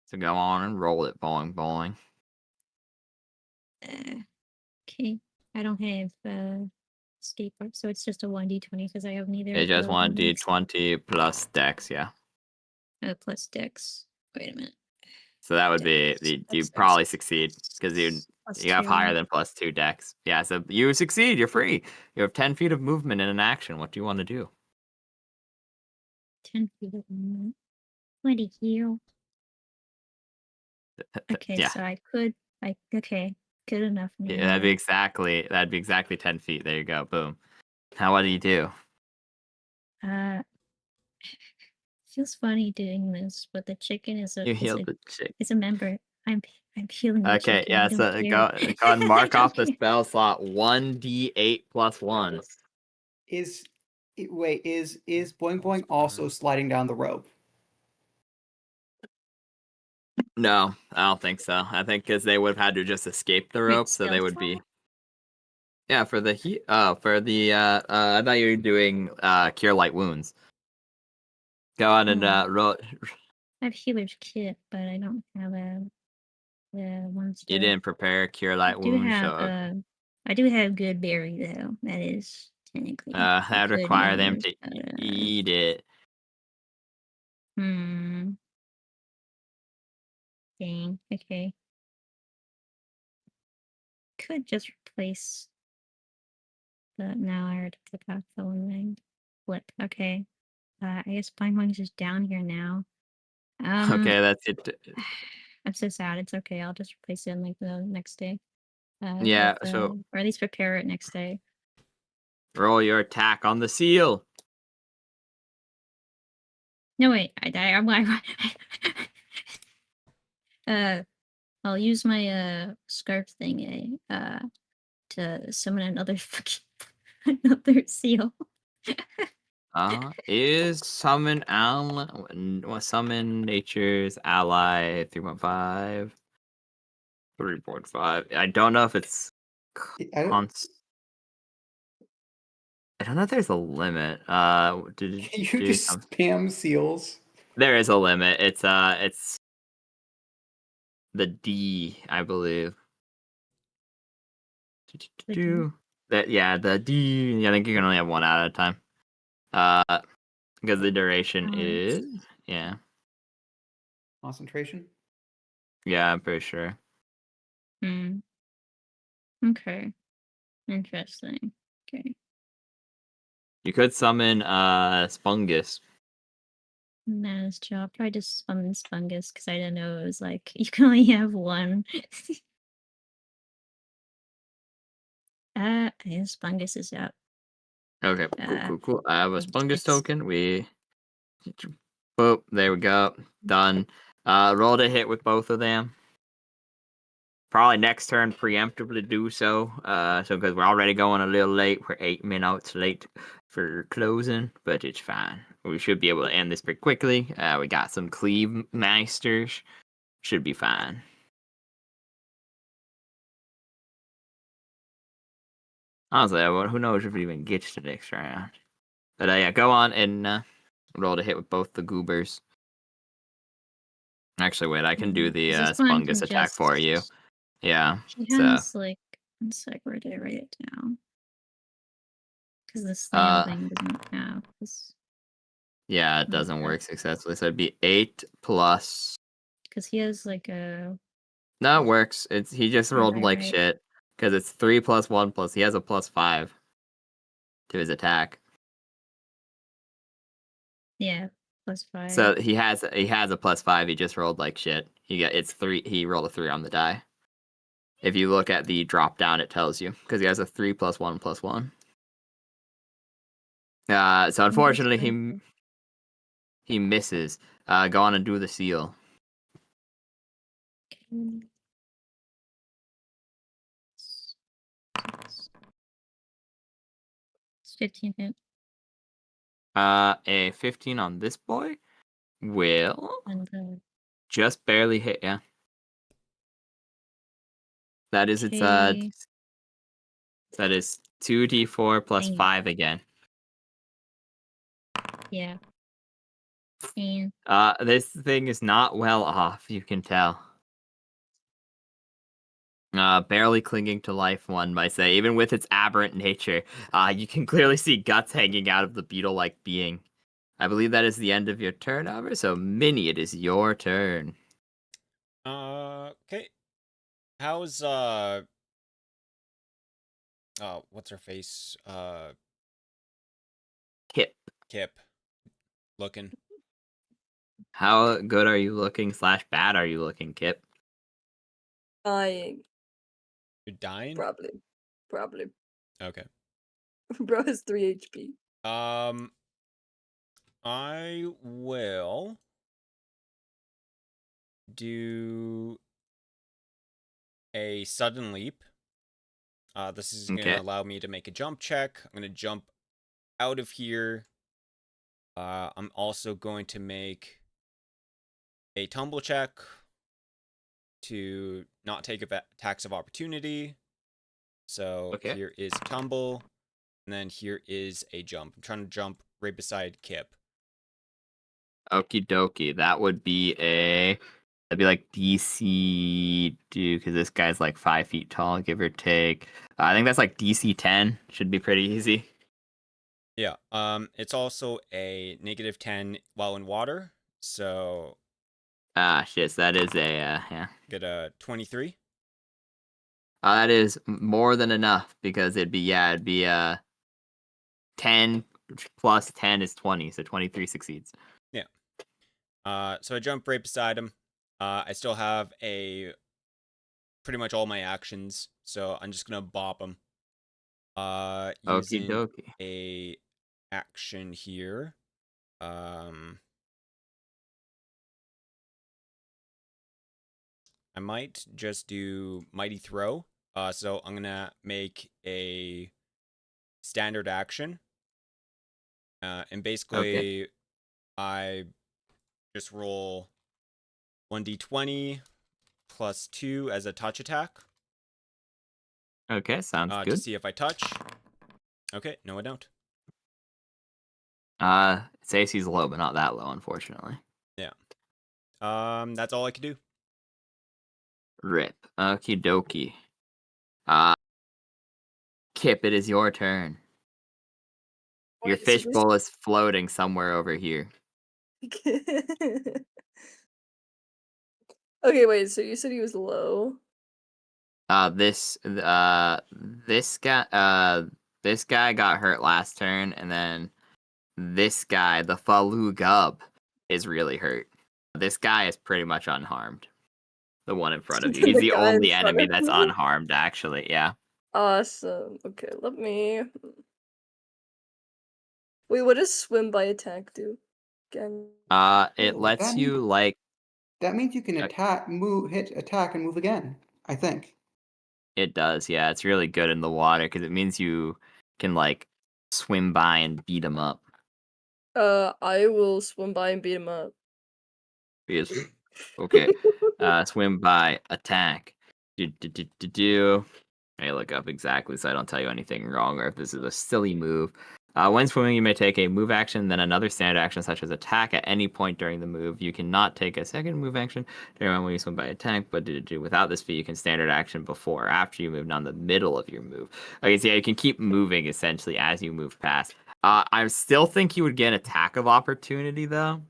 E: So go on and roll it, boing boing.
F: Okay. I don't have escape art, so it's just a 1d20 because I have neither
E: It's
F: of
E: just
F: those.
E: 1d20 plus dex. Yeah.
F: Plus dex. Wait a minute.
E: So that would be you probably succeed because you have higher
F: 2.
E: than +2 dex. Yeah, so you succeed. You're free. You have 10 feet of movement in an action. What do you want to do?
F: 10 feet of movement. What a hero. Okay,
E: Yeah.
F: so I could. Okay, good enough.
E: Yeah, that'd be exactly 10 feet. There you go. Boom. Now what do you do?
F: Feels funny doing this, but the chicken is
E: You heal the chick.
F: a member. I'm healing the
E: Okay,
F: chicken.
E: yeah,
F: I don't
E: so
F: care.
E: go and mark off the spell slot 1d8 plus 1.
G: Is Boing Boing also sliding down the rope?
E: No, I don't think so. I think because they would have had to just escape the
F: Wait,
E: rope, so they
F: spell
E: would be.
F: slot?
E: Yeah, for the I thought you were doing cure light wounds. Go on and
F: Oh.
E: roll.
F: I have healer's kit, but I don't have a monster.
E: You didn't prepare cure light wounds, so
F: I do have good berry though. That is technically
E: that would
F: good
E: require them
F: news,
E: to
F: but,
E: eat it.
F: Dang. Okay. Could just replace the. No, I already took out the one thing. Flip. Okay. I guess Blind Wings is down here now.
E: Okay, that's it.
F: I'm so sad. It's okay. I'll just replace it in like the next day.
E: Yeah, so
F: or at least prepare it next day.
E: roll your attack on the seal.
F: No wait, I'll use my scarf thing to summon another fucking another seal.
E: Is summon nature's ally 3.5. 3.5. I don't know if it's
G: I don't-
E: I don't know if there's a limit. Did
G: Can you
E: do
G: just
E: some-
G: spam seals?
E: There is a limit. It's the D, I believe.
F: The D?
E: That the D. Yeah, I think you can only have one out at a time. Because the duration is
G: Concentration?
E: yeah, I'm pretty sure.
F: Hmm. Okay. Interesting. Okay.
E: You could summon Spungus.
F: Nah, it's chill. I'll probably just summon Spungus because I didn't know it was like you can only have one. His Spungus is up.
E: Okay, cool. I have a Spungus
F: it's-
E: token. We boop, there we go. Done. Roll to hit with both of them. Probably next turn preemptively do so. So because we're already going a little late, we're 8 minutes late for closing, but it's fine. We should be able to end this pretty quickly. We got some cleave meisters. Should be fine. Honestly, who knows if we even get to the next round. But yeah, go on and roll to hit with both the goobers. Actually, wait, I can do the
F: 'cause this one
E: Spungus
F: can
E: attack for you.
F: just-
E: Yeah.
F: He
E: So
F: has like one sec, where did I write it down? Because the slam thing doesn't have this.
E: yeah, it doesn't work successfully. So it'd be 8 plus.
F: Because he has like a
E: No, it works. He just rolled like
F: right.
E: shit because it's 3 plus 1 plus. He has a +5 to his attack.
F: yeah +5.
E: So he has a +5. He just rolled like shit. It's 3. He rolled a 3 on the die. If you look at the drop down, it tells you because he has a 3 plus 1 plus 1. So unfortunately, he misses. Go on and do the seal.
F: Okay. It's 15 hit.
E: A 15 on this boy will
F: And
E: just barely hit. Yeah, that is its
F: okay.
E: that is 2d4 plus
F: Dang it.
E: 5 again.
F: Yeah. And
E: This thing is not well off. You can tell. Barely clinging to life, one might say. Even with its aberrant nature, you can clearly see guts hanging out of the beetle-like being. I believe that is the end of your turn, Albert. So, Minnie, it is your turn.
I: Okay. How's what's her face?
E: Kip.
I: Kip looking.
E: How good are you looking / bad are you looking, Kip?
A: Dying.
I: You're dying?
A: Probably.
I: Okay.
A: Bro has 3 HP.
I: I will do a sudden leap. This is going to allow me to make a jump check. I'm going to jump out of here. I'm also going to make a tumble check to not take attacks of opportunity. So here is tumble, and then here is a jump. I'm trying to jump right beside Kip.
E: Okie dokie. That'd be like DC, dude, because this guy's like 5 feet tall, give or take. I think that's like DC 10. Should be pretty easy.
I: Yeah. It's also a -10 while in water. So.
E: Shit. So that is a yeah.
I: Get a 23.
E: That is more than enough because it'd be 10 plus 10 is 20, so 23 succeeds.
I: Yeah. So I jump right beside him. I still have pretty much all my actions, so I'm just gonna bop him. Using a action here. I might just do Mighty Throw. So I'm gonna make a standard action. And basically, I just roll 1d20 plus 2 as a touch attack.
E: Okay, sounds good.
I: To see if I touch. Okay, no, I don't.
E: Its AC's low, but not that low, unfortunately.
I: That's all I can do.
E: Rip. Okie dokie. Kip, it is your turn. Your
A: Wait, so this-
E: fishbowl is floating somewhere over here.
A: Okay, wait, so you said he was low?
E: This guy got hurt last turn, and then this guy, the Falu Gub, is really hurt. This guy is pretty much unharmed. The one in front of you. He's
A: The
E: the
A: guy in
E: only
A: front
E: enemy
A: of
E: that's
A: me?
E: unharmed, actually. Yeah.
A: Awesome. Okay, let me... Wait, what does swim by attack do? Again.
E: It
G: Oh,
E: lets
G: that
E: you like.
G: That means you can attack, attack, and move again. I think.
E: It does, yeah. It's really good in the water because it means you can like swim by and beat him up.
A: I will swim by and beat him up.
E: Yes. Okay. Swim by attack. Do. I look up exactly so I don't tell you anything wrong or if this is a silly move. When swimming, you may take a move action, then another standard action such as attack at any point during the move. You cannot take a second move action during when you swim by attack, but without this feat, you can standard action before or after you move, not in the middle of your move. Okay, so yeah, you can keep moving essentially as you move past. I still think you would get attack of opportunity though.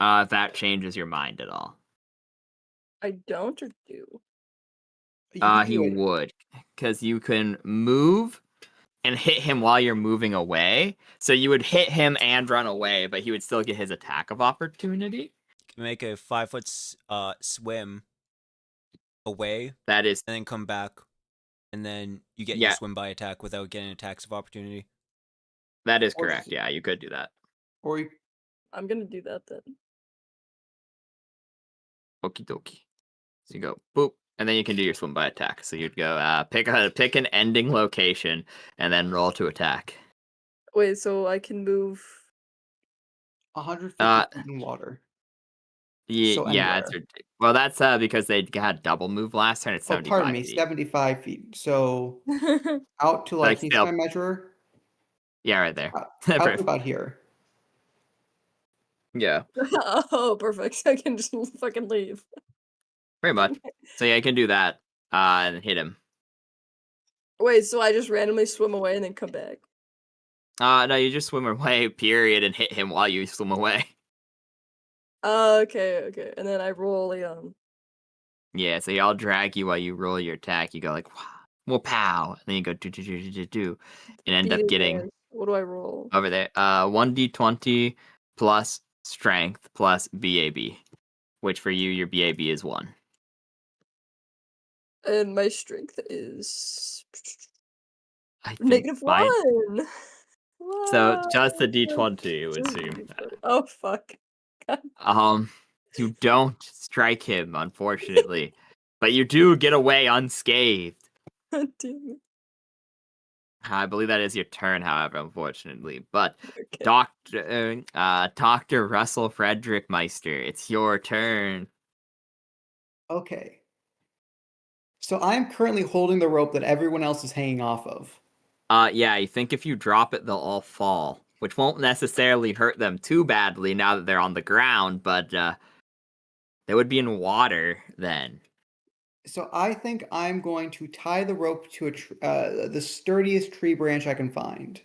E: If that changes your mind at all.
A: I don't or do?
G: You can
E: He
G: do it.
E: would, because you can move and hit him while you're moving away. So you would hit him and run away, but he would still get his attack of opportunity.
I: Can make a 5-foot swim away
E: That is,
I: and then come back, and then you get your
E: yeah,
I: swim by attack without getting attacks of opportunity.
E: that is
G: Or
E: correct.
G: just-
E: Yeah, you could do that.
G: Or you,
A: I'm gonna do that then.
E: Okie dokie. So you go boop, and then you can do your swim by attack. So you'd go pick an ending location and then roll to attack.
A: Wait, so I can move...
G: 150 feet in water. So
E: Yeah,
G: anywhere.
E: well, that's because they had double move last turn. It's
G: Oh,
E: 75
G: pardon me,
E: feet.
G: 75 feet. So out to
E: Like
G: can you see
E: still,
G: my measurer?
E: yeah, right there.
G: Out to about here.
E: Yeah,
A: Oh, perfect. I can just fucking leave.
E: pretty much. So yeah, you can do that and hit him.
A: Wait, so I just randomly swim away and then come back?
E: No, you just swim away, period, and hit him while you swim away.
A: Okay. And then I roll a
E: Yeah, so I'll drag you while you roll your attack. You go like, well, pow, and then you go do, and end up
A: beating
E: getting
A: man. What do I roll?
E: over there. 1d20 plus strength plus BAB, which for you, your BAB is 1.
A: And my strength is
E: I think
A: negative
E: mine.
A: 1.
E: So just the
A: What?
E: D20, it would
A: Just
E: seem.
A: D20. Oh fuck.
E: You don't strike him, unfortunately, but you do get away unscathed.
A: God damn it.
E: I believe that is your turn, however, unfortunately. But
A: Okay.
E: Dr. Russell Frederick Meister, it's your turn.
G: Okay. So I'm currently holding the rope that everyone else is hanging off of.
E: Yeah, you think if you drop it, they'll all fall, which won't necessarily hurt them too badly now that they're on the ground, but they would be in water then.
G: So I think I'm going to tie the rope to the sturdiest tree branch I can find.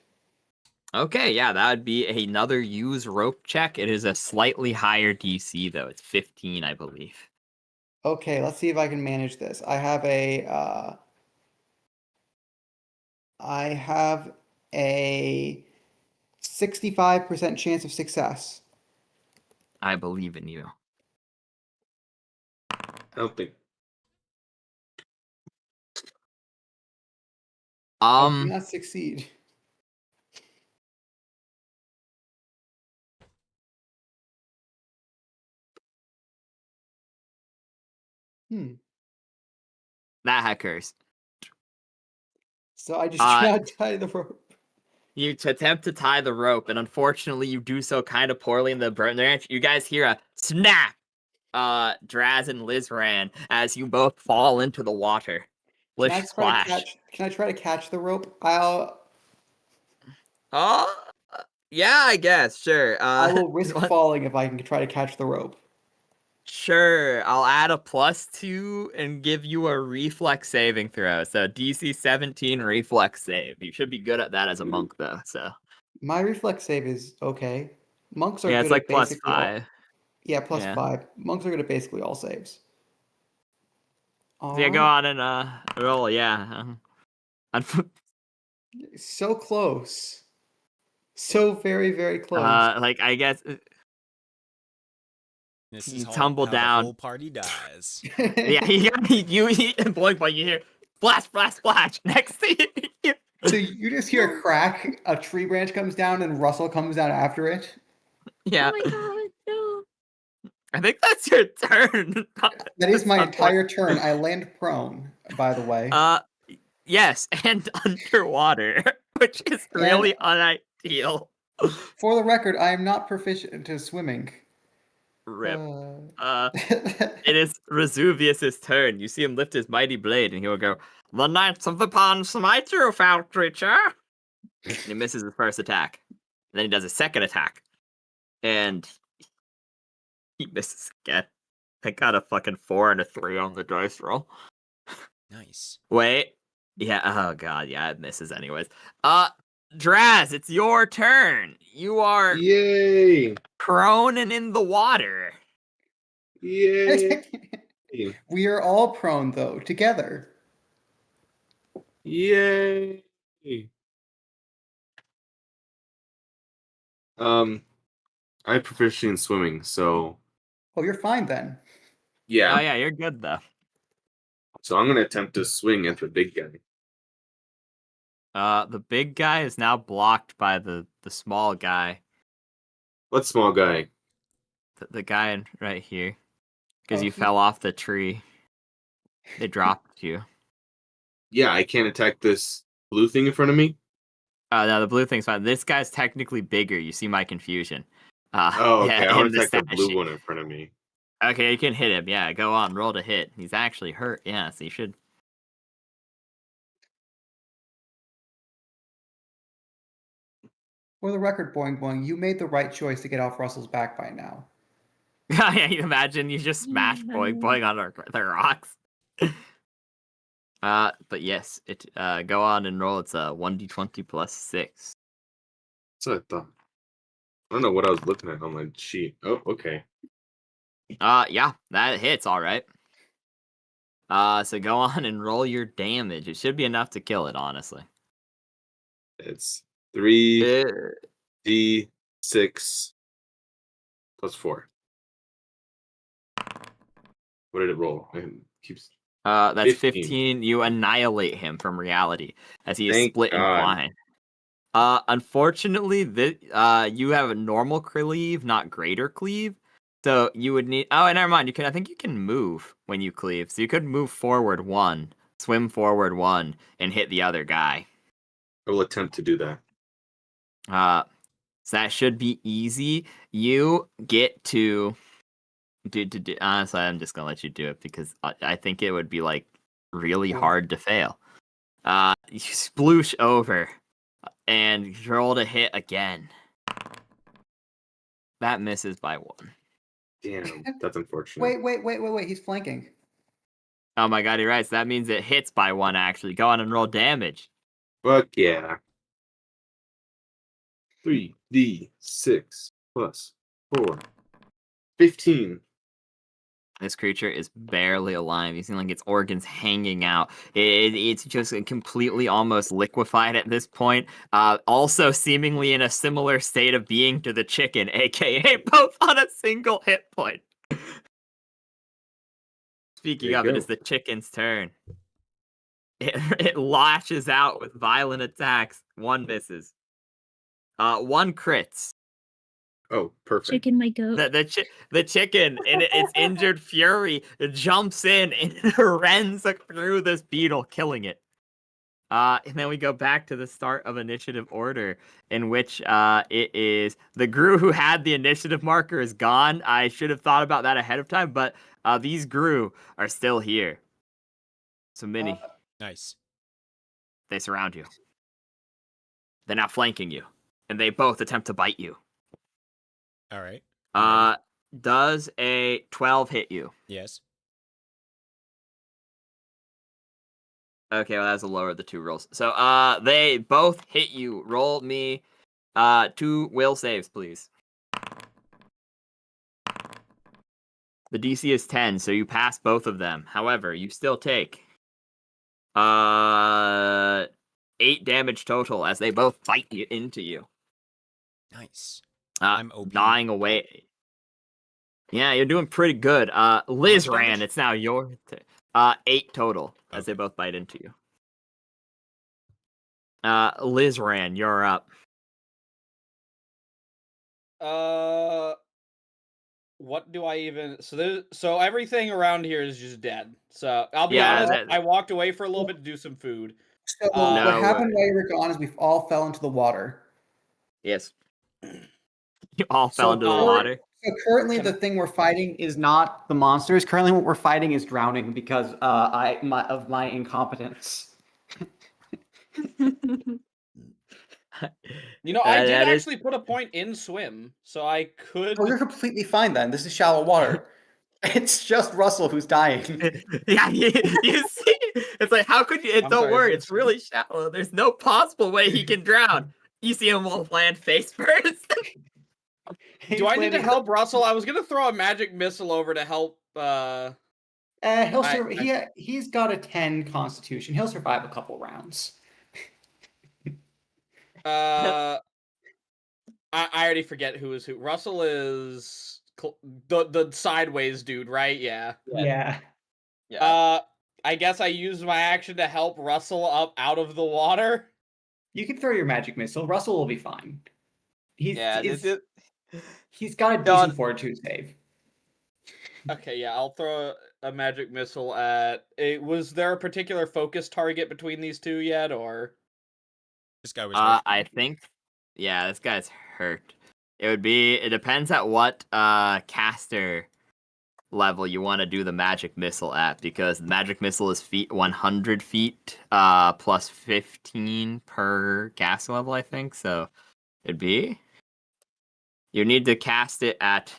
E: Okay, yeah, that would be another use rope check. It is a slightly higher DC, though. It's 15, I believe.
G: Okay, let's see if I can manage this. I have a 65% chance of success.
E: I believe in you.
B: I don't think.
G: I do not succeed.
E: That occurs.
G: So I just cannot tie the rope.
E: You attempt to tie the rope, and unfortunately, you do so kind of poorly in the branch. You guys hear a snap. Draz and Liz ran as you both fall into the water. Splish splash.
G: Can I try to catch the rope?
E: Yeah, I guess. Sure.
G: I will risk falling if I can try to catch the rope.
E: Sure. I'll add a +2 and give you a reflex saving throw. So DC 17 reflex save. You should be good at that as a monk, though. So
G: My reflex save is okay. Monks are
E: yeah, it's
G: good
E: like
G: at basically all.
E: +5.
G: Yeah, plus
E: Yeah.
G: 5. Monks are good at basically all saves.
E: So yeah, go
G: Alright.
E: on and roll. Yeah.
G: So close. So very, very close.
E: Like I guess
I: This
E: you
I: is
E: tumble
I: how the
E: down.
I: whole party dies.
E: Yeah, you boink, but you hear splash, splash, splash next to you.
G: So you just hear a crack, a tree branch comes down, and Russell comes down after it.
E: Yeah.
F: Oh my god, no.
E: I think that's your turn.
G: That is my
E: Unfortunately.
G: entire turn. I land prone, by the way.
E: Yes, and underwater, which is really unideal.
G: For the record, I am not proficient to swimming.
E: Rip.
G: Uh,
E: It is Vesuvius's turn. You see him lift his mighty blade, and he will go, "The Knights of the Pond smite you, foul creature!" And he misses his first attack. And then he does a second attack. And he misses again. I got a fucking 4 and a 3 on the dice roll.
I: Nice.
E: Wait. Yeah, oh god, yeah, it misses anyways. Draz, it's your turn. You are
B: Yay!
E: prone and in the water.
B: Yay!
G: we are all prone, though, together.
B: Yay! I have proficiency in swimming, so
G: Oh, you're fine then.
B: yeah.
E: Oh yeah, you're good though.
B: So I'm gonna attempt to swing at the big guy.
E: The big guy is now blocked by the small guy.
B: What small guy?
E: The guy right here. Because
G: Oh,
E: you fell off the tree. They dropped you.
B: Yeah, I can't attack this blue thing in front of me.
E: No, the blue thing's fine. This guy's technically bigger. You see my confusion.
B: Oh, okay. I
E: in
B: want to
E: the
B: attack the
E: stat
B: blue
E: sheet.
B: one in front of me.
E: Okay, you can hit him. Yeah, go on. Roll to hit. He's actually hurt. Yeah, so you should.
G: For the record, Boing Boing, you made the right choice to get off Russell's back by now.
E: Yeah, you imagine you just smash Boing Boing on the rocks. But yes, it go on and roll. It's a 1d20 plus 6.
B: That's what I thought. I don't know what I was looking at on my sheet. Oh, okay.
E: Yeah, that hits all right. So go on and roll your damage. It should be enough to kill it, honestly.
B: It's 3d6 plus 4. What did it roll? It keeps.
E: That's
B: 15.
E: 15. You annihilate him from reality as he is
B: Thank
E: split in
B: God.
E: twine. Unfortunately, you have a normal cleave, not greater cleave. So you would need. Oh, and never mind. I think you can move when you cleave. So you could move forward 1, swim forward 1, and hit the other guy.
B: I will attempt to do that.
E: So that should be easy. You get to. Honestly, I'm just gonna let you do it because I think it would be like really hard to fail. You sploosh over and roll to hit again. That misses by 1.
B: Damn, that's unfortunate.
G: Wait. He's flanking.
E: Oh my god, you're right. So that means it hits by 1 actually. Go on and roll damage.
B: Fuck yeah. 3d6 plus 4. 15.
E: This creature is barely alive. You see like its organs hanging out. It's just completely almost liquefied at this point. Also seemingly in a similar state of being to the chicken, aka both on a single hit point. Speaking of it, it's the chicken's turn. It lashes out with violent attacks. 1 misses. 1 crits.
B: Oh, perfect.
F: Chicken my goat.
E: The chicken in its injured fury jumps in and rends through this beetle, killing it. And then we go back to the start of initiative order, in which it is the Gru who had the initiative marker is gone. I should have thought about that ahead of time, but these Gru are still here. So Minnie,
I: Nice.
E: they surround you. They're now flanking you. and they both attempt to bite you.
I: All right.
E: Does a 12 hit you?
I: Yes.
E: Okay, well, that's the lower of the two rolls. So, they both hit you. Roll me, 2 will saves, please. The DC is 10, so you pass both of them. However, you still take, 8 damage total as they both bite into you.
I: Nice. I'm OP.
E: Gnawing away. Yeah, you're doing pretty good. Liz ran. It's now your 8 total as they both bite into you. Liz ran. You're up.
C: What do I even? So everything around here is just dead. So I'll be
E: Yeah,
C: honest. I walked away for a little bit to do some food.
G: So
E: No,
G: what happened while you were gone is we all fell into the water.
E: Yes. You all fell into the water.
G: So currently, the thing we're fighting is not the monsters. Currently, what we're fighting is drowning because of my incompetence.
C: You know, I did actually put a point in swim, so I could.
G: Oh, you're completely fine then. This is shallow water. It's just Russell who's dying.
E: Yeah, you see, it's like, how could you? Don't worry, it's really shallow. There's no possible way he can drown. You see him will land face first.
C: Do I need to help Russell? I was gonna throw a magic missile over to help.
G: He's got a 10 constitution. He'll survive a couple rounds.
C: I already forget who is who. Russell is the sideways dude, right? Yeah.
G: Yeah.
C: I guess I use my action to help Russell up out of the water.
G: You can throw your magic missile. Russell will be fine. He's got a decent fortitude save.
C: Okay, yeah, I'll throw a magic missile at. Was there a particular focus target between these two yet, or?
I: This guy was hurt.
E: I think, yeah, this guy's hurt. It depends at what caster level you want to do the magic missile at, because the magic missile is 100 feet plus 15 per caster level, I think. So it'd be, you need to cast it at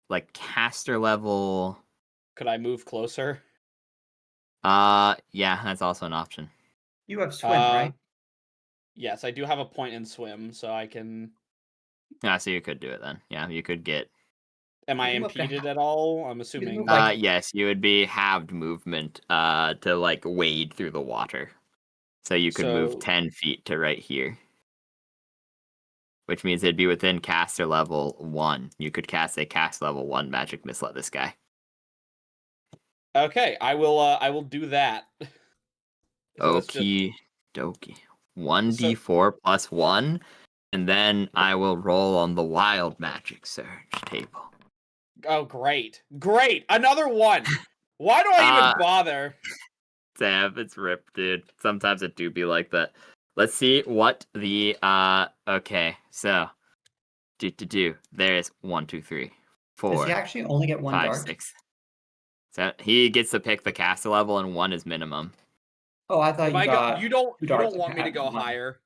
E: like caster level.
C: Could I move closer?
E: Yeah, that's also an option.
G: You have swim, right?
C: Yes, I do have a point in swim, so I can.
E: Yeah, so you could do it then. Yeah, you could get.
C: Am I impeded at all? I'm assuming.
E: Yes, you would be halved movement to like wade through the water. So you could move 10 feet to right here. Which means it'd be within caster level 1. You could cast a cast level 1 magic missile at this guy.
C: Okay, I will do that.
E: Okie dokie. 1d4 plus 1, and then I will roll on the wild magic surge table.
C: Oh, great. Great! Another one! Why do I even bother?
E: Damn, it's ripped, dude. Sometimes it do be like that. Let's see what the, okay, so. There's 1, 2, 3, 4.
G: Does he actually only get 1
E: 5,
G: dart?
E: 6. So he gets to pick the caster level, and 1 is minimum.
G: Oh, I thought
C: you don't want me to go higher.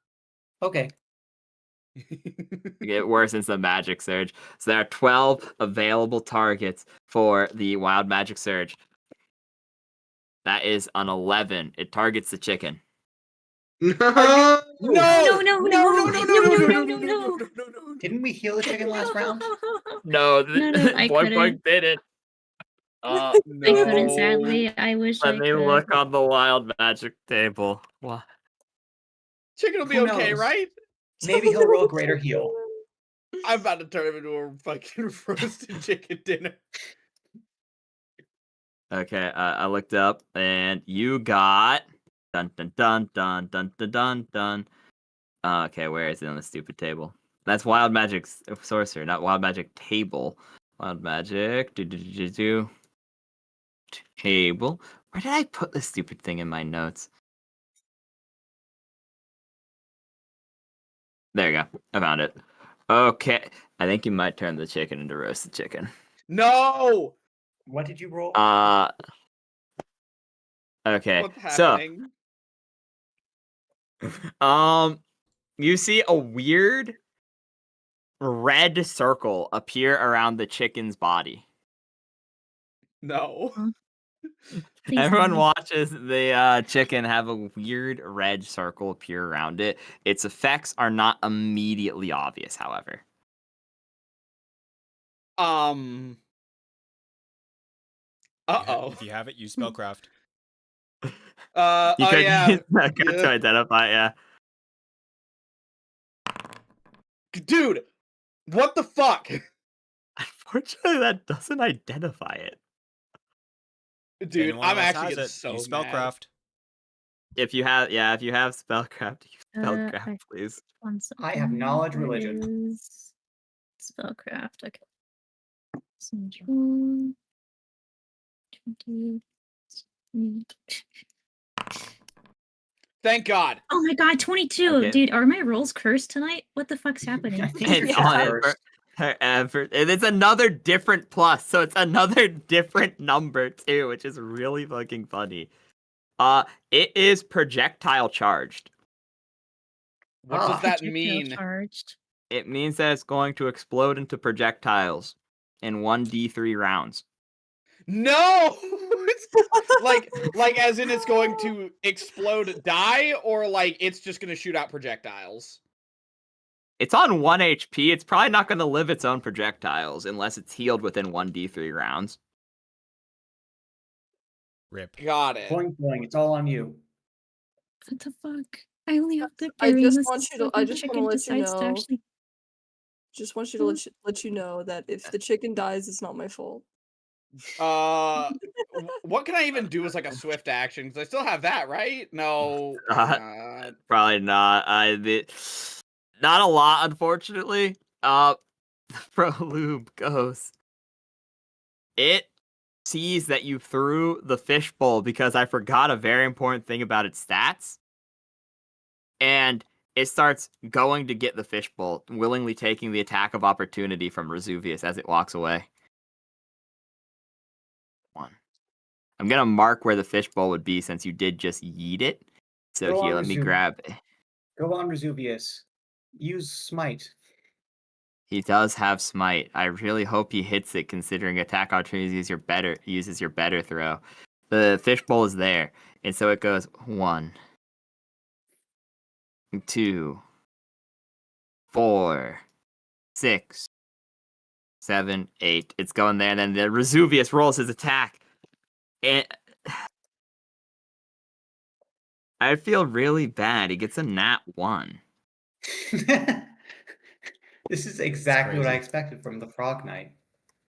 G: Okay.
E: It worsens the magic surge. So there are 12 available targets for the wild magic surge. That is an 11. It targets the chicken.
B: No!
F: No.
G: Didn't we heal the chicken last round?
E: No,
F: I
E: Boing Boing
F: couldn't.
E: didn't.
F: I couldn't, sadly. I wish I
E: Let
F: could.
E: me look on the wild magic table. What?
C: Chicken will be
G: Who
C: okay,
G: knows?
C: right?
G: Maybe he'll roll greater heal.
C: I'm about to turn him into a fucking roasted chicken dinner.
E: Okay, I looked up, and you got dun dun dun dun dun dun dun dun. Okay, where is it on the stupid table? That's wild magic sorcerer, not wild magic table. Wild magic table. Where did I put this stupid thing in my notes? There you go. I found it. Okay, I think you might turn the chicken into roasted chicken.
C: No!
G: What did you roll?
E: Okay.
C: What's happening?
E: So, You see a weird red circle appear around the chicken's body.
C: No.
F: Please
E: Everyone
F: no.
E: watches the chicken have a weird red circle appear around it. Its effects are not immediately obvious, however.
C: Uh oh.
I: If you have it, use spellcraft.
E: You
C: Oh
E: could
C: yeah.
E: use that card
C: Yeah.
E: to identify, yeah.
C: Dude, what the fuck?
E: Unfortunately, that doesn't identify it.
C: Dude,
I: Anyone
C: I'm
I: else
C: actually
I: has
C: getting
I: it,
C: so
I: use
C: mad.
I: spellcraft.
E: If you have spellcraft, use spellcraft,
F: I-
E: please.
F: One
G: I have
F: second.
G: knowledge
F: Where
G: religion.
F: is spellcraft? Okay. Control 20.
C: Thank God.
F: Oh my god, 22!
E: Okay.
F: Dude, are my rolls cursed tonight? What the fuck's happening?
G: I think
E: It's
G: you're
A: Yeah.
E: on it
G: cursed.
E: and it's another different plus, so it's another different number too, which is really fucking funny. It is projectile charged.
C: What
G: Ah.
C: does that
F: Projectile
C: mean?
F: charged.
E: It means that it's going to explode into projectiles in 1d3 rounds.
C: No! like as in it's going to explode, die, or like it's just gonna shoot out projectiles?
E: It's on 1 HP. It's probably not going to live its own projectiles unless it's healed within 1d3 rounds.
I: Rip.
C: Got it.
G: Boing boing, it's all on you.
F: What the fuck? I only have good
A: I
F: berry
A: just
F: unless
A: want
F: this
A: you to- I
F: fucking
A: just wanna
F: chicken
A: let you
F: decides to
A: know-
F: actually.
A: Just want you to let you know that if the chicken dies, it's not my fault.
C: What can I even do as like a swift action? Because I still have that, right? No.
E: Probably not. Not a lot, unfortunately. The Prolube goes. It sees that you threw the fishbowl because I forgot a very important thing about its stats. And it starts going to get the fishbowl, willingly taking the attack of opportunity from Resuvius as it walks away. 1. I'm gonna mark where the fishbowl would be since you did just yeet it. So
G: Go
E: here,
G: on,
E: let me
G: Resuvius.
E: grab it.
G: Go on, Resuvius. Use smite.
E: He does have smite. I really hope he hits it, considering attack opportunities uses your better throw. The fishbowl is there, and so it goes 1, 2, 4, 6, 7, 8. It's going there, and then the Resuvius rolls his attack. And I feel really bad. He gets a nat 1.
G: This is exactly what I
I: crazy.
G: expected from the Frog Knight.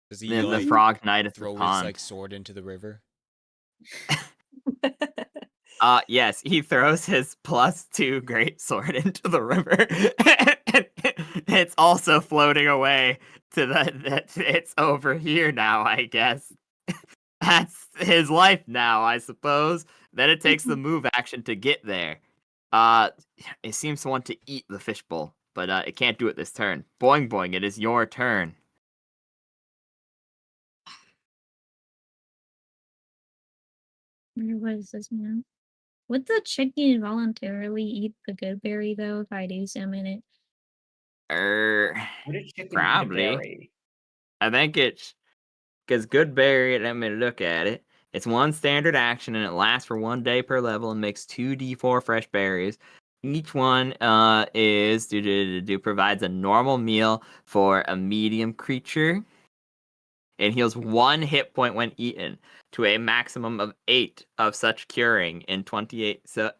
I: Does he
E: The
I: like
E: frog knight at the
I: throw his
E: pond.
I: like sword into the river?
E: Yes, he throws his +2 greatsword into the river. It's also floating away to it's over here now, I guess. That's his life now, I suppose. Then it takes the move action to get there. It seems to want to eat the fishbowl, but it can't do it this turn. Boing boing, it is your turn.
F: What is this, man? Would the chicken voluntarily eat the good berry though if I do summon it?
G: Would a chicken
E: Probably.
G: eat a berry?
E: I think it's because good berry. Let me look at it. It's 1 standard action and it lasts for 1 day per level and makes 2d4 fresh berries. Each one provides a normal meal for a medium creature and heals 1 hit point when eaten to a maximum of 8 of such curing in 28. So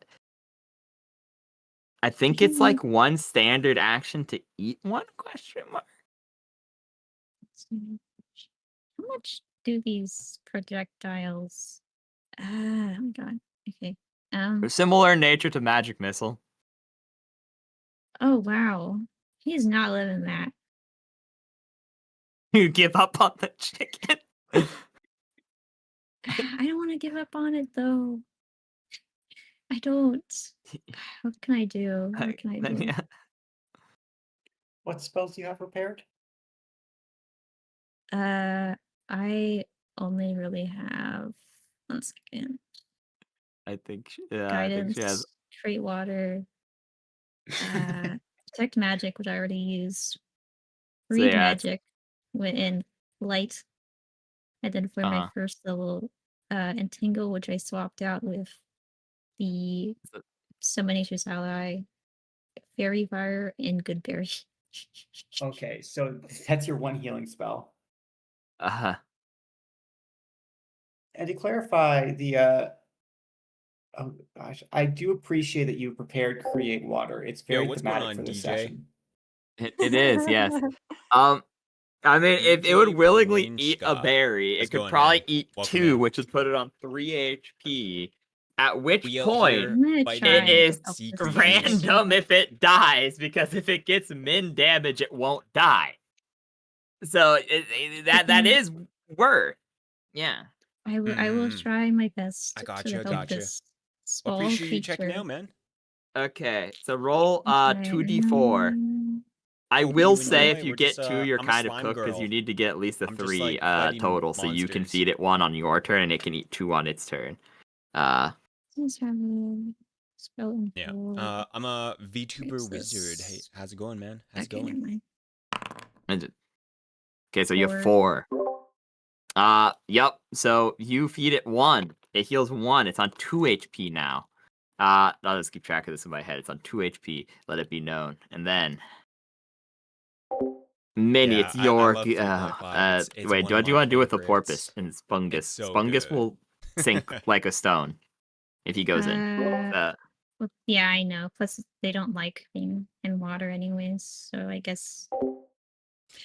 E: I think it's like 1 standard action to eat one ?
F: How much do these projectiles? Oh my god. Okay.
E: They're similar in nature to magic missile.
F: Oh wow. He's not living that.
E: You give up on the chicken.
F: I don't want to give up on it though. I don't. What can I do? What can I do?
E: Yeah.
G: What spells do you have prepared?
F: I only really have 1 second.
E: I think she has.
F: Guidance, treat water. Detect magic, which I already used.
E: So
F: Read
E: yeah, it's,
F: magic in light. And then for my
E: uh-huh.
F: first level, entangle, which I swapped out with the
E: So-
F: Summonation's ally, Fairy Fire, and Good Berry.
G: Okay, so that's your one healing spell.
E: uh-huh.
G: And to clarify the oh gosh, I do appreciate that you prepared Create Water. It's
I: Yo,
G: very
I: what's going
G: thematic
I: on,
G: for this
I: DJ?
G: session.
E: It is, yes. I mean, if it
I: DJ
E: would willingly eat a
I: Flainska.
E: berry,
I: How's
E: it could
I: going,
E: probably
I: man?
E: eat
I: Welcome
E: 2,
I: in.
E: which would put it on 3 HP. At which
I: We out
E: point,
I: here
F: I'm gonna
I: fighting
E: it
F: try
E: is
F: help this
I: creatures.
E: random if it dies, because if it gets min damage, it won't die. So that is worth. Yeah.
F: I will try my best
I: I got
F: to
I: you. I
F: help
I: got you.
F: this
I: Well,
F: small
I: appreciate you checking
F: creature.
I: out, man.
E: Okay, so roll
F: Okay,
E: 2d4. I
I: Hope
E: will
I: you
E: say
I: enjoy.
E: if you
I: We're
E: get
I: just,
E: 2, you're
I: I'm a
E: kind of
I: slime
E: cooked because
I: girl.
E: you need to get at least a
I: I'm just
E: 3
I: like fighting
E: total, so you can
I: monsters.
E: feed it 1 on your turn and it can eat 2 on its turn.
F: Let's have a spell
I: Yeah.
F: info.
I: I'm a VTuber
F: Where's
I: wizard. Hey,
F: this?
I: how's it going, man? How's it
F: Okay, never
I: going?
F: mind.
E: Okay, so you have
F: 4.
E: 4. Yep. So you feed it 1. It heals 1. It's on 2 HP now. I'll just keep track of this in my head. It's on 2 HP. Let it be known. And then Minnie,
I: Yeah,
E: it's
I: I
E: your
I: love 3.5. It's
E: wait,
I: one
E: what
I: of
E: do you
I: my
E: want to do with the porpoise
I: favorites.
E: and
I: It's
E: Spungus?
I: so
E: Spungus
I: good.
E: will sink like a stone if he goes in.
F: Well, yeah, I know. Plus, they don't like being in water anyways, so I guess.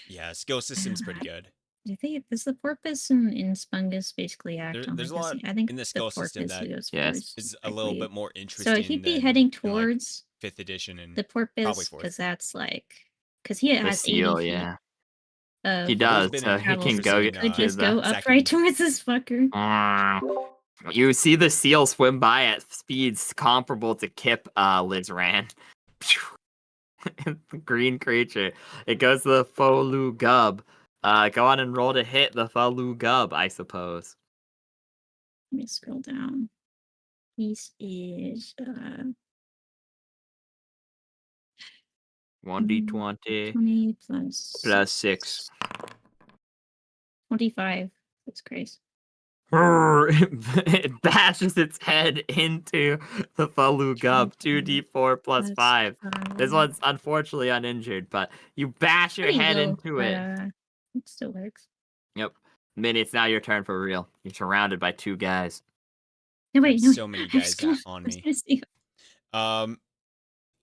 I: Yeah, skill system's pretty good.
F: I think does the porpoise and Spungus basically act on
I: There's
F: like
I: a lot
F: I think
I: in the
F: the
I: skill system
F: porpoise
I: that
F: goes
E: Yes.
F: first.
I: is
F: I
I: a little
F: believe.
I: bit more
F: So
I: interesting
F: he'd be
I: than
F: heading
I: in, like,
F: towards
I: 5th edition and
F: the
I: probably
F: porpoise
I: 4th.
F: because that's like because he
E: The
F: has 80
E: seal,
F: feet
E: yeah.
F: of
E: He
I: I've always
E: does,
I: been
E: so he
F: travel,
E: can
F: so
E: go
F: he
I: interested in,
F: could just
E: to
F: go
E: the
F: upright
I: second.
F: towards this fucker.
E: You see the seal swim by at speeds comparable to Kip Liz ran. Green creature. It goes to the Folu Gub. Go on and roll to hit the Folu Gub, I suppose.
F: Let me scroll down. This is
E: 1d20
F: 20
E: plus 6.
F: 25. That's crazy.
E: It bashes its head into the Folu Gub. 2d4 plus 5. This one's unfortunately uninjured, but you bash your
F: Pretty
E: head
F: low,
E: into
F: but,
E: it.
F: it still works.
E: Yep. Minnie, it's now your turn for real. You're surrounded by 2 guys.
F: No,
I: I
F: wait,
I: have
F: no.
I: so many
F: I'm
I: guys
F: just gonna,
I: on
F: I'm
I: me.
F: just gonna see.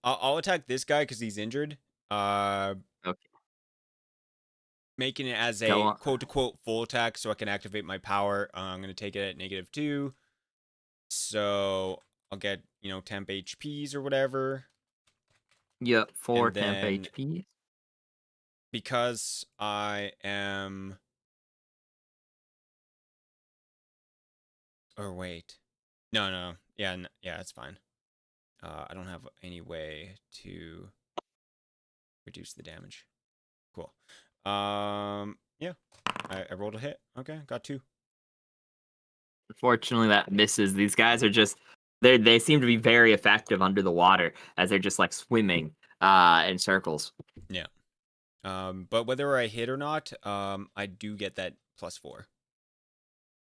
I: I'll attack this guy because he's injured.
E: Okay.
I: Making it as
E: Go
I: a
E: on.
I: quote-unquote full attack so I can activate my power. I'm going to take it at -2. So I'll get, temp HPs or whatever.
E: Yep, 4
I: And
E: temp
I: then-
E: HP.
I: Because I am... Or wait. No. Yeah, it's fine. I don't have any way to reduce the damage. Cool. Yeah. I rolled a hit. Okay, got 2.
E: Unfortunately, that misses. These guys are just they seem to be very effective under the water as they're just like swimming in circles.
I: Yeah. But whether I hit or not, I do get that +4.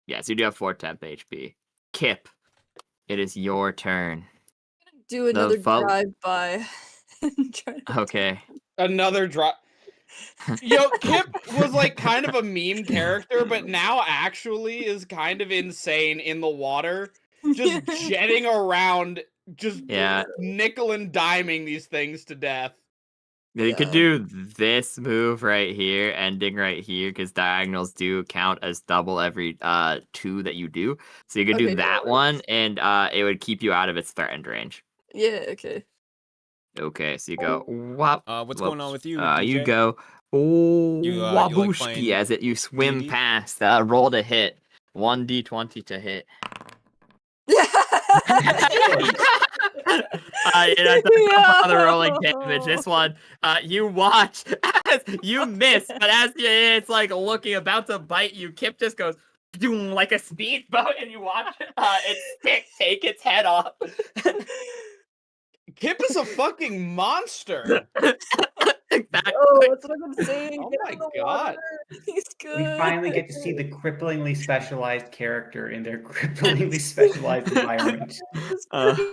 E: Yes, you do have 4 temp HP. Kip, it is your turn.
A: Do another
E: fo-
A: drive-by.
E: Okay.
C: Another drop. Yo, Kip was like kind of a meme character, but now actually is kind of insane in the water, just jetting around, just
E: Yeah.
C: nickel and diming these things to death.
E: You could
A: Yeah.
E: do this move right here, ending right here, because diagonals do count as double every 2 that you do. So you could do
A: Okay,
E: that
A: that
E: one,
A: works.
E: and it would keep you out of its threatened range.
A: Yeah, okay.
E: Okay, so you go whop.
I: What's going on with you,
E: You
I: DJ?
E: go
I: You like
E: wabushki
I: playing
E: as you swim
I: D&D?
E: past. Roll to hit. 1d20 to hit. Don't bother rolling damage. This one, you watch as you miss, but as it's like looking about to bite you, Kip just goes doom like a speedboat, and you watch its stick take its head off.
C: Kip is a fucking monster.
E: Exactly.
A: Oh, that's what I'm gonna say.
C: Oh
A: Get
C: my
A: in the
C: God.
A: water. He's good.
G: We finally get to see the cripplingly specialized character in their cripplingly specialized environment.
A: He's
E: Uh,
A: great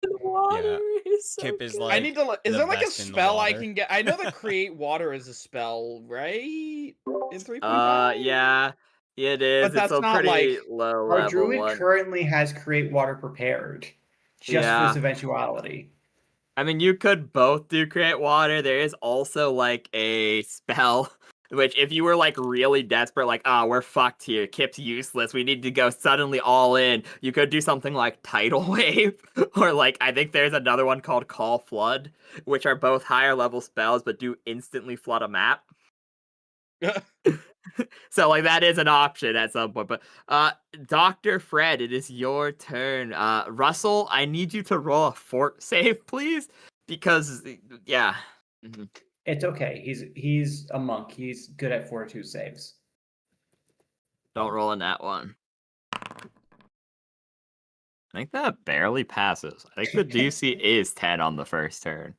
A: in the water. He's so
I: Kip is
A: good.
I: like
C: I need to. Is
I: the
C: there like a
I: best in the
C: spell I
I: water.
C: can get? I know that create water is a spell, right? In 3.5.
E: yeah, it is.
C: But
E: It's
C: that's
E: a
C: not
E: pretty
C: like.
E: low
G: Our
E: level
G: druid
E: one.
G: currently has create water prepared just for
E: Yeah.
G: this eventuality.
E: I mean, you could both do create water. There is also like a spell, which if you were like really desperate, like, oh, we're fucked here, Kip's useless, we need to go suddenly all in, you could do something like Tidal Wave, or like, I think there's another one called Call Flood, which are both higher level spells, but do instantly flood a map. So like that is an option at some point. But Dr. Fred, it is your turn. Russell, I need you to roll a fort save, please. Because yeah. Mhm.
G: It's okay. He's a monk. He's good at fortitude saves.
E: Don't roll in that one. I think that barely passes. I think the DC is 10 on the first turn.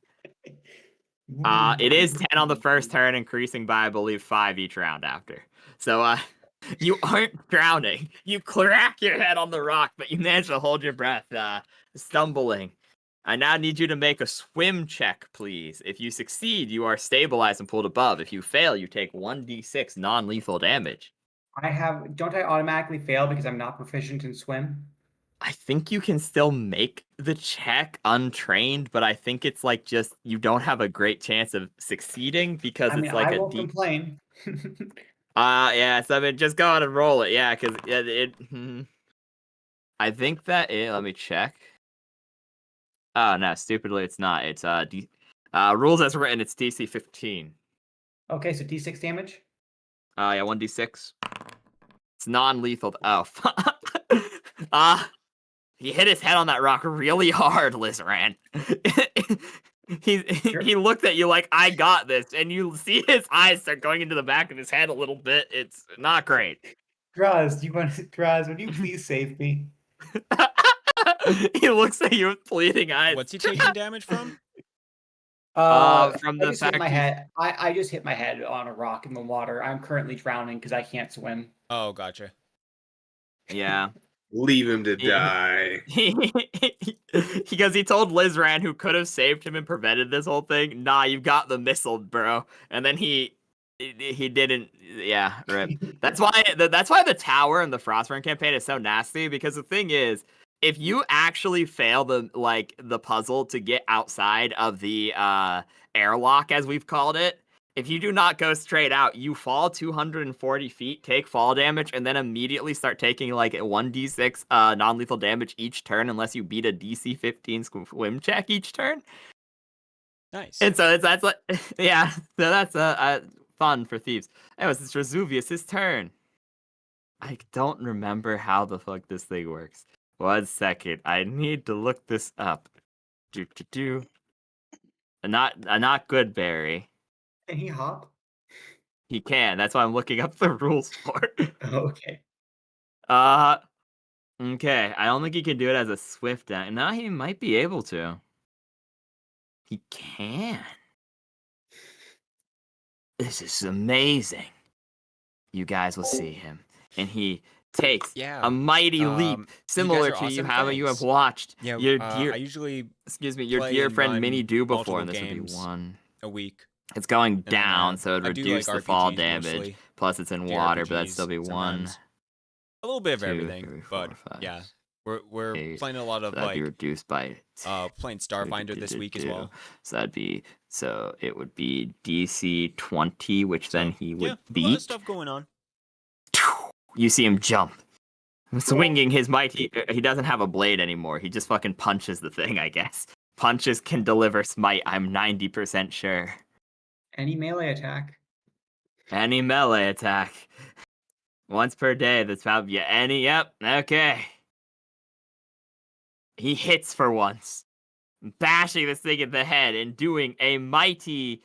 E: It is 10 on the first turn, increasing by, I believe, 5 each round after. So, you aren't drowning. You crack your head on the rock, but you manage to hold your breath, stumbling. I now need you to make a swim check, please. If you succeed, you are stabilized and pulled above. If you fail, you take 1d6 non-lethal damage.
G: Don't I automatically fail because I'm not proficient in swim?
E: I think you can still make the check untrained, but I think it's like just you don't have a great chance of succeeding because
G: I mean,
E: it's like
G: I
E: a
G: won't
E: deep.
G: complain.
E: Yeah. So I mean, just go on and roll it. Yeah, because I think that let me check. Oh no, stupidly it's not. It's rules as written. It's DC 15.
G: Okay, so D6 damage.
E: Yeah, 1d6. It's non-lethal. Oh, he hit his head on that rock really hard, Lizran. He looked at you like, I got this, and you see his eyes start going into the back of his head a little bit. It's not great.
G: Draz, would you please save me?
E: He looks at you with pleading eyes.
I: What's he taking damage from?
E: From the
G: I just hit
E: fact
G: my
E: you-
G: head. I just hit my head on a rock in the water. I'm currently drowning because I can't swim.
I: Oh, gotcha.
E: Yeah.
B: Leave him to die.
E: Because he told Lizran, who could have saved him and prevented this whole thing, nah, you've got the missile, bro. And then he didn't. Yeah, rip. That's why the tower in the Frostburn campaign is so nasty. Because the thing is, if you actually fail the puzzle to get outside of the airlock, as we've called it, if you do not go straight out, you fall 240 feet, take fall damage, and then immediately start taking like 1d6 non-lethal damage each turn unless you beat a DC 15 swim check each turn.
I: Nice.
E: And so that's like, yeah, so that's fun for thieves. Anyways, it's Vesuvius' turn. I don't remember how the fuck this thing works. 1 second, I need to look this up. Not good, Barry.
G: Can he hop?
E: He can. That's why I'm looking up the rules for it.
G: Okay.
E: Okay. I don't think he can do it as a swift act. No, he might be able to. He can. This is amazing. You guys will see him. And he takes a mighty leap, similar to
I: awesome,
E: how you have
I: thanks.
E: watched
I: Yeah,
E: your
I: I
E: dear,
I: usually
E: your
I: play
E: dear
I: and
E: friend
I: run
E: Minnie do before, and
I: multiple
E: this would be
I: games
E: 1.
I: a week.
E: It's going
I: then,
E: down, so it'd
I: I do,
E: reduce
I: like,
E: the fall
I: RPGs
E: damage.
I: mostly.
E: Plus, it's in water, but that'd
I: JRPGs
E: still be 1.
I: sometimes. A little bit of
E: 2,
I: everything,
E: 3, 4,
I: but
E: 5,
I: yeah, we're
E: 8,
I: playing a lot
E: so
I: of
E: that'd be
I: like
E: reduced by
I: playing Starfinder this week as well.
E: So it would be DC 20, which then he would
I: Yeah, a lot of
E: beat.
I: stuff going on.
E: You see him jump, swinging his mighty. He doesn't have a blade anymore. He just fucking punches the thing, I guess. Punches can deliver smite. I'm 90% sure.
G: Any melee attack?
E: Any melee attack. Once per day, that's probably any. Yep, okay. He hits for once, bashing this thing in the head and doing a mighty.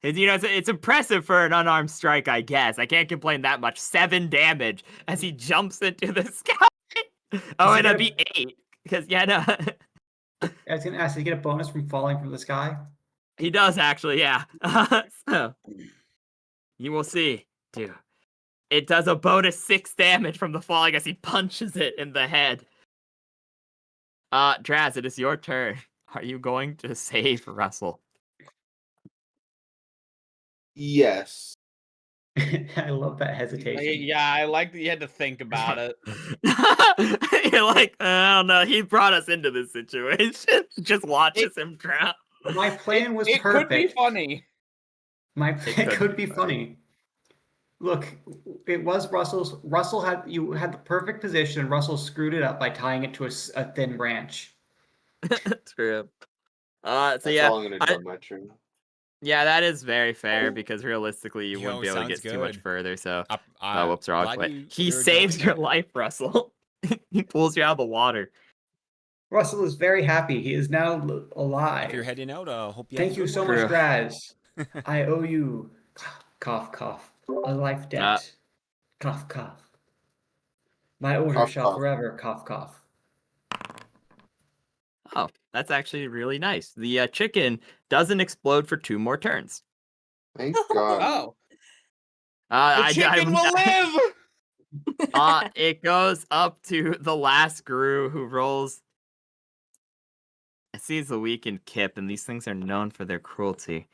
E: You know, it's impressive for an unarmed strike, I guess. I can't complain that much. 7 damage as he jumps into the sky. Oh, and it'd be 8 because no.
G: I was gonna ask, did you get a bonus from falling from the sky?
E: He does actually, yeah. So you will see, dude. It does a bonus 6 damage from the falling as he punches it in the head. Draz, it is your turn. Are you going to save Russell?
B: Yes.
G: I love that hesitation.
C: Yeah, I like that you had to think about it.
E: You're like, I don't know. He brought us into this situation. Just watches him drown.
G: My plan was
C: It
G: perfect.
C: could be funny.
G: It could be funny. Look, it was Russell's. You had the perfect position, and Russell screwed it up by tying it to a thin branch.
E: True. So
B: That's
E: yeah,
B: all I'm gonna do on my turn.
E: yeah, that is very fair because realistically, you
I: Yo,
E: wouldn't be able to
I: sounds
E: get too much
I: good.
E: further. So,
I: I-
E: whoops, wrong
I: glad
E: way.
I: you-
E: He
I: you're
E: saves
I: enjoying
E: your
I: it.
E: life, Russell. He pulls you out of the water.
G: Russell is very happy. He is now alive.
I: If you're heading out, hope you
G: Thank
I: have a
G: you
I: good
G: so
I: one.
G: much,
E: True.
G: Draz. I owe you. Cough, cough. A life debt. Cough, cough. My order
B: Cough,
G: shall
B: cough.
G: forever cough, cough.
E: Oh, that's actually really nice. The chicken doesn't explode for 2 more turns.
B: Thank God.
C: Oh, the
E: I
C: chicken will live.
E: It goes up to the last Gru who rolls. It sees the weakened Kip, and these things are known for their cruelty.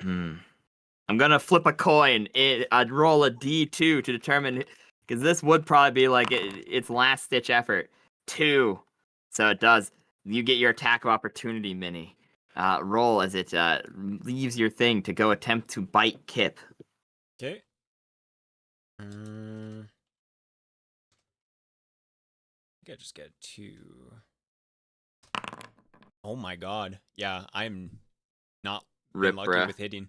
E: I'm gonna flip a coin. I'd roll a D2 to determine, because this would probably be like its last ditch effort. 2, so it does. You get your attack of opportunity mini. Roll as it leaves your thing to go attempt to bite Kip.
I: Okay. I think I just get 2. Oh my god. Yeah, I'm not
E: Rip,
I: been lucky
E: bruh.
I: with hitting.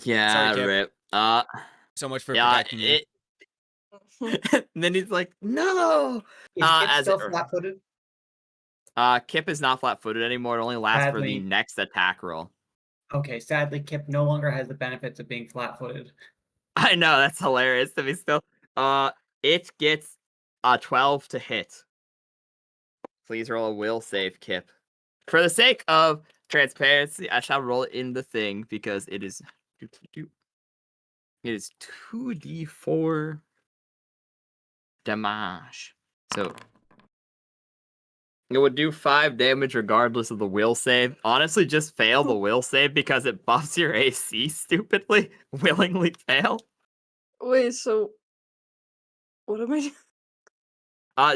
E: Yeah,
I: Sorry, Kip.
E: rip.
I: So much for
E: Yeah,
I: protecting you.
E: and then he's like, no!
G: Is Kip
E: As
G: still
E: it,
G: flat-footed?
E: Kip is not flat-footed anymore. It only lasts for the
G: Sadly.
E: next attack roll.
G: Okay, sadly, Kip no longer has the benefits of being flat-footed.
E: I know, that's hilarious to me still. It gets a 12 to hit. Please roll a will save, Kip. For the sake of transparency, I shall roll it in the thing because it is. It is 2d4 damage. So it would do 5 damage regardless of the will save. Honestly, just fail the will save because it buffs your AC stupidly. Willingly fail.
A: Wait, so what am I doing?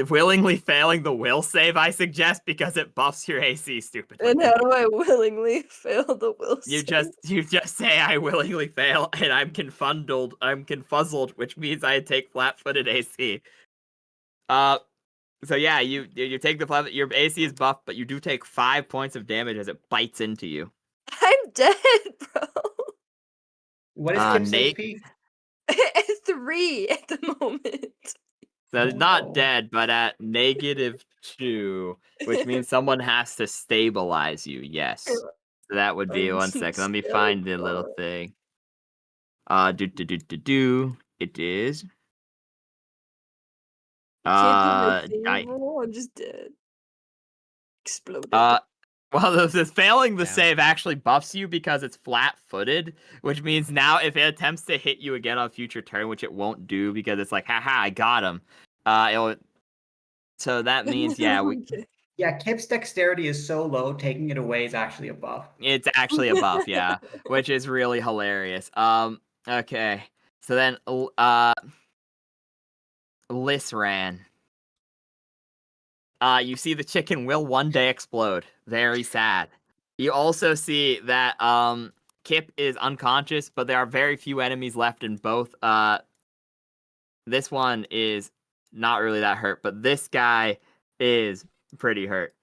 E: Willingly failing the will save, I suggest, because it buffs your AC stupidly.
A: And how do I willingly fail the will
E: You
A: save?
E: just say I willingly fail, and I'm confuzzled, which means I take flat-footed AC. So yeah, you take the flat. Your AC is buffed, but you do take 5 points of damage as it bites into you.
A: I'm dead, bro.
G: What is Kip's
E: Nate?
G: HP?
A: 3 at the moment.
E: So
G: Oh,
E: not
G: no.
E: dead, but at -2, which means someone has to stabilize you. Yes, so that would be
A: I'm
E: 1 second. Let me find the little thing. It is.
A: Can't do my
E: I
A: save roll. I'm just dead. Exploded.
E: Well, the failing the
I: Damn.
E: save actually buffs you because it's flat-footed, which means now if it attempts to hit you again on a future turn, which it won't do because it's like, haha, I got him. So that means, yeah,
A: Okay.
G: Yeah, Kip's dexterity is so low, taking it away is actually a buff.
E: it's actually a buff, yeah, which is really hilarious. Okay, so then, Lisran. You see the chicken will one day explode. Very sad. You also see that Kip is unconscious, but there are very few enemies left in both. This one is not really that hurt, but this guy is pretty hurt,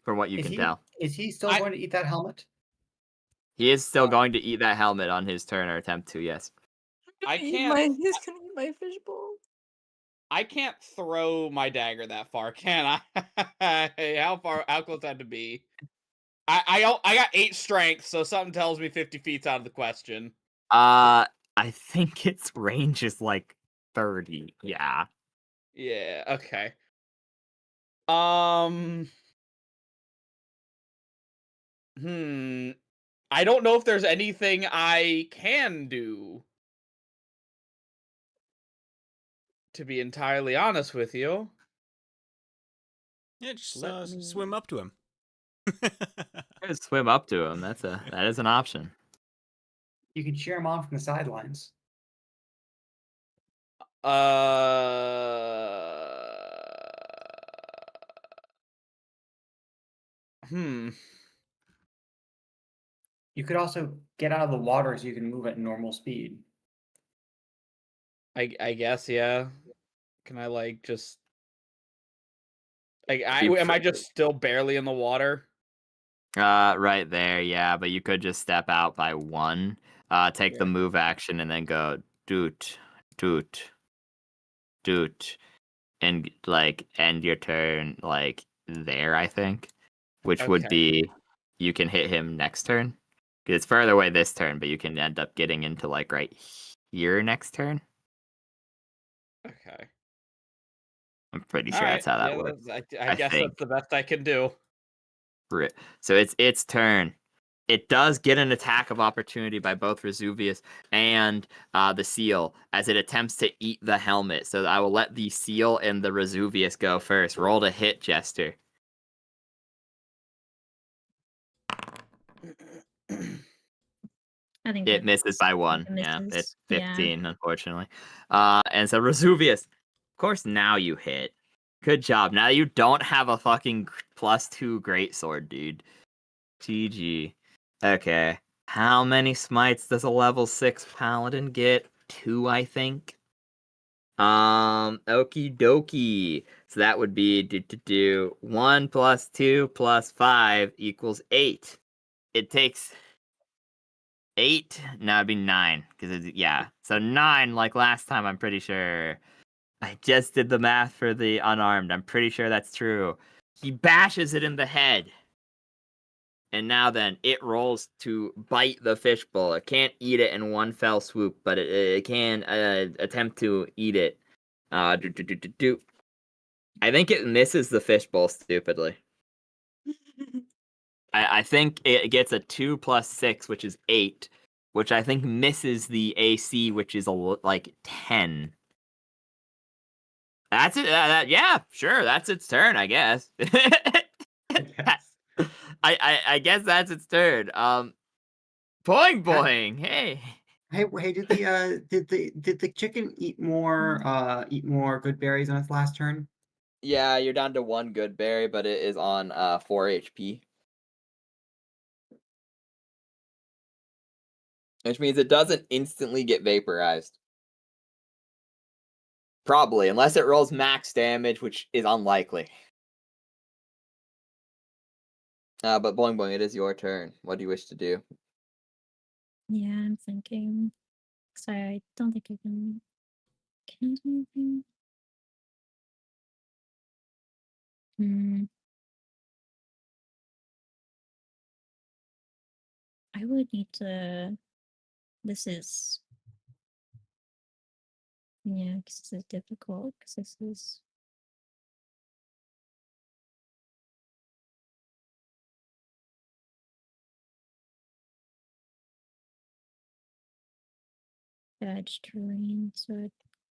E: from what you can tell.
G: Is he still
C: I-
G: going to eat that helmet?
E: He is still going to eat that helmet on his turn or attempt to. Yes.
C: I
A: He's
C: can't-
A: He's gonna eat my fishbowl.
C: I can't throw my dagger that far, can I? How close that to be? I got 8 strength, so something tells me 50 feet's out of the question.
E: I think its range is like 30. Yeah.
C: Yeah. Okay. I don't know if there's anything I can do. To be entirely honest with you.
I: Yeah, just
C: Let me-
I: swim up to him.
E: Just swim up to him. That is an option.
G: You can cheer him on from the sidelines.
C: Hmm.
G: You could also get out of the water so you can move at normal speed.
C: I guess, yeah. Can I like just
E: Be
C: am I just still barely in the water?
E: Right there, yeah, but you could just step out by 1, take the
C: Yeah.
E: move action, and then go doot, doot, doot, and like end your turn like there, I think, which would
C: Okay.
E: be you can hit him next turn because it's further away this turn, but you can end up getting into like right here next turn.
C: Okay.
E: I'm pretty
C: All
E: sure
C: right.
E: that's how that
C: Yeah,
E: works.
C: I
E: I
C: guess
E: think.
C: that's the best I can do.
E: So it's its turn. It does get an attack of opportunity by both Vesuvius and the seal as it attempts to eat the helmet. So I will let the seal and the Vesuvius go first. Roll to hit, Jester.
F: I think
E: It misses
F: that's
E: by
F: like
E: 1.
F: a
E: Yeah,
F: misses.
E: it's
F: Yeah.
E: 15, unfortunately. And so Vesuvius, of course, now you hit. Good job. Now you don't have a fucking +2 greatsword, dude. GG. Okay. How many smites does a level 6 paladin get? 2, I think. Okie dokie. So that would be 1 plus 2 plus 5 equals 8. It takes 8. No, it'd be 9 because yeah. So 9, like last time. I'm pretty sure. I just did the math for the unarmed. I'm pretty sure that's true. He bashes it in the head. And now then, it rolls to bite the fishbowl. It can't eat it in one fell swoop, but it can attempt to eat it. I think it misses the fishbowl stupidly. I think it gets a 2 plus 6, which is 8, which I think misses the AC, which is like 10. That's it. Yeah, sure. That's its turn, I guess.
G: Yes.
E: I guess that's its turn. Boing boing. Hey.
D: Hey, did the chicken eat more good berries on its last turn?
E: Yeah, you're down to 1 good berry, but it is on 4 HP. Which means it doesn't instantly get vaporized. Probably, unless it rolls max damage, which is unlikely. But Boing Boing, it is your turn. What do you wish to do?
F: Yeah, I'm thinking. Sorry, I don't think I can. Can I do anything? I would need to. This is. Yeah, because this is difficult. Because this is. Edge terrain, so I'd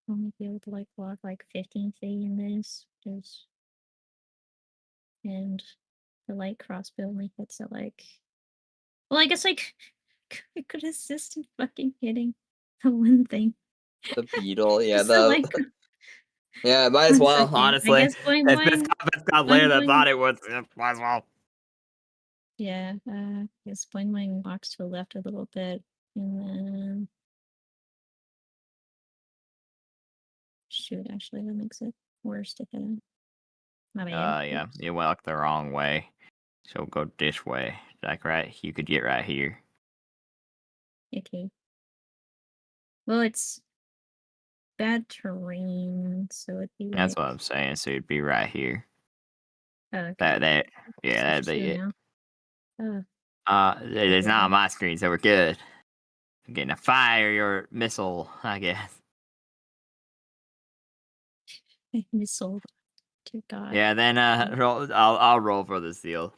F: only be able to like walk like 15 feet in this. And the light crossbow only hits at like. Well, I guess like I could assist in fucking hitting the one thing.
E: The beetle, yeah,
F: Just the light.
E: yeah, might as
F: One
E: well,
F: second. I
E: honestly.
F: guess boing boing.
E: It's got later than I
F: boing.
E: thought it would. Might as well.
F: Yeah, I guess boing boing walks to the left a little bit, and then shoot. Actually, that makes it worse to hit him. My bad.
E: Yeah,
F: Oops.
E: you walked the wrong way. So go this way. Like right, you could get right here.
F: Okay. Well, it's bad terrain, so it'd be
E: That's
F: like.
E: what I'm saying. So you'd be right here.
F: Oh, okay.
E: That, yeah,
F: So
E: that'd
F: just
E: be
F: you
E: it.
F: now.
E: It's not on
F: yeah.
E: my screen, so we're good. I'm getting to fire your missile, I guess.
F: Missile. Dear God.
E: Yeah, then roll. I'll roll for the seal.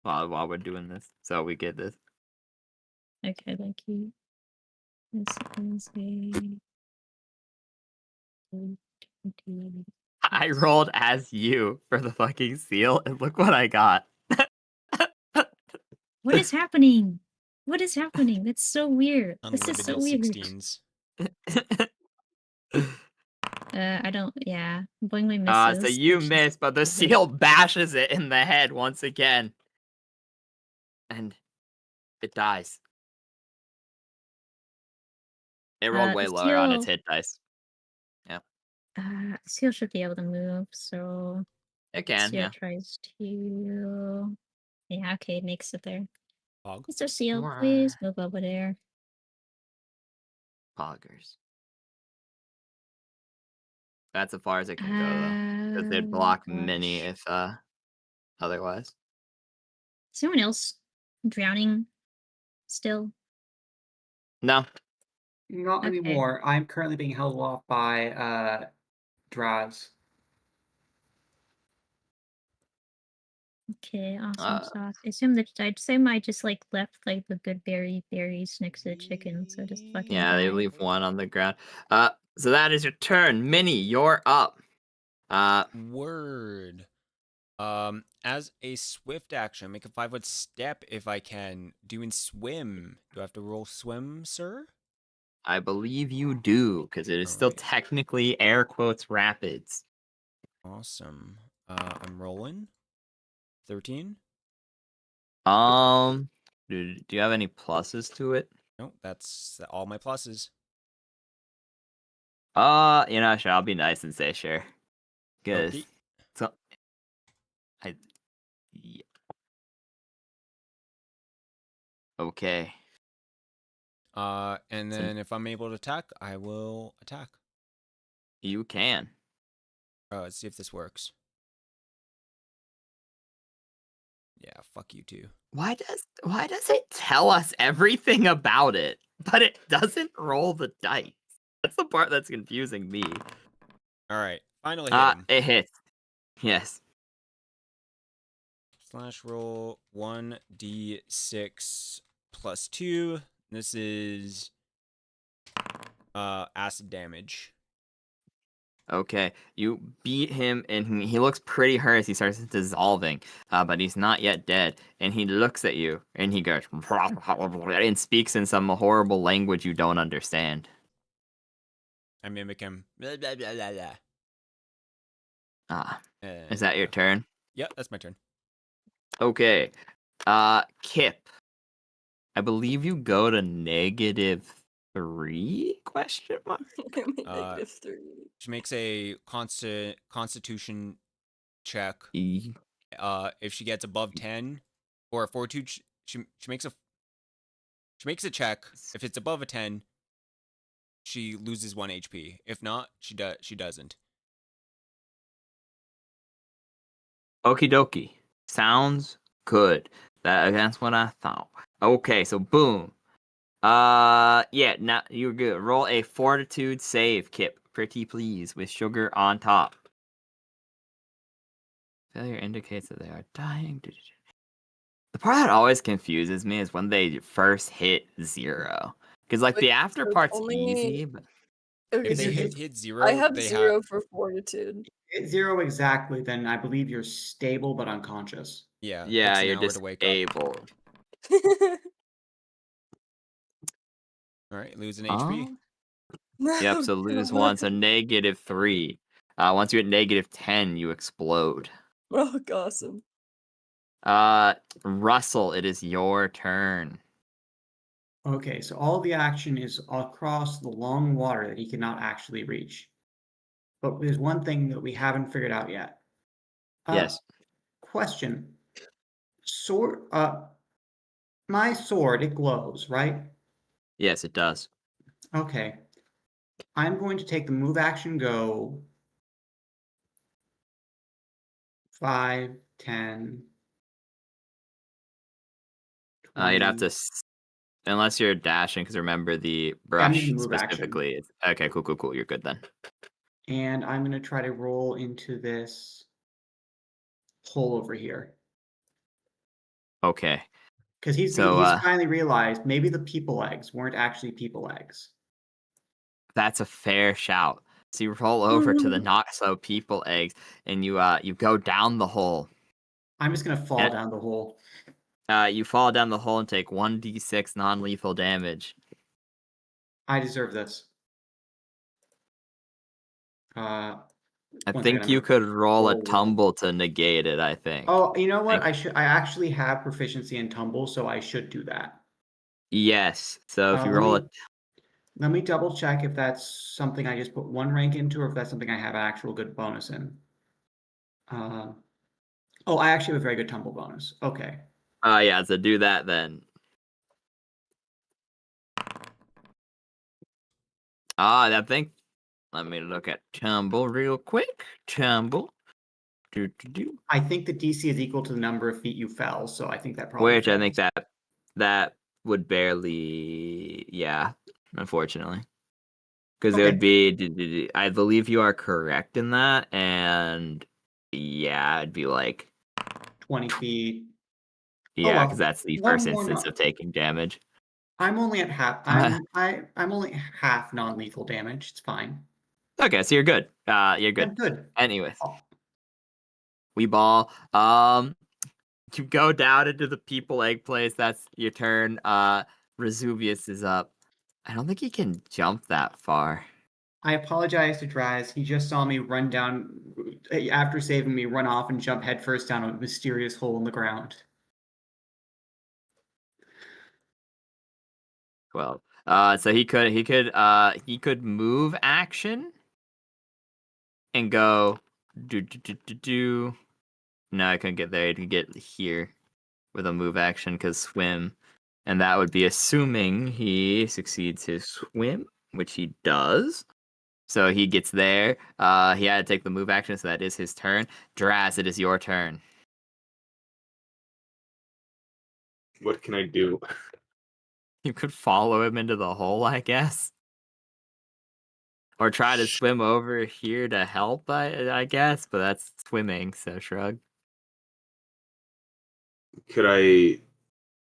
E: while we're doing this, so we get this.
F: Okay, thank you. This is a.
E: I rolled as you for the fucking seal, and look what I got.
F: What is happening? What is happening? That's so weird. This is so
I: Unlimited
F: weird.
I: 16s.
F: I don't. Yeah, Boingway
E: So
F: misses.
E: you
F: which is
E: miss, but the
F: weird.
E: seal bashes it in the head once again, and it dies. It rolled way
F: The
E: lower on its
F: seal.
E: hit dice.
F: Seal should be able to move, so
E: It can,
F: Seal
E: yeah.
F: tries to. Yeah, okay, it makes it there.
I: Pog.
F: Mr. Seal,
E: Mwah.
F: please move over there.
E: Poggers. That's as far as it can go, though, because they'd block mini
F: Gosh.
E: if otherwise.
F: Is anyone else drowning still?
E: No.
D: Not
F: Okay.
D: anymore. I'm currently being held off by Draz.
F: Okay, awesome
E: Uh,
F: sauce. I assume I just like left like the good berries next to the chicken, so just fucking
E: Yeah, they
F: die.
E: leave one on the ground. So that is your turn. Minnie, you're up.
I: Word. As a swift action, make a 5-foot step if I can. Doing swim. Do I have to roll swim, sir?
E: I believe you do, because it is still
I: Alright.
E: technically air quotes rapids.
I: Awesome. I'm rolling. 13.
E: Do you have any pluses to it?
I: Nope, that's all my pluses.
E: Sure, I'll be nice and say sure. Good.
I: Okay.
E: So, yeah. Okay.
I: And
E: So-
I: then if I'm able to attack, I will attack.
E: You can.
I: Let's see if this works. Yeah, fuck you too.
E: Why does it tell us everything about it, but it doesn't roll the dice? That's the part that's confusing me.
I: Alright, finally hit him.
E: It hits. Yes.
I: Slash roll 1d6 plus 2. This is acid damage.
E: Okay, you beat him, and he looks pretty hurt as he starts dissolving, but he's not yet dead. And he looks at you, and he goes, and speaks in some horrible language you don't understand.
I: I mimic him. Blah, blah, blah, blah, blah.
E: Is that your turn?
I: Yep, that's my turn.
E: Okay, Kip. I believe you go to -3? Question mark.
A: -3.
I: She makes a constitution check. If she gets above 10 or a fortitude, she makes a check. If it's above a 10, she loses 1 HP. If not, she doesn't.
E: Okie dokie. Sounds good. That's what I thought. Okay, so boom. Yeah, now you're good. Roll a fortitude save, Kip. Pretty please, with sugar on top. Failure indicates that they are dying. The part that always confuses me is when they first hit 0. Because, like, the after
A: so it's
E: part's
A: only-
E: easy, but
A: Okay,
I: If they
A: so
I: hit 0,
A: I have
I: they
A: 0 for fortitude.
D: Hit 0 exactly, then I believe you're stable but unconscious.
I: Yeah,
E: yeah,
I: takes an
E: you're
I: hour to wake up.
E: disabled.
I: All right, lose an HP.
E: Yep, so lose one, so -3. Once you hit -10, you explode.
A: Oh, awesome.
E: Russell, it is your turn.
D: Okay, so all the action is across the long water that he cannot actually reach. But there's one thing that we haven't figured out yet.
E: Yes.
D: Question. Sword, my sword, it glows, right?
E: Yes, it does.
D: Okay. I'm going to take the move action go 5, 10,
E: You'd have
D: 20.
E: to, unless you're dashing, because remember the
D: I'm
E: brush
D: using move action.
E: specifically. Okay, cool. You're good then.
D: And I'm going to try to roll into this hole over here.
E: Okay.
D: Because he's finally realized maybe the people eggs weren't actually people eggs.
E: That's a fair shout. So you roll over to the not so people eggs, and you go down the hole.
D: I'm just gonna fall down the hole.
E: You fall down the hole and take 1d6 non-lethal damage.
D: I deserve this.
E: I think you could roll a tumble to negate it, I think.
D: Oh, you know what? I actually have proficiency in tumble, so I should do that.
E: Yes. So if you roll
D: let me double check if that's something I just put 1 rank into, or if that's something I have actual good bonus in. Oh, I actually have a very good tumble bonus. Okay.
E: yeah, so do that then. I think. Let me look at tumble real quick. Tumble.
D: I think the DC is equal to the number of feet you fell, so I think that probably.
E: Which I think that would barely, yeah, unfortunately, because it would be. I believe you are correct in that, and yeah, it'd be like
D: 20 feet.
E: Yeah, because that's the first instance of taking damage.
D: I'm only at half. I'm only half non-lethal damage. It's fine.
E: Okay, so you're good. You're good.
D: I'm good.
E: Anyways, we ball. You go down into the people egg place. That's your turn. Vesuvius is up. I don't think he can jump that far.
D: I apologize to Draz. He just saw me run down after saving me, run off and jump headfirst down a mysterious hole in the ground.
E: Well, so he could move action and go do. No, I couldn't get there. He could get here with a move action because swim, and that would be assuming he succeeds his swim, which he does. So he gets there. He had to take the move action, so that is his turn. Draz, it is your turn.
B: What can I do?
E: You could follow him into the hole, I guess. Or try to swim over here to help, I guess, but that's swimming, so shrug.
B: Could I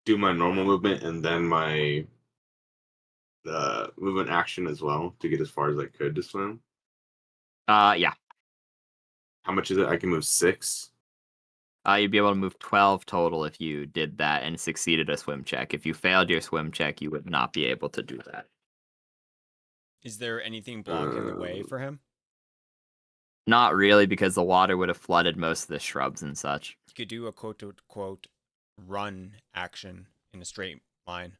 B: do my normal movement and then my movement action as well to get as far as I could to swim?
E: Yeah.
B: How much is it? I can move 6.
E: You'd be able to move 12 total if you did that and succeeded a swim check. If you failed your swim check, you would not be able to do that.
I: Is there anything blocking the way for him?
E: Not really, because the water would have flooded most of the shrubs and such.
I: You could do a quote-unquote run action in a straight line.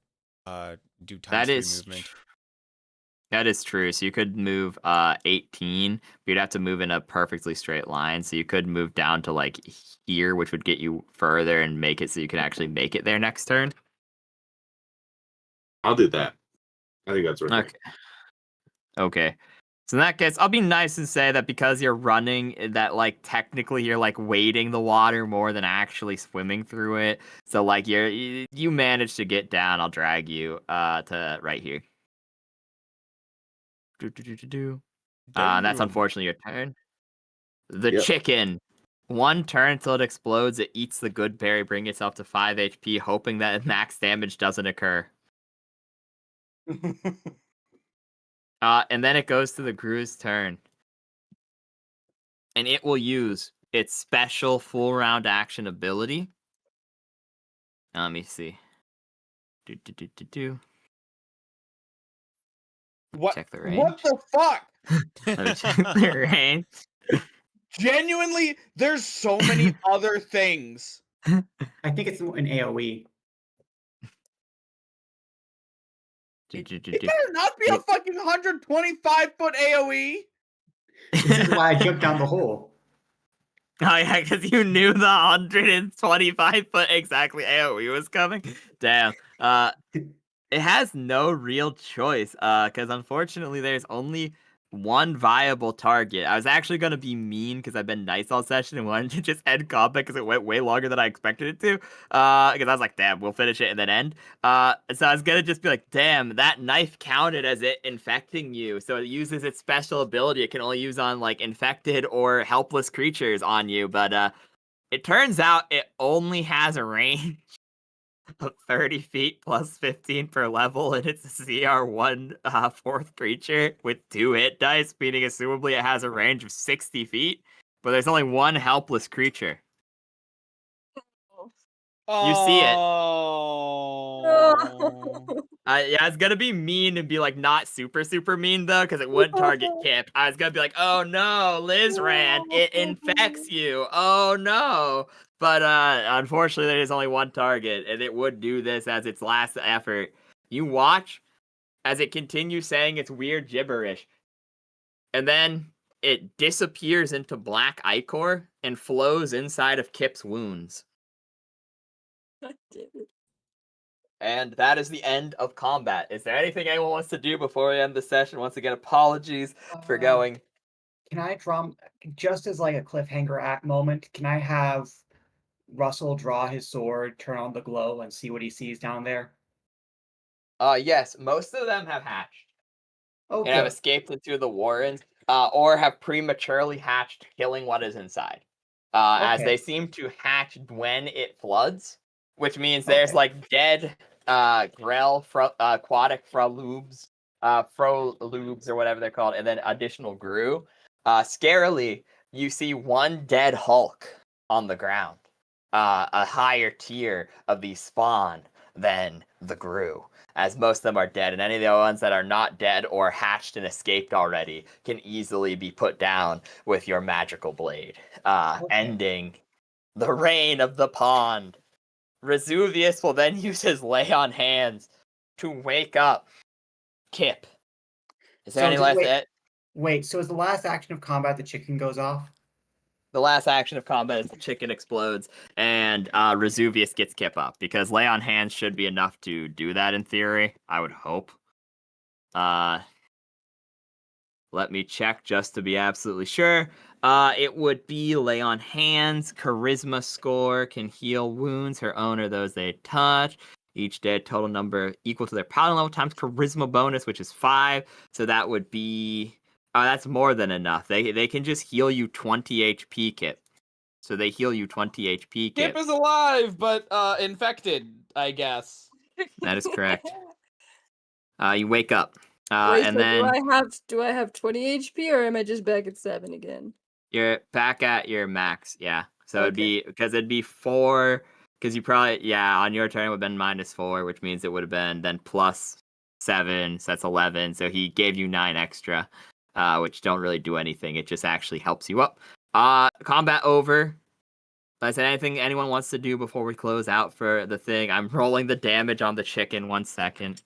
I: Do times 3 movement.
E: That is true. So you could move 18, but you'd have to move in a perfectly straight line. So you could move down to like here, which would get you further and make it so you can actually make it there next turn.
B: I'll do that. I think that's worth it.
E: Okay. So in that case, I'll be nice and say that because you're running, that like technically you're like wading the water more than actually swimming through it. So like you managed to get down. I'll drag you to right here. That's unfortunately your turn. The chicken. 1 turn until it explodes. It eats the good berry, bringing itself to 5 HP, hoping that max damage doesn't occur. And then it goes to the Gru's turn. And it will use its special full round action ability. Let me see.
C: What?
E: Check the range.
C: What the fuck?
E: Let me check the range.
C: Genuinely, there's so many other things.
D: I think it's an AoE.
C: It better not be a fucking 125-foot AoE.
D: This is why I jumped down the hole.
E: Oh yeah, because you knew the 125-foot exactly AoE was coming. Damn. It has no real choice. Because unfortunately, there's only one viable target. I was actually gonna be mean because I've been nice all session and wanted to just end combat because it went way longer than I expected it to. Because I was like, damn, we'll finish it and then end. So I was gonna just be like, damn, that knife counted as it infecting you. So it uses its special ability. It can only use on like infected or helpless creatures on you. But it turns out it only has a range 30 feet plus 15 per level, and it's a CR1 fourth creature with 2 hit dice, meaning assumably it has a range of 60 feet, but there's only one helpless creature. You see it.
C: Oh.
E: Yeah, it's gonna be mean and be like not super mean though, because it wouldn't target Kip. I was gonna be like, oh no, Liz ran, it infects you. Oh no. But unfortunately there is only one target, and it would do this as its last effort. You watch as it continues saying its weird gibberish, and then it disappears into black ichor and flows inside of Kip's wounds.
A: God damn it.
E: And that is the end of combat. Is there anything anyone wants to do before we end the session? Once again, apologies for going.
G: Can I just as like a cliffhanger act moment? Can I have Russell draw his sword, turn on the glow, and see what he sees down there?
E: Yes, most of them have hatched
G: Oh,
E: and have
G: good.
E: escaped into the warrens, or have prematurely hatched, killing what is inside. As
G: Okay.
E: they seem to hatch when it floods, which means there's
G: Okay.
E: like dead grell, aquatic frolubes, or whatever they're called, and then additional grue. Scarily, you see one dead Hulk on the ground, a higher tier of the spawn than the grue, as most of them are dead, and any of the ones that are not dead or hatched and escaped already can easily be put down with your magical blade,
G: Okay.
E: ending the reign of the pond. Resuvius will then use his lay on hands to wake up Kip. Is there
G: So
E: any
G: is it,
E: last?
G: wait, so is the last action of combat the chicken goes off?
E: The last action of combat is the chicken explodes, and Resuvius gets Kip up, because lay on hands should be enough to do that in theory, I would hope. Let me check just to be absolutely sure. It would be lay on hands, charisma score, can heal wounds, her own or those they touch. Each dead total number equal to their paladin level times charisma bonus, which is 5. So that would be that's more than enough. They can just heal you 20 HP, Kip. So they heal you 20 HP,
C: Kip
E: Kip.
C: is alive, but infected, I guess.
E: That is correct. You wake up.
A: Wait,
E: And
A: so
E: then
A: do I have 20 HP or am I just back at 7 again?
E: you're back at your max, yeah. So it'd
A: Okay.
E: be, because it'd be 4, because you probably, yeah, on your turn it would have been -4, which means it would have been then +7, so that's 11. So he gave you 9 extra, which don't really do anything. It just actually helps you up. Combat over. Is there anything anyone wants to do before we close out for the thing? I'm rolling the damage on the chicken. 1 second.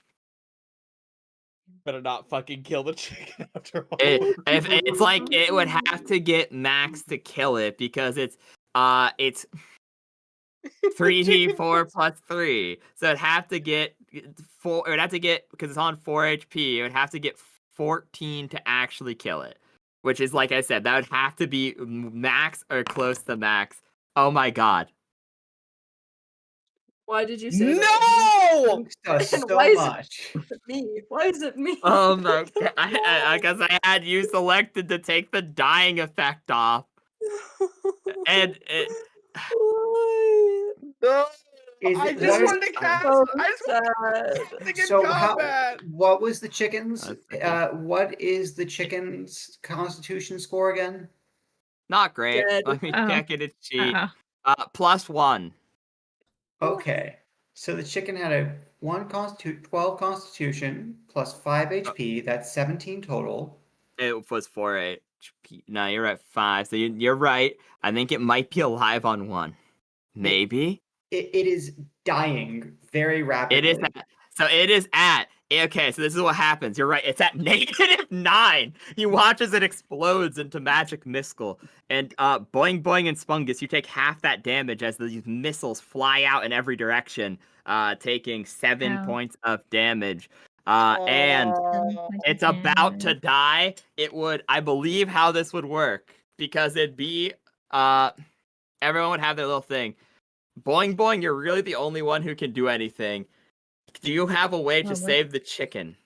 C: Better not fucking kill the chicken after all.
E: If it's like it would have to get max to kill it, because it's 3d4 plus 3, so it'd have to get 4. It would have to get, because it's on 4 HP. It would have to get 14 to actually kill it, which is, like I said, that would have to be max or close to max. Oh my god!
A: Why did you say that?
C: No!
G: Thanks us
A: And
G: so
A: why is
G: much.
A: it me? Why is it me?
E: Oh my god! I guess I had you selected to take the dying effect off, and it.
A: Why?
C: No!
G: Is
C: I
G: it-
C: just
G: what is-
C: wanted to cast.
A: So
C: I just wanted
A: sad.
C: to get
G: So
C: combat.
G: what was the chicken's
E: That's okay.
G: what is the chicken's constitution score again?
E: Not great.
A: Dead.
E: Let me
F: Oh.
E: check it. Its cheat.
F: Uh-oh.
E: +1.
G: Okay. So the chicken had a 12 constitution plus 5 HP. That's 17 total.
E: It was 4 HP. No, you're at 5. So you're right. I think it might be alive on 1. Maybe.
G: It is dying very rapidly.
E: It is at, so it is at. Okay, so this is what happens. You're right. It's at -9. You watch as it explodes into magic missile, and boing boing and Spungus, you take half that damage as these missiles fly out in every direction, taking 7
F: Ow.
E: points of damage. And it's about to die. It would, I believe, how this would work, because it'd be everyone would have their little thing. Boing boing, you're really the only one who can do anything. Do you have a way to
F: What?
E: save the chicken?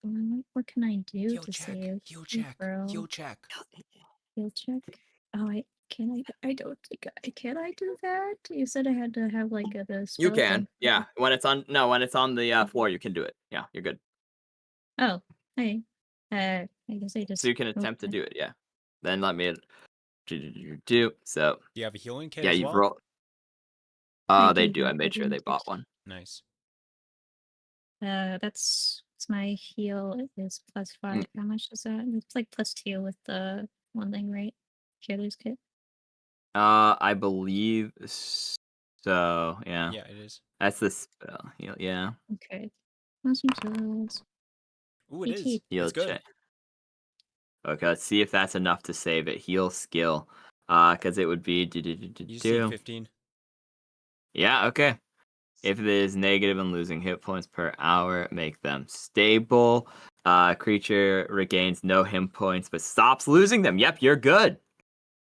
F: What can I do
I: Heal
F: to
I: check.
F: save
I: Heal
F: you,
I: check.
F: bro?
I: Heal check.
F: Heal check? Oh, Can I don't think can I do that? You said I had to have like the spell.
E: You can.
F: done.
E: Yeah. When it's on the floor, you can do it. Yeah, you're good.
F: Oh, hey. I guess I just.
E: So you can attempt to do it. Yeah. Then let me do. So
I: Do you have a healing kit
E: yeah,
I: as
E: you've
I: well?
E: rolled.
F: I
E: They
F: do
E: do. I
F: have
E: made
F: a
E: sure they
F: healing
E: bought
F: kit.
E: one.
I: Nice.
F: That's my heal is +5. How much is that? It's like +2 with the one thing, right? Healer's kit.
E: I believe so. Yeah.
I: Yeah, it is.
E: That's the spell. Yeah.
F: Okay. Awesome sauce.
I: Ooh, it is.
F: 18.
E: Heal
I: It's good.
E: check. Okay, let's see if that's enough to save it. Heal skill. Because it would be
I: You see 15.
E: Yeah, okay. If it is negative and losing hit points per hour, make them stable. Creature regains no hit points but stops losing them. Yep, you're good.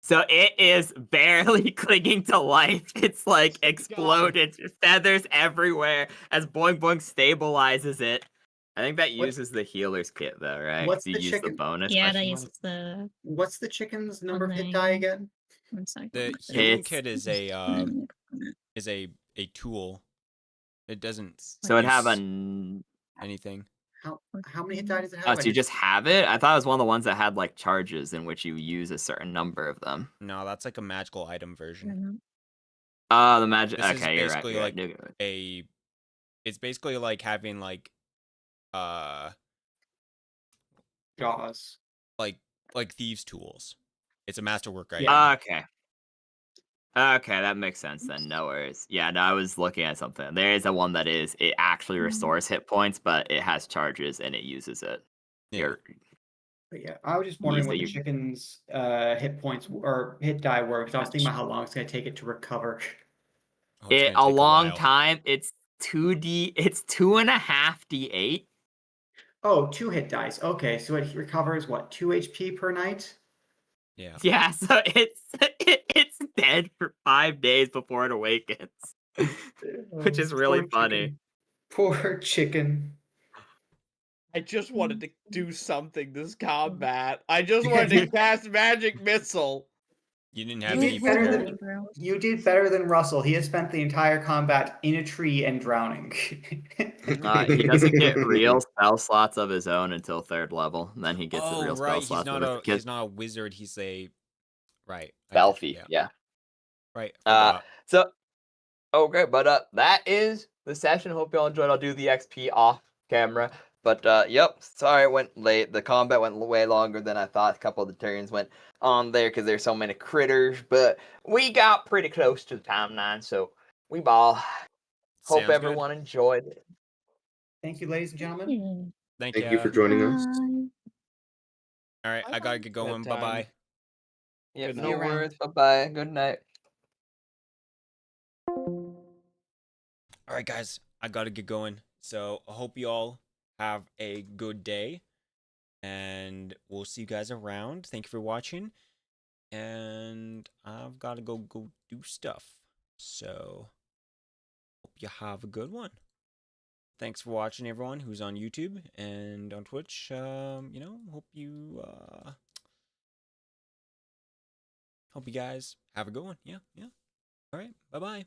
E: So it is barely clinging to life. It's like exploded. Feathers everywhere as Boing Boing stabilizes it. I think that
D: What-
E: uses the healer's kit though, right?
D: What's
E: 'Cause you
D: the
E: use the
D: chicken-
E: bonus.
F: Yeah, that
E: question
F: uses
E: mark.
F: the
D: What's the chicken's number of hit
F: one
D: die
F: thing.
D: again?
F: 1 second.
I: The
F: What
I: healing
E: It's-
I: kit is a tool. It doesn't
E: So it'd have
I: use
E: a.
I: anything.
D: How many hit die does it
E: Oh,
D: have?
E: so you just have it? I thought it was one of the ones that had like charges in which you use a certain number of them.
I: No, that's like a magical item version.
F: Mhm.
E: Oh, the magic.
I: This is
E: Okay, you're right.
I: basically
E: You're
I: like
E: right.
I: it's basically like having like
D: Jaws.
I: like thieves tools. It's a masterwork item.
D: Yeah.
E: Okay. Okay, that makes sense then. No worries. Yeah, no, I was looking at something. There is a one that it actually restores hit points, but it has charges and it uses it.
I: Yeah.
D: But yeah, I was just wondering what the chicken's hit points or hit die were because I was thinking about how long it's gonna take it to recover.
I: Oh, it's gonna
E: A
I: take
E: long
I: while.
E: time. It's 2D. It's 2.5 D8.
D: Oh, 2 hit dice. Okay, so it recovers what, 2 HP per night?
I: Yeah.
E: Yeah, so it's dead for 5 days before it awakens, which is really
D: Poor
E: funny.
D: chicken. Poor chicken.
C: I just wanted to do something this combat. I just wanted to cast magic missile.
I: You didn't
D: You
I: have
D: did
I: any
D: better
I: food.
D: than you did better than Russell. He has spent the entire combat in a tree and drowning.
E: He doesn't get real spell slots of his own until 3rd level. And then he gets the
I: Oh
E: real spell
I: right,
E: slots with his
I: he's not a wizard, he's a right.
E: spell thief. Yeah.
I: Right. Forgot.
E: So okay, but that is the session. Hope y'all enjoyed. I'll do the XP off camera. But yep, sorry it went late. The combat went way longer than I thought. A couple of the turns went on there because there's so many critters, but we got pretty close to the timeline, so we ball. Hope
I: Sounds
E: everyone enjoyed it.
D: Thank you, ladies and gentlemen.
F: Yeah.
I: Thank
B: Thank you for joining us.
I: All right, I gotta get going. Bye bye.
E: Yep,
C: Good
E: no
D: night.
E: worries. Bye bye. Good night.
I: All right, guys, I gotta get going. So I hope you all have a good day, and we'll see you guys around. Thank you for watching, and I've gotta go do stuff. So hope you have a good one. Thanks for watching, everyone who's on YouTube and on Twitch. Hope you guys have a good one. Yeah. All right, bye bye.